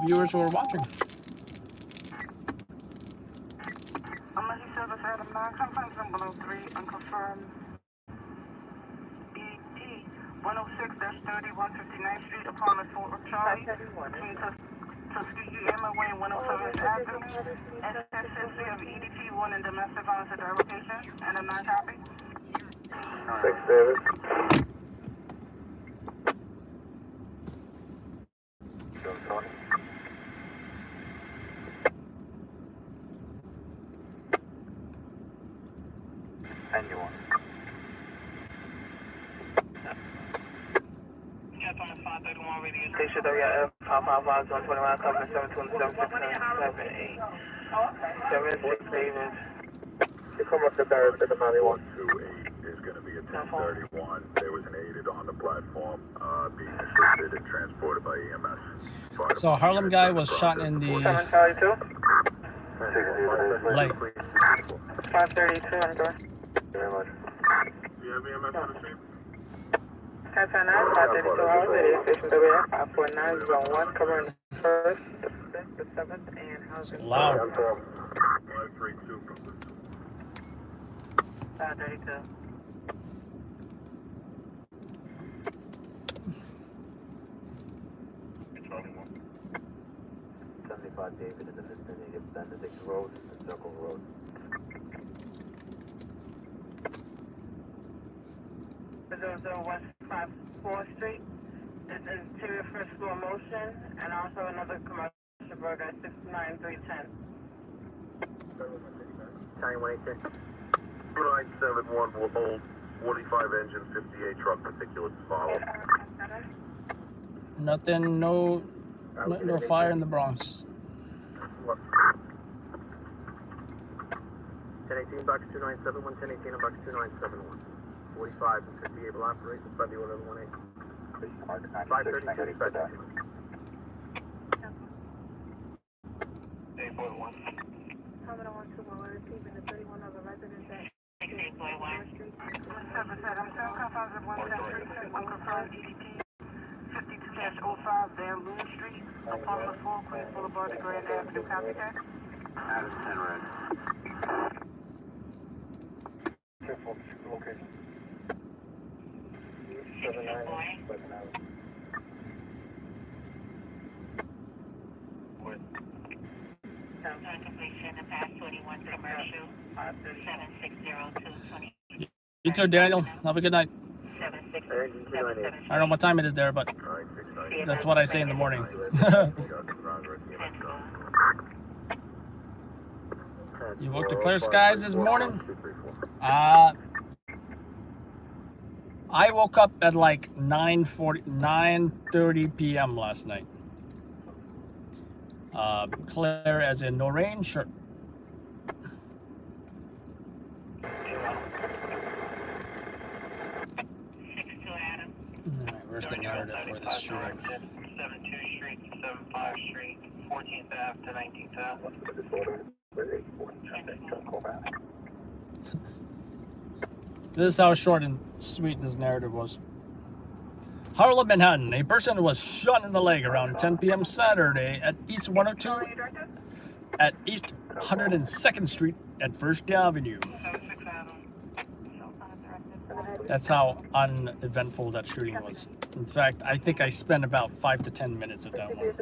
viewers who are watching. Emergency service Adam 9, sometimes in below 3, unconfirmed. ET 106-30, 159th Street, apartment 4 Charlie, between Tuskegee Airway and 107th Avenue. SSC of EDT 1 in domestic violence at the location, and a 9 copy. 6 David. And you want. Station WF 555 Zone 21, covering 727 76 Davis. come up to Barrett at the 91. 128 is going to be a 1031. There was an aided on the platform, being assisted and transported by EMS. So Harlem guy was shot in the 732. leg. 532 on door. Very much. Do you have EMS on the scene? 1059, 532 hours, radio station WF 549, zone 1, covering the 1st, the 5th, the 7th, and housing. It's loud. 532. 532. 75 David in the vicinity of Benedict Road and Circle Road. West 54th Street. This is interior first floor motion, and also another commercial burger at 69310. 9186. 2971 will hold 45 engine, 58 truck particulates follow. Nothing, no fire in the Bronx. 1018 box 2971, 1018 box 2971. 45 and 58 will operate by the order of 18. 532 expected. 841. Common on 121, we're receiving the 31 of the residents at 68.1 Street. 177, confirms of 173, 1 confirmed EDP 52-05 Van Loon Street, apartment 4, Queens Boulevard, the Grand Avenue, copy that? Out of 10 red. Location. 79. Completion of past 21 commercial 760220. You too, Daniel. Have a good night. 7677. I don't know what time it is there, but that's what I say in the morning. You woke to clear skies this morning? I woke up at like 9:30 p.m. last night. Clear as in no rain? Sure. Alright, where's the narrative for this shooting? 72 Street, 75 Street, 14th Ave to 19th Ave. This is how short and sweet this narrative was. Harlem, Manhattan. A person was shot in the leg around 10 p.m. Saturday at East 102 at East 102nd Street at 1st Avenue. That's how uneventful that shooting was. In fact, I think I spent about 5 to 10 minutes at that one.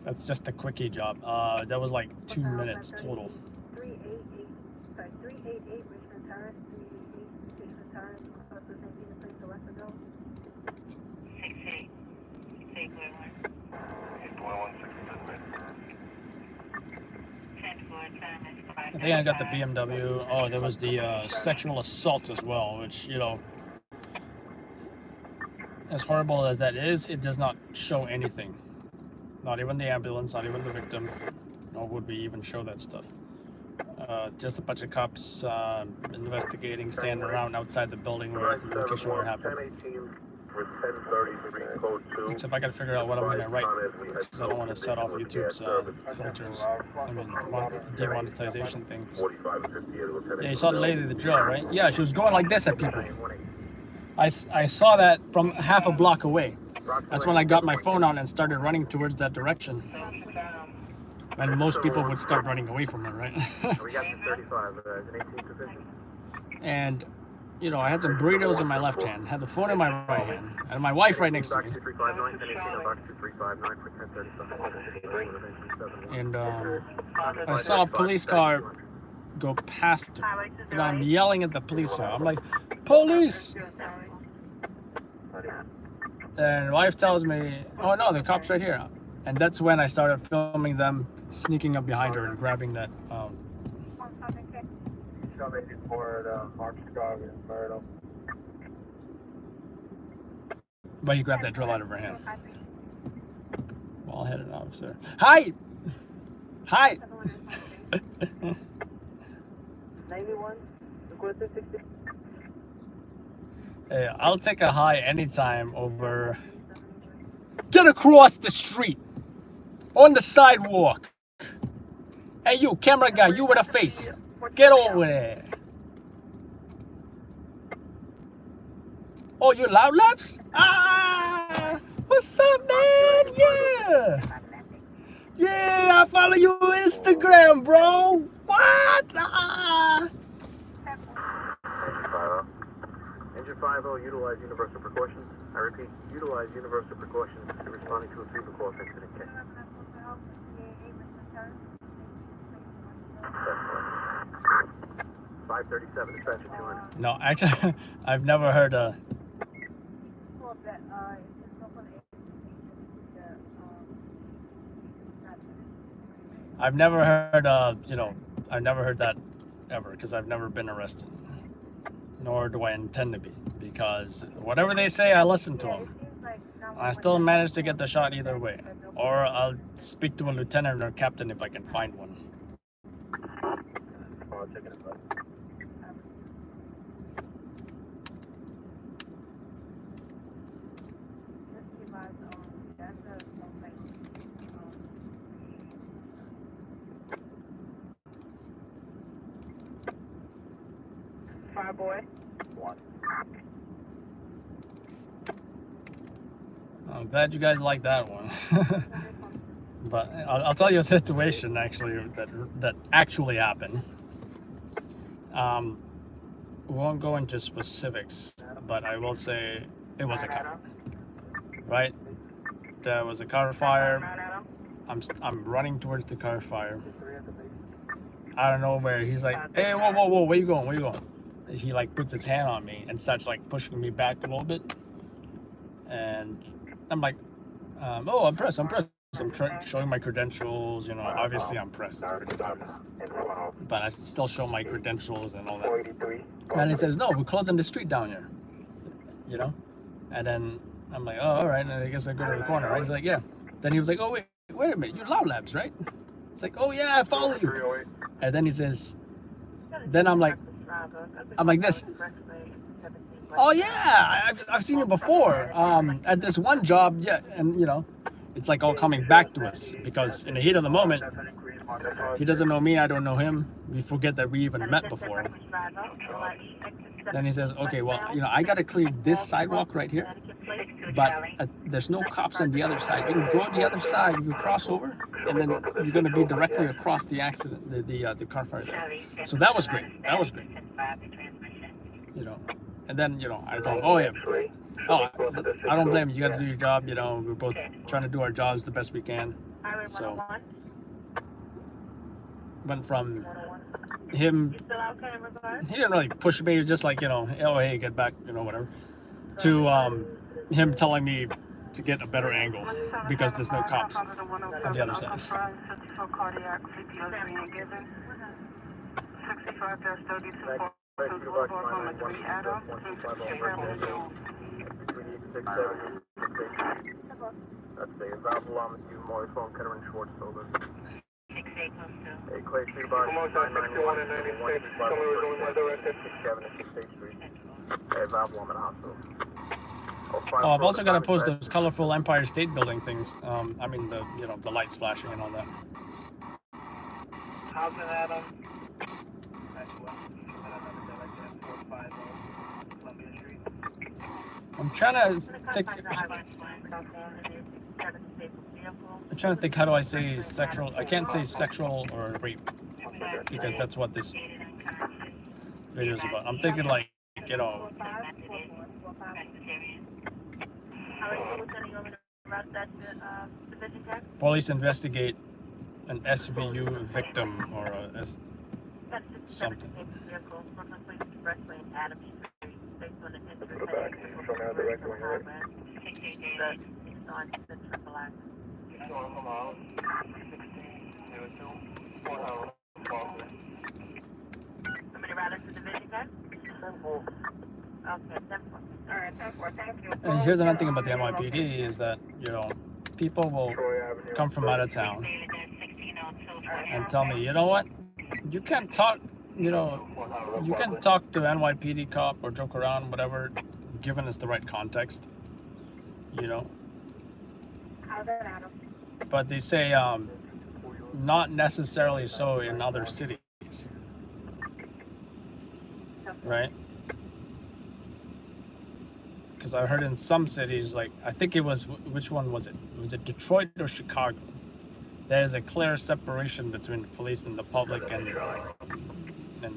That's just a quickie job. That was like 2 minutes total. 388 Richmond Terrace, 388 Richmond Terrace, close to St. Peter's Place, Westville. 68. 68.1. I think I got the BMW. Oh, there was the sexual assaults as well, which, you know, as horrible as that is, it does not show anything. Not even the ambulance, not even the victim, nor would we even show that stuff. Just a bunch of cops investigating, standing around outside the building where location where it happened. Except I gotta figure out what I'm gonna write, because I don't want to set off YouTube's filters, I mean, demonetization things. Yeah, you saw the lady at the drill, right? Yeah, she was going like this at people. I saw that from half a block away. That's when I got my phone out and started running towards that direction. And most people would start running away from her, right? We got the 35, an 18 position. And, you know, I had some burritos in my left hand, had the phone in my right hand, and my wife right next to me. And I saw a police car go past her, and I'm yelling at the police car. I'm like, police! And wife tells me, oh no, the cop's right here. And that's when I started filming them sneaking up behind her and grabbing that. But he grabbed that drill out of her hand. Ball-headed officer. Hi! Hi! 91, requested 60. Hey, I'll take a high anytime over... Get across the street! On the sidewalk! Hey you, camera guy, you with a face! Get over there! Oh, you Loud Labs? Ah! What's up, man? Yeah! Yeah, I follow you on Instagram, bro! What? Ah! Engine 50, utilize universal precautions. I repeat, utilize universal precautions in responding to a fever call incident case. 537, dispatcher 200. No, actually, I've never heard I've never heard you know, I've never heard that ever because I've never been arrested. Nor do I intend to be, because whatever they say, I listen to them. I still manage to get the shot either way. Or I'll speak to a lieutenant or captain if I can find one. Boy. I'm glad you guys like that one. But I'll tell you a situation actually that actually happened. We won't go into specifics, but I will say it was a car. Right? There was a car fire. I'm running towards the car fire. I don't know where. He's like, hey, whoa, where you going? Where you going? He like puts his hand on me and starts like pushing me back a little bit. And I'm like, oh, I'm pressed. I'm showing my credentials, you know, obviously I'm pressed, it's pretty obvious. But I still show my credentials and all that. And he says, no, we're closing the street down here, you know? And then I'm like, oh, all right, and I guess I go to the corner, right? He's like, yeah. Then he was like, oh, wait a minute, you're Loud Labs, right? It's like, oh yeah, I follow you. And then he says, then I'm like this. Oh yeah, I've seen you before at this one job, yeah, and you know, it's like all coming back to us because in the heat of the moment, he doesn't know me, I don't know him. We forget that we even met before. Then he says, okay, well, you know, I gotta clear this sidewalk right here, but there's no cops on the other side. You can go on the other side, you can cross over, and then you're gonna be directly across the accident, the car fire there. So that was great. That was great. You know, and then, you know, I told him, oh yeah, oh, I don't blame you. You got to do your job. You know, we're both trying to do our jobs the best we can. So went from him, he didn't really push me. He was just like, you know, oh hey, get back, you know, whatever. To him telling me to get a better angle because there's no cops on the other side. 65-32. That's the valve alarm with you, Maury phone, Kettering Schwartz, over. 6822. Hey, Clay, Street Box, 991 and 96, somewhere going my direction. 67 and 68th Street. Hey, valve alarm in the hospital. Oh, I've also got to post those colorful Empire State Building things. I mean, the, you know, the lights flashing and all that. How's it, Adam? I'm trying to think how do I say sexual. I can't say sexual or rape because that's what this video is about. I'm thinking like, you know, police investigate an SVU victim or a something. And here's another thing about the NYPD is that, you know, people will come from out of town and tell me, you know what, you can't talk, you know, you can talk to NYPD cop or joke around, whatever, given it's the right context, you know. But they say not necessarily so in other cities, right? Because I heard in some cities, like I think it was, which one was it? Was it Detroit or Chicago? There's a clear separation between the police and the public, and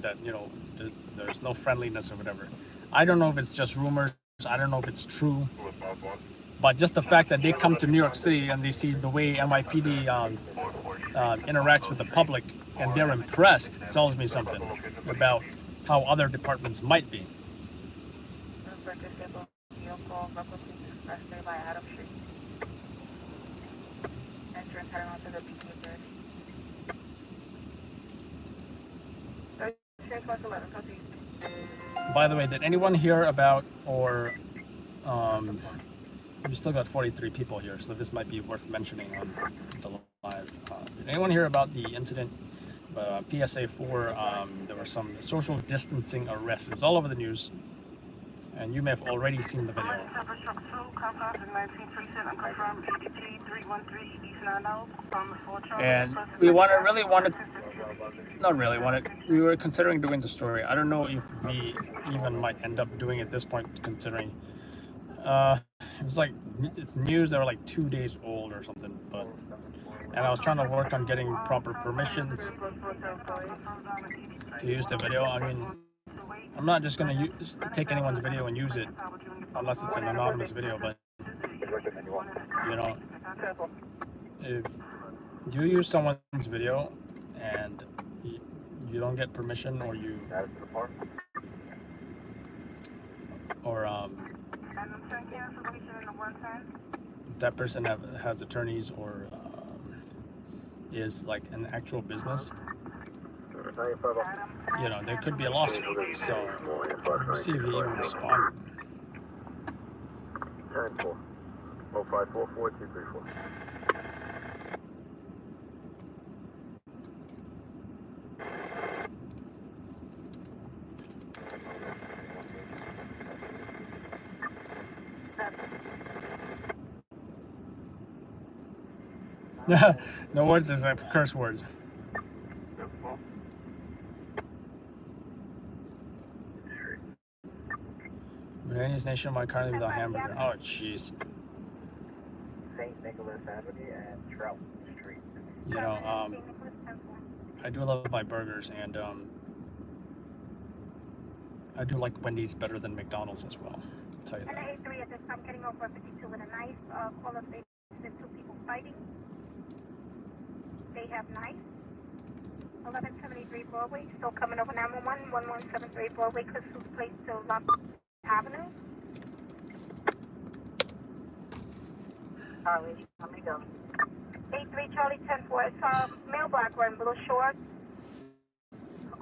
that, you know, there's no friendliness or whatever. I don't know if it's just rumors. I don't know if it's true. But just the fact that they come to New York City and they see the way NYPD interacts with the public and they're impressed tells me something about how other departments might be. By the way, did anyone hear about, or we still got 43 people here, so this might be worth mentioning on the live. Did anyone hear about the incident, PSA 4, there were some social distancing arrests. It was all over the news, and you may have already seen the video. And we we were considering doing the story. I don't know if we even might end up doing it at this point, considering it was like, it's news that were like 2 days old or something, but, and I was trying to work on getting proper permissions to use the video. I mean, I'm not just gonna take anyone's video and use it unless it's an anonymous video, but, you know, if you use someone's video and you don't get permission, or you, or that person has attorneys, or is like an actual business, you know, there could be a lawsuit. So we'll see if he even responded. 10-4. 0544-234. No words except curse words. Iranian's nationwide currently without hamburger. Oh, jeez. St. Nicholas Avenue and Trout Street. You know, I do love my burgers, and I do like Wendy's better than McDonald's as well. I'll tell you that. And A3 at this time, getting over 52 with a knife. Call us, there's 2 people fighting. They have knives. 1173 Broadway, still coming over 911. 1173 Broadway, Crystal Place to Lock Avenue. Charlie, how many go? 83 Charlie 10-4. It's male black wearing blue shorts.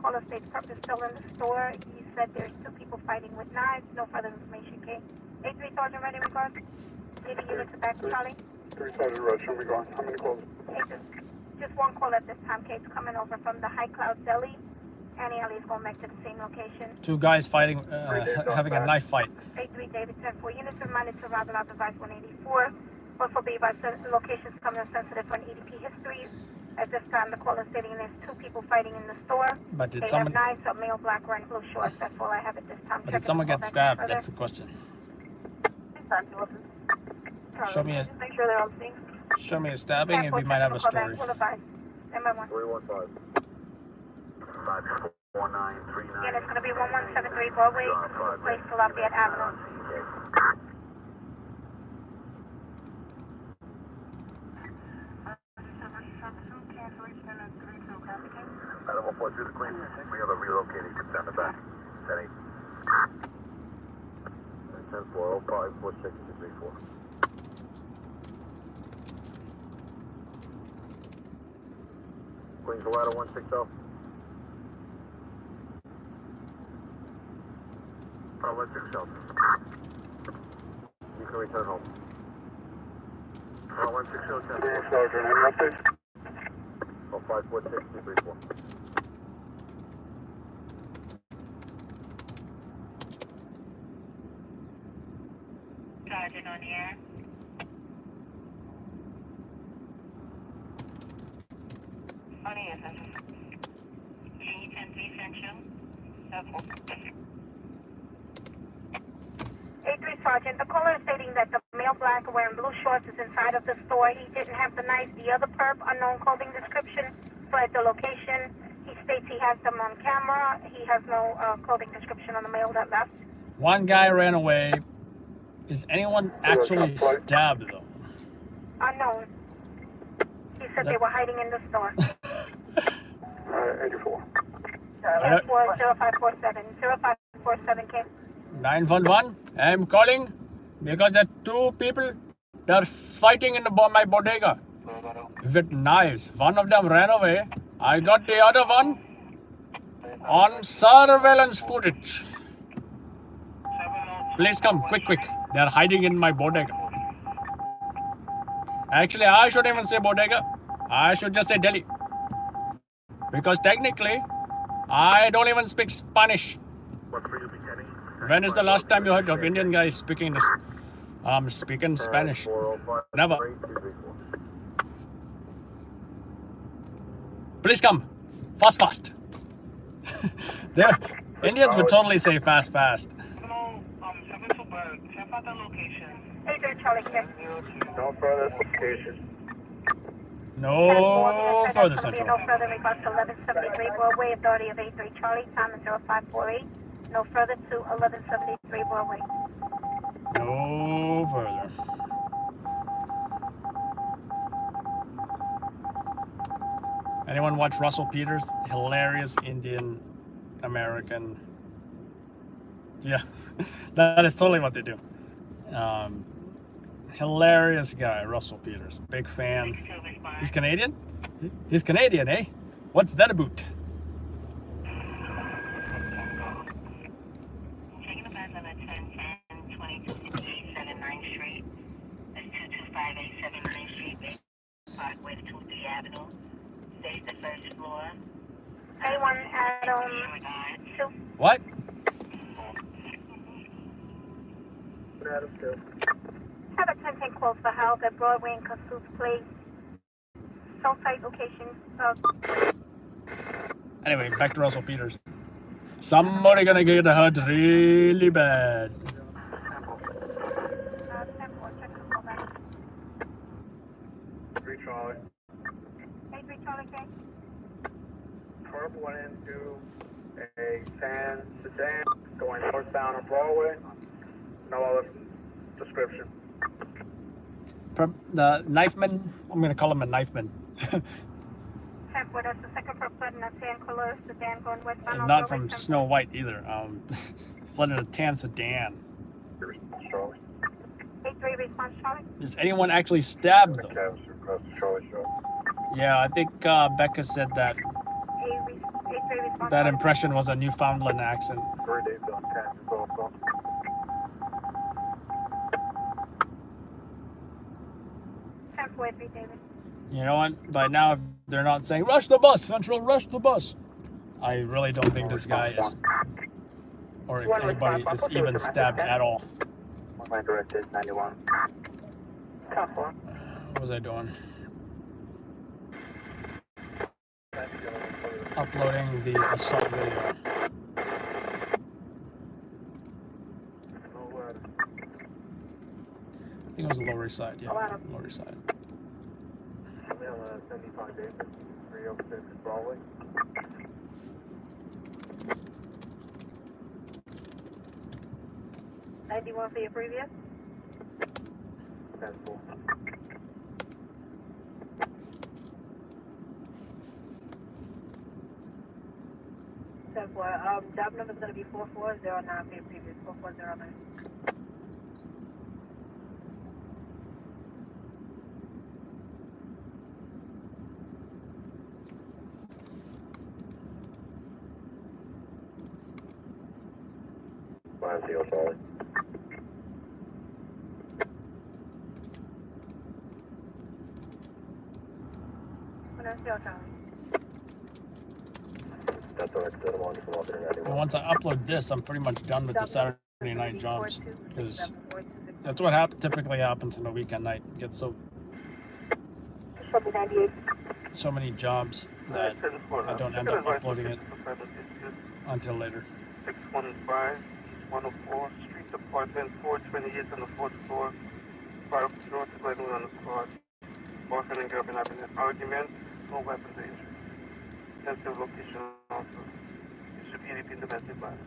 Caller states Perp is still in the store. He said there's 2 people fighting with knives. No further information came. 83 Sergeant, ready, regards. Leading units back to Charlie. 3 Sergeant Rush, show me going. How many calls? Just 1 call at this time. Kate's coming over from the High Cloud Deli. Annie Ellie's going back to the same location. 2 guys fighting, having a knife fight. 83 David 10-4. Units reminded to arrive at device 184. Also be advised locations coming sensitive for an EDP history. At this time, the caller stating there's 2 people fighting in the store. But did they someone have knives, a male black wearing blue shorts. That's all I have at this time. But did someone get stabbed? That's the question. Show me a Make sure they're all synced. show me a stabbing, and we might have a story. 315. 54939. Yeah, it's going to be 1173 Broadway, place to Lafayette Avenue. Animal 4 to the Queen. We have a relocating consent in the back. 10-8. 10-4, 0546-34. Queens Ladder 160. Oh, let's do shelter. You can return home. 1607. Sergeant, any updates? 546-234. Sergeant on the air. On the air, Central. G10-3 Central. 83 Sergeant, the caller is stating that the male black wearing blue shorts is inside of the store. He didn't have the knife. The other perp, unknown clothing description, fled the location. He states he has them on camera. He has no clothing description on the male that left. One guy ran away. Is anyone actually stabbed though? Unknown. He said they were hiding in the store. 84. That was 0547. 0547 came. 911. I'm calling because there are two people that are fighting in my bodega with knives. One of them ran away. I got the other one on surveillance footage. Please come, quick. They are hiding in my bodega. Actually, I shouldn't even say bodega. I should just say Delhi. Because technically, I don't even speak Spanish. When is the last time you heard of Indian guys speaking this? Speaking Spanish? Never. Please come. Fast. The Indians would totally say fast. No further location. No further central. No further request to 1173 Broadway, authority of 83 Charlie, time is 0548. No further to 1173 Broadway. No further. Anyone watch Russell Peters? Hilarious Indian American. Yeah, that is totally what they do. Hilarious guy, Russell Peters. Big fan. He's Canadian? He's Canadian, eh? What's that about? Taking a pass on the 1010 2279 Street. That's 225-879 Street, Parkway to 23 Avenue. Face the first floor. Anyone at 2? What? Have a 1010 close for house at Broadway and Casus Place. Cell site location. Anyway, back to Russell Peters. Somebody gonna get hurt really bad. 3 Charlie. Hey, 3 Charlie K. Perp went into a tan sedan going northbound on Broadway. No other description. The knifeman, I'm gonna call him a knifeman. That's the second perp fled in a tan color sedan going westbound on Not Broadway. from Snow White either. Fled in a tan sedan. Charlie. 83 response Charlie. Is anyone actually stabbed though? Cabs across the Charlie show. Yeah, I think Becca said that 83 response. that impression was a Newfoundland accent. 3 days on Kansas also. David. You know what? By now, if they're not saying, rush the bus, Central, rush the bus. I really don't think this guy is, or if anybody is even stabbed at all. My direct is 91. What was I doing? Uploading the assault video. I think it was the Lower East Side, yeah, Lower East Side. 75 days, 306 Broadway. Do you want to see your previous? That's cool. Job number is going to be 4409 for your previous, 4409. Zero, Charlie. That's all right. Still on from alternate And 91. once I upload this, I'm pretty much done with the Saturday night jobs, because that's what typically happens in a weekend night. You get so many jobs that I don't end up uploading it until later. 615 104 Street Apartment 428 on the 4th floor. Fire patrol slightly on the spot. Boyfriend and girlfriend having an argument. No weapons are injured. Sensitive location also. It should be EDP domestic violence.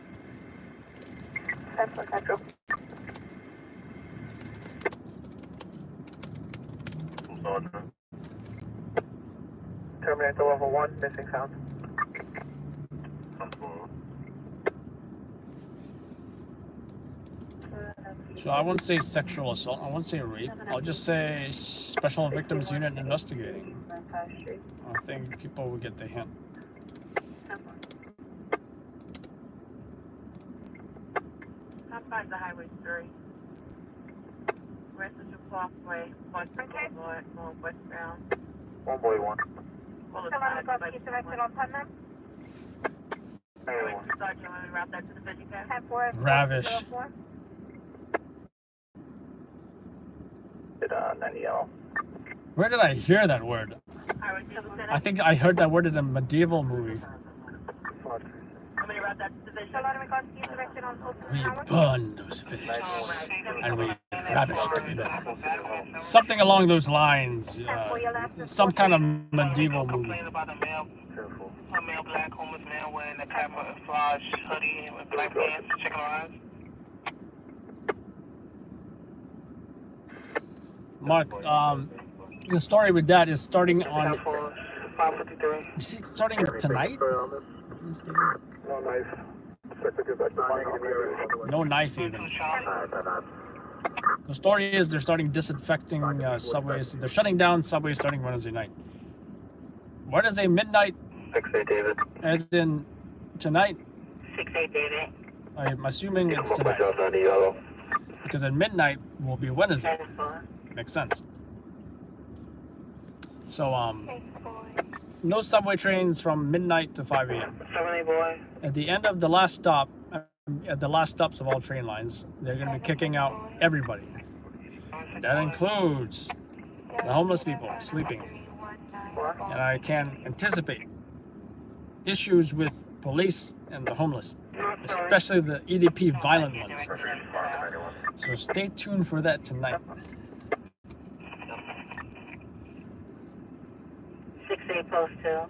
That's what I drove. Terminator level 1, missing sound. So I won't say sexual assault, I won't say rape, I'll just say Special Victims Unit investigating. I think people will get the hint. Outside the highway 3. Residential Parkway, Parkway Boulevard, going westbound. 1 boy 1. Ravish. 90 yellow. Where did I hear that word? I think I heard that word in a medieval movie. We burned those villages, and we ravished the women. Something along those lines. Some kind of medieval movie. A male black homeless man wearing a camouflage hoodie with black pants, chicken eyes. Mark, the story with that is starting on. 553. Is it starting tonight? No knife. No knife even. The story is they're starting disinfecting subways. They're shutting down subways starting Wednesday night. What is a midnight? 6-8 David. As in tonight? 6-8 David. I'm assuming it's tonight. 90 yellow. Because at midnight will be Wednesday. Makes sense. So no subway trains from midnight to 5 a.m. 70 boy. At the end of the last stop, at the last stops of all train lines, they're going to be kicking out everybody. That includes the homeless people sleeping. And I can anticipate issues with police and the homeless, especially the EDP violent ones. So stay tuned for that tonight. 6-8 post 2.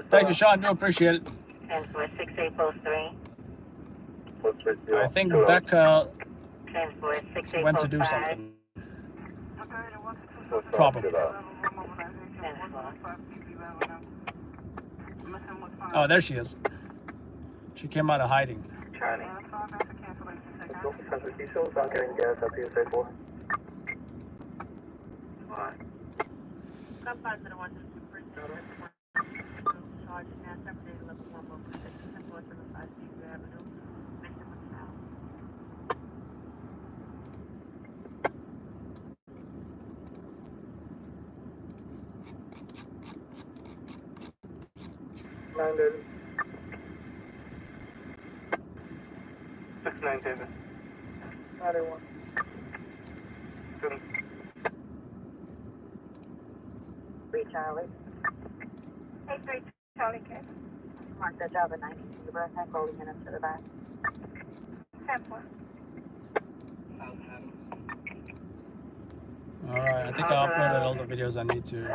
Thank you, Sean. Do appreciate it. And for 6-8 post 3. I think Becca And for 6-8 went post to do 5. something. Probably. Oh, there she is. She came out of hiding. Charlie. Diesel, I'm getting gas up here, say 4. Come by to the 123 charge now, terminated level 1 local 6 and 475 Cedar Avenue. Mission with now. David. 6-9 David. 91. 3 Charlie. Hey, 3 Charlie K. Mark that job at 90. The breath and 40 minutes to the back. 10-4. Alright, I think I uploaded all the videos I need to.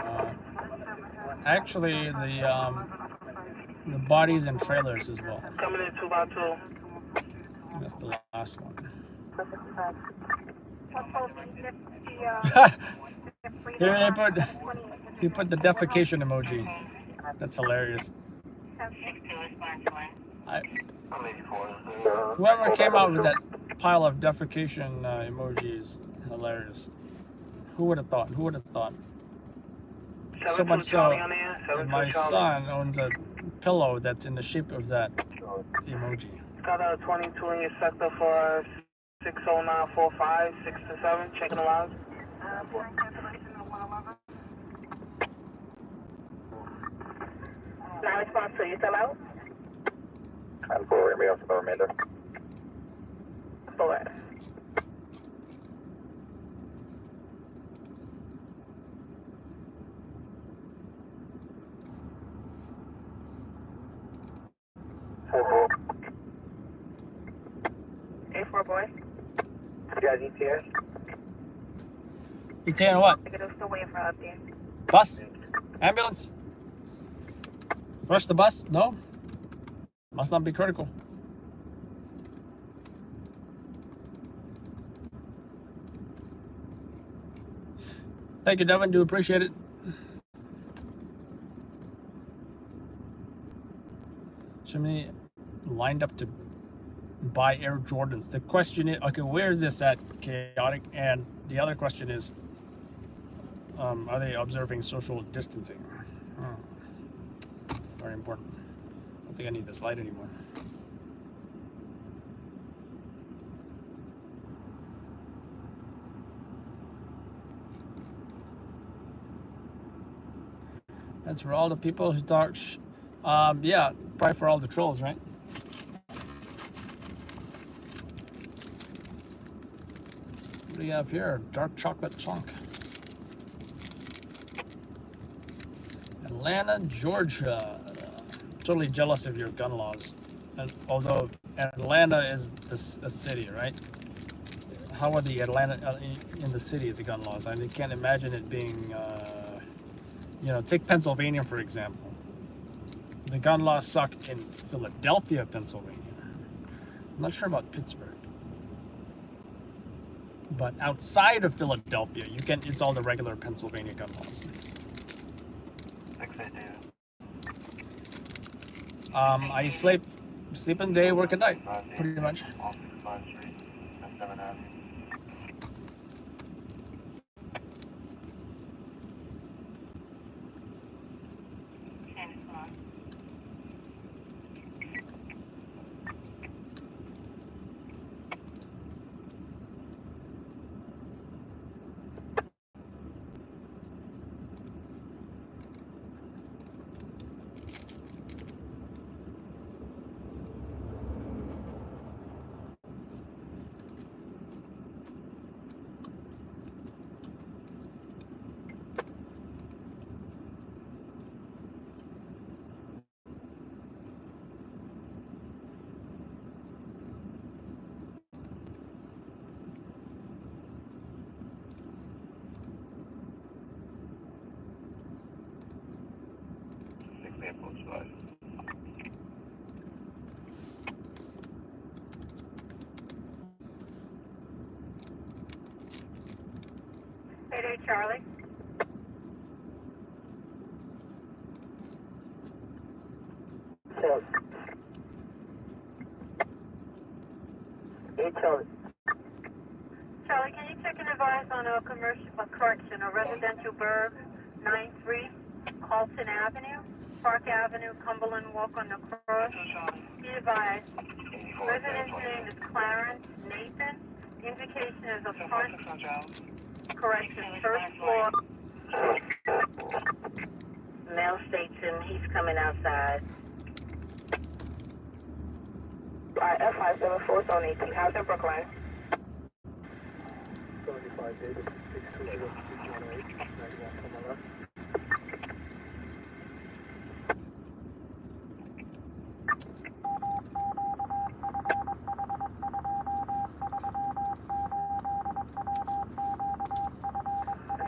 Actually, the bodies and trailers as well. Coming in 2x2. And that's the last one. Here he put the defecation emoji. That's hilarious. Whoever came out with that pile of defecation emoji is hilarious. Who would have thought? Who would have thought? So much so that my son owns a pillow that's in the shape of that emoji. Got a 22 in your sector for 60945, 6 to 7, checking the lines. response to you, still out? I'm forwarding me off for the remainder. 4. A4 boy. You guys ETA? ETA on what? We're still waiting for an update. Bus? Ambulance? Rush the bus? No? Must not be critical. Thank you, Devin. Do appreciate it. So many lined up to buy Air Jordans. The question is, okay, where is this at, Chaotic? And the other question is, are they observing social distancing? Very important. I don't think I need this light anymore. That's for all the people who talk. Yeah, probably for all the trolls, right? What do you have here? Dark chocolate chunk. Atlanta, Georgia. Totally jealous of your gun laws. And although Atlanta is a city, right? How are the Atlanta in the city the gun laws? I can't imagine it being. Take Pennsylvania for example. The gun laws suck in Philadelphia, Pennsylvania. I'm not sure about Pittsburgh. But outside of Philadelphia, it's all the regular Pennsylvania gun laws. I sleep in day, work at night, pretty much. Hey, Charlie. Hey, Charlie. Charlie, can you check and advise on a residential burg 93, Carlton Avenue, Park Avenue, Cumberland Walk on the Cross? Be advised, resident's name is Clarence Nathan. The indication is a front. Correction, first floor. Mail station, he's coming outside. F574 Zone 18, how's in Brookline? 75 David, 620, 91 from my left.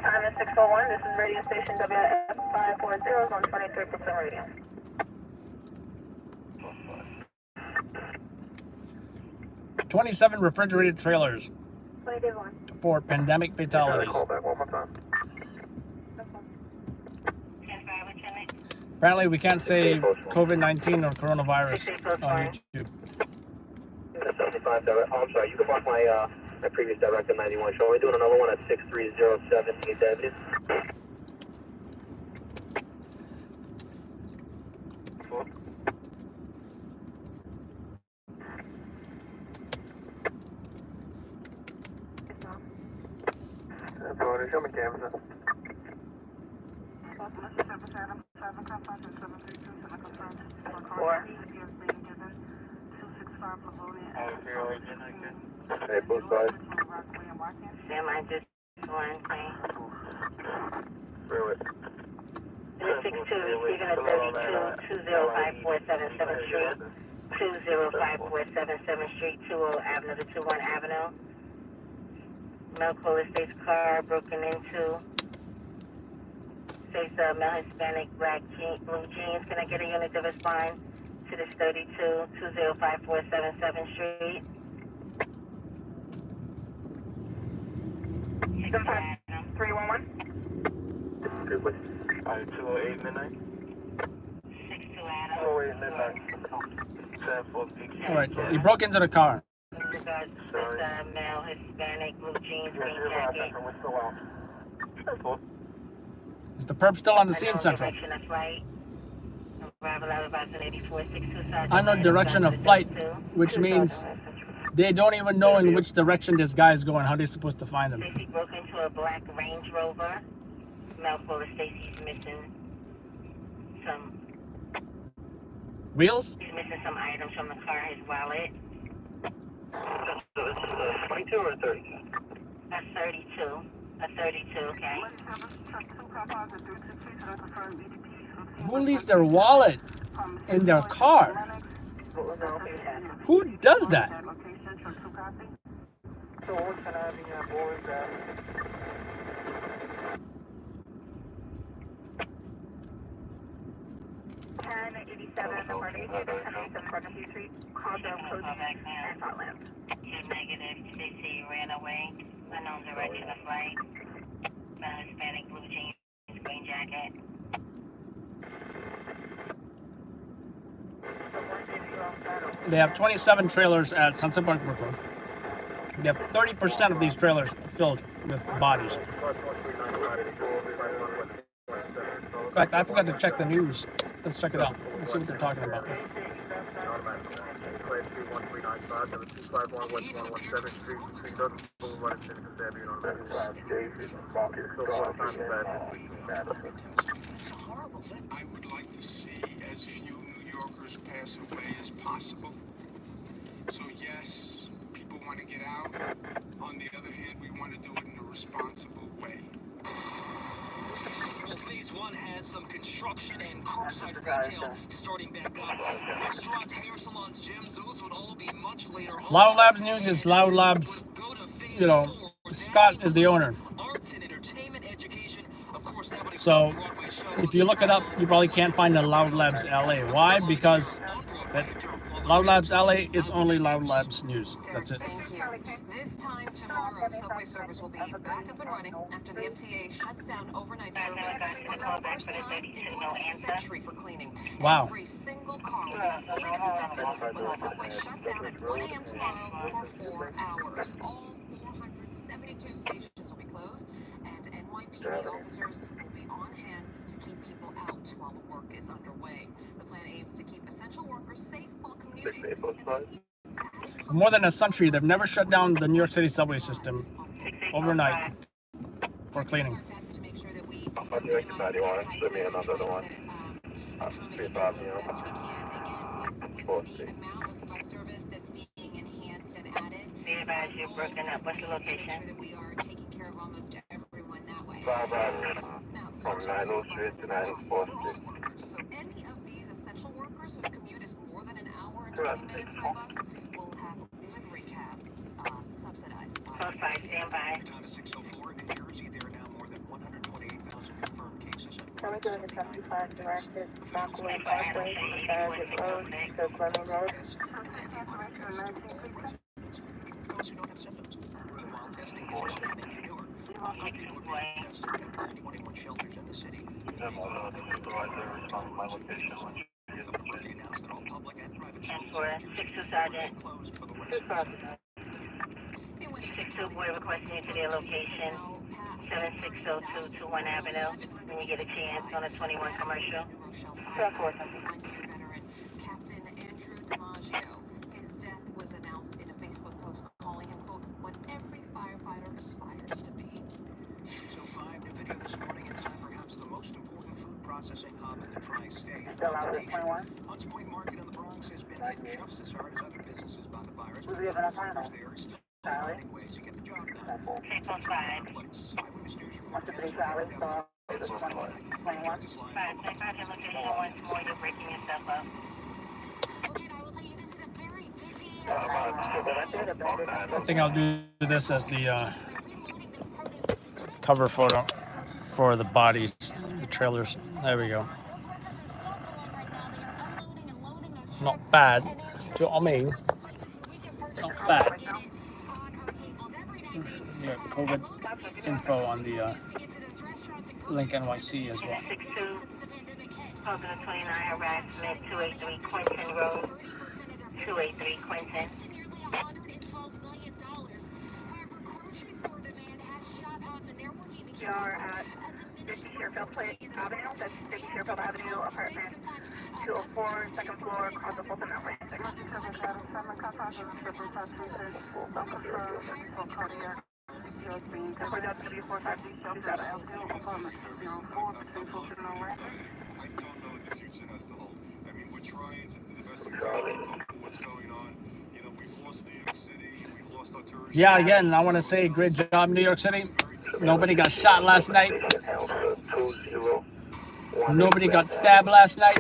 Time is 6:01. This is radio station WF540 on 23% radio. $27 refrigerated trailers 21. for pandemic fatalities. Call back one more time. Apparently, we can't say COVID-19 or coronavirus on YouTube. 75 direct. Oh, I'm sorry. You can mark my previous director 91. So we're doing another one at 6307 East Avenue. Show me cameras. Hey, both sides. Sam, I just one thing. Through it. 62, receiving a 32, 20547 Street, 20547 Street, 20 Avenue to 21 Avenue. Male Estates car broken into. Says male Hispanic black blue jeans. Can I get a unit of respond to this 32, 20547 Street? 311. Good with 208 midnight. 62 Adam. 208 midnight. 10-4. All right, he broke into the car. Male Hispanic blue jeans, green jacket. Is the perp still on the scene, Central? That's right. I know direction of flight, which means they don't even know in which direction this guy is going. How are they supposed to find him? Stacy broke into a black Range Rover. Mouthful of Stacy's missing some. Wheels? He's missing some items from the car. His wallet. 22 or 30? That's 32. A 32. Okay. Who leaves their wallet in their car? Who does that? So what can I be on board that? Street, Caldwell, Coast, and Heartland. Negative. Stacy ran away. Unknown direction of flight. Hispanic blue jeans, green jacket. They have 27 trailers at Sunset Park, Brooklyn. They have 30% of these trailers filled with bodies. In fact, I forgot to check the news. Let's check it out. Let's see what they're talking about. It's a horrible thing. I would like to see as few New Yorkers pass away as possible. So yes, people want to get out. On the other hand, we want to do it in a responsible way. Well, phase one has some construction and curbside retail starting back up. Restaurants, hair salons, gyms, those would all be much later on. Loud Labs News is Loud Labs. You know, Scott is the owner. Arts and entertainment, education, of course, that would So if you look it up, you probably can't find the Loud Labs LA. Why? Because that Loud Labs LA is only Loud Labs News. That's it. Thank you. This time tomorrow, subway service will be back up and running after the MTA shuts down overnight service for the first time in more than a century for cleaning. Wow. Every single car will be fully disinfected when the subway shut down at 1 a.m. tomorrow for 4 hours. All 472 stations will be closed, and NYPD officers will be on hand to keep people out while the work is underway. The plan aims to keep essential workers safe while commuting. For more than a century, they've never shut down the New York City subway system overnight for cleaning. I'll direct you 91. Send me another one. 3-5, you know. Be advised you're broken up. What's the location? We are taking care of almost everyone that way. 5 from 903 to 94th Street. So any of these essential workers whose commute is more than an hour and 20 minutes by bus will have livery cabs subsidized by. Code 5, stand by. Time is 6:04 in New Jersey. There are now more than 128,000 confirmed cases. Can we go to 75 directed Rockaway Parkway, Farragut Road, to Fleming Road? For those who don't have symptoms, meanwhile, testing is expanding in New York. People are being tested at all 21 shelters in the city. Murphy announced that all public and private schools are closed for the rest. 62 boy requesting you to their location, 7602 to 1 Avenue. When you get a chance on a 21 commercial. Veteran Captain Andrew DiMaggio. His death was announced in a Facebook post calling him, quote, what every firefighter aspires to be. 6:05, new video this morning inside perhaps the most important processing hub in the tri-state. Still out with 21? Hunts Point Market in the Bronx has been hit just as hard as other businesses by the virus. Who's giving us final? There are still finding ways to get the job done. Eyewitness News report. What's the 3 Charlie? Star 21? 5, location once more, you're breaking yourself up. Okay, I will tell you, this is a very busy I think I'll do this as the cover photo for the bodies, the trailers. There we go. Not bad. Do you know what I mean? Not bad. Yeah, COVID info on the link NYC as well. 62, Providence 29, harassment, 283 Quinton Road, 283 Quinton. You're at 50 Sherfield Avenue, that's 50 Sherfield Avenue, apartment 204, second floor, across the Fulton Outlet. For that 345 jump that I'll do, apartment 04, between Fulton and Outlet. I don't know what the future has to hold. I mean, we're trying to do the best we can to cope with what's going on. You know, we've lost New York City, we've lost our tourism. Yeah, again, I want to say great job, New York City. Nobody got shot last night. Nobody got stabbed last night.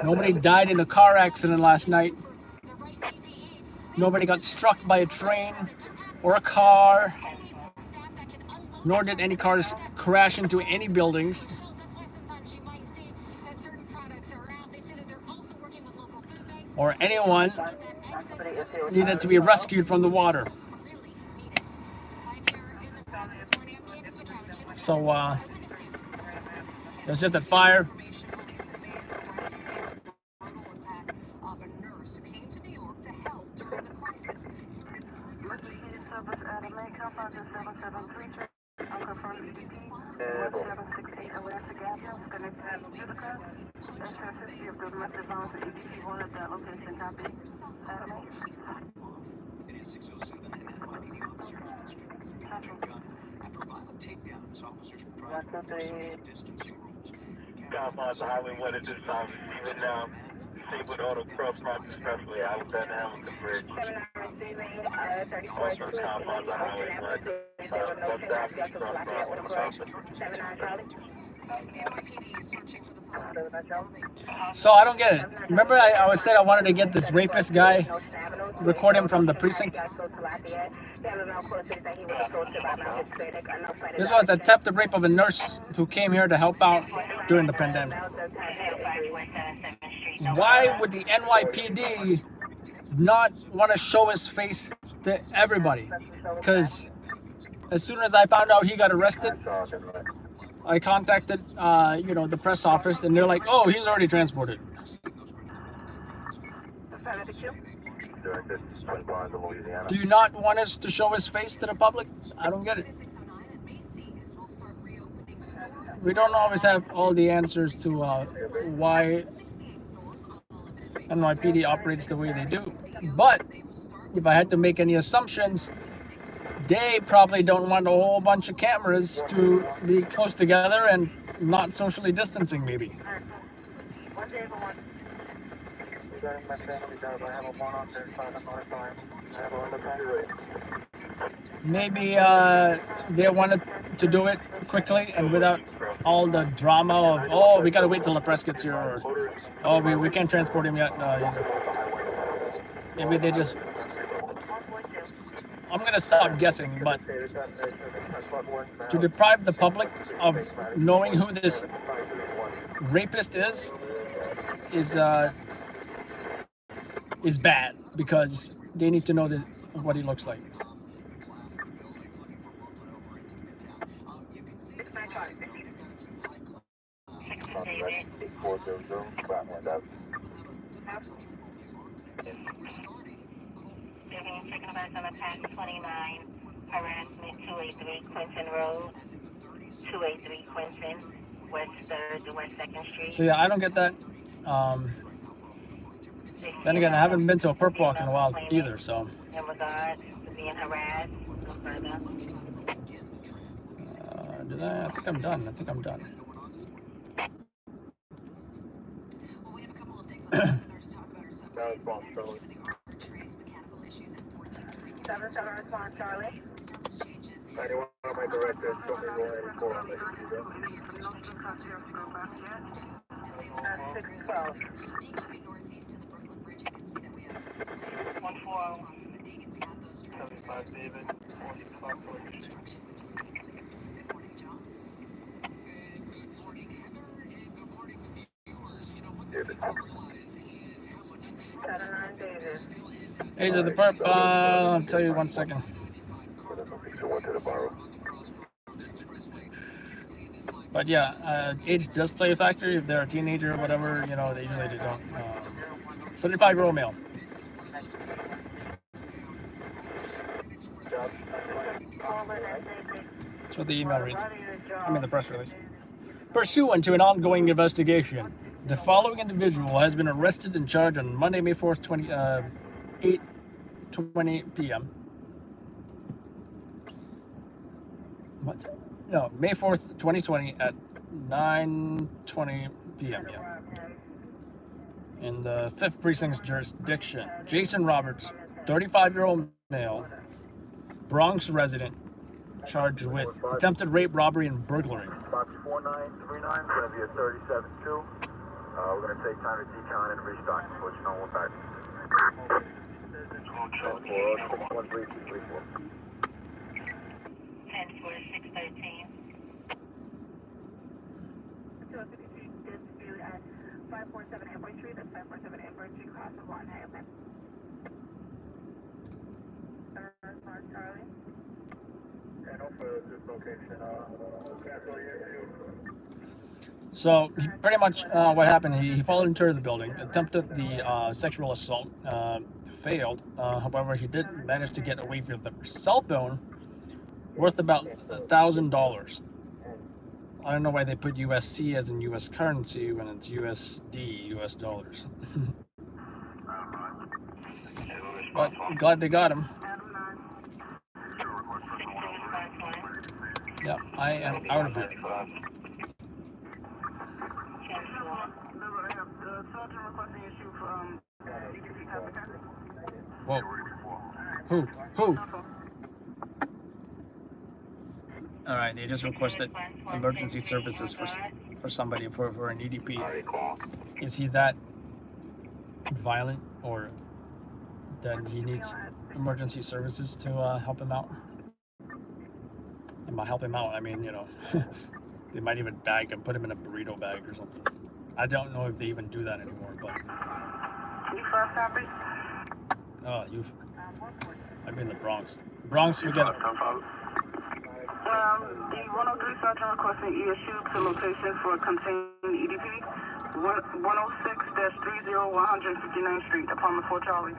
Nobody died in a car accident last night. Nobody got struck by a train or a car. Nor did any cars crash into any buildings. Or anyone needed to be rescued from the water. So, it was just a fire. It is 6:07 and NYPD officers have been stricken with a gun after a violent takedown as officers were trying to enforce social distancing rules. Compound the highway 1 at this time, even now. Disabled auto cross mark expressway, I was at Hamilton Bridge. Also compound the highway 1. What's that? So I don't get it. Remember I said I wanted to get this rapist guy, record him from the precinct? This was attempted rape of a nurse who came here to help out during the pandemic. Why would the NYPD not want to show his face to everybody? Because as soon as I found out he got arrested, I contacted, the press office, and they're like, "Oh, he's already transported." Do you not want us to show his face to the public? I don't get it. We don't always have all the answers to why NYPD operates the way they do. But if I had to make any assumptions, they probably don't want a whole bunch of cameras to be close together and not socially distancing, maybe. Maybe they wanted to do it quickly and without all the drama of, oh, we gotta wait till the press gets here, or, oh, we can't transport him yet. Maybe they just... I'm gonna stop guessing, but to deprive the public of knowing who this rapist is bad, because they need to know what he looks like. Taking about on the past 29, harassment 283 Quinton Road, 283 Quinton, West 3rd to West 2nd Street. So yeah, I don't get that. Then again, I haven't been to a perp walk in a while either, so. In regards to being harassed, no further. I think I'm done. 7-7 response, Charlie. 91 on my director, show me more and 4 on the 612. 75 David, 45 David. 79 David. Age of the perp, I'll tell you 1 second. But yeah, age does play a factor. If they're a teenager or whatever, you know, they usually don't. 35-year-old male. That's what the email reads. I mean the press release. Pursuant to an ongoing investigation, the following individual has been arrested and charged on Monday, May 4th, 8:20 p.m. What? No, May 4th, 2020 at 9:20 p.m. Yeah. In the 5th Precinct's jurisdiction, Jason Roberts, 35-year-old male, Bronx resident, charged with attempted rape, robbery, and burglary. Box 4939, going to be a 37-2. We're going to take time to decon and restock and let you know we're back. 10-4-6-13. 547 Amboy Street, that's 547 Amboy Street, cross of Long Island. Response, Charlie. For this location, cancel your issue. So pretty much what happened, he followed into the building, attempted the sexual assault, failed. However, he did manage to get away with the cell phone worth about $1,000. I don't know why they put USC as in US currency when it's USD, US dollars. But I'm glad they got him. Yeah, I am out of here. Whoa. Who? Alright, they just requested emergency services for somebody, for an EDP. Is he that violent, or that he needs emergency services to help him out? And by help him out, I mean, you know, they might even bag him, put him in a burrito bag or something. I don't know if they even do that anymore, but... You first copy? Oh, I'm in the Bronx. Bronx, forget it. The 103 Sergeant requesting ESU to location for contained EDP. 106-30 Street, Apartment 4 Charlie.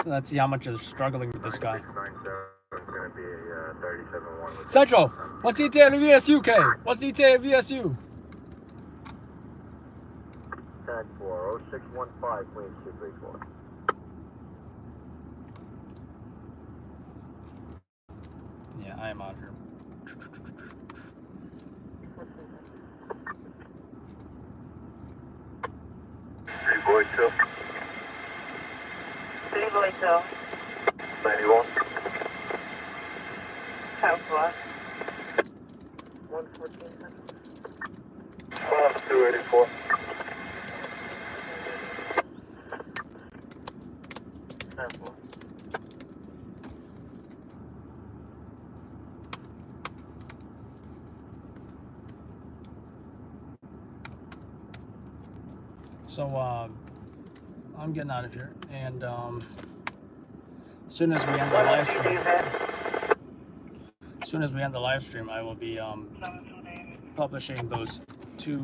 Let's see how much is struggling with this guy. Central, what's the ETA of VSU, K? What's the ETA of VSU? Tag 4, 0615, Queen 234. Yeah, I am out here. Three boy 2. 3 boy 2. 91. South Block. 114. 284. So I'm getting out of here, and as soon as we end the live stream, I will be publishing those 3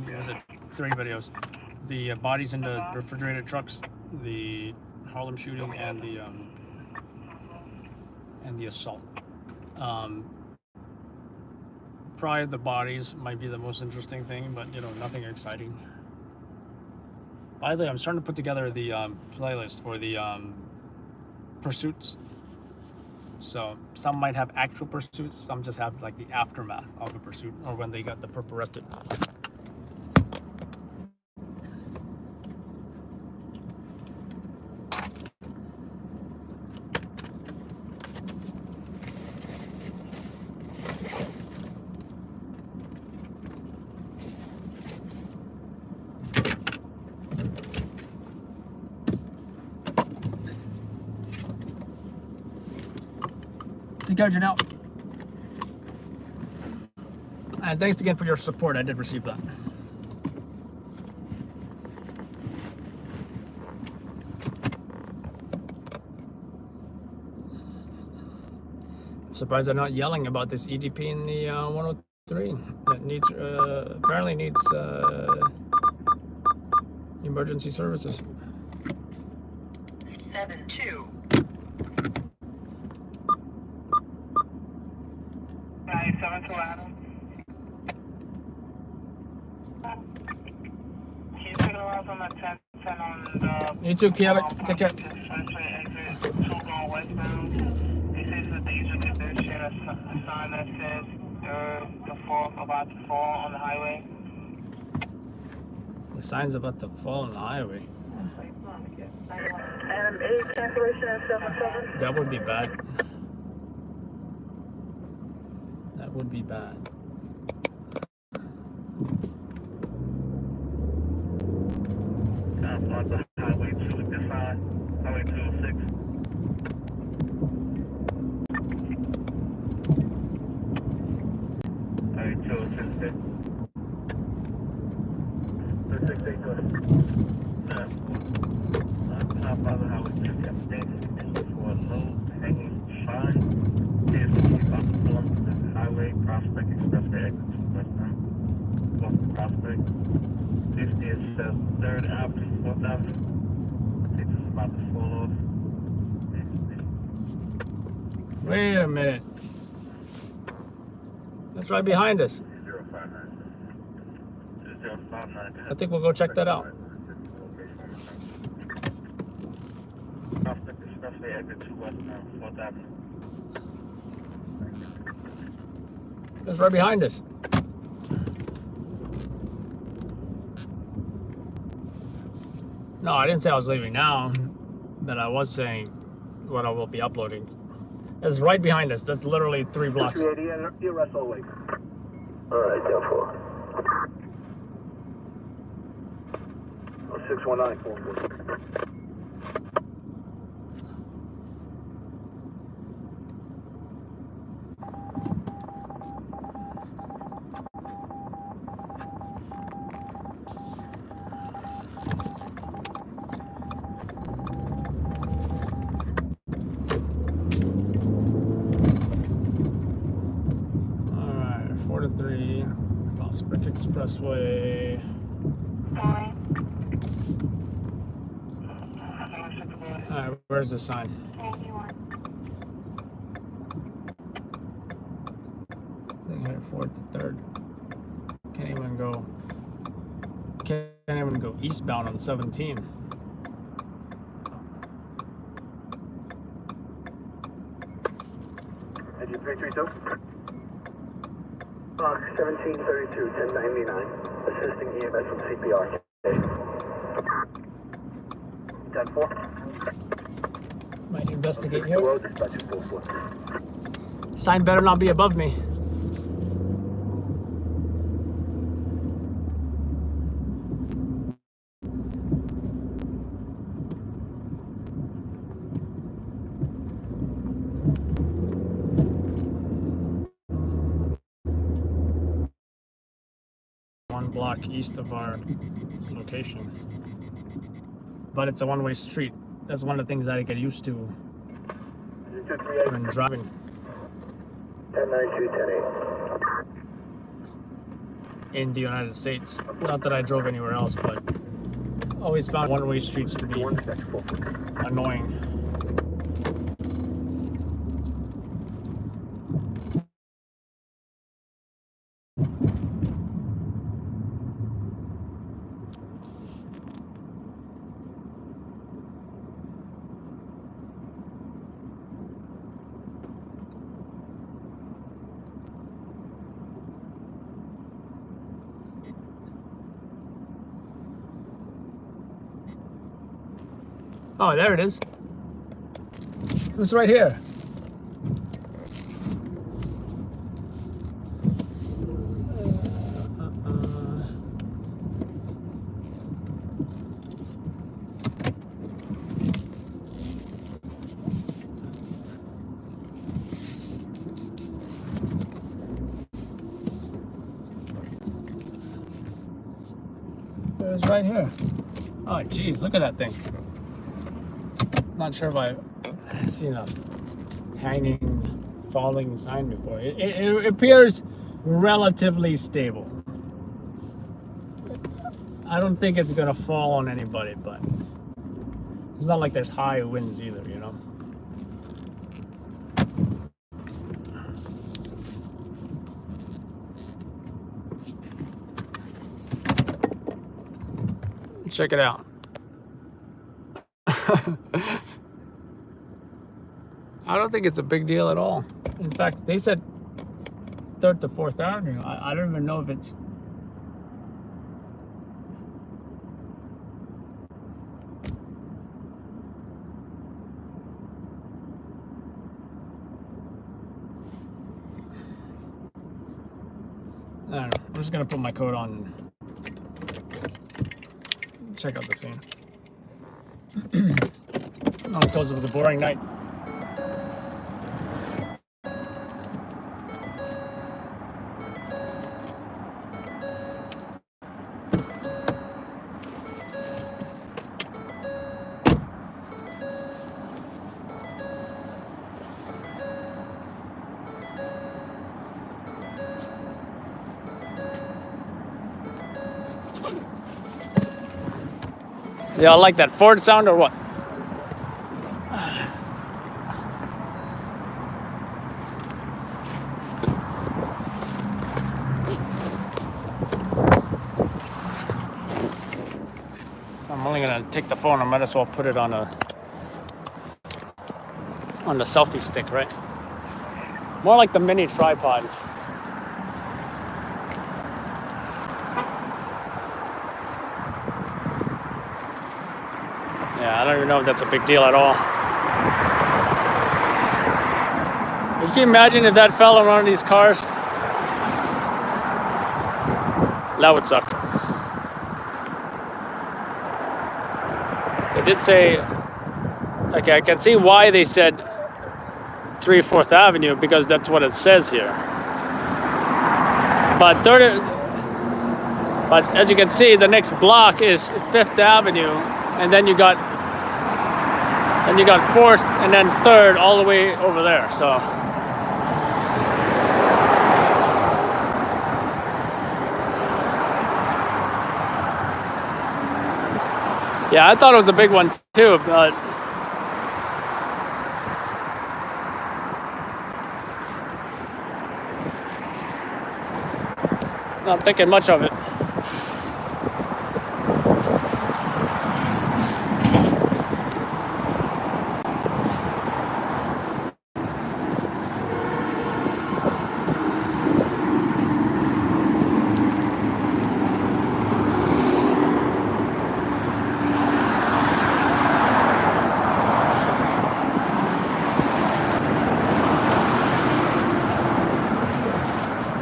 videos: the bodies in the refrigerated trucks, the Harlem shooting, and the assault. Probably the bodies might be the most interesting thing, but you know, nothing exciting. By the way, I'm starting to put together the playlist for the pursuits. So some might have actual pursuits, some just have like the aftermath of a pursuit or when they got the perp arrested. See you, Janelle. And thanks again for your support. I did receive that. I'm surprised they're not yelling about this EDP in the 103 that needs apparently needs emergency services. 7-2. Right, 7-2 Adam. Can you take a ride on the 10 on the... You too, Kiara. Take care. Exit 2 going westbound. This is a danger condition, a sign that says the fall about to fall on the highway. The sign's about to fall on the highway. Adam 8, cancellation at 7-7. That would be bad. That would be bad. On the highway 2 with this sign, highway 206. Highway 206. 268 top of the highway 2 conditions for a low hanging sign. Is about to pull onto the highway, Prospect Expressway exit 2 westbound. Welcome Prospect. 50 is 3rd Avenue, 4th Avenue. This is about to fall off. Wait a minute. That's right behind us. 059. 059. I think we'll go check that out. Prospect Expressway exit 2 westbound, 4th Avenue. That's right behind us. No, I didn't say I was leaving now, but I was saying what I will be uploading. It's right behind us. That's literally 3 blocks. 280 and Russell Lake. Alright, 10-4. 619, 4. Expressway. Alright, where's the sign? They hit 4th to 3rd. Can't even go eastbound on 17. Engine 332. 1732, 1099. Assisting EMS with CPR. 10-4. Might investigate here. Road dispatch is 4. Sign better not be above me. Block east of our location, but it's a one-way street. That's one of the things that I get used to when driving. 1092, 108. In the United States. Not that I drove anywhere else, but always found one-way streets to be annoying. Oh, there it is. It's right here. It was right here. Oh, geez, look at that thing. Not sure if I've seen a hanging, falling sign before. It appears relatively stable. I don't think it's gonna fall on anybody, but it's not like there's high winds either, you know? Check it out. I don't think it's a big deal at all. In fact, they said 3rd to 4th Avenue. I don't even know if it's... I don't know. I'm just gonna put my coat on and check out the scene. Not because it was a boring night. Y'all like that Ford sound or what? I'm only gonna take the phone. I might as well put it on the selfie stick, right? More like the mini tripod. Yeah, I don't even know if that's a big deal at all. Can you imagine if that fell on one of these cars? That would suck. They did say, okay, I can see why they said 3/4 Avenue, because that's what it says here. But as you can see, the next block is 5th Avenue, and then you got 4th and then 3rd all the way over there. So yeah, I thought it was a big one too, but not thinking much of it.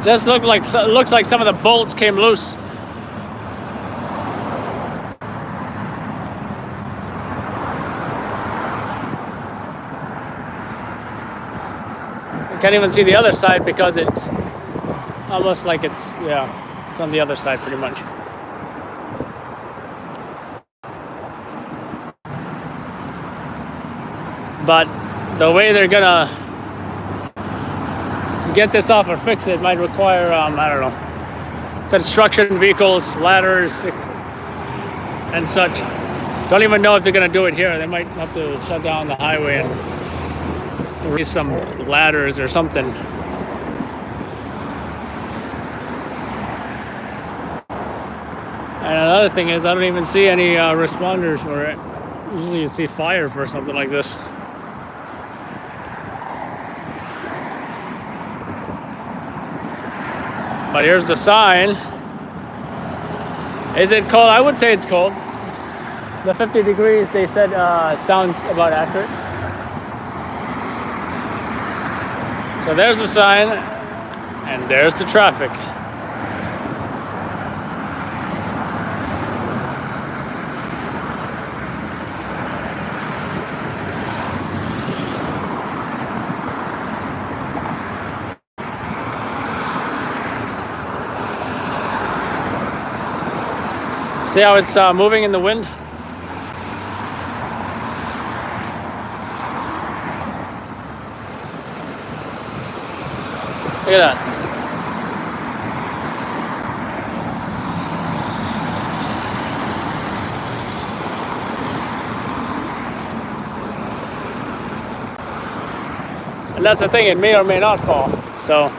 Just looks like some of the bolts came loose. You can't even see the other side because it's almost like it's on the other side pretty much. But the way they're gonna get this off or fix it might require, I don't know, construction vehicles, ladders, and such. Don't even know if they're gonna do it here. They might have to shut down the highway and release some ladders or something. And another thing is, I don't even see any responders for it. Usually you see fire for something like this. But here's the sign. Is it cold? I would say it's cold. The 50 degrees, they said, sounds about accurate. So there's the sign, and there's the traffic. See how it's moving in the wind? Look at that. And that's the thing, it may or may not fall. So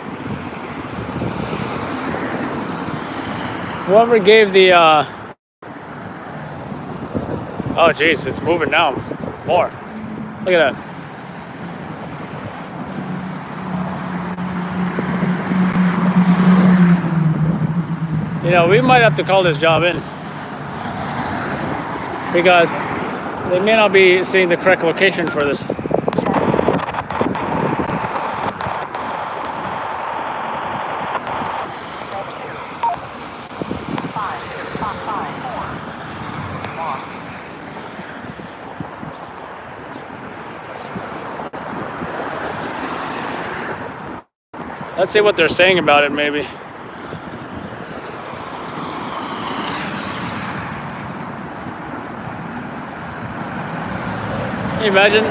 whoever gave the oh geez, it's moving now more. Look at that. You know, we might have to call this job in because they may not be seeing the correct location for this. Let's see what they're saying about it, maybe. Can you imagine?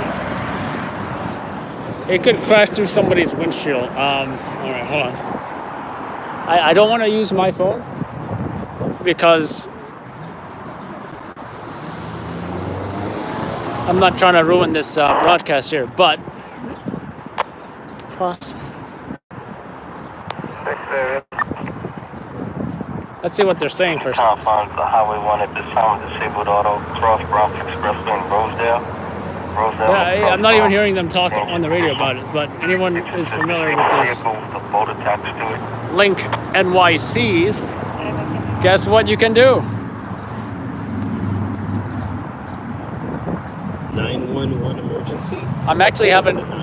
It could crash through somebody's windshield. All right, hold on. I don't want to use my phone because I'm not trying to ruin this broadcast here, but let's see what they're saying first. Confines the Highway 1 at this time with disabled auto cross Bronx Expressway in Rosedale. Yeah, I'm not even hearing them talk on the radio about it, but anyone is familiar with this Link NYCs, guess what you can do? 911 emergency. I'm actually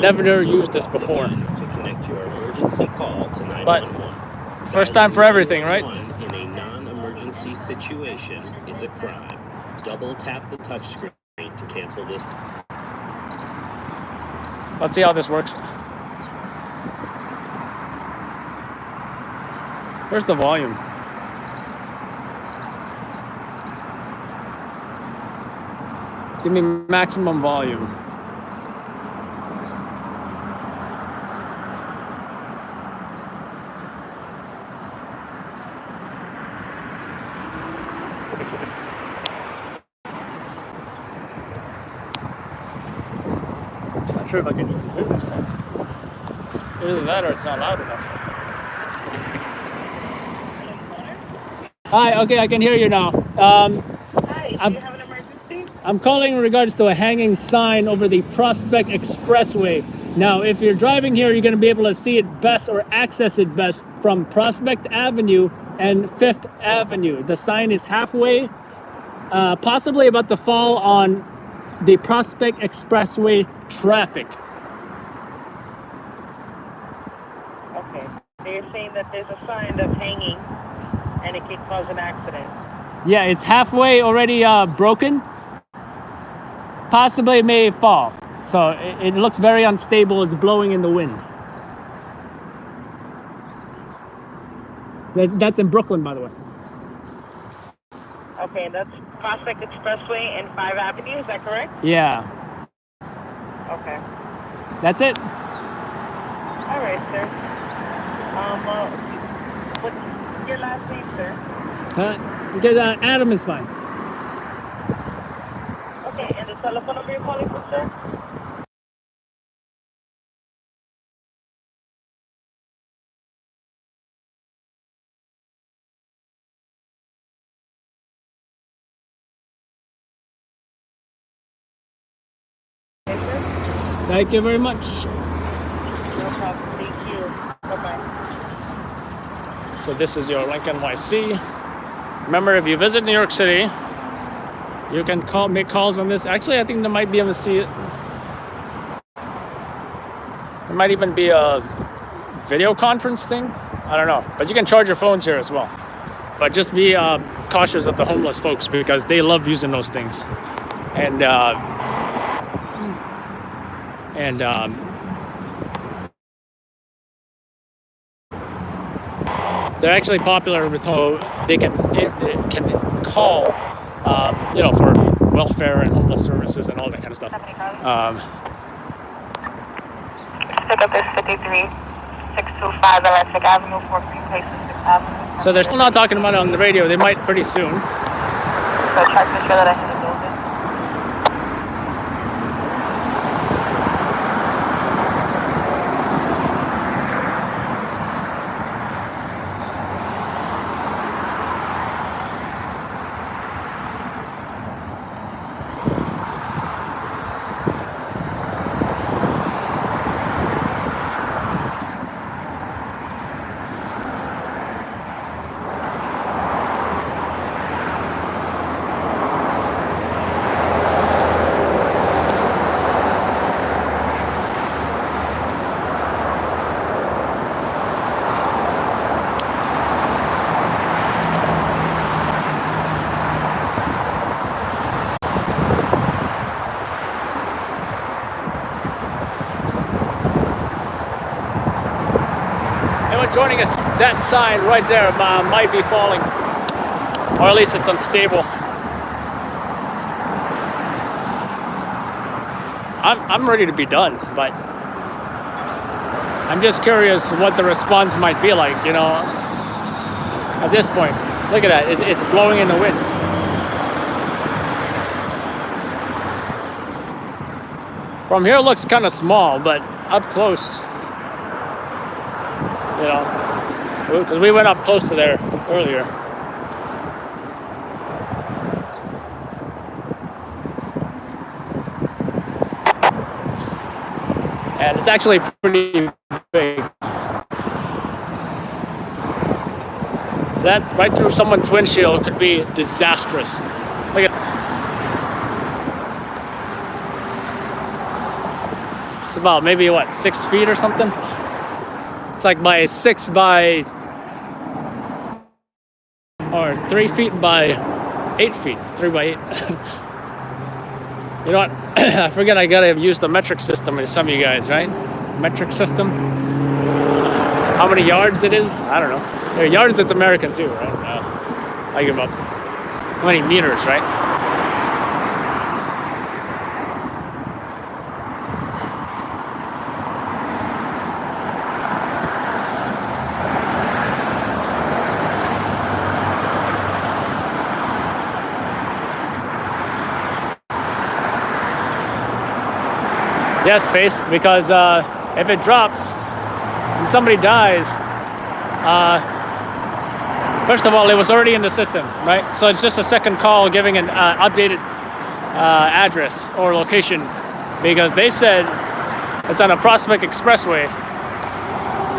never used this before. To connect your emergency call to 911. But first time for everything, right? In a non-emergency situation is a crime. Double tap the touchscreen to cancel this. Let's see how this works. Where's the volume? Give me maximum volume. Not sure if I can even do this thing. Either that or it's not loud enough. Hi, okay, I can hear you now. Hi, do you have an emergency? I'm calling in regards to a hanging sign over the Prospect Expressway. Now, if you're driving here, you're going to be able to see it best or access it best from Prospect Avenue and 5th Avenue. The sign is halfway, possibly about to fall on the Prospect Expressway traffic. Okay. So you're saying that there's a sign that's hanging and it could cause an accident? Yeah, it's halfway already broken. Possibly may fall. So it looks very unstable. It's blowing in the wind. That's in Brooklyn, by the way. Okay, that's Prospect Expressway and 5 Avenue, is that correct? Yeah. Okay. That's it. All right, sir. What's your last name, sir? Adam is fine. Okay, and the telephone number you're calling from, sir? Thank you very much. No problem. Thank you. Bye-bye. So this is your Link NYC. Remember, if you visit New York City, You can make calls on this. Actually, I think there might be able to see it. There might even be a video conference thing. I don't know. But you can charge your phones here as well. But just be cautious of the homeless folks because they love using those things. And they're actually popular with how they can call, you know, for welfare and homeless services and all that kind of stuff. Pick up is 53-625 Electric Avenue, 4 Green Places, 6th Avenue. So they're still not talking about it on the radio. They might pretty soon. So check to sure that I hit the building. Joining us, that sign right there might be falling, or at least it's unstable. I'm ready to be done, but I'm just curious what the response might be like, you know, at this point. Look at that, it's blowing in the wind. From here it looks kind of small, but up close, you know, because we went up close to there earlier. And it's actually pretty big. That right through someone's windshield could be disastrous. Look at, it's about maybe what, 6 feet or something? It's like by 6 by, or 3 feet by 8 feet, 3 by 8. You know what, I forget I gotta use the metric system in some of you guys, right? Metric system. How many yards it is? I don't know. Yards is American too, right? I give up. How many meters, right? Yes, Face, because if it drops and somebody dies, first of all, it was already in the system, right? So it's just a second call giving an updated address or location, because they said it's on a Prospect Expressway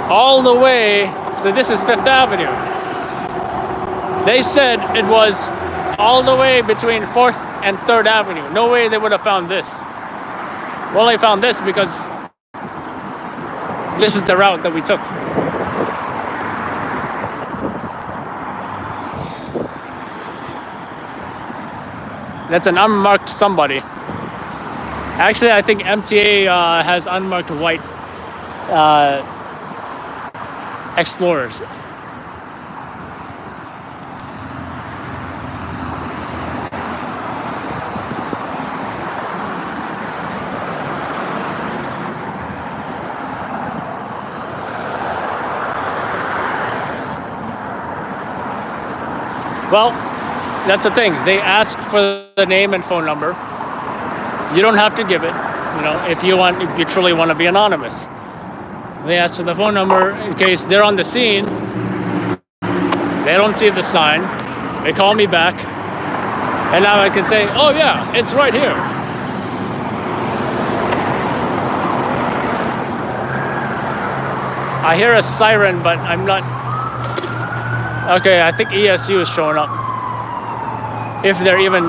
all the way, so this is 5th Avenue. They said it was all the way between 4th and 3rd Avenue. No way they would have found this. We only found this because this is the route that we took. That's an unmarked somebody. Actually, I think MTA has unmarked white Explorers. Well, that's the thing. They ask for the name and phone number. You don't have to give it, you know, if you truly want to be anonymous. They ask for the phone number in case they're on the scene. They don't see the sign. They call me back. And now I can say, oh yeah, it's right here. I hear a siren, but I'm not... Okay, I think ESU is showing up. If they're even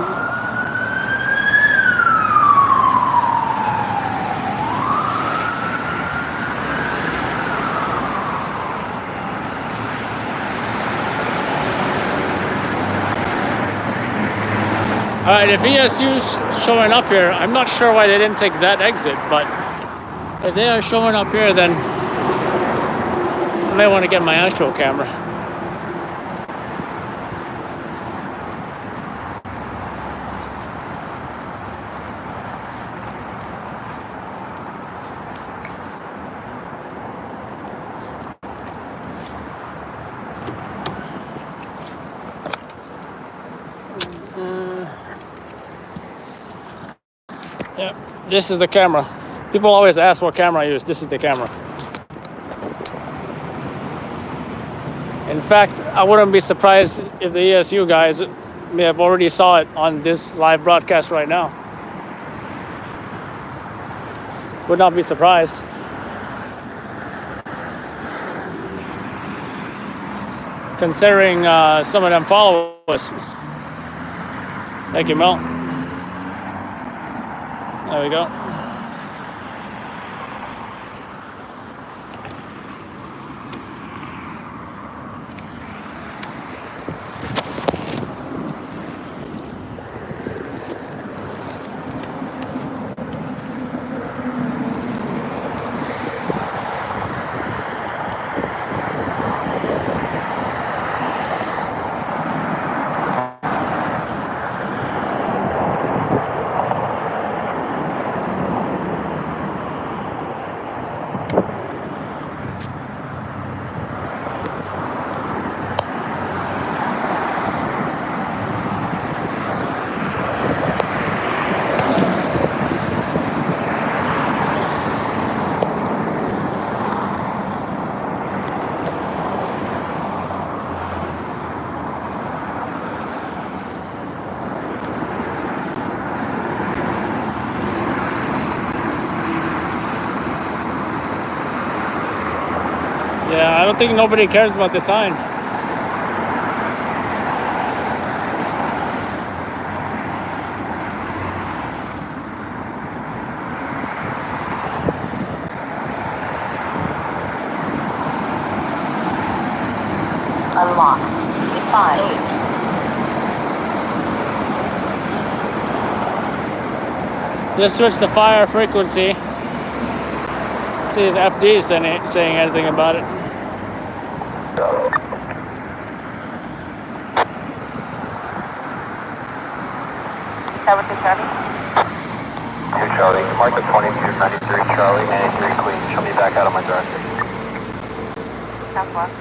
Alright, if ESU's showing up here, I'm not sure why they didn't take that exit, but if they are showing up here, then I may want to get my actual camera. Yeah, this is the camera. People always ask what camera I use. This is the camera. In fact, I wouldn't be surprised if the ESU guys may have already saw it on this live broadcast right now. Would not be surprised. Considering some of them follow us. Thank you, Mel. There we go. Yeah, I don't think nobody cares about the sign. Unlock. 5. Just switch the fire frequency. See if FD is saying anything about it. Charlie. Two Charlie, mark the 2293 Charlie, 93 Queen. Show me back out of my dark. Southwest.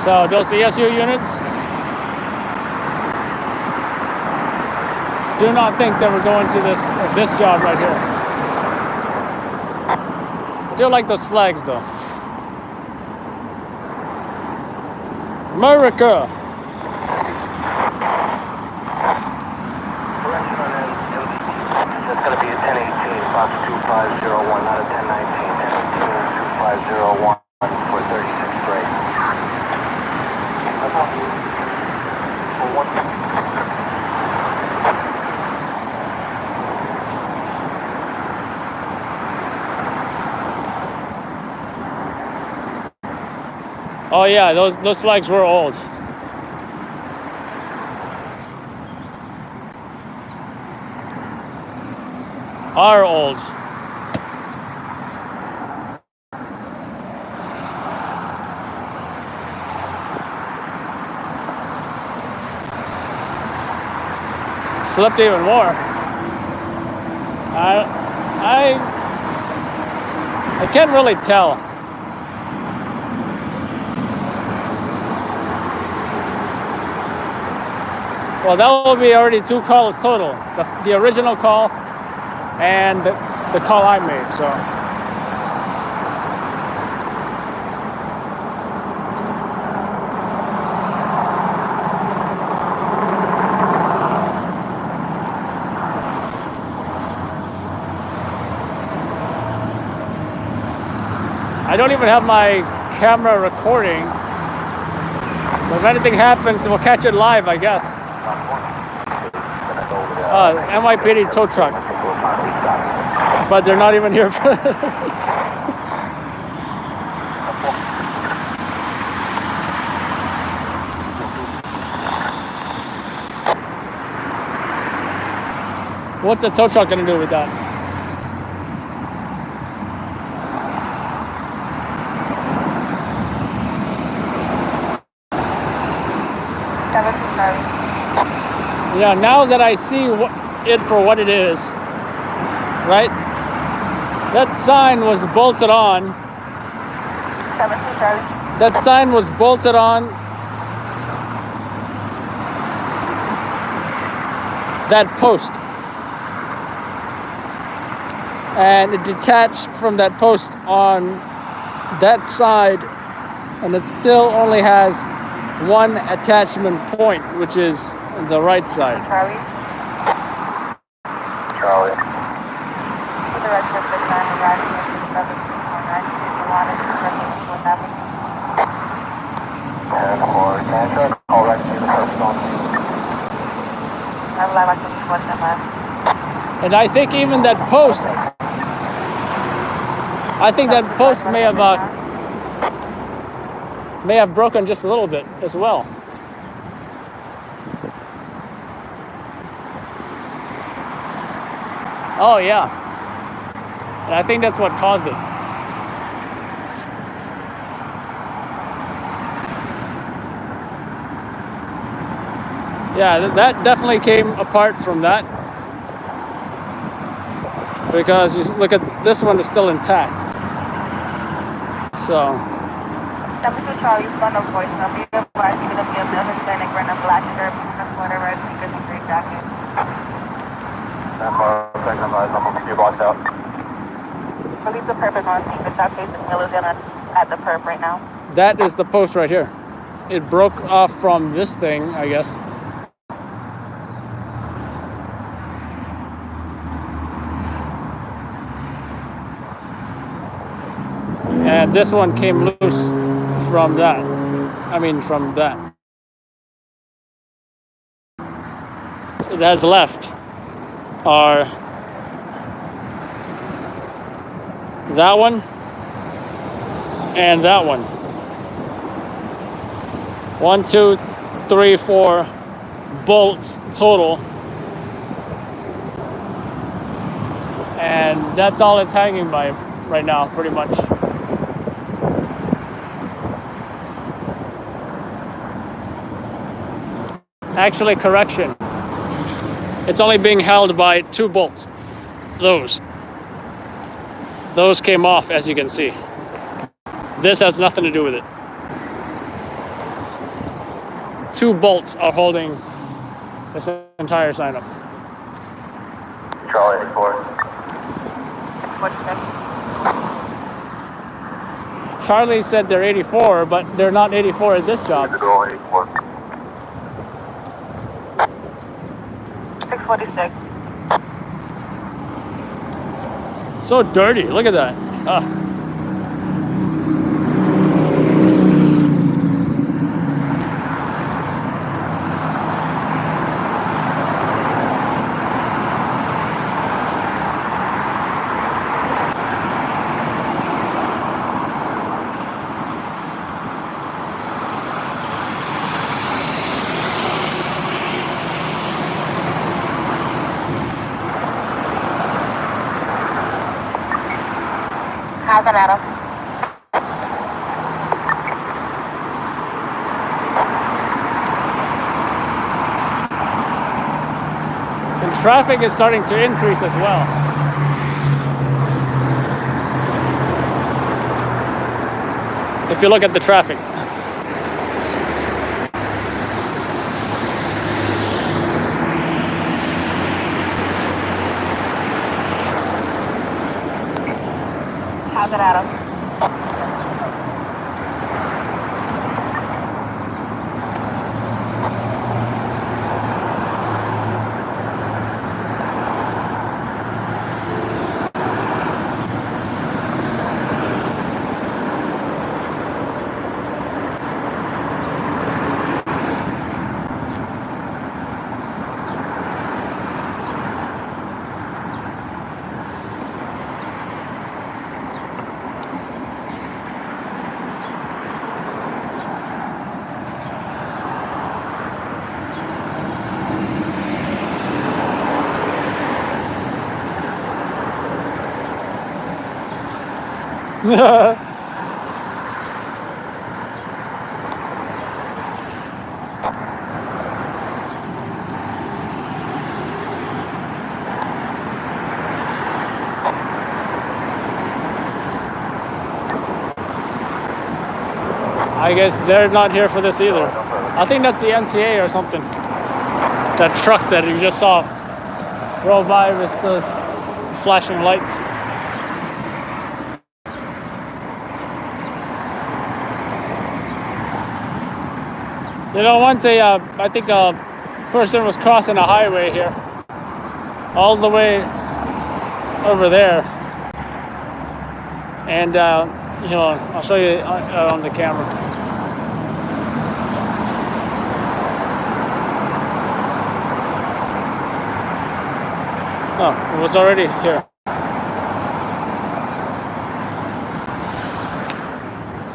So those ESU units, do not think that we're going to this job right here. I do like those flags though. America. That's going to be a 1018, box 2501, not a 1019, 1018, 2501 for 36 grade. Oh yeah, those flags were old. are old. Slipped even more. I can't really tell. Well, that will be already 2 calls total. The original call and the call I made, so. I don't even have my camera recording. But if anything happens, we'll catch it live, I guess. NYPD tow truck. But they're not even here for What's a tow truck gonna do with that? Yeah, now that I see it for what it is, right? That sign was bolted on. That sign was bolted on that post. And it detached from that post on that side, and it still only has one attachment point, which is the right side. Charlie. And I think even that post, may have broken just a little bit as well. Oh yeah, and I think that's what caused it. Yeah, that definitely came apart from that, because you look at this one is still intact. So. Charlie, son of voice. I'll be advised you're going to be a male Hispanic wearing a black shirt, a sweater, red sneakers, and green jacket. Blocked out. Release the purpose on scene. The shop case is at the perp right now. That is the post right here. It broke off from this thing, I guess. And this one came loose from that. From that. So that's left are that one and that one. 1, 2, 3, 4 bolts total. And that's all it's hanging by right now, pretty much. Actually, correction. It's only being held by 2 bolts. Those came off, as you can see. This has nothing to do with it. 2 bolts are holding this entire sign up. Charlie 84. Charlie said they're 84, but they're not 84 at this job. 646. So dirty. Look at that. How's it, Adam? And traffic is starting to increase as well. If you look at the traffic. How's it, Adam? I guess they're not here for this either. I think that's the MTA or something. That truck that you just saw roll by with those flashing lights. You know, once I think a person was crossing a highway here, all the way over there, and you know, I'll show you on the camera. Oh, it was already here.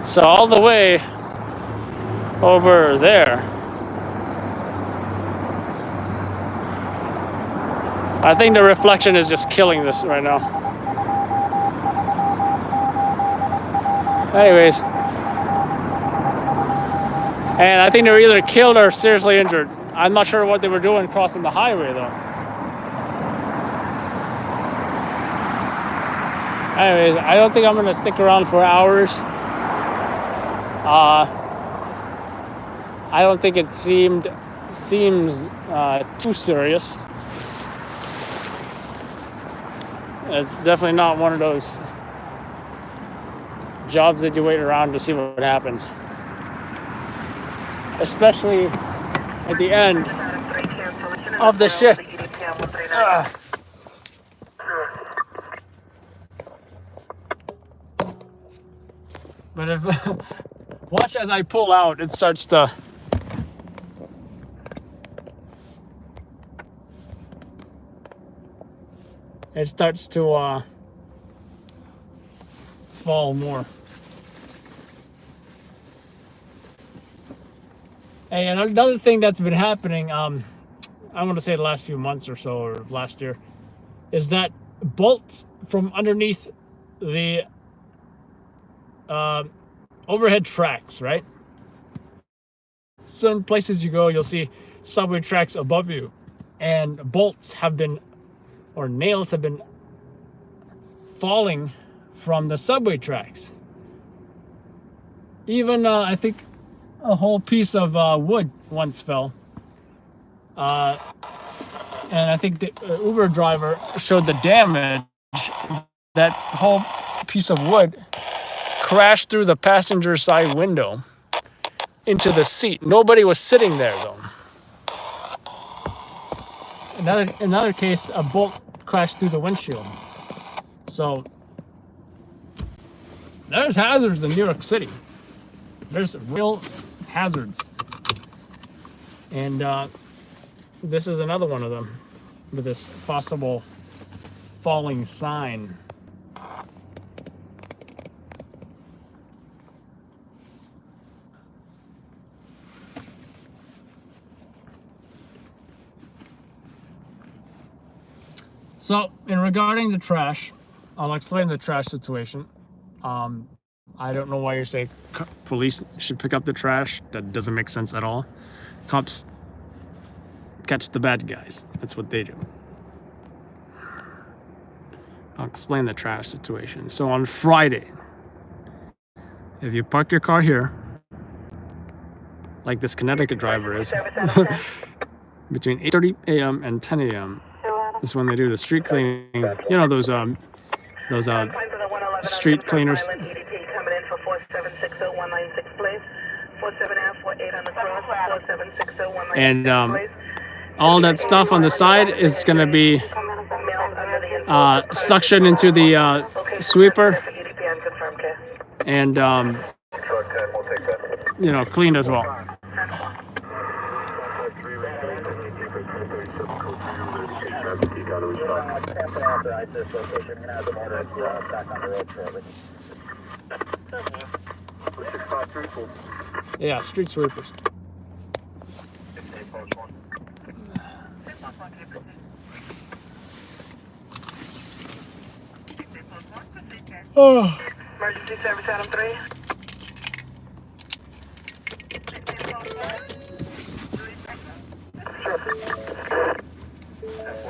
So all the way over there, I think the reflection is just killing this right now. Anyways, and I think they were either killed or seriously injured. I'm not sure what they were doing crossing the highway though. Anyways, I don't think I'm gonna stick around for hours. I don't think it seems too serious. It's definitely not one of those jobs that you wait around to see what happens. Especially at the end of the shift. But if watch as I pull out, it starts to fall more. Hey, and another thing that's been happening, I want to say the last few months or so, or last year, is that bolts from underneath the overhead tracks, right? Some places you go, you'll see subway tracks above you, and bolts have been, or nails have been falling from the subway tracks. Even I think a whole piece of wood once fell. And I think the Uber driver showed the damage. That whole piece of wood crashed through the passenger side window into the seat. Nobody was sitting there though. Another case, a bolt crashed through the windshield. So there's hazards in New York City. There's real hazards. And this is another one of them with this possible falling sign. So, in regarding the trash, I'll explain the trash situation. I don't know why you're saying police should pick up the trash. That doesn't make sense at all. Cops catch the bad guys. That's what they do. I'll explain the trash situation. So on Friday, if you park your car here, like this Connecticut driver is, between 8:30 a.m. and 10 a.m. is when they do the street cleaning. You know those street cleaners. And all that stuff on the side is going to be suctioned into the sweeper and you know, cleaned as well. Yeah, street sweepers. Oh. Emergency service Adam 3.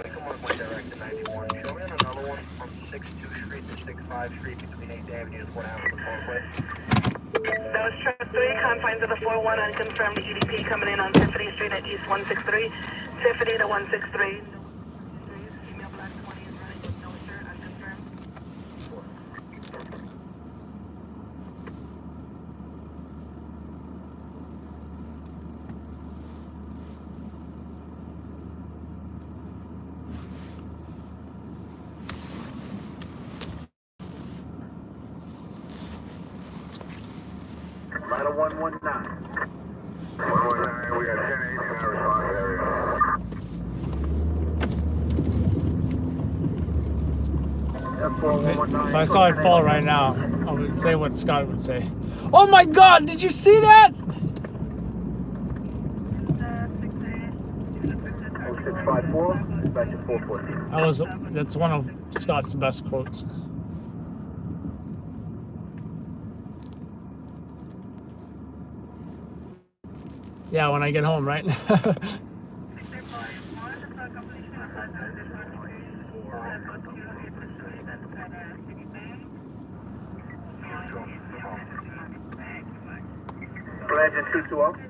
Come on, my direct to 91. Show me another one from 62 Street to 65 Street between 8th Avenue and 1 hour to 4 place. That was truck 3, confines of the 4-1, unconfirmed EDP coming in on Tiffany Street at East 163. Tiffany to 163. Ladder 119. 119, we got 10-8 in our response area. If I saw it fall right now, I would say what Scott would say. Oh my God! Did you see that? 0654, back to 440. That's one of Scott's best quotes. Yeah, when I get home, right? Legend 220.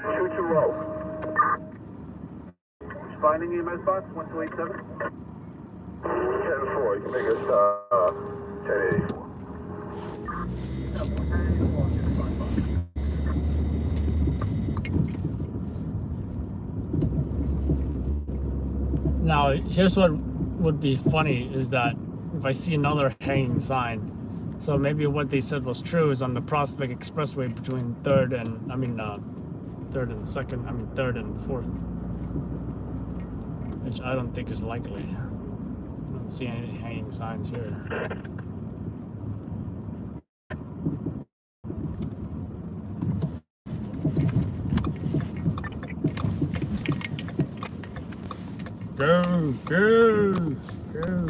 220. Finding EMS box 1287. 10-4, you can make us 1084. Now, here's what would be funny is that if I see another hanging sign, so maybe what they said was true is on the Prospect Expressway between 3rd and 4th, which I don't think is likely. I don't see any hanging signs here. Go, go, go.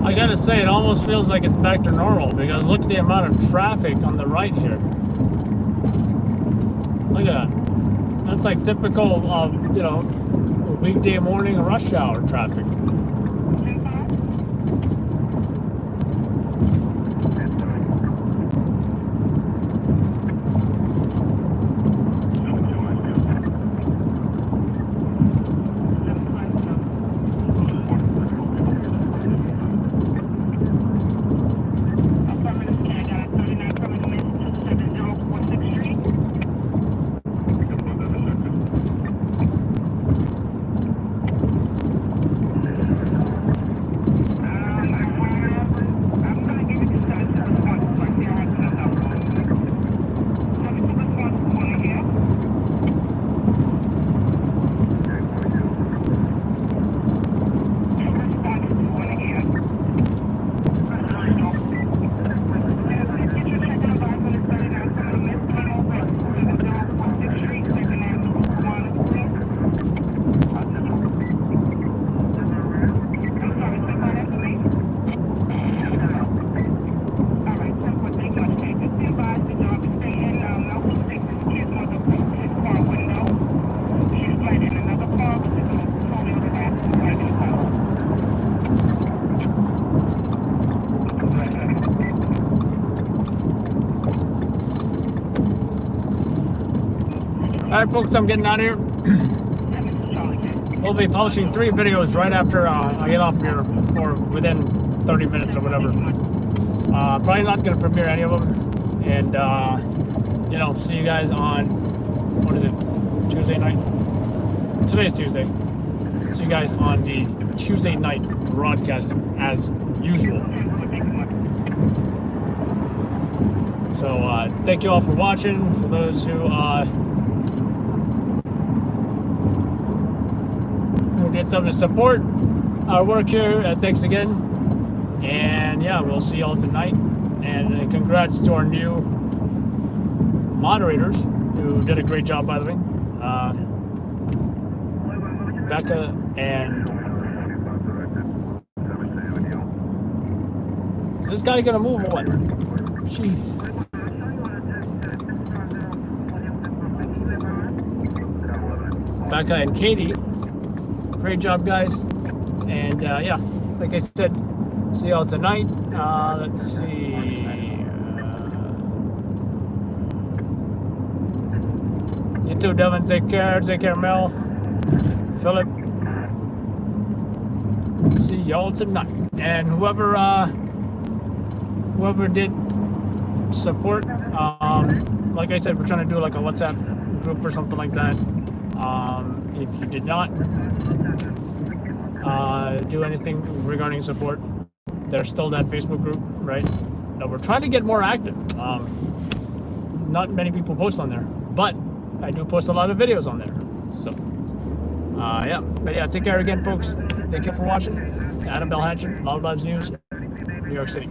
I gotta say, it almost feels like it's back to normal because look at the amount of traffic on the right here. Look at that. That's like typical, weekday morning rush hour traffic. Alright folks, I'm getting out of here. We'll be posting 3 videos right after I get off here, or within 30 minutes or whatever. Probably not going to premiere any of them. And, you know, see you guys on, what is it, Tuesday night? Today's Tuesday. See you guys on the Tuesday night broadcast as usual. So, thank you all for watching. For those who did something to support our work here, thanks again. And yeah, we'll see y'all tonight. And congrats to our new moderators who did a great job, by the way. Becca and... Is this guy gonna move or what? Jeez. Becca and Katie. Great job, guys. And yeah, like I said, see y'all tonight. Let's see. You too, Devin. Take care. Take care, Mel. Philip. See y'all tonight. And whoever did support, like I said, we're trying to do like a WhatsApp group or something like that. If you did not do anything regarding support, there's still that Facebook group, right? Now we're trying to get more active. Not many people post on there, but I do post a lot of videos on there. So, yeah. But yeah, take care again, folks. Thank you for watching. Adam Belhatchin, Loud Labs News, New York City.